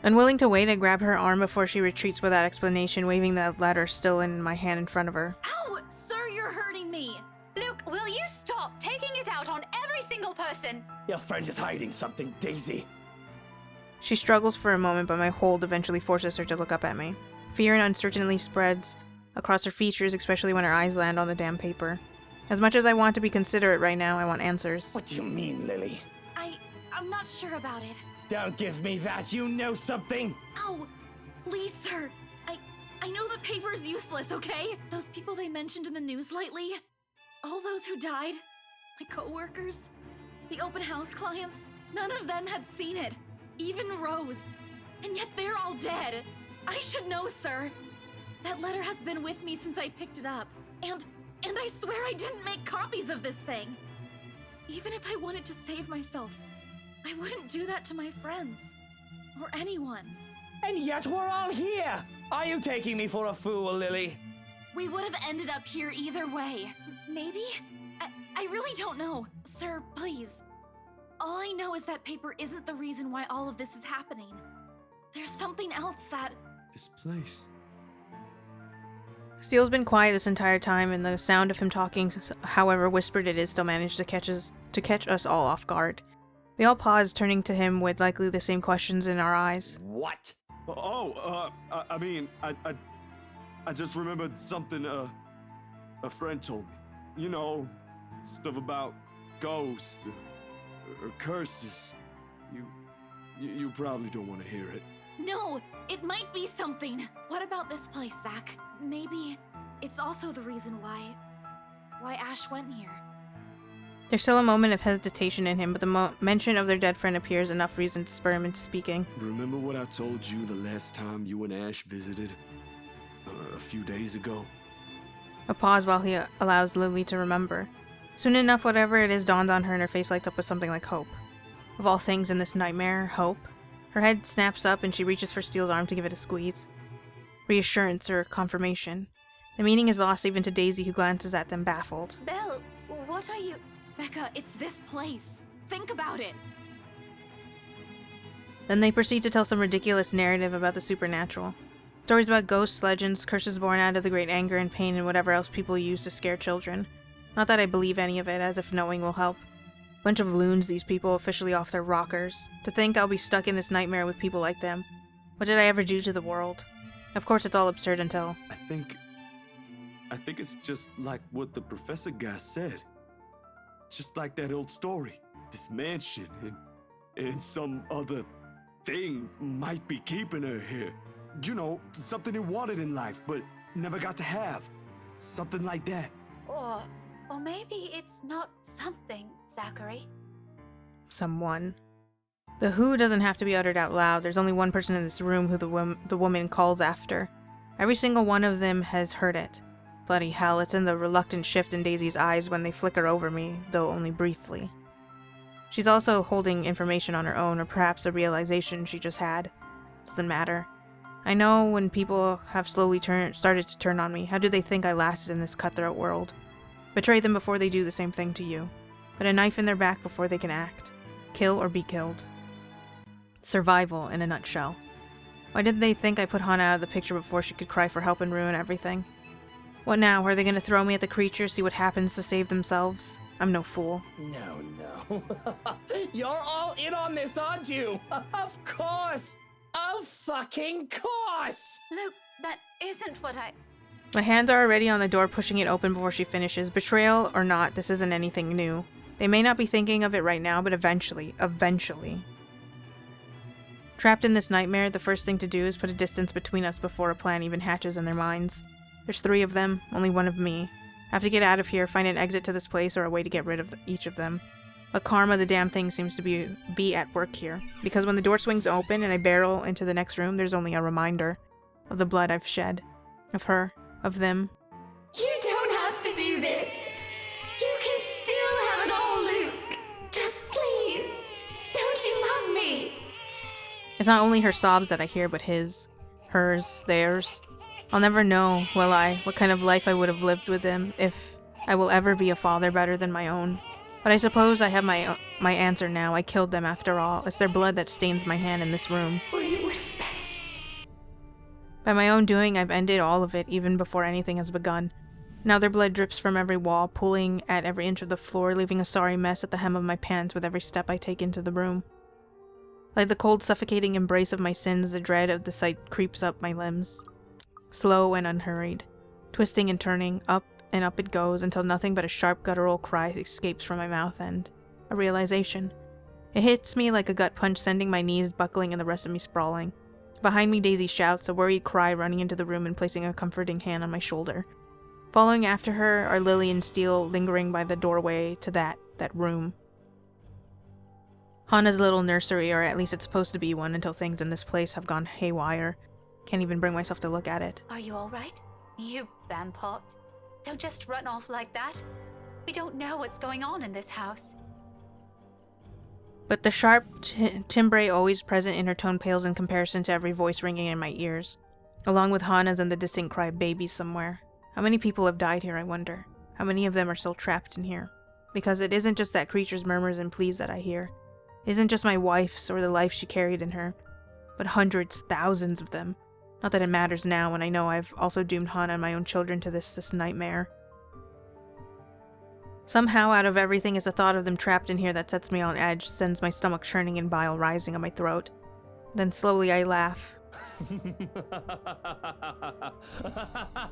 Unwilling to wait, I grab her arm before she retreats without explanation, waving the letter still in my hand in front of her. Ow! Sir, you're hurting me! Luke, will you stop taking it out on every single person? Your friend is hiding something, Daisy. She struggles for a moment, but my hold eventually forces her to look up at me. Fear and uncertainty spreads across her features, especially when her eyes land on the damn paper. As much as I want to be considerate right now, I want answers. What do you mean, Lily? I'm not sure about it. Don't give me that, you know something! Ow! Please, sir. I know the paper's useless, okay? Those people they mentioned in the news lately, all those who died, my co-workers, the open house clients, none of them had seen it. Even Rose. And yet they're all dead. I should know, sir. That letter has been with me since I picked it up. And I swear I didn't make copies of this thing. Even if I wanted to save myself, I wouldn't do that to my friends. Or anyone. And yet we're all here! Are you taking me for a fool, Lily? We would have ended up here either way. Maybe? I really don't know. Sir, please. All I know is that paper isn't the reason why all of this is happening. There's something else that... This place. Steele's been quiet this entire time, and the sound of him talking, however whispered it is, still managed to catch us all off guard. We all pause, turning to him with likely the same questions in our eyes. What? I just remembered something a friend told me. You know, stuff about ghosts or curses. You probably don't want to hear it. No, it might be something. What about this place, Zach? Maybe it's also the reason why Ash went here. There's still a moment of hesitation in him, but the mention of their dead friend appears enough reason to spur him into speaking. Remember what I told you the last time you and Ash visited? A few days ago? A pause while he allows Lily to remember. Soon enough, whatever it is dawns on her and her face lights up with something like hope. Of all things in this nightmare, hope. Her head snaps up and she reaches for Steele's arm to give it a squeeze. Reassurance or confirmation. The meaning is lost even to Daisy, who glances at them baffled. Belle, what are you... Becca, it's this place. Think about it. Then they proceed to tell some ridiculous narrative about the supernatural. Stories about ghosts, legends, curses born out of the great anger and pain and whatever else people use to scare children. Not that I believe any of it, as if knowing will help. Bunch of loons, these people, officially off their rockers. To think I'll be stuck in this nightmare with people like them. What did I ever do to the world? Of course it's all absurd until... I think it's just like what the professor guy said. Just like that old story. This mansion and some other thing might be keeping her here. You know, something he wanted in life, but never got to have. Something like that. Or maybe it's not something, Zachary. Someone. The who doesn't have to be uttered out loud. There's only one person in this room who the woman calls after. Every single one of them has heard it. Bloody hell, it's in the reluctant shift in Daisy's eyes when they flicker over me, though only briefly. She's also holding information on her own, or perhaps a realization she just had. Doesn't matter. I know when people have slowly started to turn on me, how do they think I lasted in this cutthroat world? Betray them before they do the same thing to you. Put a knife in their back before they can act. Kill or be killed. Survival in a nutshell. Why didn't they think I put Hana out of the picture before she could cry for help and ruin everything? What now? Are they going to throw me at the creatures, see what happens to save themselves? I'm no fool. No. You're all in on this, aren't you? Of course! Of fucking course! Luke, that isn't what I... My hands are already on the door, pushing it open before she finishes. Betrayal or not, this isn't anything new. They may not be thinking of it right now, but eventually. Trapped in this nightmare, the first thing to do is put a distance between us before a plan even hatches in their minds. There's 3 of them, only 1 of me. I have to get out of here, find an exit to this place, or a way to get rid of each of them. But karma, the damn thing, seems to be at work here. Because when the door swings open and I barrel into the next room, there's only a reminder of the blood I've shed. Of her. Of them. You don't have to do this. You can still have it all, Luke. Just please. Don't you love me? It's not only her sobs that I hear, but his. Hers. Theirs. I'll never know, will I, what kind of life I would have lived with him, if I will ever be a father better than my own. But I suppose I have my answer now. I killed them after all. It's their blood that stains my hand in this room. By my own doing, I've ended all of it, even before anything has begun. Now their blood drips from every wall, pulling at every inch of the floor, leaving a sorry mess at the hem of my pants with every step I take into the room. Like the cold, suffocating embrace of my sins, the dread of the sight creeps up my limbs. Slow and unhurried. Twisting and turning, up and up it goes, until nothing but a sharp guttural cry escapes from my mouth and a realization. It hits me like a gut punch, sending my knees buckling and the rest of me sprawling. Behind me, Daisy shouts, a worried cry, running into the room and placing a comforting hand on my shoulder. Following after her are Lily and Steele, lingering by the doorway to that room. Hana's little nursery, or at least it's supposed to be one until things in this place have gone haywire. Can't even bring myself to look at it. Are you alright? You vampot. Don't just run off like that. We don't know what's going on in this house. But the sharp timbre always present in her tone pales in comparison to every voice ringing in my ears, along with Hana's and the distant cry of babies somewhere. How many people have died here, I wonder? How many of them are still trapped in here? Because it isn't just that creature's murmurs and pleas that I hear. It isn't just my wife's or the life she carried in her, but hundreds, thousands of them. Not that it matters now when I know I've also doomed Hana and my own children to this nightmare. Somehow, out of everything is the thought of them trapped in here that sets me on edge, sends my stomach churning and bile rising on my throat. Then slowly I laugh.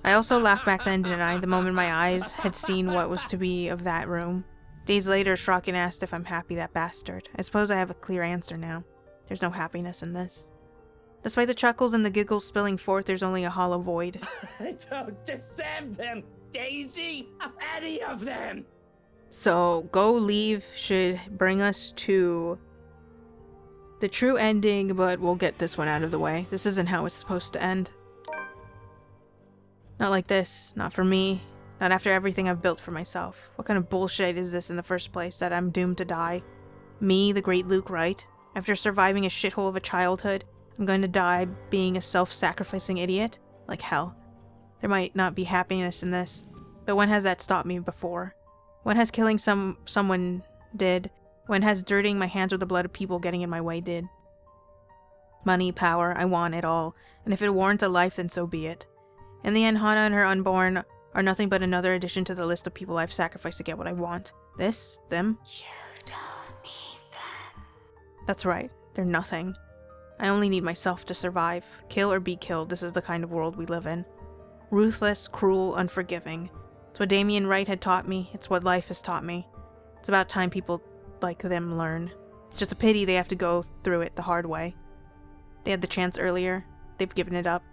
I also laughed back then, didn't I, the moment my eyes had seen what was to be of that room. Days later, Shrocken asked if I'm happy, that bastard. I suppose I have a clear answer now. There's no happiness in this. Despite the chuckles and the giggles spilling forth, there's only a hollow void. I don't deserve them, Daisy! Any of them! So, go leave should bring us to the true ending, but we'll get this one out of the way. This isn't how it's supposed to end. Not like this. Not for me. Not after everything I've built for myself. What kind of bullshit is this in the first place, that I'm doomed to die? Me, the great Luke Wright? After surviving a shithole of a childhood, I'm going to die being a self-sacrificing idiot? Like hell. There might not be happiness in this, but when has that stopped me before? When has killing someone did? When has dirtying my hands with the blood of people getting in my way did? Money, power, I want it all, and if it warrants a life, then so be it. In the end, Hana and her unborn are nothing but another addition to the list of people I've sacrificed to get what I want. This? Them? You don't need them. That's right. They're nothing. I only need myself to survive. Kill or be killed, this is the kind of world we live in. Ruthless, cruel, unforgiving. It's what Damien Wright had taught me. It's what life has taught me. It's about time people like them learn. It's just a pity they have to go through it the hard way. They had the chance earlier. They've given it up.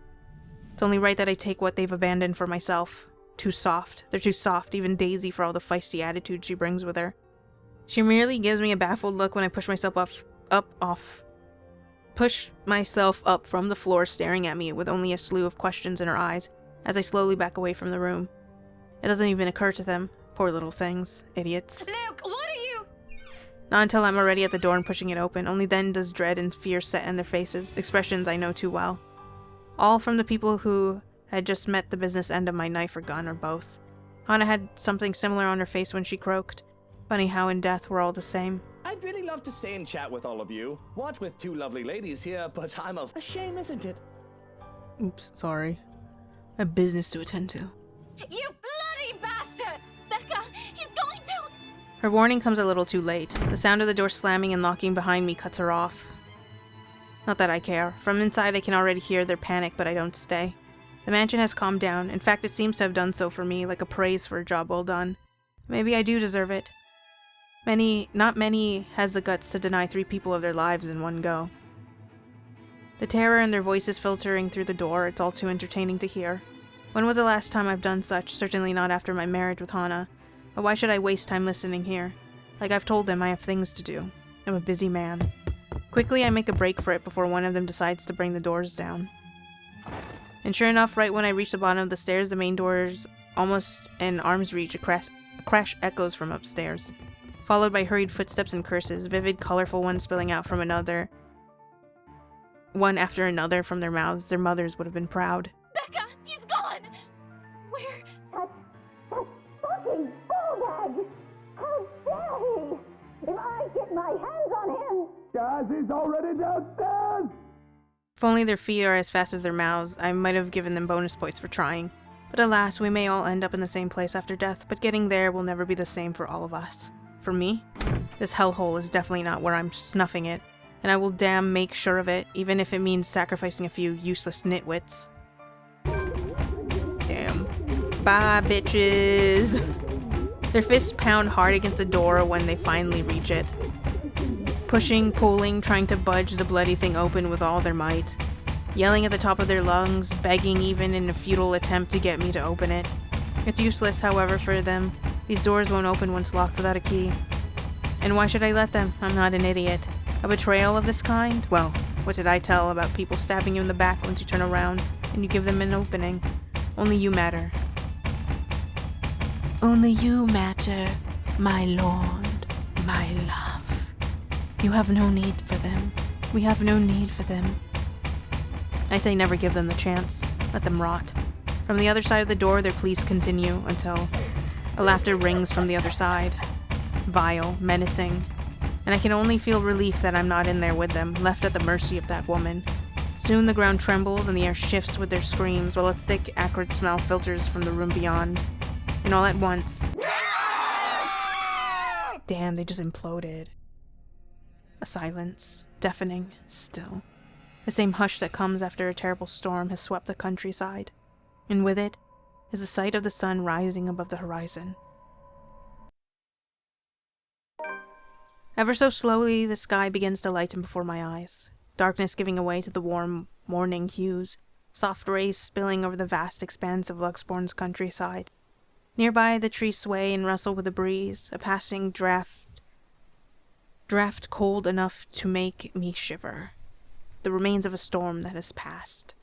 It's only right that I take what they've abandoned for myself. Too soft. They're too soft, even Daisy, for all the feisty attitude she brings with her. She merely gives me a baffled look when I push myself up from the floor, staring at me with only a slew of questions in her eyes as I slowly back away from the room. It doesn't even occur to them. Poor little things. Idiots. Luke, what are you? Not until I'm already at the door and pushing it open. Only then does dread and fear set in their faces, expressions I know too well. All from the people who had just met the business end of my knife or gun, or both. Hana had something similar on her face when she croaked. Funny how in death we're all the same. I'd really love to stay and chat with all of you. What with two lovely ladies here, but I'm a shame, isn't it? Oops, sorry. I have business to attend to. You bloody bastard! Becca, he's going to... Her warning comes a little too late. The sound of the door slamming and locking behind me cuts her off. Not that I care. From inside I can already hear their panic, but I don't stay. The mansion has calmed down. In fact, it seems to have done so for me, like a praise for a job well done. Maybe I do deserve it. Not many has the guts to deny 3 people of their lives in one go. The terror in their voices filtering through the door, it's all too entertaining to hear. When was the last time I've done such? Certainly not after my marriage with Hana. But why should I waste time listening here? Like I've told them, I have things to do. I'm a busy man. Quickly, I make a break for it before one of them decides to bring the doors down. And sure enough, right when I reach the bottom of the stairs, the main door's almost in arm's reach. A crash echoes from upstairs, followed by hurried footsteps and curses, vivid, colorful ones spilling out from one after another from their mouths. Their mothers would have been proud. Becca, he's gone! Where? That fucking ballbag! How dare he! If I get my hands on him! Guys, he's already downstairs! If only their feet are as fast as their mouths, I might have given them bonus points for trying. But alas, we may all end up in the same place after death, but getting there will never be the same for all of us. For me, this hellhole is definitely not where I'm snuffing it, and I will damn make sure of it, even if it means sacrificing a few useless nitwits. Damn. Bye, bitches! Their fists pound hard against the door when they finally reach it. Pushing, pulling, trying to budge the bloody thing open with all their might. Yelling at the top of their lungs, begging even in a futile attempt to get me to open it. It's useless, however, for them. These doors won't open once locked without a key. And why should I let them? I'm not an idiot. A betrayal of this kind? Well, what did I tell about people stabbing you in the back once you turn around and you give them an opening? Only you matter. Only you matter, my lord, my love. You have no need for them. We have no need for them. I say never give them the chance. Let them rot. From the other side of the door, their pleas continue until a laughter rings from the other side. Vile, menacing. And I can only feel relief that I'm not in there with them, left at the mercy of that woman. Soon the ground trembles and the air shifts with their screams, while a thick, acrid smell filters from the room beyond. And all at once... Damn, they just imploded. A silence, deafening, still. The same hush that comes after a terrible storm has swept the countryside, and with it is the sight of the sun rising above the horizon. Ever so slowly, the sky begins to lighten before my eyes, darkness giving way to the warm morning hues, soft rays spilling over the vast expanse of Luxborn's countryside. Nearby, the trees sway and rustle with the breeze, a passing draft cold enough to make me shiver. The remains of a storm that has passed.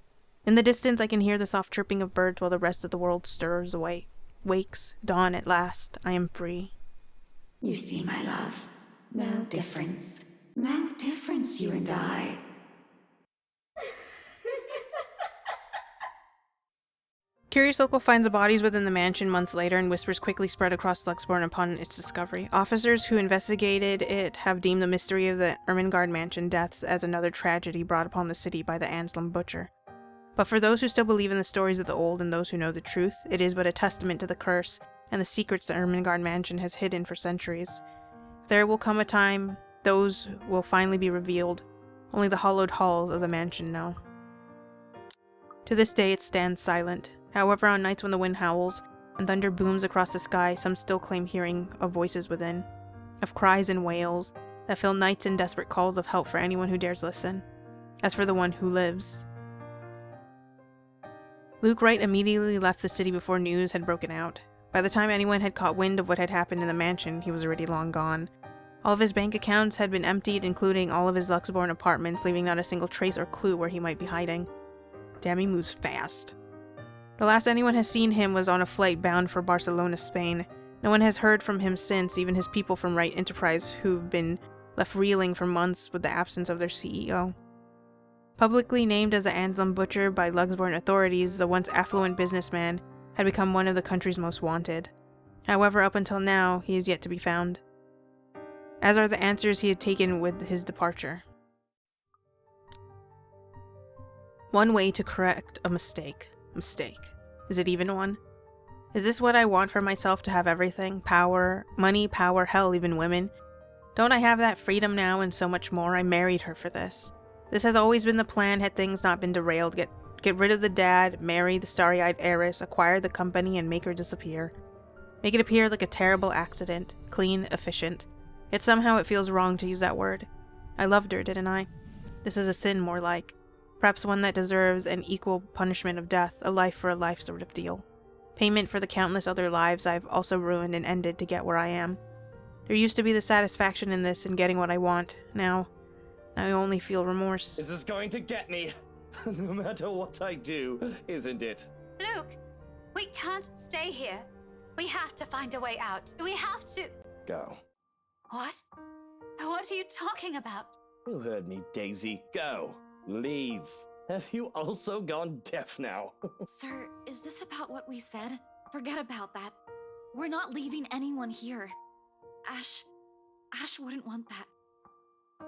In the distance, I can hear the soft chirping of birds while the rest of the world stirs away. Wakes, dawn at last, I am free. You see, my love, no difference. No difference, you and I. Curious local finds the bodies within the mansion months later, and whispers quickly spread across Luxborn upon its discovery. Officers who investigated it have deemed the mystery of the Ermengarde mansion deaths as another tragedy brought upon the city by the Anslem butcher. But for those who still believe in the stories of the old and those who know the truth, it is but a testament to the curse and the secrets the Ermengarde mansion has hidden for centuries. There will come a time those will finally be revealed. Only the hollowed halls of the mansion know. To this day it stands silent. However, on nights when the wind howls and thunder booms across the sky, some still claim hearing of voices within, of cries and wails that fill nights in desperate calls of help for anyone who dares listen. As for the one who lives... Luke Wright immediately left the city before news had broken out. By the time anyone had caught wind of what had happened in the mansion, he was already long gone. All of his bank accounts had been emptied, including all of his Luxborn apartments, leaving not a single trace or clue where he might be hiding. Damn, he moves fast. The last anyone has seen him was on a flight bound for Barcelona, Spain. No one has heard from him since, even his people from Wright Enterprise, who've been left reeling for months with the absence of their CEO. Publicly named as the Anselm Butcher by Luxembourg authorities, the once affluent businessman had become one of the country's most wanted. However, up until now, he is yet to be found. As are the answers he had taken with his departure. One way to correct a mistake. Mistake. Is it even one? Is this what I want for myself, to have everything? Power, money, power, hell, even women? Don't I have that freedom now and so much more? I married her for this. This has always been the plan had things not been derailed. Get rid of the dad, marry the starry-eyed heiress, acquire the company, and make her disappear. Make it appear like a terrible accident. Clean, efficient. Yet somehow it feels wrong to use that word. I loved her, didn't I? This is a sin, more like. Perhaps one that deserves an equal punishment of death, a life for a life sort of deal. Payment for the countless other lives I've also ruined and ended to get where I am. There used to be the satisfaction in this and getting what I want. Now I only feel remorse. This is going to get me, no matter what I do, isn't it? Luke, we can't stay here. We have to find a way out. We have to... Go. What? What are you talking about? You heard me, Daisy. Go. Leave. Have you also gone deaf now? Sir, is this about what we said? Forget about that. We're not leaving anyone here. Ash wouldn't want that.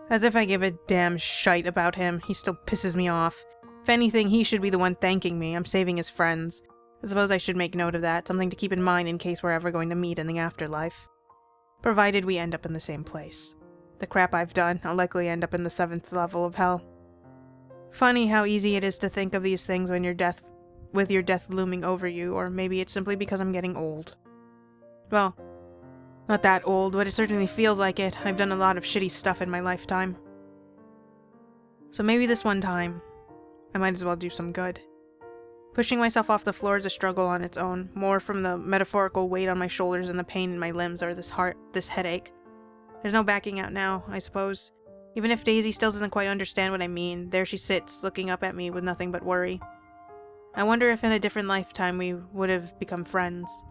As if I give a damn shite about him, he still pisses me off. If anything, he should be the one thanking me. I'm saving his friends. I suppose I should make note of that, something to keep in mind in case we're ever going to meet in the afterlife. Provided we end up in the same place. The crap I've done, I'll likely end up in the 7th level of hell. Funny how easy it is to think of these things when with your death looming over you, or maybe it's simply because I'm getting old. Well, not that old, but it certainly feels like it. I've done a lot of shitty stuff in my lifetime. So maybe this one time, I might as well do some good. Pushing myself off the floor is a struggle on its own, more from the metaphorical weight on my shoulders and the pain in my limbs or this headache. There's no backing out now, I suppose. Even if Daisy still doesn't quite understand what I mean, there she sits, looking up at me with nothing but worry. I wonder if in a different lifetime we would have become friends.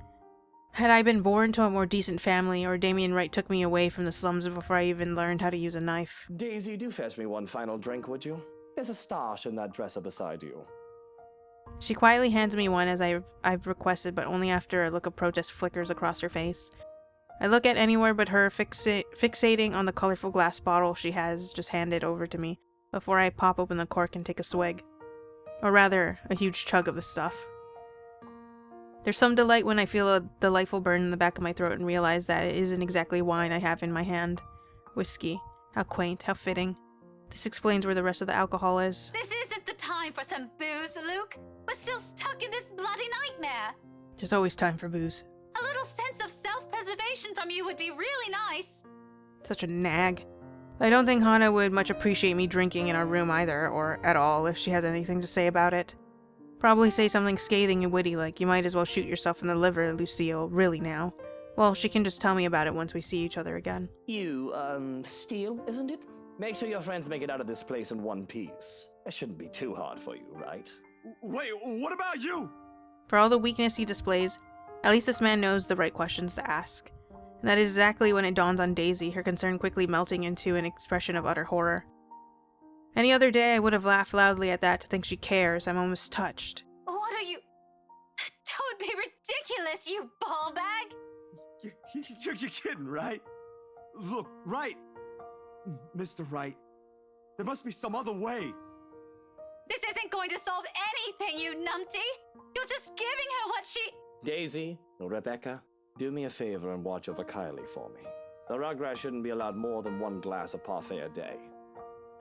Had I been born to a more decent family, or Damien Wright took me away from the slums before I even learned how to use a knife. Daisy, do fetch me one final drink, would you? There's a stash in that dresser beside you. She quietly hands me one as I've requested, but only after a look of protest flickers across her face. I look at anywhere but her, fixating on the colorful glass bottle she has just handed over to me, before I pop open the cork and take a swig. Or rather, a huge chug of the stuff. There's some delight when I feel a delightful burn in the back of my throat and realize that it isn't exactly wine I have in my hand. Whiskey. How quaint, how fitting. This explains where the rest of the alcohol is. This isn't the time for some booze, Luke. We're still stuck in this bloody nightmare. There's always time for booze. A little sense of self-preservation from you would be really nice. Such a nag. I don't think Hana would much appreciate me drinking in our room either, or at all, if she has anything to say about it. Probably say something scathing and witty like, you might as well shoot yourself in the liver, Lucille, really now. Well, she can just tell me about it once we see each other again. You, Steele, isn't it? Make sure your friends make it out of this place in one piece. It shouldn't be too hard for you, right? Wait, what about you? For all the weakness he displays, at least this man knows the right questions to ask. And that is exactly when it dawns on Daisy, her concern quickly melting into an expression of utter horror. Any other day I would have laughed loudly at that to think she cares. I'm almost touched. What are you... Don't be ridiculous, you ball bag! You're kidding, right? Look, Wright. Mr. Wright. There must be some other way. This isn't going to solve anything, you numpty! You're just giving her what she... Daisy, Rebecca, do me a favor and watch over Kylie for me. The Rugrat shouldn't be allowed more than one glass of parfait a day.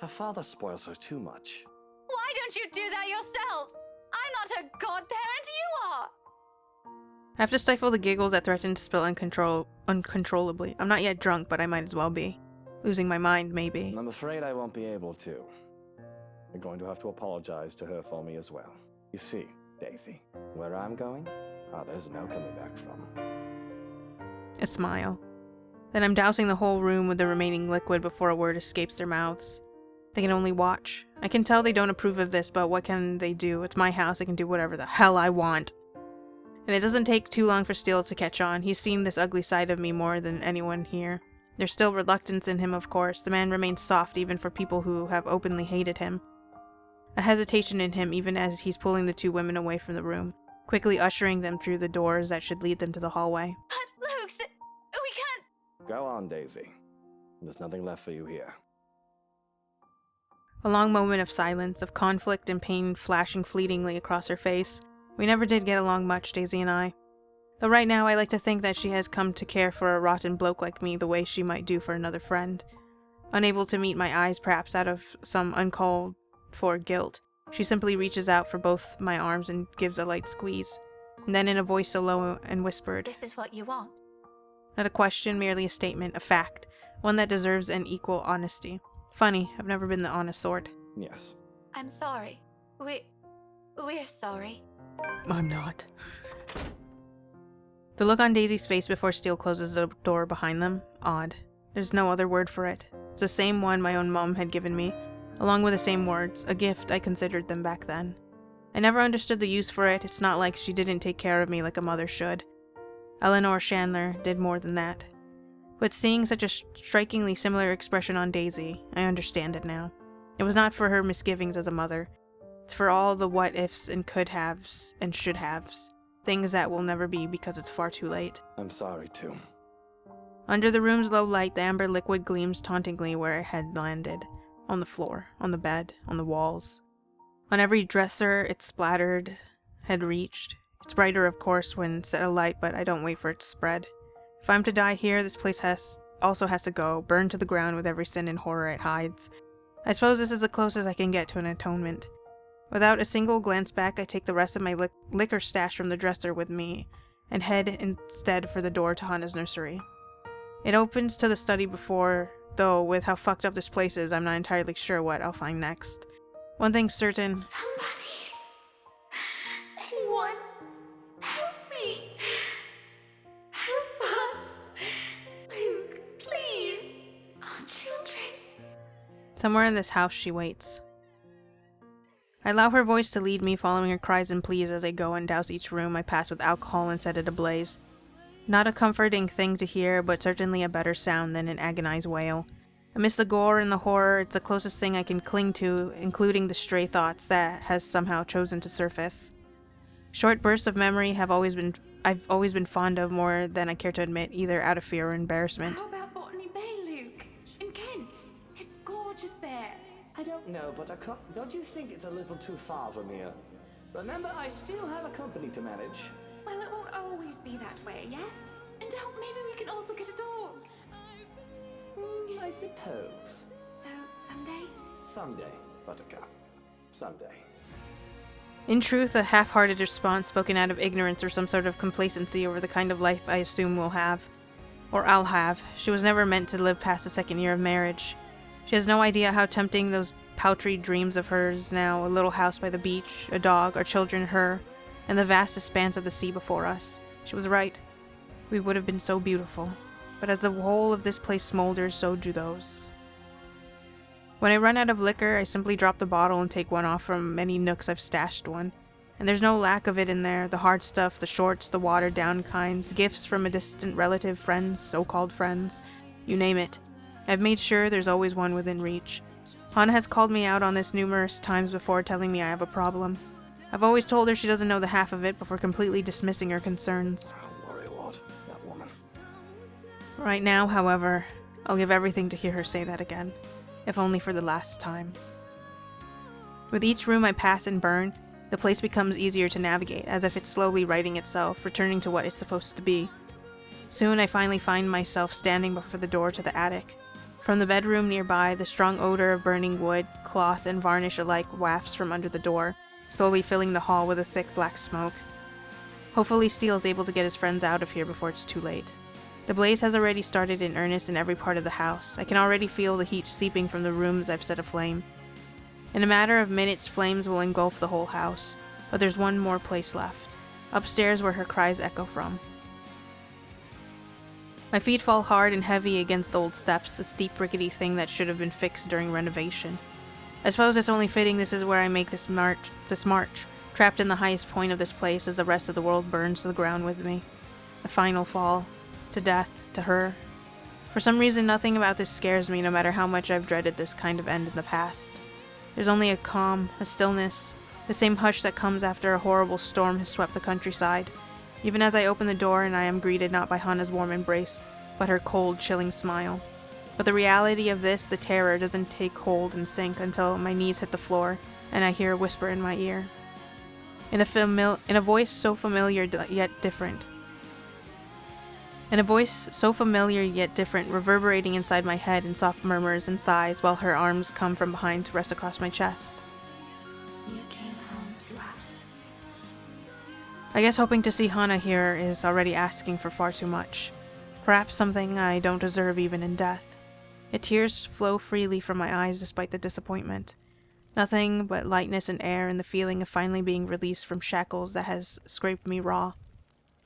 Her father spoils her too much. Why don't you do that yourself? I'm not her godparent, you are! I have to stifle the giggles that threaten to spill uncontrollably. I'm not yet drunk, but I might as well be. Losing my mind, maybe. I'm afraid I won't be able to. You're going to have to apologize to her for me as well. You see, Daisy, where I'm going, there's no coming back from. A smile. Then I'm dousing the whole room with the remaining liquid before a word escapes their mouths. They can only watch. I can tell they don't approve of this, but what can they do? It's my house, I can do whatever the hell I want. And it doesn't take too long for Steele to catch on. He's seen this ugly side of me more than anyone here. There's still reluctance in him, of course. The man remains soft even for people who have openly hated him. A hesitation in him even as he's pulling the two women away from the room, quickly ushering them through the doors that should lead them to the hallway. But Luke, we can't... Go on, Daisy. There's nothing left for you here. A long moment of silence, of conflict and pain flashing fleetingly across her face. We never did get along much, Daisy and I. Though right now I like to think that she has come to care for a rotten bloke like me the way she might do for another friend. Unable to meet my eyes perhaps out of some uncalled for guilt, she simply reaches out for both my arms and gives a light squeeze. And then in a voice so low and whispered, This is what you want. Not a question, merely a statement, a fact. One that deserves an equal honesty. Funny, I've never been the honest sort. Yes. I'm sorry. We're sorry. I'm not. The look on Daisy's face before Steele closes the door behind them, odd. There's no other word for it. It's the same one my own mom had given me, along with the same words, a gift I considered them back then. I never understood the use for it. It's not like she didn't take care of me like a mother should. Eleanor Chandler did more than that. But seeing such a strikingly similar expression on Daisy, I understand it now. It was not for her misgivings as a mother. It's for all the what-ifs and could-haves and should-haves. Things that will never be because it's far too late. I'm sorry, too. Under the room's low light, the amber liquid gleams tauntingly where it had landed. On the floor, on the bed, on the walls. On every dresser it splattered, had reached. It's brighter, of course, when set alight, but I don't wait for it to spread. If I'm to die here, this place also has to go, burned to the ground with every sin and horror it hides. I suppose this is the closest I can get to an atonement. Without a single glance back, I take the rest of my liquor stash from the dresser with me, and head instead for the door to Hana's nursery. It opens to the study before, though with how fucked up this place is, I'm not entirely sure what I'll find next. One thing's certain. Somebody. Anyone. Help me. Help us. Luke, please. Our children. Somewhere in this house she waits. I allow her voice to lead me, following her cries and pleas as I go and douse each room I pass with alcohol and set it ablaze. Not a comforting thing to hear, but certainly a better sound than an agonized wail. Amidst the gore and the horror, it's the closest thing I can cling to, including the stray thoughts that has somehow chosen to surface. Short bursts of memory I've always been fond of more than I care to admit, either out of fear or embarrassment. How about Botany Bay, Luke? In Kent? It's gorgeous there. I don't know, but don't you think it's a little too far from here? Remember, I still have a company to manage. Well, it won't always be that way, yes? And maybe we can also get a dog. I suppose. So, someday? Someday, Buttercup. Someday. In truth, a half-hearted response spoken out of ignorance or some sort of complacency over the kind of life I assume we'll have. Or I'll have. She was never meant to live past the second year of marriage. She has no idea how tempting those paltry dreams of hers now, a little house by the beach, a dog, our children, her, and the vast expanse of the sea before us. She was right. We would have been so beautiful. But as the whole of this place smolders, so do those. When I run out of liquor, I simply drop the bottle and take one off from many nooks I've stashed one. And there's no lack of it in there, the hard stuff, the shorts, the watered down kinds, gifts from a distant relative, friends, so-called friends, you name it. I've made sure there's always one within reach. Hana has called me out on this numerous times before, telling me I have a problem. I've always told her she doesn't know the half of it before completely dismissing her concerns. That woman. Right now, however, I'll give everything to hear her say that again, if only for the last time. With each room I pass and burn, the place becomes easier to navigate, as if it's slowly righting itself, returning to what it's supposed to be. Soon I finally find myself standing before the door to the attic. From the bedroom nearby, the strong odor of burning wood, cloth, and varnish alike wafts from under the door, slowly filling the hall with a thick black smoke. Hopefully Steele's able to get his friends out of here before it's too late. The blaze has already started in earnest in every part of the house. I can already feel the heat seeping from the rooms I've set aflame. In a matter of minutes, flames will engulf the whole house, but there's one more place left. Upstairs where her cries echo from. My feet fall hard and heavy against old steps, a steep rickety thing that should have been fixed during renovation. I suppose it's only fitting this is where I make this march, trapped in the highest point of this place as the rest of the world burns to the ground with me. The final fall. To death. To her. For some reason, nothing about this scares me, no matter how much I've dreaded this kind of end in the past. There's only a calm, a stillness, the same hush that comes after a horrible storm has swept the countryside. Even as I open the door and I am greeted not by Hana's warm embrace, but her cold, chilling smile. But the reality of this, the terror, doesn't take hold and sink until my knees hit the floor and I hear a whisper in my ear. In a voice so familiar yet different. Reverberating inside my head in soft murmurs and sighs while her arms come from behind to rest across my chest. You came home to us. I guess hoping to see Hana here is already asking for far too much. Perhaps something I don't deserve even in death. Yet tears flow freely from my eyes despite the disappointment. Nothing but lightness and air and the feeling of finally being released from shackles that has scraped me raw.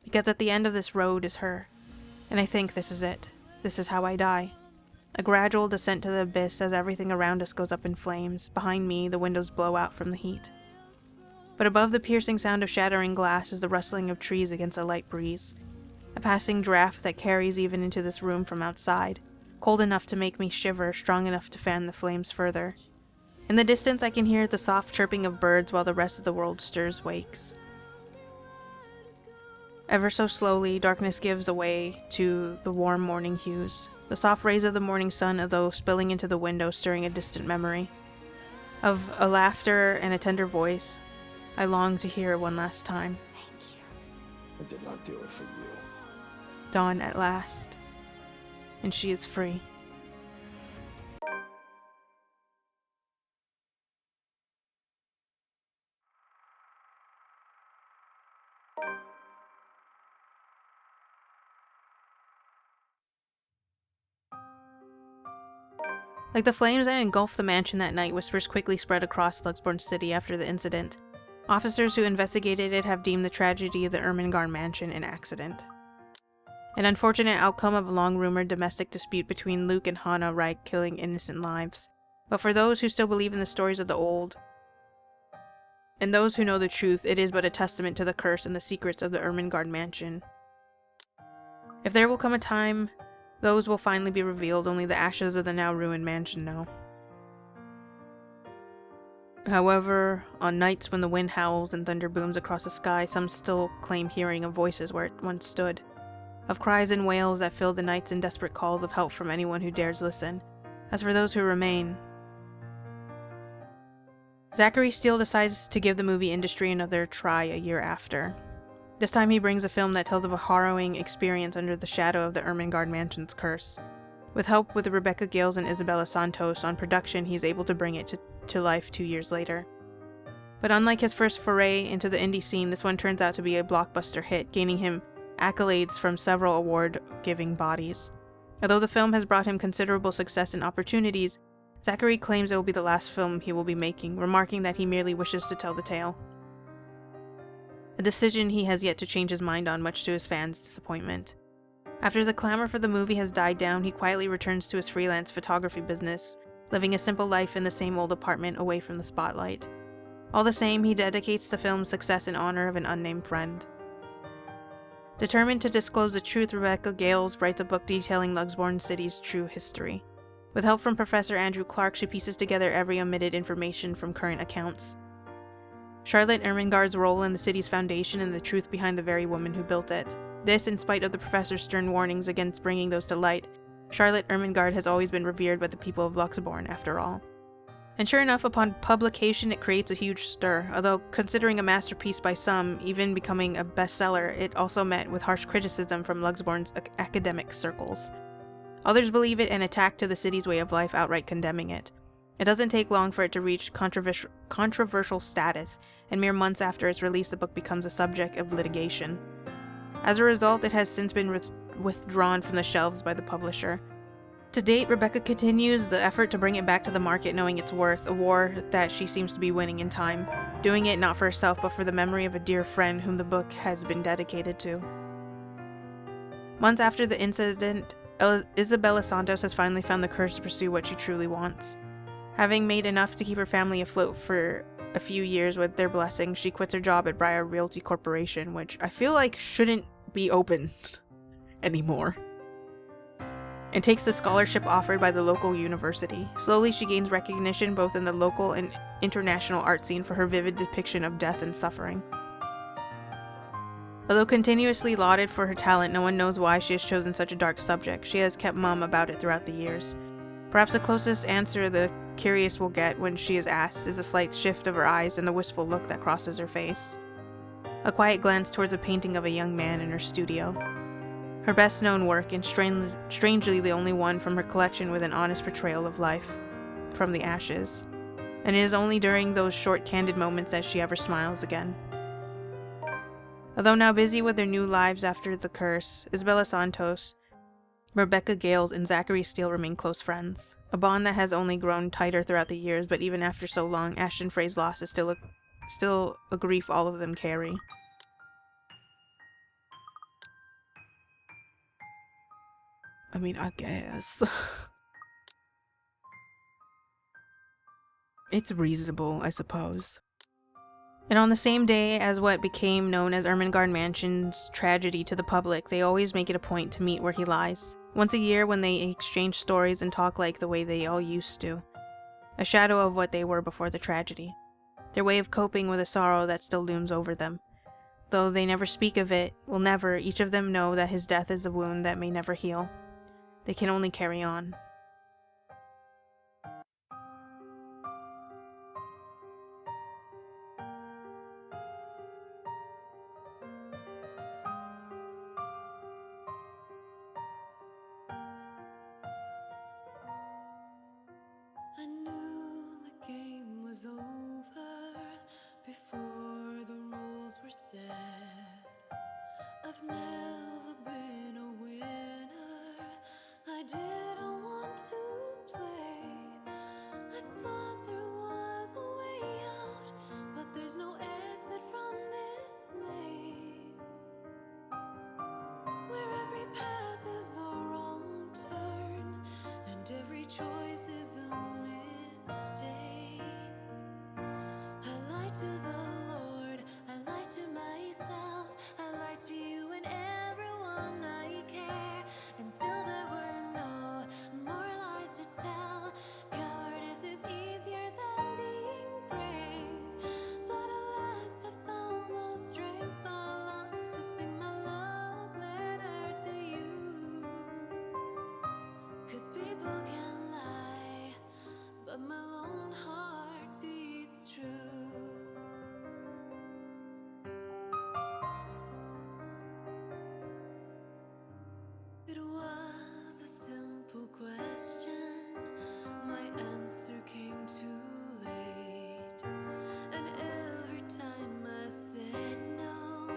Because at the end of this road is her. And I think this is it. This is how I die. A gradual descent to the abyss as everything around us goes up in flames. Behind me, the windows blow out from the heat. But above the piercing sound of shattering glass is the rustling of trees against a light breeze. A passing draft that carries even into this room from outside, cold enough to make me shiver, strong enough to fan the flames further. In the distance I can hear the soft chirping of birds while the rest of the world stirs wakes. Ever so slowly, darkness gives way to the warm morning hues. The soft rays of the morning sun, although spilling into the window, stirring a distant memory. Of a laughter and a tender voice, I long to hear one last time. Thank you. I did not do it for you. Dawn at last. And she is free. Like the flames that engulfed the mansion that night, whispers quickly spread across Luxborn City after the incident. Officers who investigated it have deemed the tragedy of the Ermengarde mansion an accident. An unfortunate outcome of a long-rumored domestic dispute between Luke and Hana right killing innocent lives. But for those who still believe in the stories of the old, and those who know the truth, it is but a testament to the curse and the secrets of the Ermengarde mansion. If there will come a time, those will finally be revealed, only the ashes of the now ruined mansion know. However, on nights when the wind howls and thunder booms across the sky, some still claim hearing of voices where it once stood. Of cries and wails that fill the nights and desperate calls of help from anyone who dares listen. As for those who remain, Zachary Steele decides to give the movie industry another try a year after. This time he brings a film that tells of a harrowing experience under the shadow of the Ermengarde mansion's curse. With help with Rebecca Gales and Isabella Santos on production, he's able to bring it to life 2 years later. But unlike his first foray into the indie scene, this one turns out to be a blockbuster hit, gaining him accolades from several award-giving bodies. Although the film has brought him considerable success and opportunities, Zachary claims it will be the last film he will be making, remarking that he merely wishes to tell the tale. A decision he has yet to change his mind on, much to his fans' disappointment. After the clamor for the movie has died down, he quietly returns to his freelance photography business, living a simple life in the same old apartment away from the spotlight. All the same, he dedicates the film's success in honor of an unnamed friend. Determined to disclose the truth, Rebecca Gales writes a book detailing Luxborn City's true history. With help from Professor Andrew Clark, she pieces together every omitted information from current accounts. Charlotte Ermengarde's role in the city's foundation and the truth behind the very woman who built it. This, in spite of the professor's stern warnings against bringing those to light, Charlotte Ermengarde has always been revered by the people of Luxborn, after all. And sure enough, upon publication it creates a huge stir, although considering a masterpiece by some, even becoming a bestseller, it also met with harsh criticism from Luxborn's academic circles. Others believe it an attack to the city's way of life, outright condemning it. It doesn't take long for it to reach controversial status, and mere months after its release the book becomes a subject of litigation. As a result, it has since been withdrawn from the shelves by the publisher. To date, Rebecca continues the effort to bring it back to the market, knowing its worth, a war that she seems to be winning in time, doing it not for herself but for the memory of a dear friend whom the book has been dedicated to. Months after the incident, Isabella Santos has finally found the courage to pursue what she truly wants. Having made enough to keep her family afloat for a few years with their blessing, she quits her job at Briar Realty Corporation, which I feel like shouldn't be open anymore, and takes the scholarship offered by the local university. Slowly, she gains recognition both in the local and international art scene for her vivid depiction of death and suffering. Although continuously lauded for her talent, no one knows why she has chosen such a dark subject. She has kept mum about it throughout the years. Perhaps the closest answer the curious will get when she is asked is a slight shift of her eyes and the wistful look that crosses her face. A quiet glance towards a painting of a young man in her studio. Her best known work, and strangely the only one from her collection with an honest portrayal of life from the ashes. And it is only during those short candid moments that she ever smiles again. Although now busy with their new lives after the curse, Isabella Santos, Rebecca Gales, and Zachary Steele remain close friends. A bond that has only grown tighter throughout the years, but even after so long, Ashton Frey's loss is still a grief all of them carry. I mean, I guess. It's reasonable, I suppose. And on the same day as what became known as Ermengarde Mansion's tragedy to the public, they always make it a point to meet where he lies. Once a year when they exchange stories and talk like the way they all used to. A shadow of what they were before the tragedy. Their way of coping with a sorrow that still looms over them. Though they never speak of it, will never, each of them know that his death is a wound that may never heal. They can only carry on. I knew the game was over before the rules were set. I've never been a winner. I didn't want to play. I thought there was a way out, but there's no exit from this maze, where every path is the wrong turn and every choice is a mistake. I lied to the Lord, I lied to myself, I lied to you and everyone I care, until there were no more lies to tell. Cowardice is easier than being brave, but at last I found the strength I lost to sing my love letter to you. 'Cause people can lie, but my lone heart beats true. It was a simple question, my answer came too late, and every time I said no,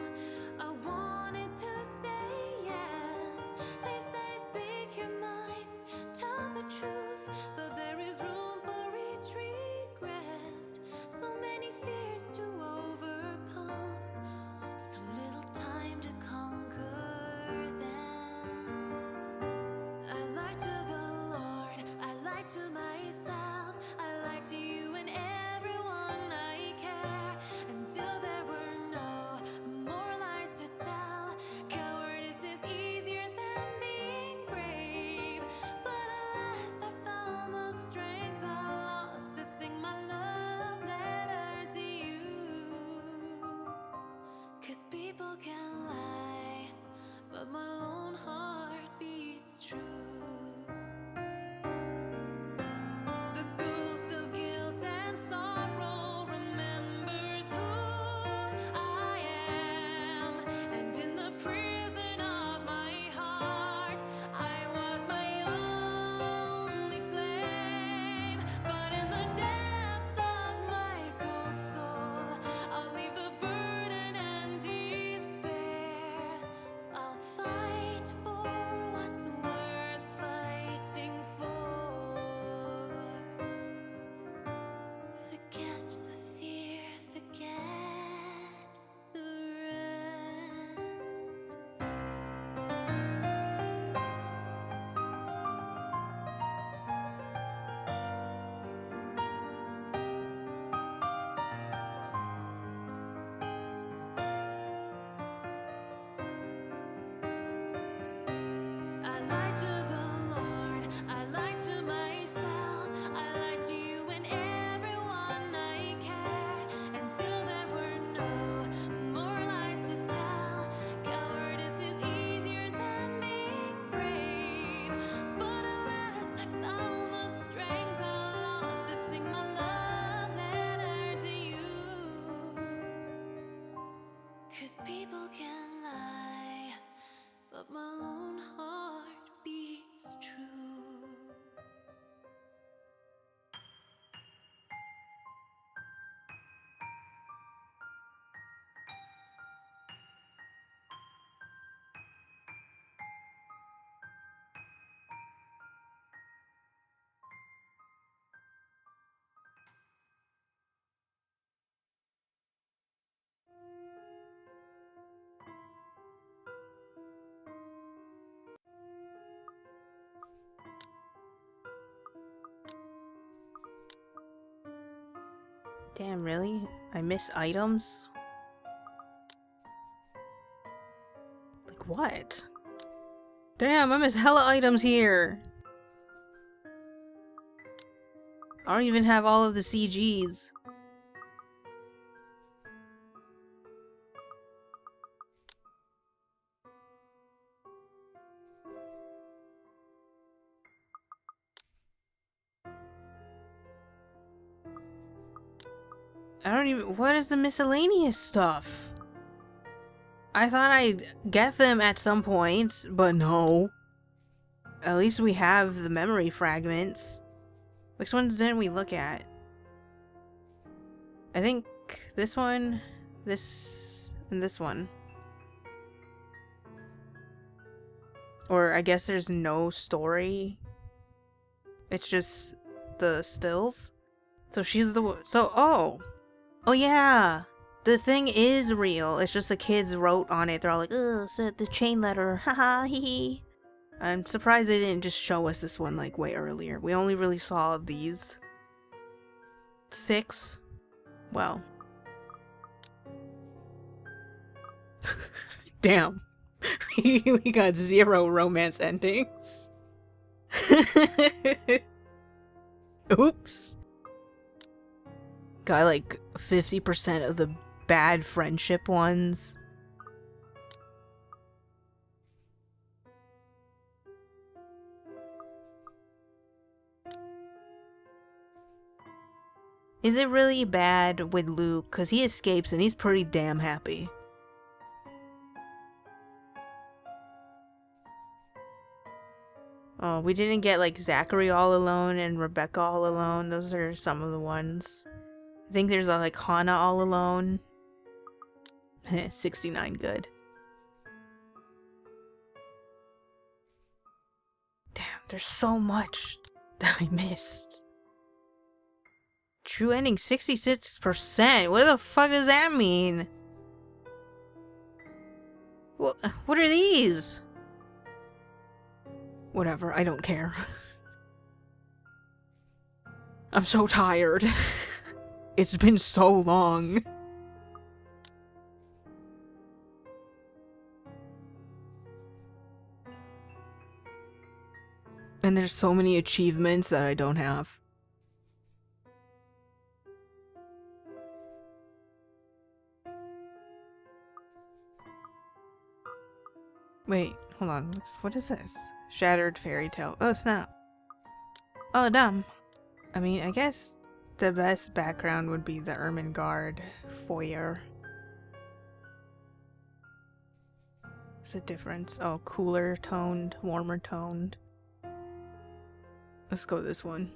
I wanted to say yes. They say speak your mind, tell the truth, but there is room for each regret. So many fears to overcome, so little time to conquer them. I lied to the Lord, I lied to myself, I lied to you and everyone I care, until there were no more lies to tell. Cowardice is easier than being brave, but at last I found the strength I lost to sing my love letter to you. 'Cause people can lie, but my lone heart beats true. The ghost of guilt and sorrow remembers who I am, and in the prison of my heart, I was my only slave. But in the depths of my cold soul, I'll leave the burden and despair. 'cause people can lie, but my lone heart beats true. Damn, really? I miss items? Like what? Damn, I miss hella items here! I don't even have all of the CGs. I don't even- what is the miscellaneous stuff? I thought I'd get them at some point, but no. At least we have the memory fragments. Which ones didn't we look at? I think this one, this, and this one. Or I guess there's no story. It's just the stills. So she's the so oh. Oh yeah. The thing is real. It's just the kids wrote on it. They're all like, "Ugh, so the chain letter. Haha, hee hee." I'm surprised they didn't just show us this one like way earlier. We only really saw these 6. Well. Damn. We got 0 romance endings. Oops. Got like 50% of the bad friendship ones. Is it really bad with Luke? Because he escapes and he's pretty damn happy. Oh, we didn't get like Zachary all alone and Rebecca all alone. Those are some of the ones. I think there's like Hannah all alone. 69 good. Damn, there's so much that I missed. True ending 66%. What the fuck does that mean? What are these? Whatever, I don't care. I'm so tired. It's been so long. And there's so many achievements that I don't have. Wait, hold on. What is this? Shattered fairy tale. Oh, snap. Oh, dumb. I mean, I guess the best background would be the Ermengarde foyer. What's the difference? Oh, cooler toned, warmer toned. Let's go this one.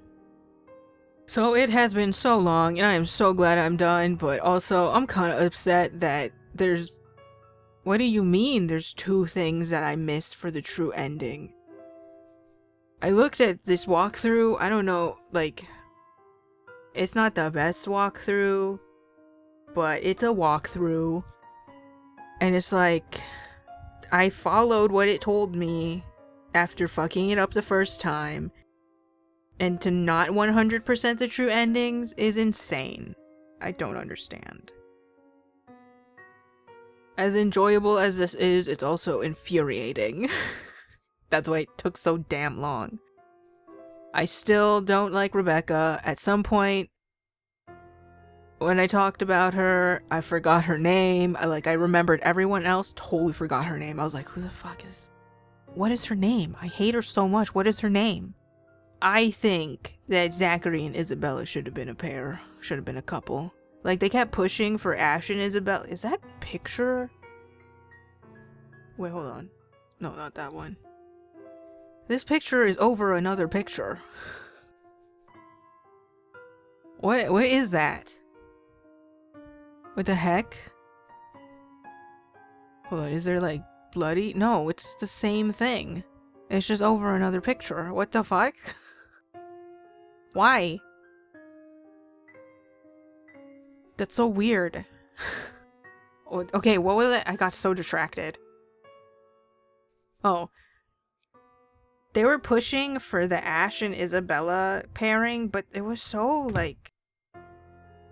So it has been so long, and I am so glad I'm done, but also I'm kind of upset that there's... What do you mean there's 2 things that I missed for the true ending? I looked at this walkthrough, I don't know, like... It's not the best walkthrough, but it's a walkthrough. And it's like... I followed what it told me after fucking it up the first time. And to not 100% the true endings is insane. I don't understand. As enjoyable as this is, it's also infuriating. That's why it took so damn long. I still don't like Rebecca. At some point, when I talked about her, I forgot her name. I remembered everyone else, totally forgot her name. I was like, who the fuck is... What is her name? I hate her so much. What is her name? I think that Zachary and Isabella should have been a pair. Should have been a couple. Like, they kept pushing for Ash and Isabella. Is that picture? Wait, hold on. No, not that one. This picture is over another picture. What is that? What the heck? Hold on, is there like bloody? No, it's the same thing. It's just over another picture. What the fuck? Why? That's so weird. Okay, what was it? I got so distracted. Oh. They were pushing for the Ash and Isabella pairing, but it was so, like...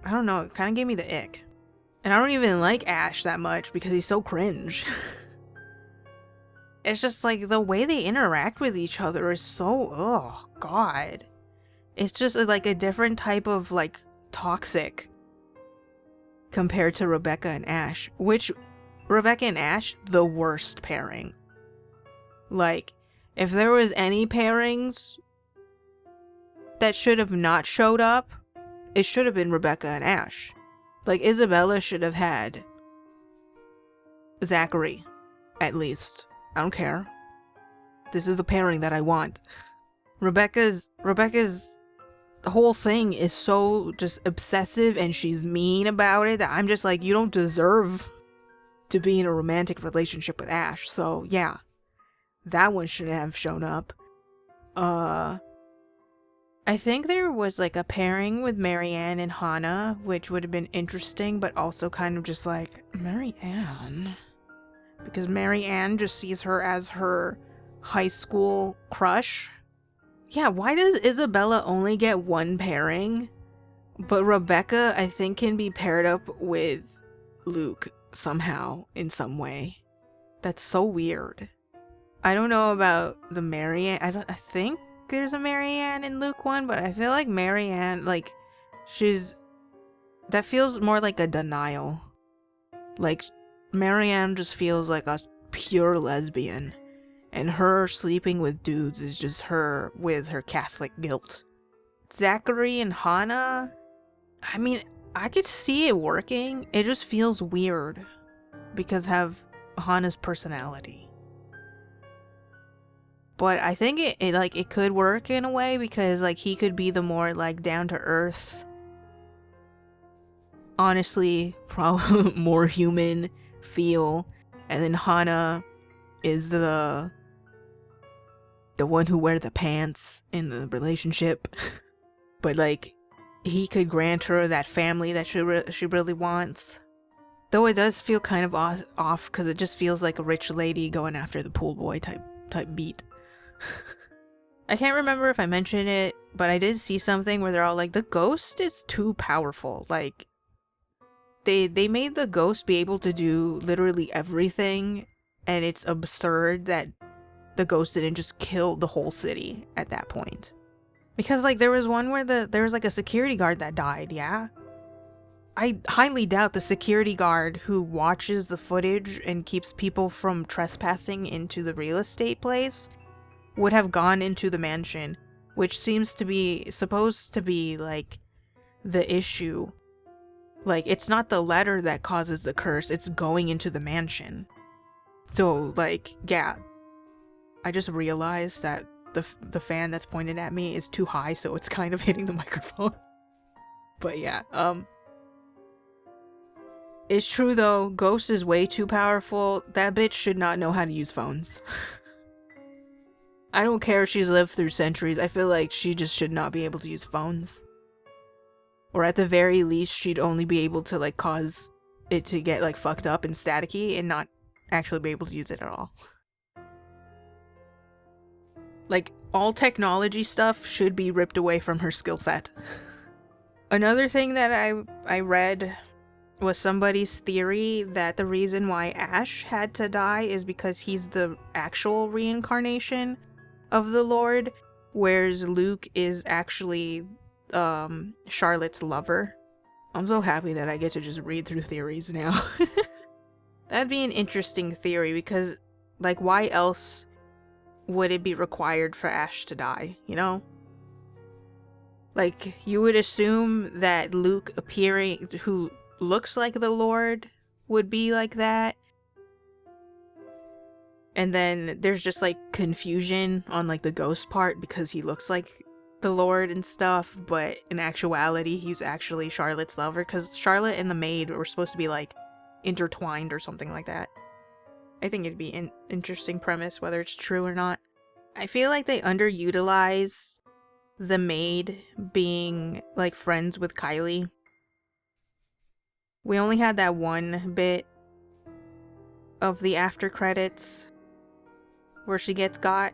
I don't know, it kind of gave me the ick. And I don't even like Ash that much because he's so cringe. It's just like the way they interact with each other is so... Oh, God. It's just like a different type of, like, toxic compared to Rebecca and Ash. Which, Rebecca and Ash, the worst pairing. Like, if there was any pairings that should have not showed up, it should have been Rebecca and Ash. Like, Isabella should have had Zachary, at least. I don't care. This is the pairing that I want. Rebecca's whole thing is so just obsessive and she's mean about it that I'm just like, you don't deserve to be in a romantic relationship with Ash. So, yeah. That one shouldn't have shown up. I think there was like a pairing with Marianne and Hannah, which would have been interesting, but also kind of just like, Marianne? Because Marianne just sees her as her high school crush. Yeah, why does Isabella only get one pairing? But Rebecca, I think, can be paired up with Luke somehow, in some way. That's so weird. I don't know about the Marianne. I think there's a Marianne in Luke 1, but I feel like Marianne, like, that feels more like a denial. Like, Marianne just feels like a pure lesbian. And her sleeping with dudes is just her with her Catholic guilt. Zachary and Hannah, I mean, I could see it working. It just feels weird because of Hannah's personality. But I think it could work in a way because like he could be the more like down to earth, honestly, probably more human feel, and then Hannah is the one who wear the pants in the relationship. But like he could grant her that family that she really wants. Though it does feel kind of off because it just feels like a rich lady going after the pool boy type beat. I can't remember if I mentioned it, but I did see something where they're all like, the ghost is too powerful. Like, they made the ghost be able to do literally everything, and it's absurd that the ghost didn't just kill the whole city at that point. Because, like, there was one where there was, like, a security guard that died, yeah? I highly doubt the security guard who watches the footage and keeps people from trespassing into the real estate place would have gone into the mansion, which seems to be supposed to be like the issue. Like, it's not the letter that causes the curse, it's going into the mansion. So like, yeah, I just realized that the fan that's pointed at me is too high, so it's kind of hitting the microphone. But yeah, it's true though, Ghost is way too powerful. That bitch should not know how to use phones. I don't care if she's lived through centuries, I feel like she just should not be able to use phones. Or at the very least, she'd only be able to like cause it to get like fucked up and staticky and not actually be able to use it at all. Like, all technology stuff should be ripped away from her skill set. Another thing that I read was somebody's theory that the reason why Ash had to die is because he's the actual reincarnation of the Lord, whereas Luke is actually Charlotte's lover. I'm so happy that I get to just read through theories now. That'd be an interesting theory because, like, why else would it be required for Ash to die, you know? Like, you would assume that Luke appearing, who looks like the Lord, would be like that. And then there's just like confusion on like the ghost part because he looks like the Lord and stuff, but in actuality he's actually Charlotte's lover, because Charlotte and the maid were supposed to be like intertwined or something like that. I think it'd be an interesting premise, whether it's true or not. I feel like they underutilize the maid being like friends with Kylie. We only had that one bit of the after credits where she gets got.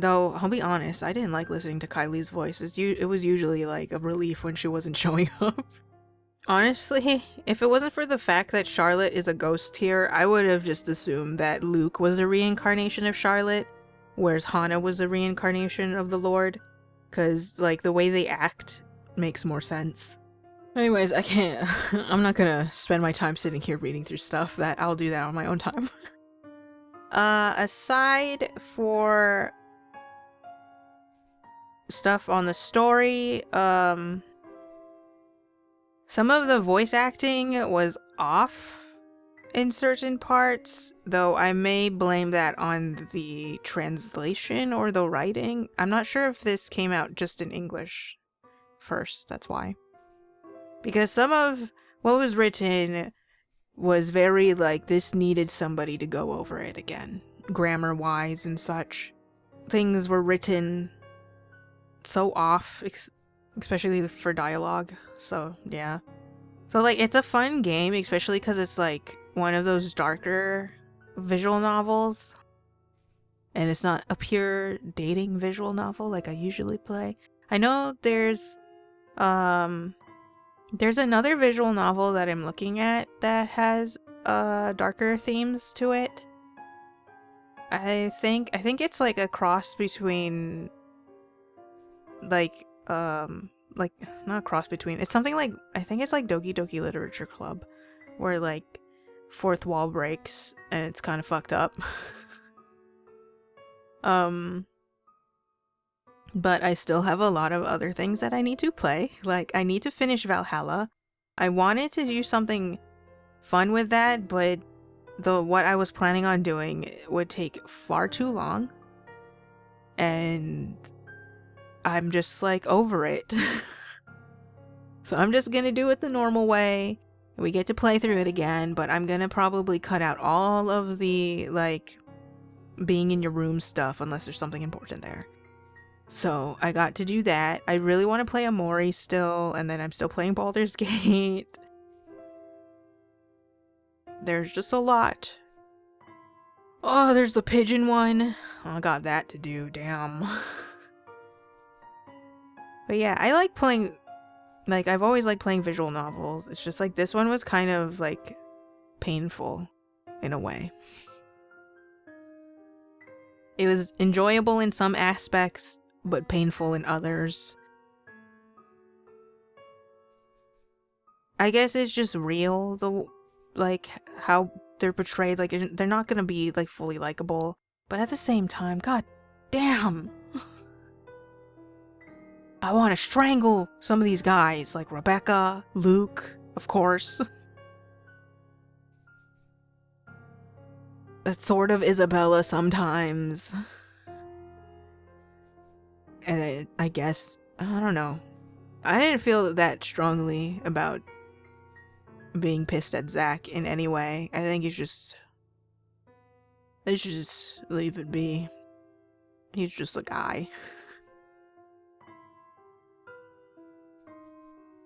Though, I'll be honest, I didn't like listening to Kylie's voice. It was usually like a relief when she wasn't showing up. Honestly, if it wasn't for the fact that Charlotte is a ghost here, I would have just assumed that Luke was a reincarnation of Charlotte, whereas Hannah was a reincarnation of the Lord. Because, like, the way they act makes more sense. Anyways, I can't. I'm not gonna spend my time sitting here reading through stuff. I'll do that on my own time. Aside for stuff on the story, some of the voice acting was off in certain parts, though I may blame that on the translation or the writing. I'm not sure if this came out just in English first, that's why. Because some of what was written was very like, this needed somebody to go over it again, grammar-wise and such. Things were written so off, especially for dialogue, so yeah. So like, it's a fun game, especially because it's like one of those darker visual novels, and it's not a pure dating visual novel like I usually play. I know there's another visual novel that I'm looking at that has darker themes to it. I think it's like a cross between like not a cross between, it's something like, I think it's like Doki Doki Literature Club, where like fourth wall breaks and it's kind of fucked up. But I still have a lot of other things that I need to play. Like, I need to finish Valhalla. I wanted to do something fun with that, but what I was planning on doing would take far too long. And I'm just like over it. So I'm just gonna do it the normal way. We get to play through it again, but I'm gonna probably cut out all of the like being in your room stuff unless there's something important there. So I got to do that. I really want to play Amori still, and then I'm still playing Baldur's Gate. There's just a lot. Oh, there's the pigeon one. Oh, I got that to do, damn. But yeah, I like playing, like, I've always liked playing visual novels. It's just like this one was kind of like painful in a way. It was enjoyable in some aspects, but painful in others. I guess it's just real, like how they're portrayed. Like, they're not gonna be like fully likable, but at the same time, god damn, I want to strangle some of these guys, like Rebecca, Luke, of course. A sort of Isabella sometimes. And I guess, I don't know. I didn't feel that strongly about being pissed at Zach in any way. I think they should just leave it be. He's just a guy.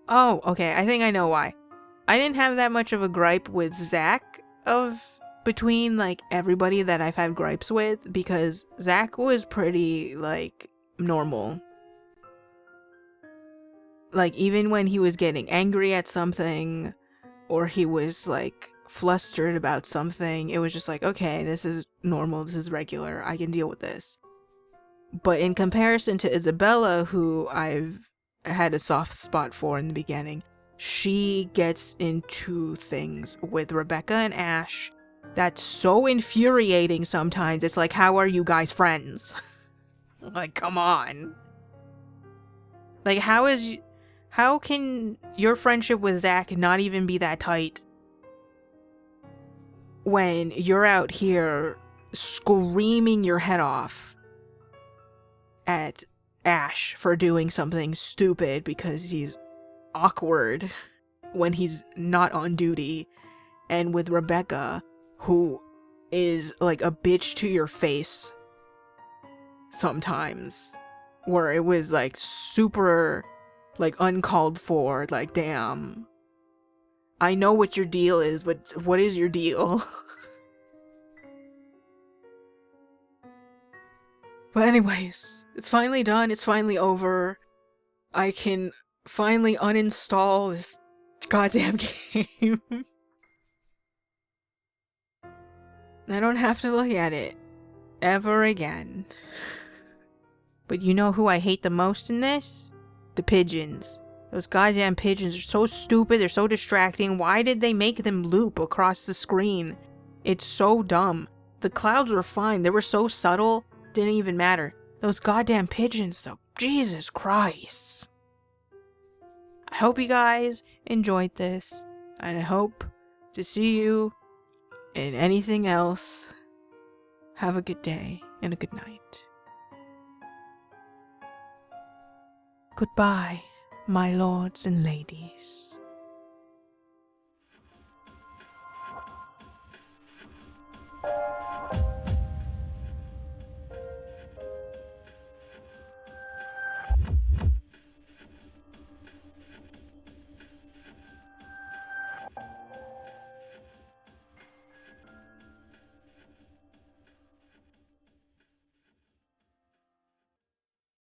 Oh, okay, I think I know why. I didn't have that much of a gripe with Zach between like everybody that I've had gripes with, because Zach was pretty like normal. Like, even when he was getting angry at something or he was like flustered about something, it was just like, okay, this is normal, this is regular, I can deal with this. But in comparison to Isabella, who I've had a soft spot for in the beginning, she gets into things with Rebecca and Ash that's so infuriating sometimes. It's like, how are you guys friends? Like, come on. Like, how can your friendship with Zach not even be that tight when you're out here screaming your head off at Ash for doing something stupid because he's awkward when he's not on duty, and with Rebecca, who is like a bitch to your face sometimes, where it was like super like uncalled for, like, damn, I know what your deal is, but what is your deal? But anyways, it's finally done, it's finally over. I can finally uninstall this goddamn game. I don't have to look at it ever again. But you know who I hate the most in this? The pigeons. Those goddamn pigeons are so stupid, they're so distracting. Why did they make them loop across the screen? It's so dumb. The clouds were fine, they were so subtle, didn't even matter. Those goddamn pigeons though, Jesus Christ. I hope you guys enjoyed this, and I hope to see you in anything else. Have a good day and a good night. Goodbye, my lords and ladies.